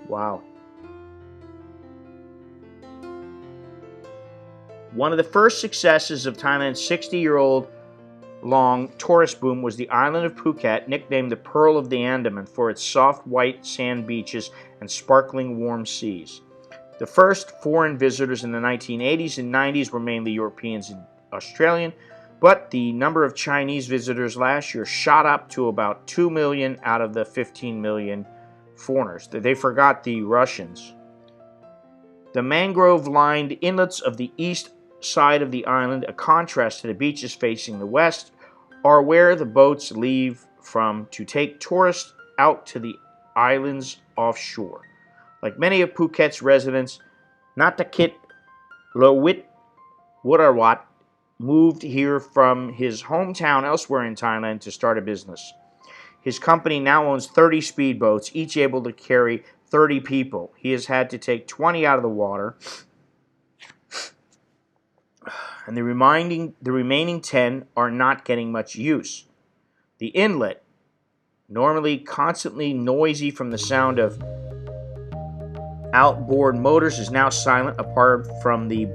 Wow. One of the first successes of Thailand's 60-year-old-long tourist boom was the island of Phuket, nicknamed the Pearl of the Andaman for its soft white sand beaches and sparkling warm seas. The first foreign visitors in the 1980s and 90s were mainly Europeans and Australian, but the number of Chinese visitors last year shot up to about 2 million out of the 15 million foreigners. They forgot the Russians. The mangrove-lined inlets of the east side of the island, a contrast to the beaches facing the west, are where the boats leave from to take tourists out to the islands offshore. Like many of Phuket's residents, Natakit Lowit Wurawat moved here from his hometown elsewhere in Thailand to start a business. His company now owns 30 speedboats, each able to carry 30 people. He has had to take 20 out of the water, and the remaining 10 are not getting much use. The inlet, normally constantly noisy from the sound of outboard motors, is now silent apart from the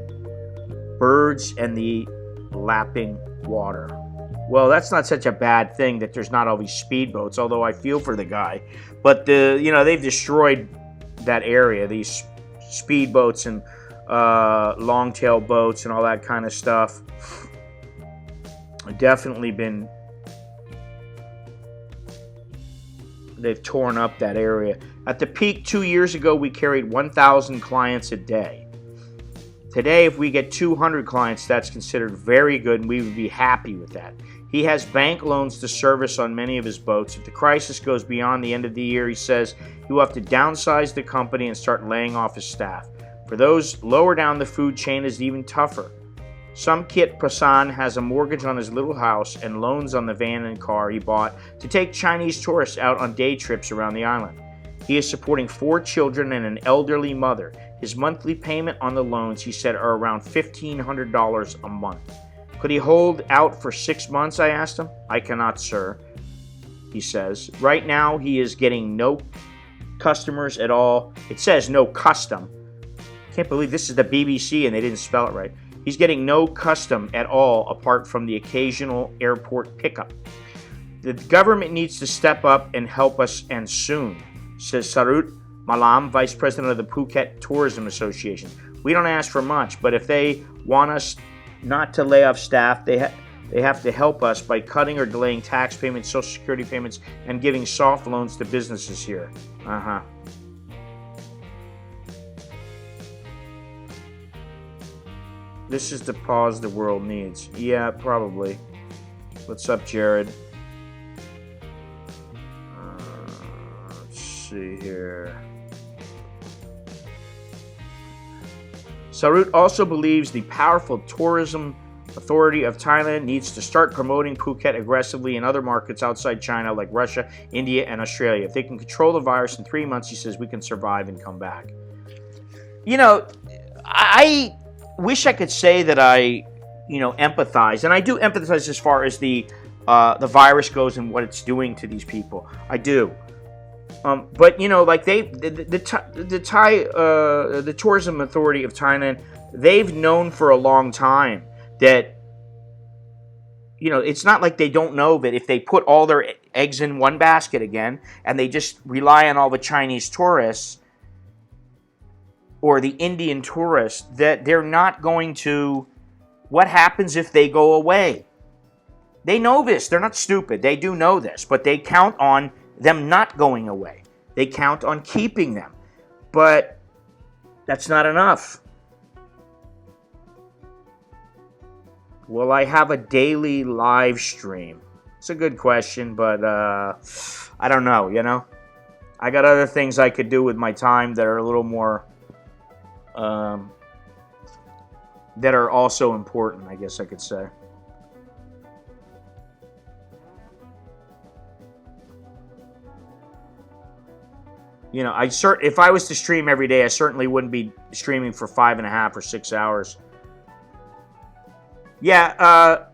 birds and the lapping water. Well, that's not such a bad thing that there's not all these speedboats, although I feel for the guy. But they've destroyed that area, these speedboats and long-tail boats and all that kind of stuff. Definitely been, they've torn up that area. At the peak 2 years ago, we carried 1,000 clients a day. Today, if we get 200 clients, that's considered very good, and we would be happy with that. He has bank loans to service on many of his boats. If the crisis goes beyond the end of the year, he says he will have to downsize the company and start laying off his staff. For those lower down the food chain, it's even tougher. Samkit Prasan has a mortgage on his little house and loans on the van and car he bought to take Chinese tourists out on day trips around the island. He is supporting 4 children and an elderly mother. His monthly payment on the loans, he said, are around $1,500 a month. Could he hold out for 6 months, I asked him. I cannot, sir, he says. Right now, he is getting no customers at all. It says no custom. Can't believe this is the BBC and they didn't spell it right. He's getting no custom at all apart from the occasional airport pickup. The government needs to step up and help us, and soon, says Sarut Malam, Vice President of the Phuket Tourism Association. We don't ask for much, but if they want us not to lay off staff, they have to help us by cutting or delaying tax payments, Social Security payments, and giving soft loans to businesses here. This is the pause the world needs. Yeah, probably. What's up, Jared? Let's see here. Sarut also believes the powerful tourism authority of Thailand needs to start promoting Phuket aggressively in other markets outside China like Russia, India, and Australia. If they can control the virus in 3 months, he says, we can survive and come back. You know, I wish I could say that I, empathize, and I do empathize as far as the virus goes and what it's doing to these people. I do. But like the tourism authority of Thailand, they've known for a long time that it's not like they don't know that if they put all their eggs in one basket again and they just rely on all the Chinese tourists or the Indian tourists, that they're not going to. What happens if they go away? They know this. They're not stupid. They do know this, but they count on them not going away. They count on keeping them. But that's not enough. Will I have a daily live stream? It's a good question, but I don't know, I got other things I could do with my time that are a little more, that are also important, I guess I could say. If I was to stream every day, I certainly wouldn't be streaming for 5.5 or 6 hours. Yeah,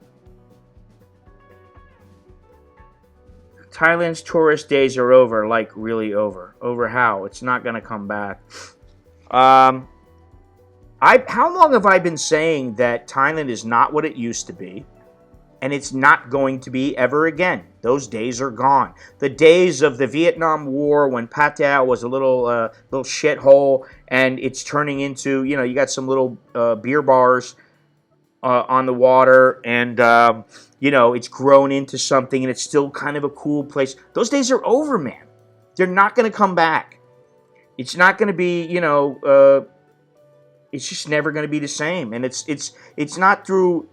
Thailand's tourist days are over, like really over. Over how? It's not going to come back. How long have I been saying that Thailand is not what it used to be, and it's not going to be ever again? Those days are gone. The days of the Vietnam War when Pattaya was a little shithole, and it's turning into, you got some little beer bars on the water, and it's grown into something, and it's still kind of a cool place. Those days are over, man. They're not going to come back. It's not going to be, it's just never going to be the same. And it's not through,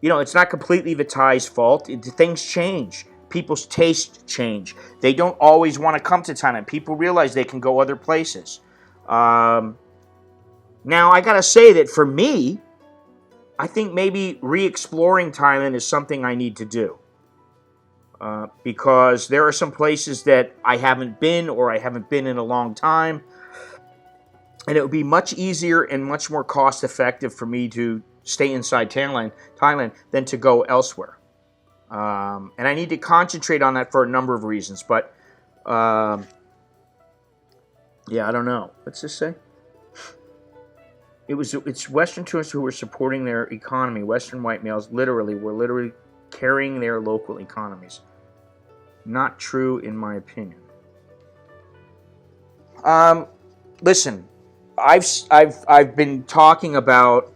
it's not completely the Thai's fault. Things change. people's tastes change. They don't always want to come to Thailand. People realize they can go other places. Now, I got to say that for me, I think maybe re-exploring Thailand is something I need to do. Because there are some places that I haven't been or I haven't been in a long time. And it would be much easier and much more cost effective for me to stay inside Thailand than to go elsewhere. And I need to concentrate on that for a number of reasons. But, yeah, I don't know. What's this say? It's Western tourists who were supporting their economy. Western white males were carrying their local economies. Not true in my opinion. Listen, I've been talking about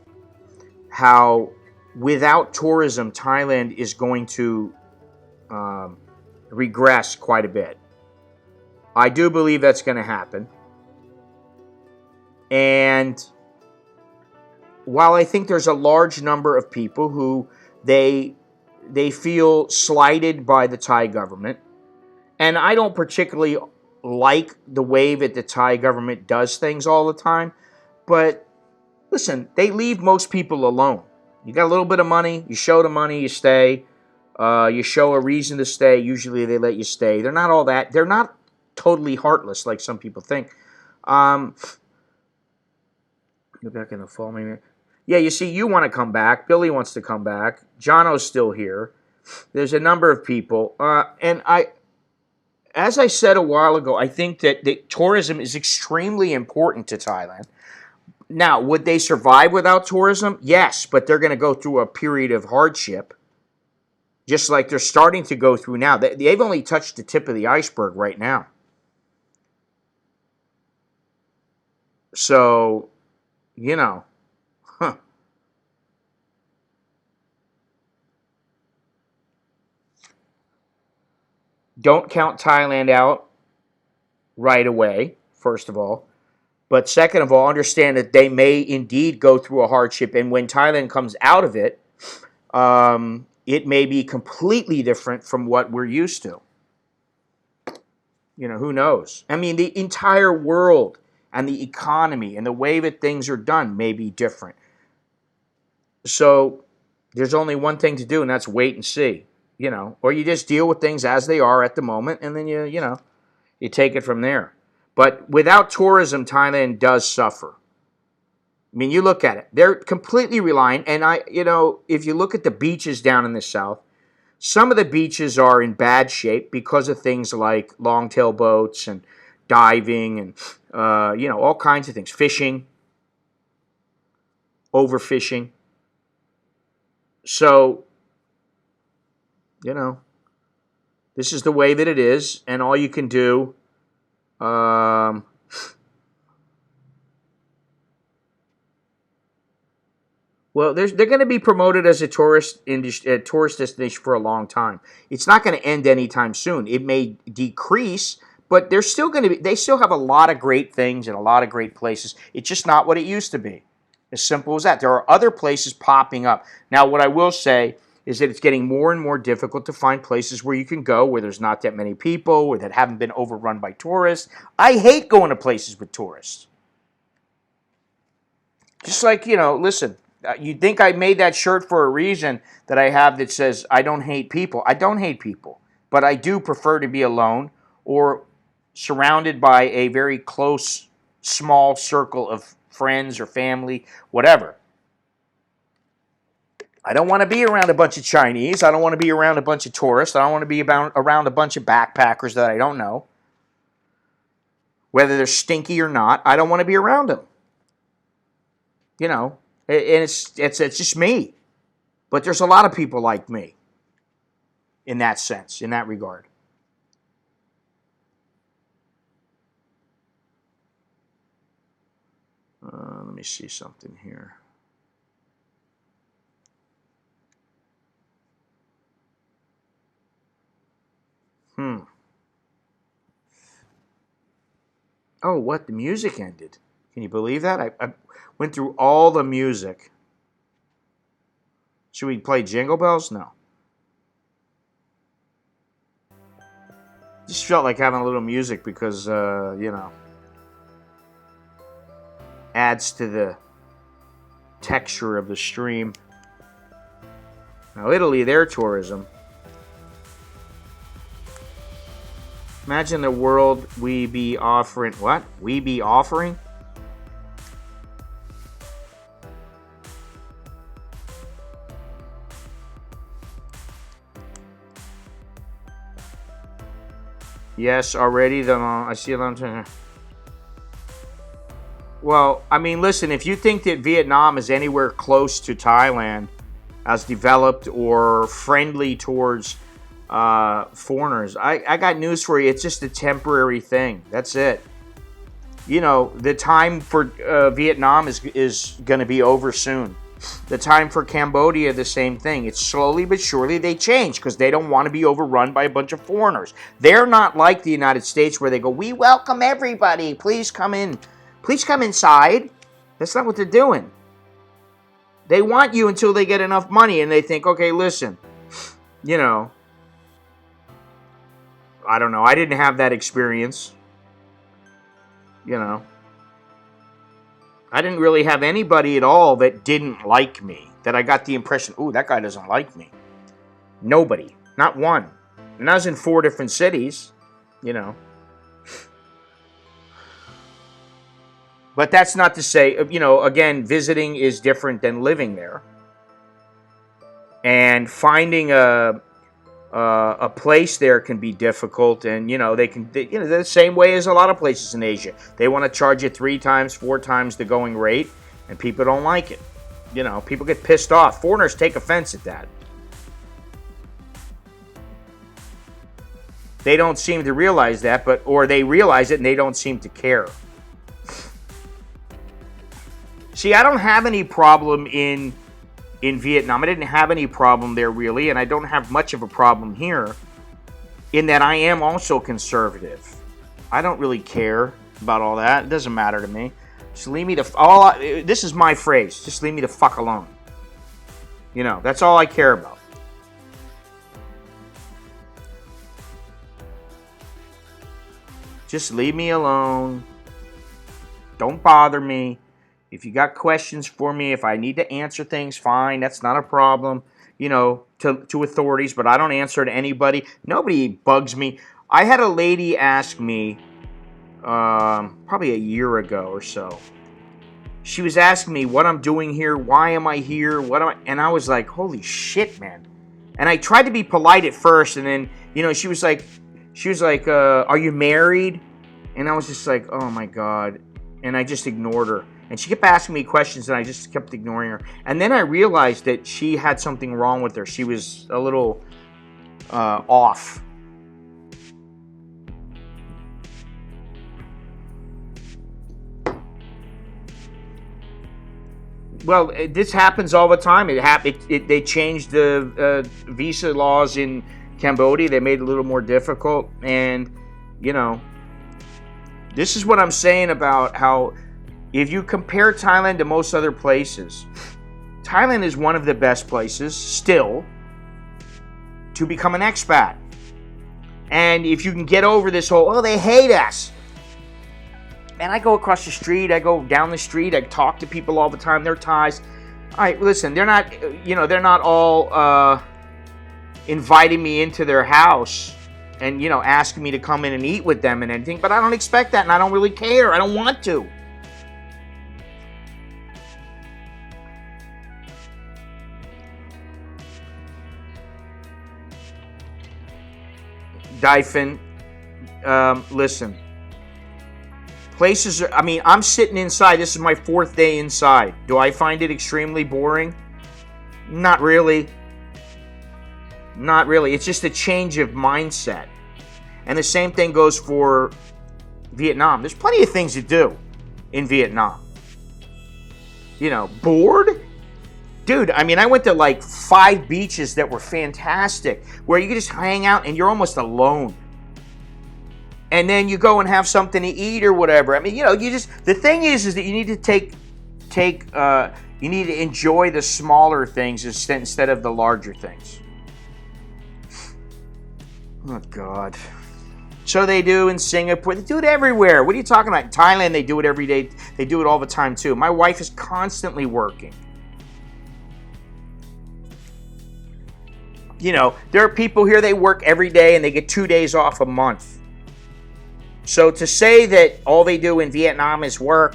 how without tourism, Thailand is going to regress quite a bit. I do believe that's going to happen. And while I think there's a large number of people who they feel slighted by the Thai government, and I don't particularly like the way that the Thai government does things all the time, but listen, they leave most people alone. You got a little bit of money, you show the money, you stay. You show a reason to stay, usually they let you stay. They're not totally heartless like some people think. Go back in the fall, maybe. Yeah, you see, you want to come back. Billy wants to come back. Jono's still here. There's a number of people. And as I said a while ago, I think that tourism is extremely important to Thailand. Now, would they survive without tourism? Yes, but they're going to go through a period of hardship, just like they're starting to go through now. They've only touched the tip of the iceberg right now. So, you know, Don't count Thailand out right away, first of all. But second of all, understand that they may indeed go through a hardship. And when Thailand comes out of it, it may be completely different from what we're used to. You know, who knows? I mean, the entire world and the economy and the way that things are done may be different. So there's only one thing to do, and that's wait and see. You know, or you just deal with things as they are at the moment, and then you take it from there. But without tourism, Thailand does suffer. I mean, you look at it; they're completely reliant. And if you look at the beaches down in the south, some of the beaches are in bad shape because of things like longtail boats and diving and all kinds of things, fishing, overfishing. So, this is the way that it is, and all you can do. Well, they're going to be promoted as a tourist destination for a long time. It's not going to end anytime soon. It may decrease, but they're still going to be. They still have a lot of great things and a lot of great places. It's just not what it used to be. As simple as that. There are other places popping up now. What I will say is that it's getting more and more difficult to find places where you can go where there's not that many people, or that haven't been overrun by tourists. I hate going to places with tourists. Just like, listen, you'd think I made that shirt for a reason that I have that says I don't hate people. I don't hate people, but I do prefer to be alone or surrounded by a very close, small circle of friends or family, whatever. I don't want to be around a bunch of Chinese. I don't want to be around a bunch of tourists. I don't want to be around a bunch of backpackers that I don't know. Whether they're stinky or not, I don't want to be around them. And it's just me. But there's a lot of people like me in that sense, in that regard. Let me see something here. Oh, what? The music ended. Can you believe that? I went through all the music. Should we play Jingle Bells? No. Just felt like having a little music because, adds to the texture of the stream. Now, Italy, their tourism. Imagine the world we be offering. What? We be offering? Yes, already. I see a lot of. Well, I mean, listen, if you think that Vietnam is anywhere close to Thailand as developed or friendly towards foreigners, I got news for you. It's just a temporary thing. That's it. You know, the time for Vietnam is going to be over soon. The time for Cambodia, the same thing. It's slowly but surely they change because they don't want to be overrun by a bunch of foreigners. They're not like the United States where they go, we welcome everybody. Please come in. Please come inside. That's not what they're doing. They want you until they get enough money and they think, okay, listen, you know, I don't know. I didn't have that experience. You know. I didn't really have anybody at all that didn't like me. That I got the impression, ooh, that guy doesn't like me. Nobody. Not one. And I was in 4 different cities, you know. But that's not to say, you know, again, visiting is different than living there. And finding a place there can be difficult, and they're the same way as a lot of places in Asia. They want to charge you 3 times, 4 times the going rate, and people don't like it. People get pissed off. Foreigners take offense at that. They don't seem to realize that, or they realize it and they don't seem to care. See, I don't have any problem in Vietnam. I didn't have any problem there really, and I don't have much of a problem here in that I am also conservative. I don't really care about all that. It doesn't matter to me. Just leave me this is my phrase. Just leave me the fuck alone. That's all I care about. Just leave me alone. Don't bother me. If you got questions for me, if I need to answer things, fine. That's not a problem, to authorities. But I don't answer to anybody. Nobody bugs me. I had a lady ask me probably a year ago or so. She was asking me what I'm doing here. Why am I here? And I was like, holy shit, man. And I tried to be polite at first. And then, she was like, are you married? And I was just like, oh my God. And I just ignored her. And she kept asking me questions, and I just kept ignoring her. And then I realized that she had something wrong with her. She was a little off. Well, this happens all the time. They changed the visa laws in Cambodia. They made it a little more difficult. And, this is what I'm saying about how if you compare Thailand to most other places, Thailand is one of the best places still to become an expat. And if you can get over this whole, they hate us. And I go across the street, I go down the street, I talk to people all the time, they're Thais. All right, listen, they're not all inviting me into their house and, asking me to come in and eat with them and anything, but I don't expect that and I don't really care. I don't want to. Dyphon, listen. Places are, I'm sitting inside. This is my 4th day inside. Do I find it extremely boring? Not really. Not really. It's just a change of mindset. And the same thing goes for Vietnam. There's plenty of things to do in Vietnam. Bored? Dude, I went to like 5 beaches that were fantastic, where you could just hang out and you're almost alone. And then you go and have something to eat or whatever. The thing is that you need to you need to enjoy the smaller things instead of the larger things. Oh, God. So they do in Singapore. They do it everywhere. What are you talking about? In Thailand, they do it every day. They do it all the time, too. My wife is constantly working. You know, there are people here, they work every day and they get 2 days off a month. So to say that all they do in Vietnam is work,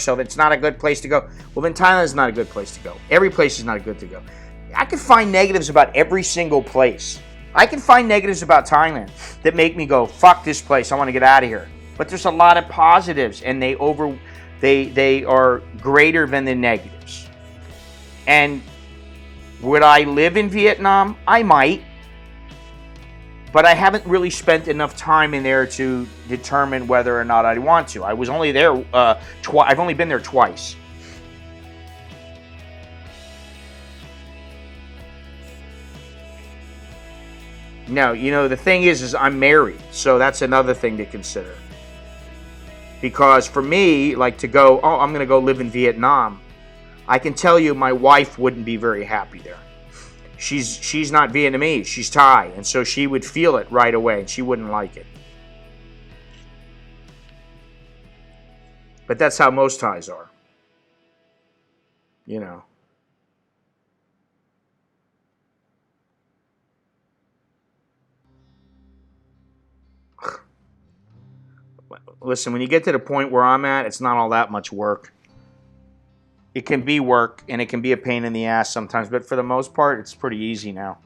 so that's not a good place to go, well, then Thailand is not a good place to go. Every place is not good to go. I can find negatives about every single place. I can find negatives about Thailand that make me go, fuck this place, I want to get out of here. But there's a lot of positives, and they are greater than the negatives. And would I live in Vietnam? I might. But I haven't really spent enough time in there to determine whether or not I want to. I was only there I've only been there twice. Now, you know, the thing is I'm married, so that's another thing to consider. Because for me, like to go, oh, I'm going to go live in Vietnam, I can tell you my wife wouldn't be very happy there. She's not Vietnamese, she's Thai, and so she would feel it right away, and she wouldn't like it. But that's how most Thais are. You know. Listen, when you get to the point where I'm at, it's not all that much work. It can be work, and it can be a pain in the ass sometimes, but for the most part, it's pretty easy now.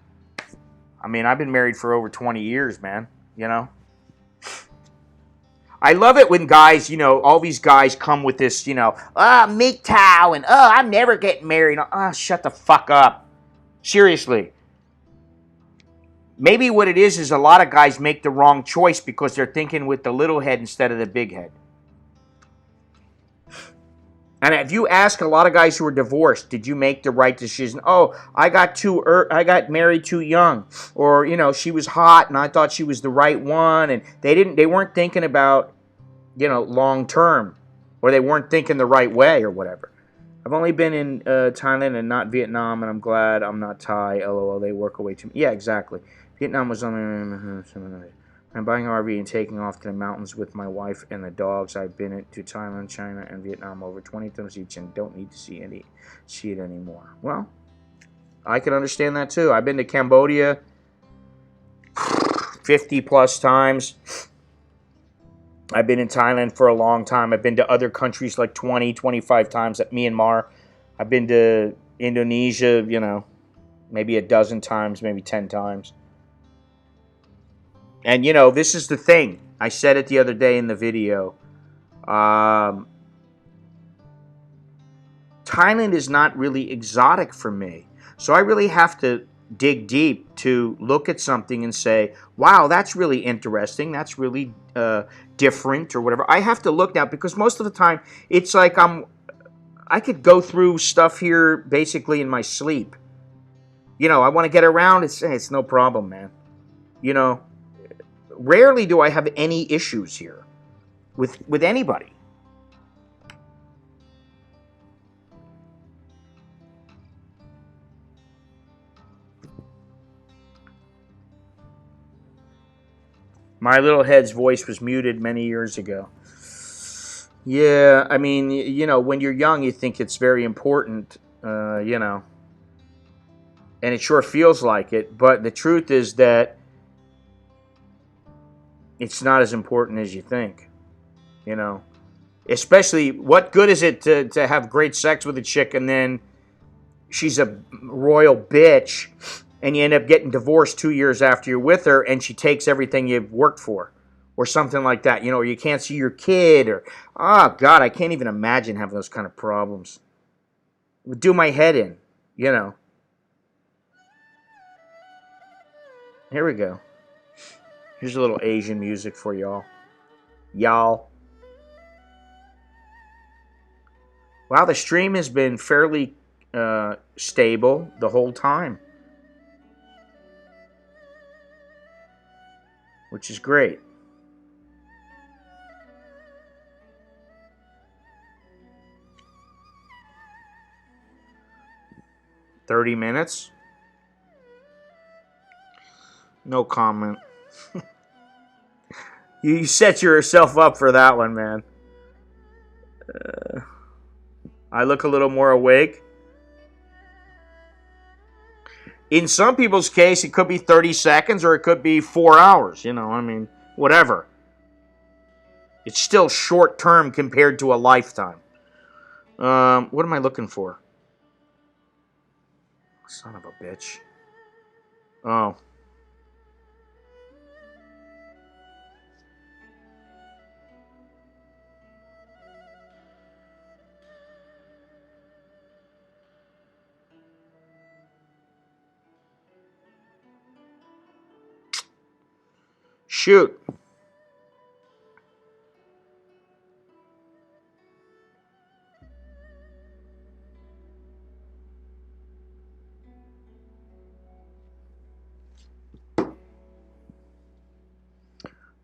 I mean, I've been married for over 20 years, man, you know? I love it when guys, you know, all these guys come with this, you know, MGTOW, and, I'm never getting married. Shut the fuck up. Seriously. Maybe what it is a lot of guys make the wrong choice because they're thinking with the little head instead of the big head. And if you ask a lot of guys who are divorced, did you make the right decision? Oh, I got married too young, or you know, she was hot and I thought she was the right one, and they weren't thinking about, you know, long term, or they weren't thinking the right way or whatever. I've only been in Thailand and not Vietnam, and I'm glad I'm not Thai. LOL, they work away too. Yeah, exactly. Vietnam was on. I'm buying an RV and taking off to the mountains with my wife and the dogs. I've been to Thailand, China, and Vietnam over 20 times each and don't need to see it anymore. Well, I can understand that too. I've been to Cambodia 50 plus times. I've been in Thailand for a long time. I've been to other countries like 20, 25 times at Myanmar. I've been to Indonesia, you know, maybe a dozen times, maybe 10 times. And, you know, this is the thing. I said it the other day in the video. Thailand is not really exotic for me. So I really have to dig deep to look at something and say, wow, that's really interesting. That's really different or whatever. I have to look now because most of the time it's like I could go through stuff here basically in my sleep. You know, I want to get around. It's no problem, man. You know. Rarely do I have any issues here with anybody. My little head's voice was muted many years ago. Yeah, I mean, you know, when you're young, you think it's very important, you know, and it sure feels like it, but the truth is that it's not as important as you think, you know. Especially, what good is it to have great sex with a chick and then she's a royal bitch and you end up getting divorced 2 years after you're with her and she takes everything you've worked for or something like that, you know, or you can't see your kid or, oh, God, I can't even imagine having those kind of problems. It would do my head in, you know. Here we go. Here's a little Asian music for y'all. Y'all. Wow, the stream has been fairly stable the whole time, which is great. $30 minutes. No comment. You set yourself up for that one, man. I look a little more awake. In some people's case, it could be 30 seconds or it could be 4 hours. I mean, whatever. It's still short term compared to a lifetime. What am I looking for? Son of a bitch. Oh. Shoot.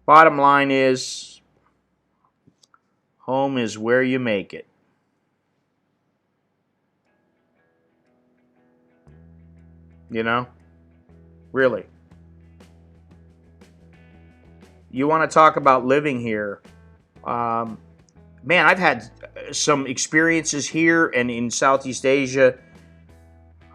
Bottom line is, home is where you make it. Really. You want to talk about living here. Man, I've had some experiences here and in Southeast Asia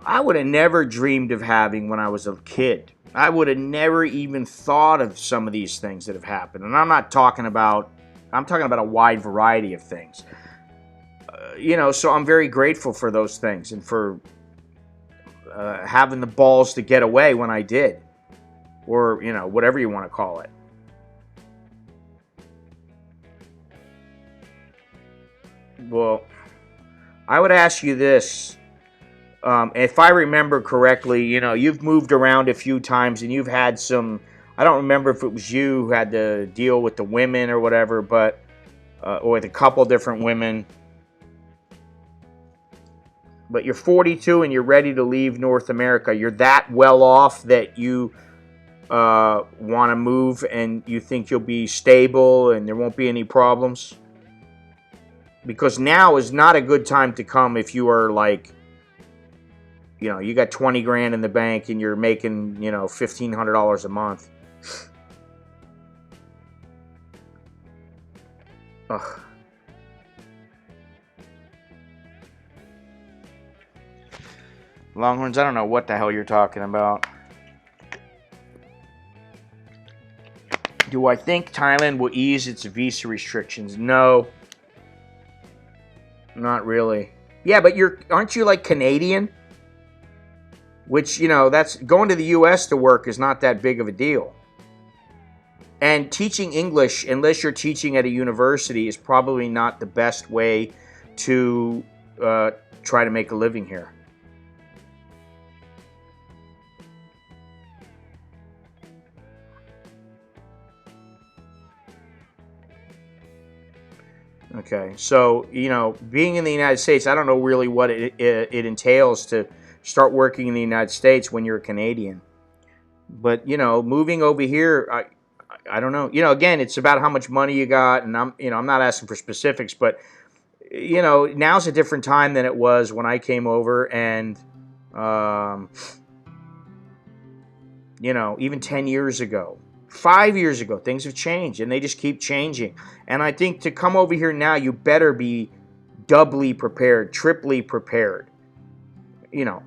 I would have never dreamed of having when I was a kid. I would have never even thought of some of these things that have happened. And I'm talking about a wide variety of things. So I'm very grateful for those things and for having the balls to get away when I did. Or, whatever you want to call it. Well, I would ask you this. If I remember correctly, you've moved around a few times and you've had some, I don't remember if it was you who had to deal with the women or whatever, but, or with a couple different women. But you're 42 and you're ready to leave North America. You're that well off that you want to move and you think you'll be stable and there won't be any problems? Because now is not a good time to come if you are like, you got 20 grand in the bank and you're making, $1,500 a month. Ugh. Longhorns, I don't know what the hell you're talking about. Do I think Thailand will ease its visa restrictions? No. Not really. Yeah, but aren't you like Canadian? Which, that's going to the U.S. to work is not that big of a deal. And teaching English, unless you're teaching at a university, is probably not the best way to try to make a living here. Okay, so, being in the United States, I don't know really what it entails to start working in the United States when you're a Canadian. But, moving over here, I don't know. Again, it's about how much money you got, and I'm not asking for specifics, but, now's a different time than it was when I came over, and, even 10 years ago. 5 years ago, things have changed, and they just keep changing. And I think to come over here now, you better be doubly prepared, triply prepared.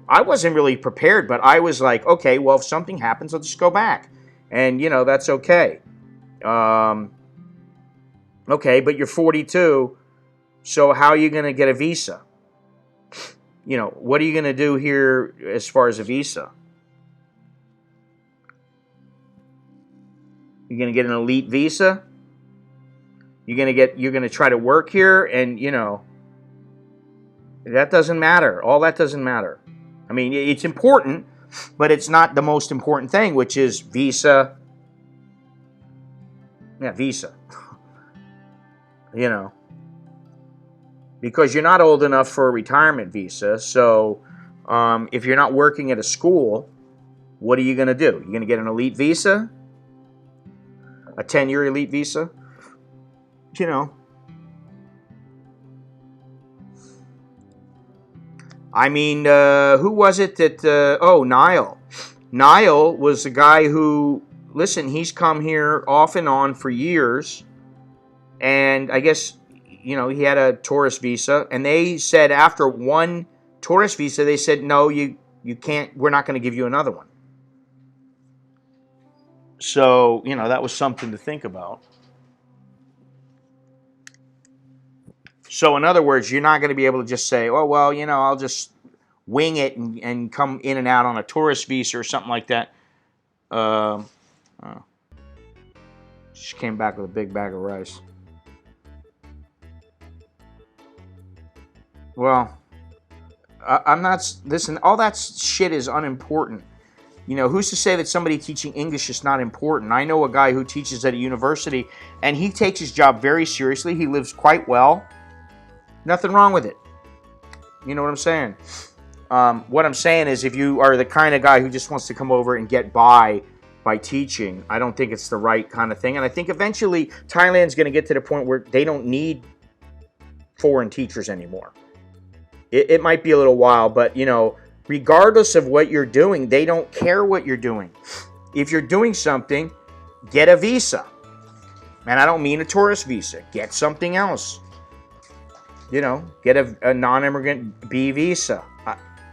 I wasn't really prepared, but I was like, okay, well, if something happens, I'll just go back. And, that's okay. Okay, but you're 42, so how are you going to get a visa? What are you going to do here as far as a visa? You're going to get an elite visa? You're going to try to work here and, that doesn't matter. All that doesn't matter. I mean, it's important, but it's not the most important thing, which is visa. Yeah, visa. Because you're not old enough for a retirement visa. So if you're not working at a school, what are you going to do? You're going to get an elite visa? A 10-year elite visa? I mean, who was it that... Niall. Niall was the guy who listen, he's come here off and on for years, and I guess, you know, he had a tourist visa, and they said after one tourist visa, they said, no, you can't, we're not going to give you another one. So, you know, that was something to think about. So, in other words, you're not going to be able to just say, oh, well, you know, I'll just wing it and come in and out on a tourist visa or something like that. Oh. She came back with a big bag of rice. Well, I'm not, listen, all that shit is unimportant. You know, who's to say that somebody teaching English is not important? I know a guy who teaches at a university, and he takes his job very seriously. He lives quite well. Nothing wrong with it. You know what I'm saying? What I'm saying is, if you are the kind of guy who just wants to come over and get by teaching, I don't think it's the right kind of thing. And I think eventually Thailand's going to get to the point where they don't need foreign teachers anymore. It might be a little while, but, you know, regardless of what you're doing, they don't care what you're doing. If you're doing something, get a visa. And I don't mean a tourist visa. Get something else. You know, get a non-immigrant B visa.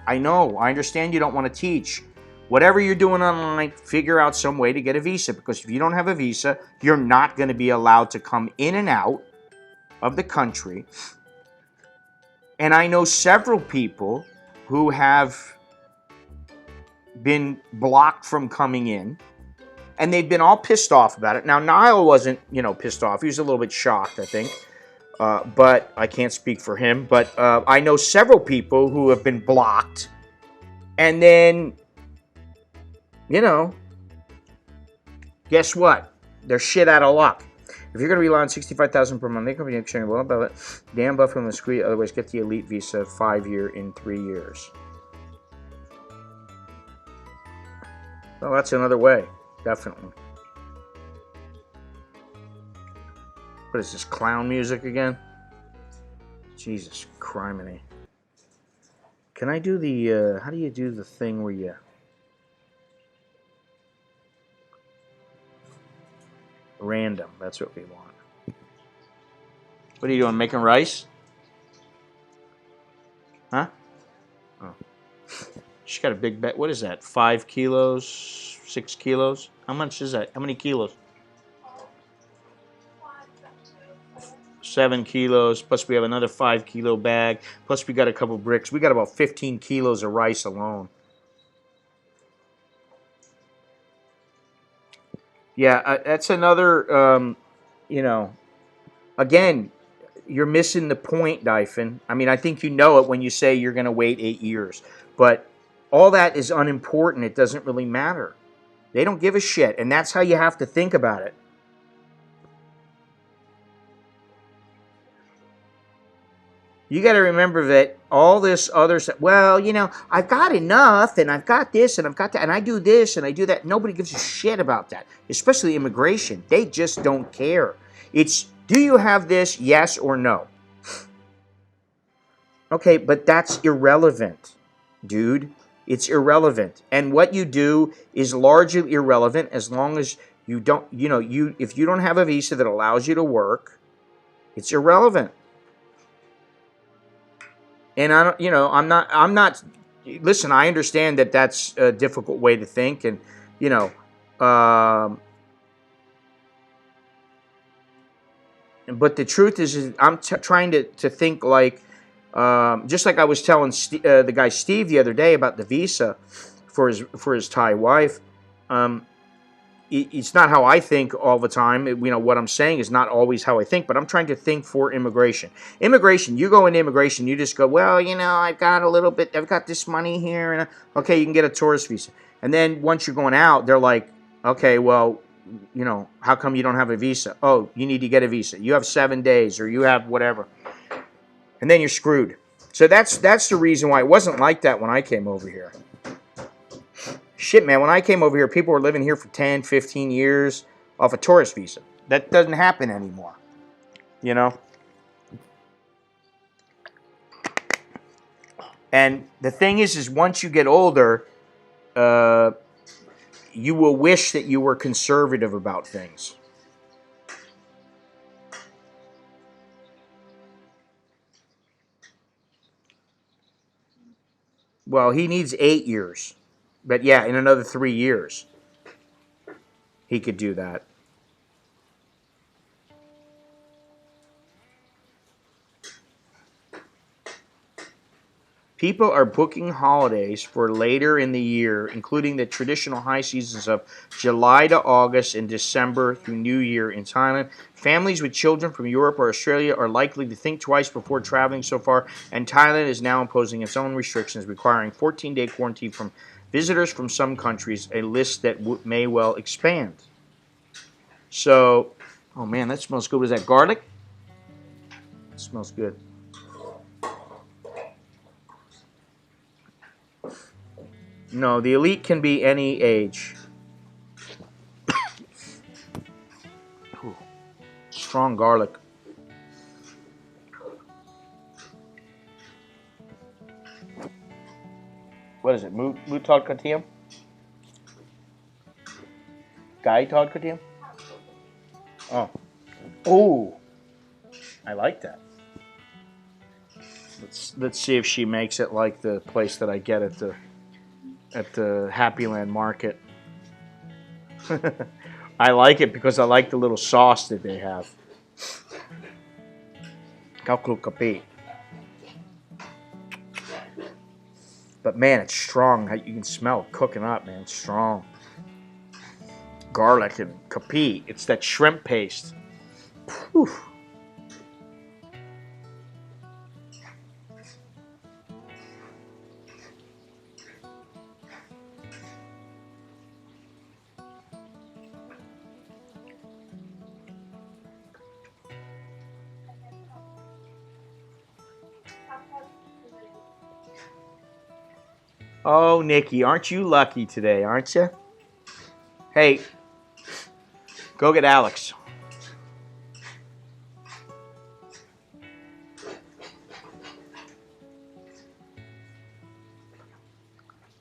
I know, I understand you don't want to teach. Whatever you're doing online, figure out some way to get a visa. Because if you don't have a visa, you're not going to be allowed to come in and out of the country. And I know several people who have been blocked from coming in, and they've been all pissed off about it. Now, Niall wasn't, you know, pissed off. He was a little bit shocked, I think. But I can't speak for him. But I know several people who have been blocked, and then, you know, guess what? They're shit out of luck. If you're going to rely on $65,000 per month, they can be exchanging well about it. Dan Buff from the squeeze. Otherwise, get the elite visa 5-year in 3 years. Well, that's another way, definitely. What is this, clown music again? Jesus, criminy. Can I do the, how do you do the thing where you... Random, that's what we want. What are you doing, making rice? Huh? Oh. She's got a big bet. What is that, 5 kilos, 6 kilos? How much is that? How many kilos? 7 kilos, plus we have another 5 kilo bag, plus we got a couple bricks. We got about 15 kilos of rice alone. Yeah, that's another, you know, again, you're missing the point, Dyphon. I mean, I think you know it when you say you're going to wait 8 years. But all that is unimportant. It doesn't really matter. They don't give a shit, and that's how you have to think about it. You got to remember that all this other stuff, well, you know, I've got enough, and I've got this, and I've got that, and I do this, and I do that. Nobody gives a shit about that, especially immigration. They just don't care. It's, do you have this, yes or no? Okay, but that's irrelevant, dude. It's irrelevant. And what you do is largely irrelevant as long as you don't, you know, if you don't have a visa that allows you to work, it's irrelevant. And I don't, you know, I'm not, listen, I understand that that's a difficult way to think, and, you know, but the truth is I'm trying to think like, just like I was telling the guy Steve the other day about the visa for his Thai wife. It's not how I think all the time. You know, what I'm saying is not always how I think, but I'm trying to think for immigration. Immigration, you go into immigration, you just go, well, you know, I've got a little bit, I've got this money here, and okay, you can get a tourist visa. And then once you're going out, they're like, okay, well, you know, how come you don't have a visa? Oh, you need to get a visa. You have 7 days, or you have whatever. And then you're screwed. So that's the reason why it wasn't like that when I came over here. Shit, man, when I came over here, people were living here for 10, 15 years off a tourist visa. That doesn't happen anymore, you know? And the thing is once you get older, you will wish that you were conservative about things. Well, he needs 8 years. But yeah, in another 3 years, he could do that. People are booking holidays for later in the year, including the traditional high seasons of July to August and December through New Year in Thailand. Families with children from Europe or Australia are likely to think twice before traveling so far, and Thailand is now imposing its own restrictions, requiring 14-day quarantine from visitors from some countries, a list that may well expand. So, oh man, that smells good. Is that garlic? It smells good. No, the elite can be any age. Ooh, strong garlic. What is it? Mutad Katiam? Gai Todd Katiam? Oh. Oh. I like that. Let's see if she makes it like the place that I get at the Happy Land Market. I like it because I like the little sauce that they have. Kalkul kapi. But man, it's strong. You can smell it cooking up, man. It's strong. Garlic and kapi. It's that shrimp paste. Whew. Oh, Nikki, aren't you lucky today, aren't you? Hey, go get Alex.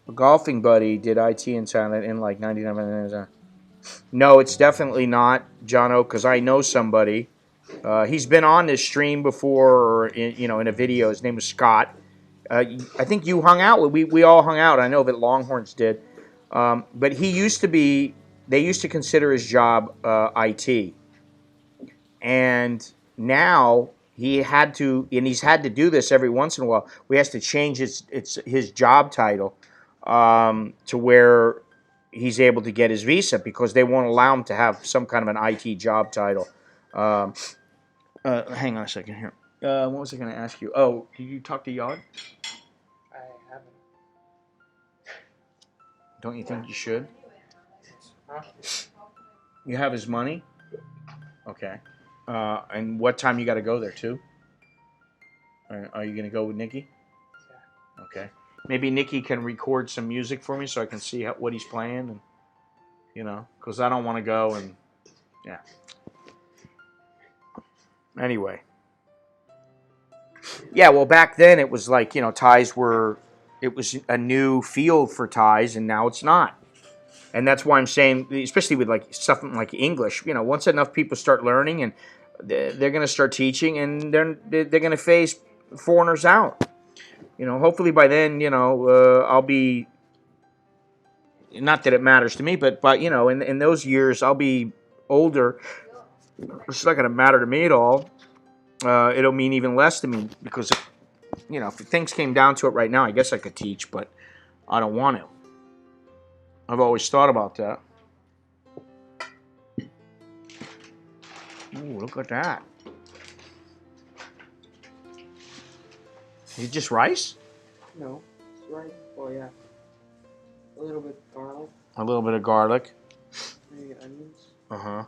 A golfing buddy did IT in Thailand in like 99 minutes. No, it's definitely not, Jono, because I know somebody. He's been on this stream before, or in a video. His name was Scott. I think you hung out. We all hung out. I know that Longhorns did. But he used to be, they used to consider his job IT. And now he's had to do this every once in a while. We has to change his job title to where he's able to get his visa because they won't allow him to have some kind of an IT job title. Hang on a second here. What was I going to ask you? Oh, did you talk to Yod? I haven't. Don't you think you should? Huh? You have his money? Okay. And what time you got to go there, too? Are you going to go with Nikki? Yeah. Okay. Maybe Nikki can record some music for me so I can see what he's playing, and because I don't want to go and, yeah. Anyway. Yeah, well, back then it was like, Thais it was a new field for Thais, and now it's not. And that's why I'm saying, especially with like something like English, once enough people start learning and they're going to start teaching, and they're going to phase foreigners out. Hopefully by then, I'll be, not that it matters to me, but in those years I'll be older. It's not going to matter to me at all. It'll mean even less to me because, if things came down to it right now, I guess I could teach, but I don't want to. I've always thought about that. Ooh, look at that. Is it just rice? No, it's right. Oh yeah. A little bit garlic. A little bit of garlic. Maybe onions. Uh-huh.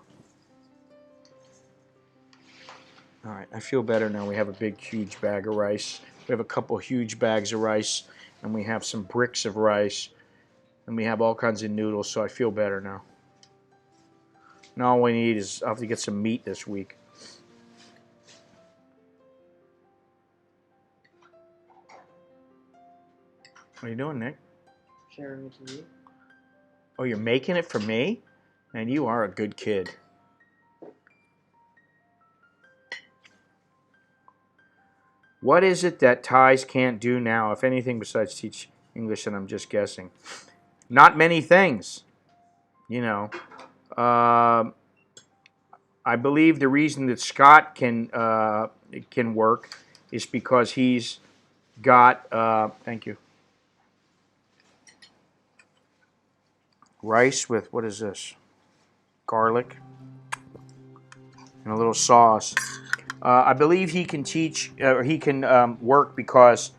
All right, I feel better now. We have a big, huge bag of rice. We have a couple huge bags of rice, and we have some bricks of rice, and we have all kinds of noodles, so I feel better now. Now all we need is, I'll have to get some meat this week. What are you doing, Nick? Sharing with you. Oh, you're making it for me? Man, you are a good kid. What is it that Thais can't do now, if anything besides teach English, and I'm just guessing? Not many things, you know. I believe the reason that Scott can work is because he's got, thank you, rice with, what is this? Garlic and a little sauce. I believe he can teach, or he can work because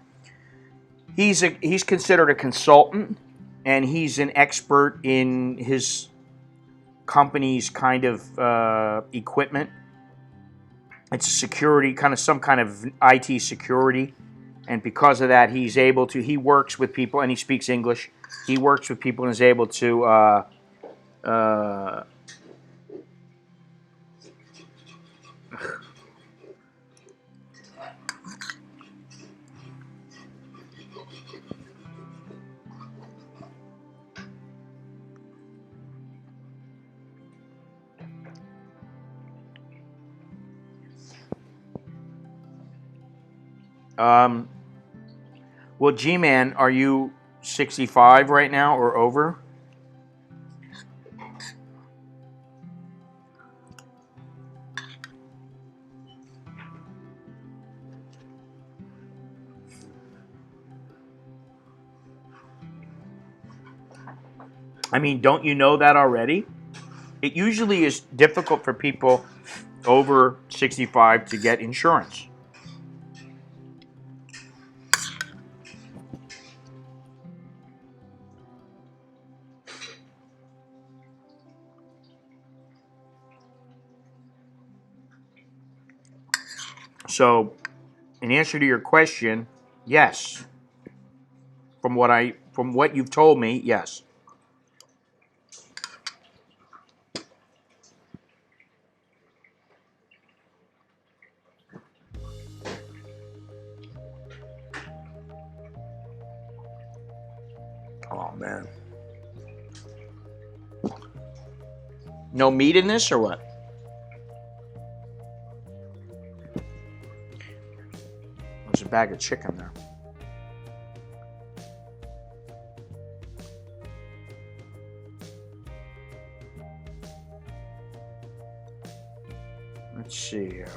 he's considered a consultant, and he's an expert in his company's kind of equipment. It's a security, some kind of IT security, and because of that, he's able to. He works with people, and he speaks English. He works with people and is able to. Well, G-Man, are you 65 right now or over? I mean, don't you know that already? It usually is difficult for people over 65 to get insurance. So, in answer to your question, yes. From what you've told me, yes. Oh man. No meat in this or what? There's a bag of chicken there. Let's see here.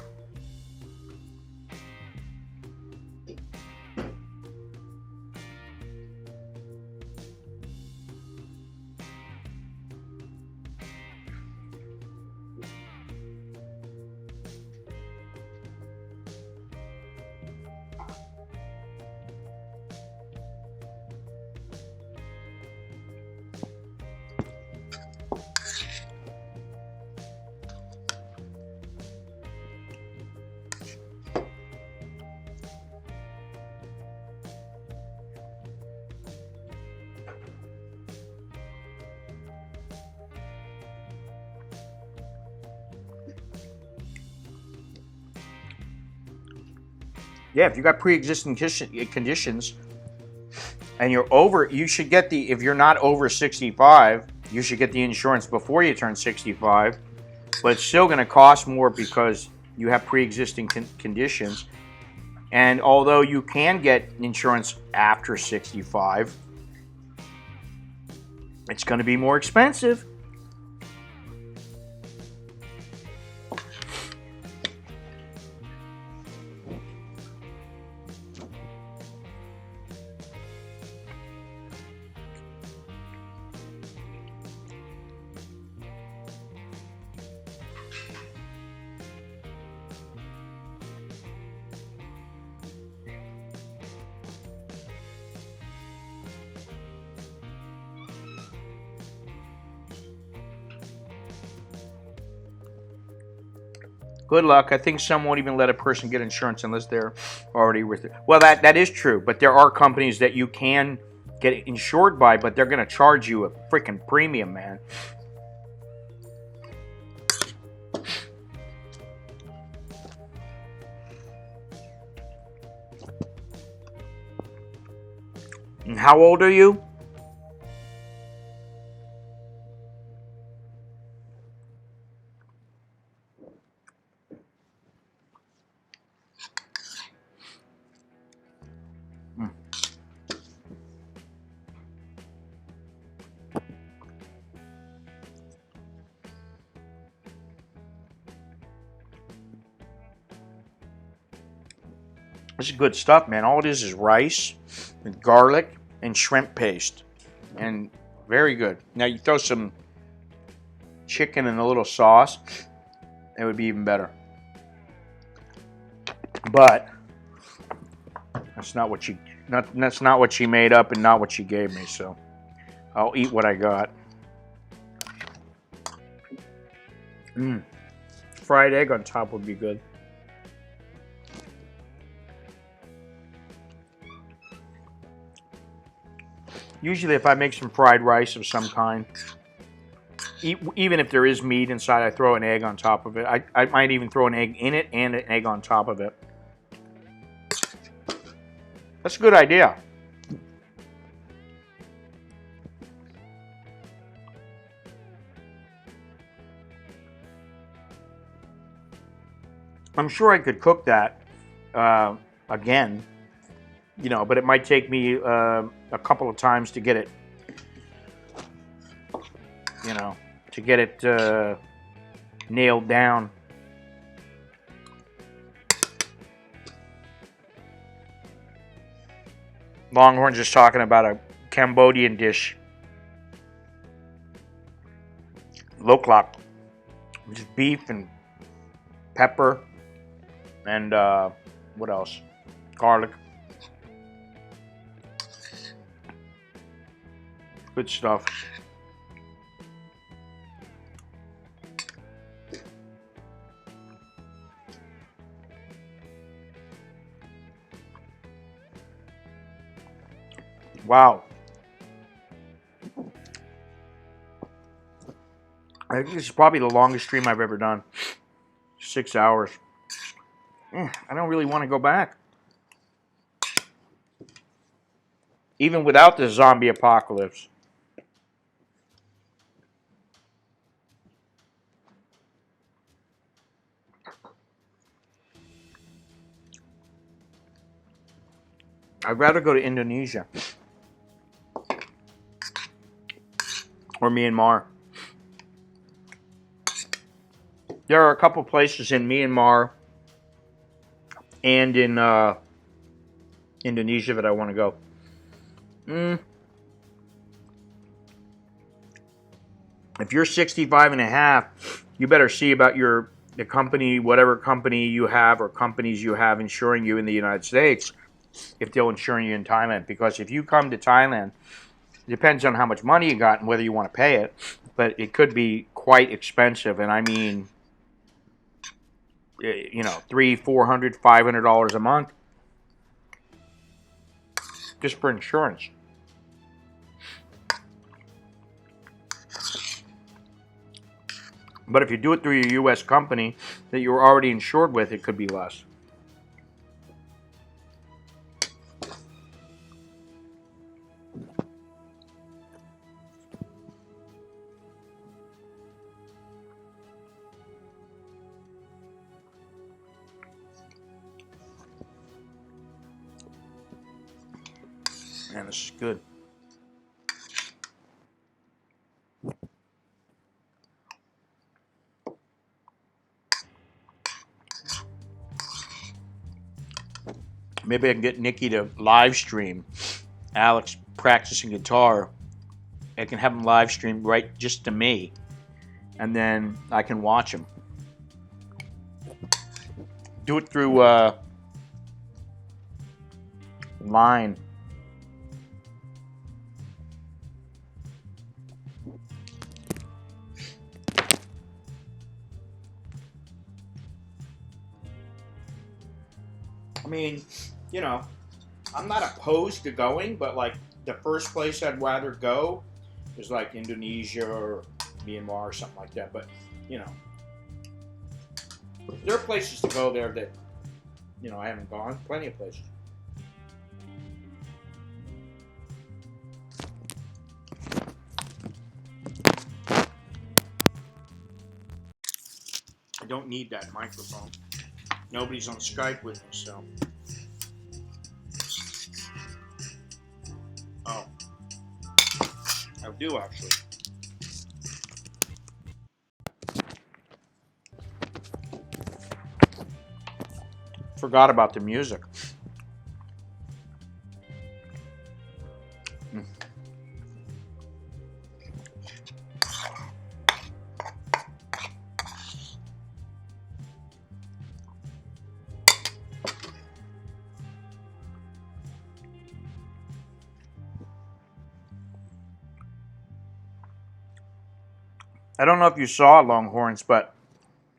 Yeah, if you got pre-existing conditions and you're over, you should get if you're not over 65, you should get the insurance before you turn 65. But it's still going to cost more because you have pre-existing conditions. And although you can get insurance after 65, it's going to be more expensive. Good luck. I think some won't even let a person get insurance unless they're already with it. Well, that is true, but there are companies that you can get insured by, but they're going to charge you a freaking premium, man. And how old are you? This is good stuff, man. All it is rice with garlic and shrimp paste. And very good. Now you throw some chicken and a little sauce, it would be even better. But that's not what she made up and not what she gave me, so I'll eat what I got. Fried egg on top would be good. Usually if I make some fried rice of some kind, even if there is meat inside, I throw an egg on top of it. I might even throw an egg in it and an egg on top of it. That's a good idea. I'm sure I could cook that again, you know, but it might take me a couple of times to get it, you know, to get it nailed down. Longhorn's just talking about a Cambodian dish, loklak, which is beef and pepper and what else? Garlic. Good stuff. Wow. I think this is probably the longest stream I've ever done. 6 hours. I don't really want to go back. Even without the zombie apocalypse. I'd rather go to Indonesia. Or Myanmar. There are a couple places in Myanmar and in Indonesia that I want to go. If you're 65 and a half, you better see about the company, whatever company you have or companies you have insuring you in the United States, if they'll insure you in Thailand. Because if you come to Thailand, it depends on how much money you got and whether you want to pay it, but it could be quite expensive. And I mean, you know, $300, $400, $500 a month just for insurance. But if you do it through your U.S. company that you're already insured with, it could be less. Man, this is good. Maybe I can get Nikki to live stream Alex practicing guitar. I can have him live stream right just to me, and then I can watch him. Do it through Line. I mean, you know, I'm not opposed to going, but like the first place I'd rather go is like Indonesia or Myanmar or something like that. But, you know, there are places to go there that, you know, I haven't gone. Plenty of places. I don't need that microphone. Nobody's on Skype with me, so. Oh. I do, actually. Forgot about the music. I don't know if you saw it, Longhorns, but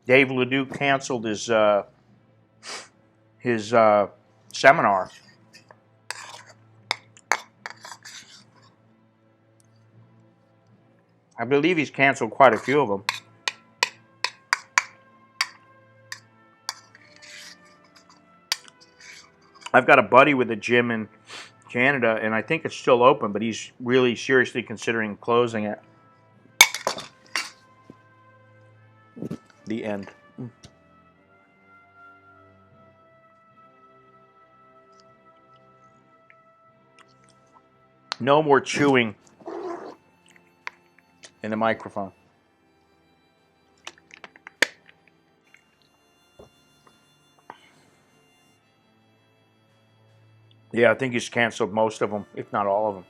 Dave Ledoux canceled his seminar. I believe he's canceled quite a few of them. I've got a buddy with a gym in Canada, and I think it's still open, but he's really seriously considering closing it. The end. No more chewing in the microphone. Yeah, I think he's canceled most of them, if not all of them.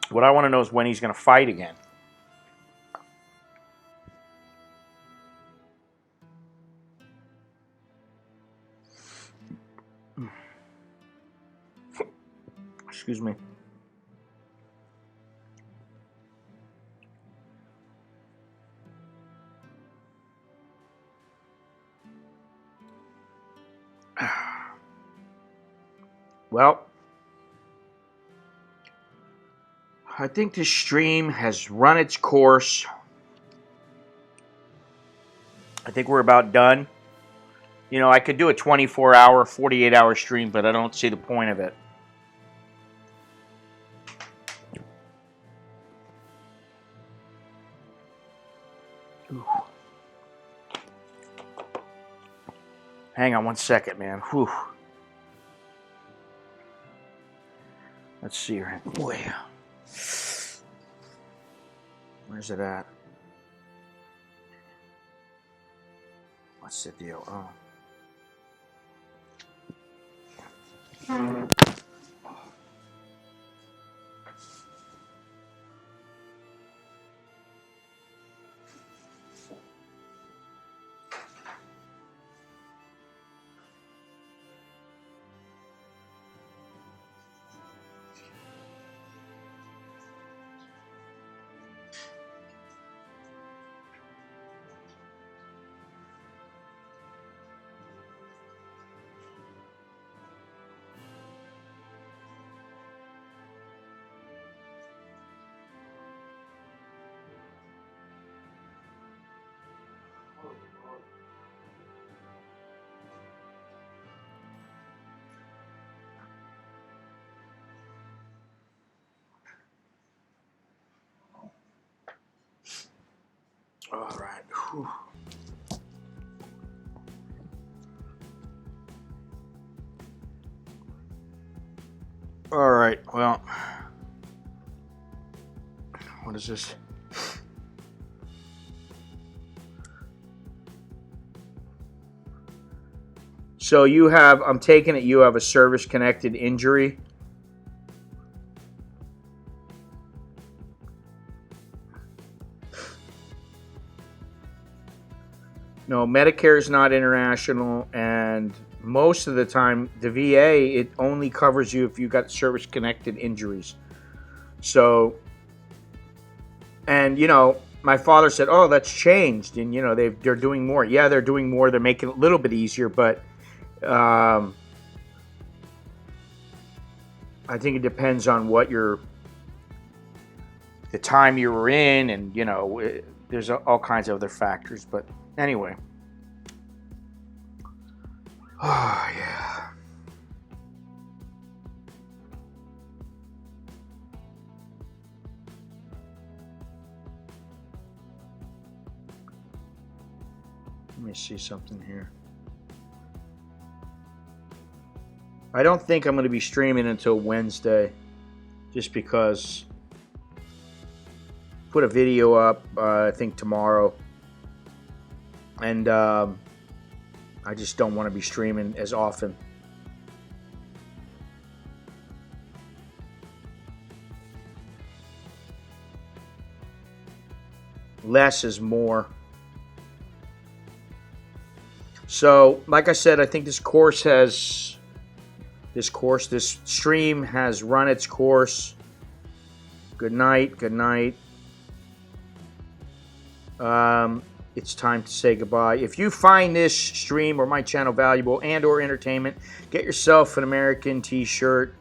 What I want to know is when he's going to fight again. Excuse me. Well, I think this stream has run its course. I think we're about done. You know, I could do a 24-hour, 48-hour stream, but I don't see the point of it. Ooh. Hang on one second, man. Whew. Let's see here. Boy. Where's it at? What's the deal? Oh. All right. Whew. All right. Well, what is this? So you have, I'm taking it you have a service-connected injury. No, Medicare is not international, and most of the time, the VA, it only covers you if you got service-connected injuries. So, and you know, my father said, "Oh, that's changed," and you know, they're doing more. Yeah, they're doing more. They're making it a little bit easier, but I think it depends on what the time you were in, and you know, there's all kinds of other factors. But anyway, oh yeah. Let me see something here. I don't think I'm going to be streaming until Wednesday, just because. Put a video up, I think tomorrow, and I just don't want to be streaming as often. Less is more. So, like I said, I think this stream has run its course. Good night. Good night. It's time to say goodbye. If you find this stream or my channel valuable and or entertainment, get yourself an American t-shirt,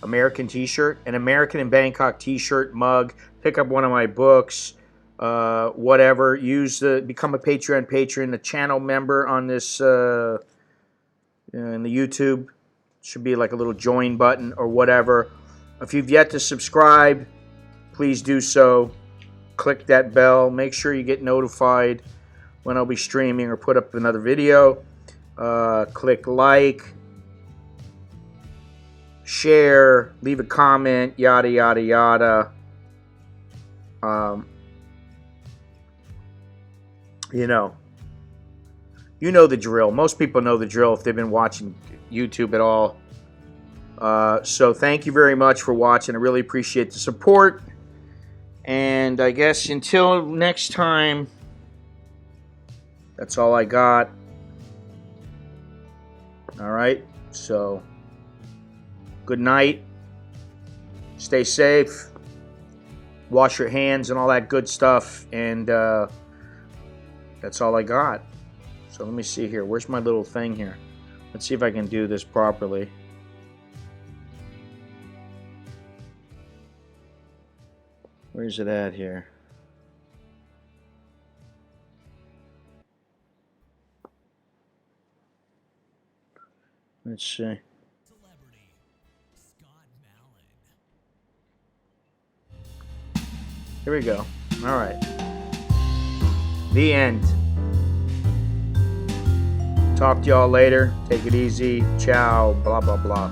an American in Bangkok t-shirt, mug, pick up one of my books, whatever. Become a Patreon patron, a channel member on this in the YouTube. Should be like a little join button or whatever. If you've yet to subscribe, please do so. Click that bell. Make sure you get notified when I'll be streaming or put up another video. Click like, share, leave a comment, yada, yada, yada. You know the drill. Most people know the drill if they've been watching YouTube at all. So thank you very much for watching. I really appreciate the support. And I guess until next time, that's all I got. All right. So good night. Stay safe. Wash your hands and all that good stuff. And that's all I got. So let me see here. Where's my little thing here? Let's see if I can do this properly. Where's it at here? Let's see. Celebrity Scott Mallon. Here we go. All right. The end. Talk to y'all later. Take it easy. Ciao. Blah, blah, blah.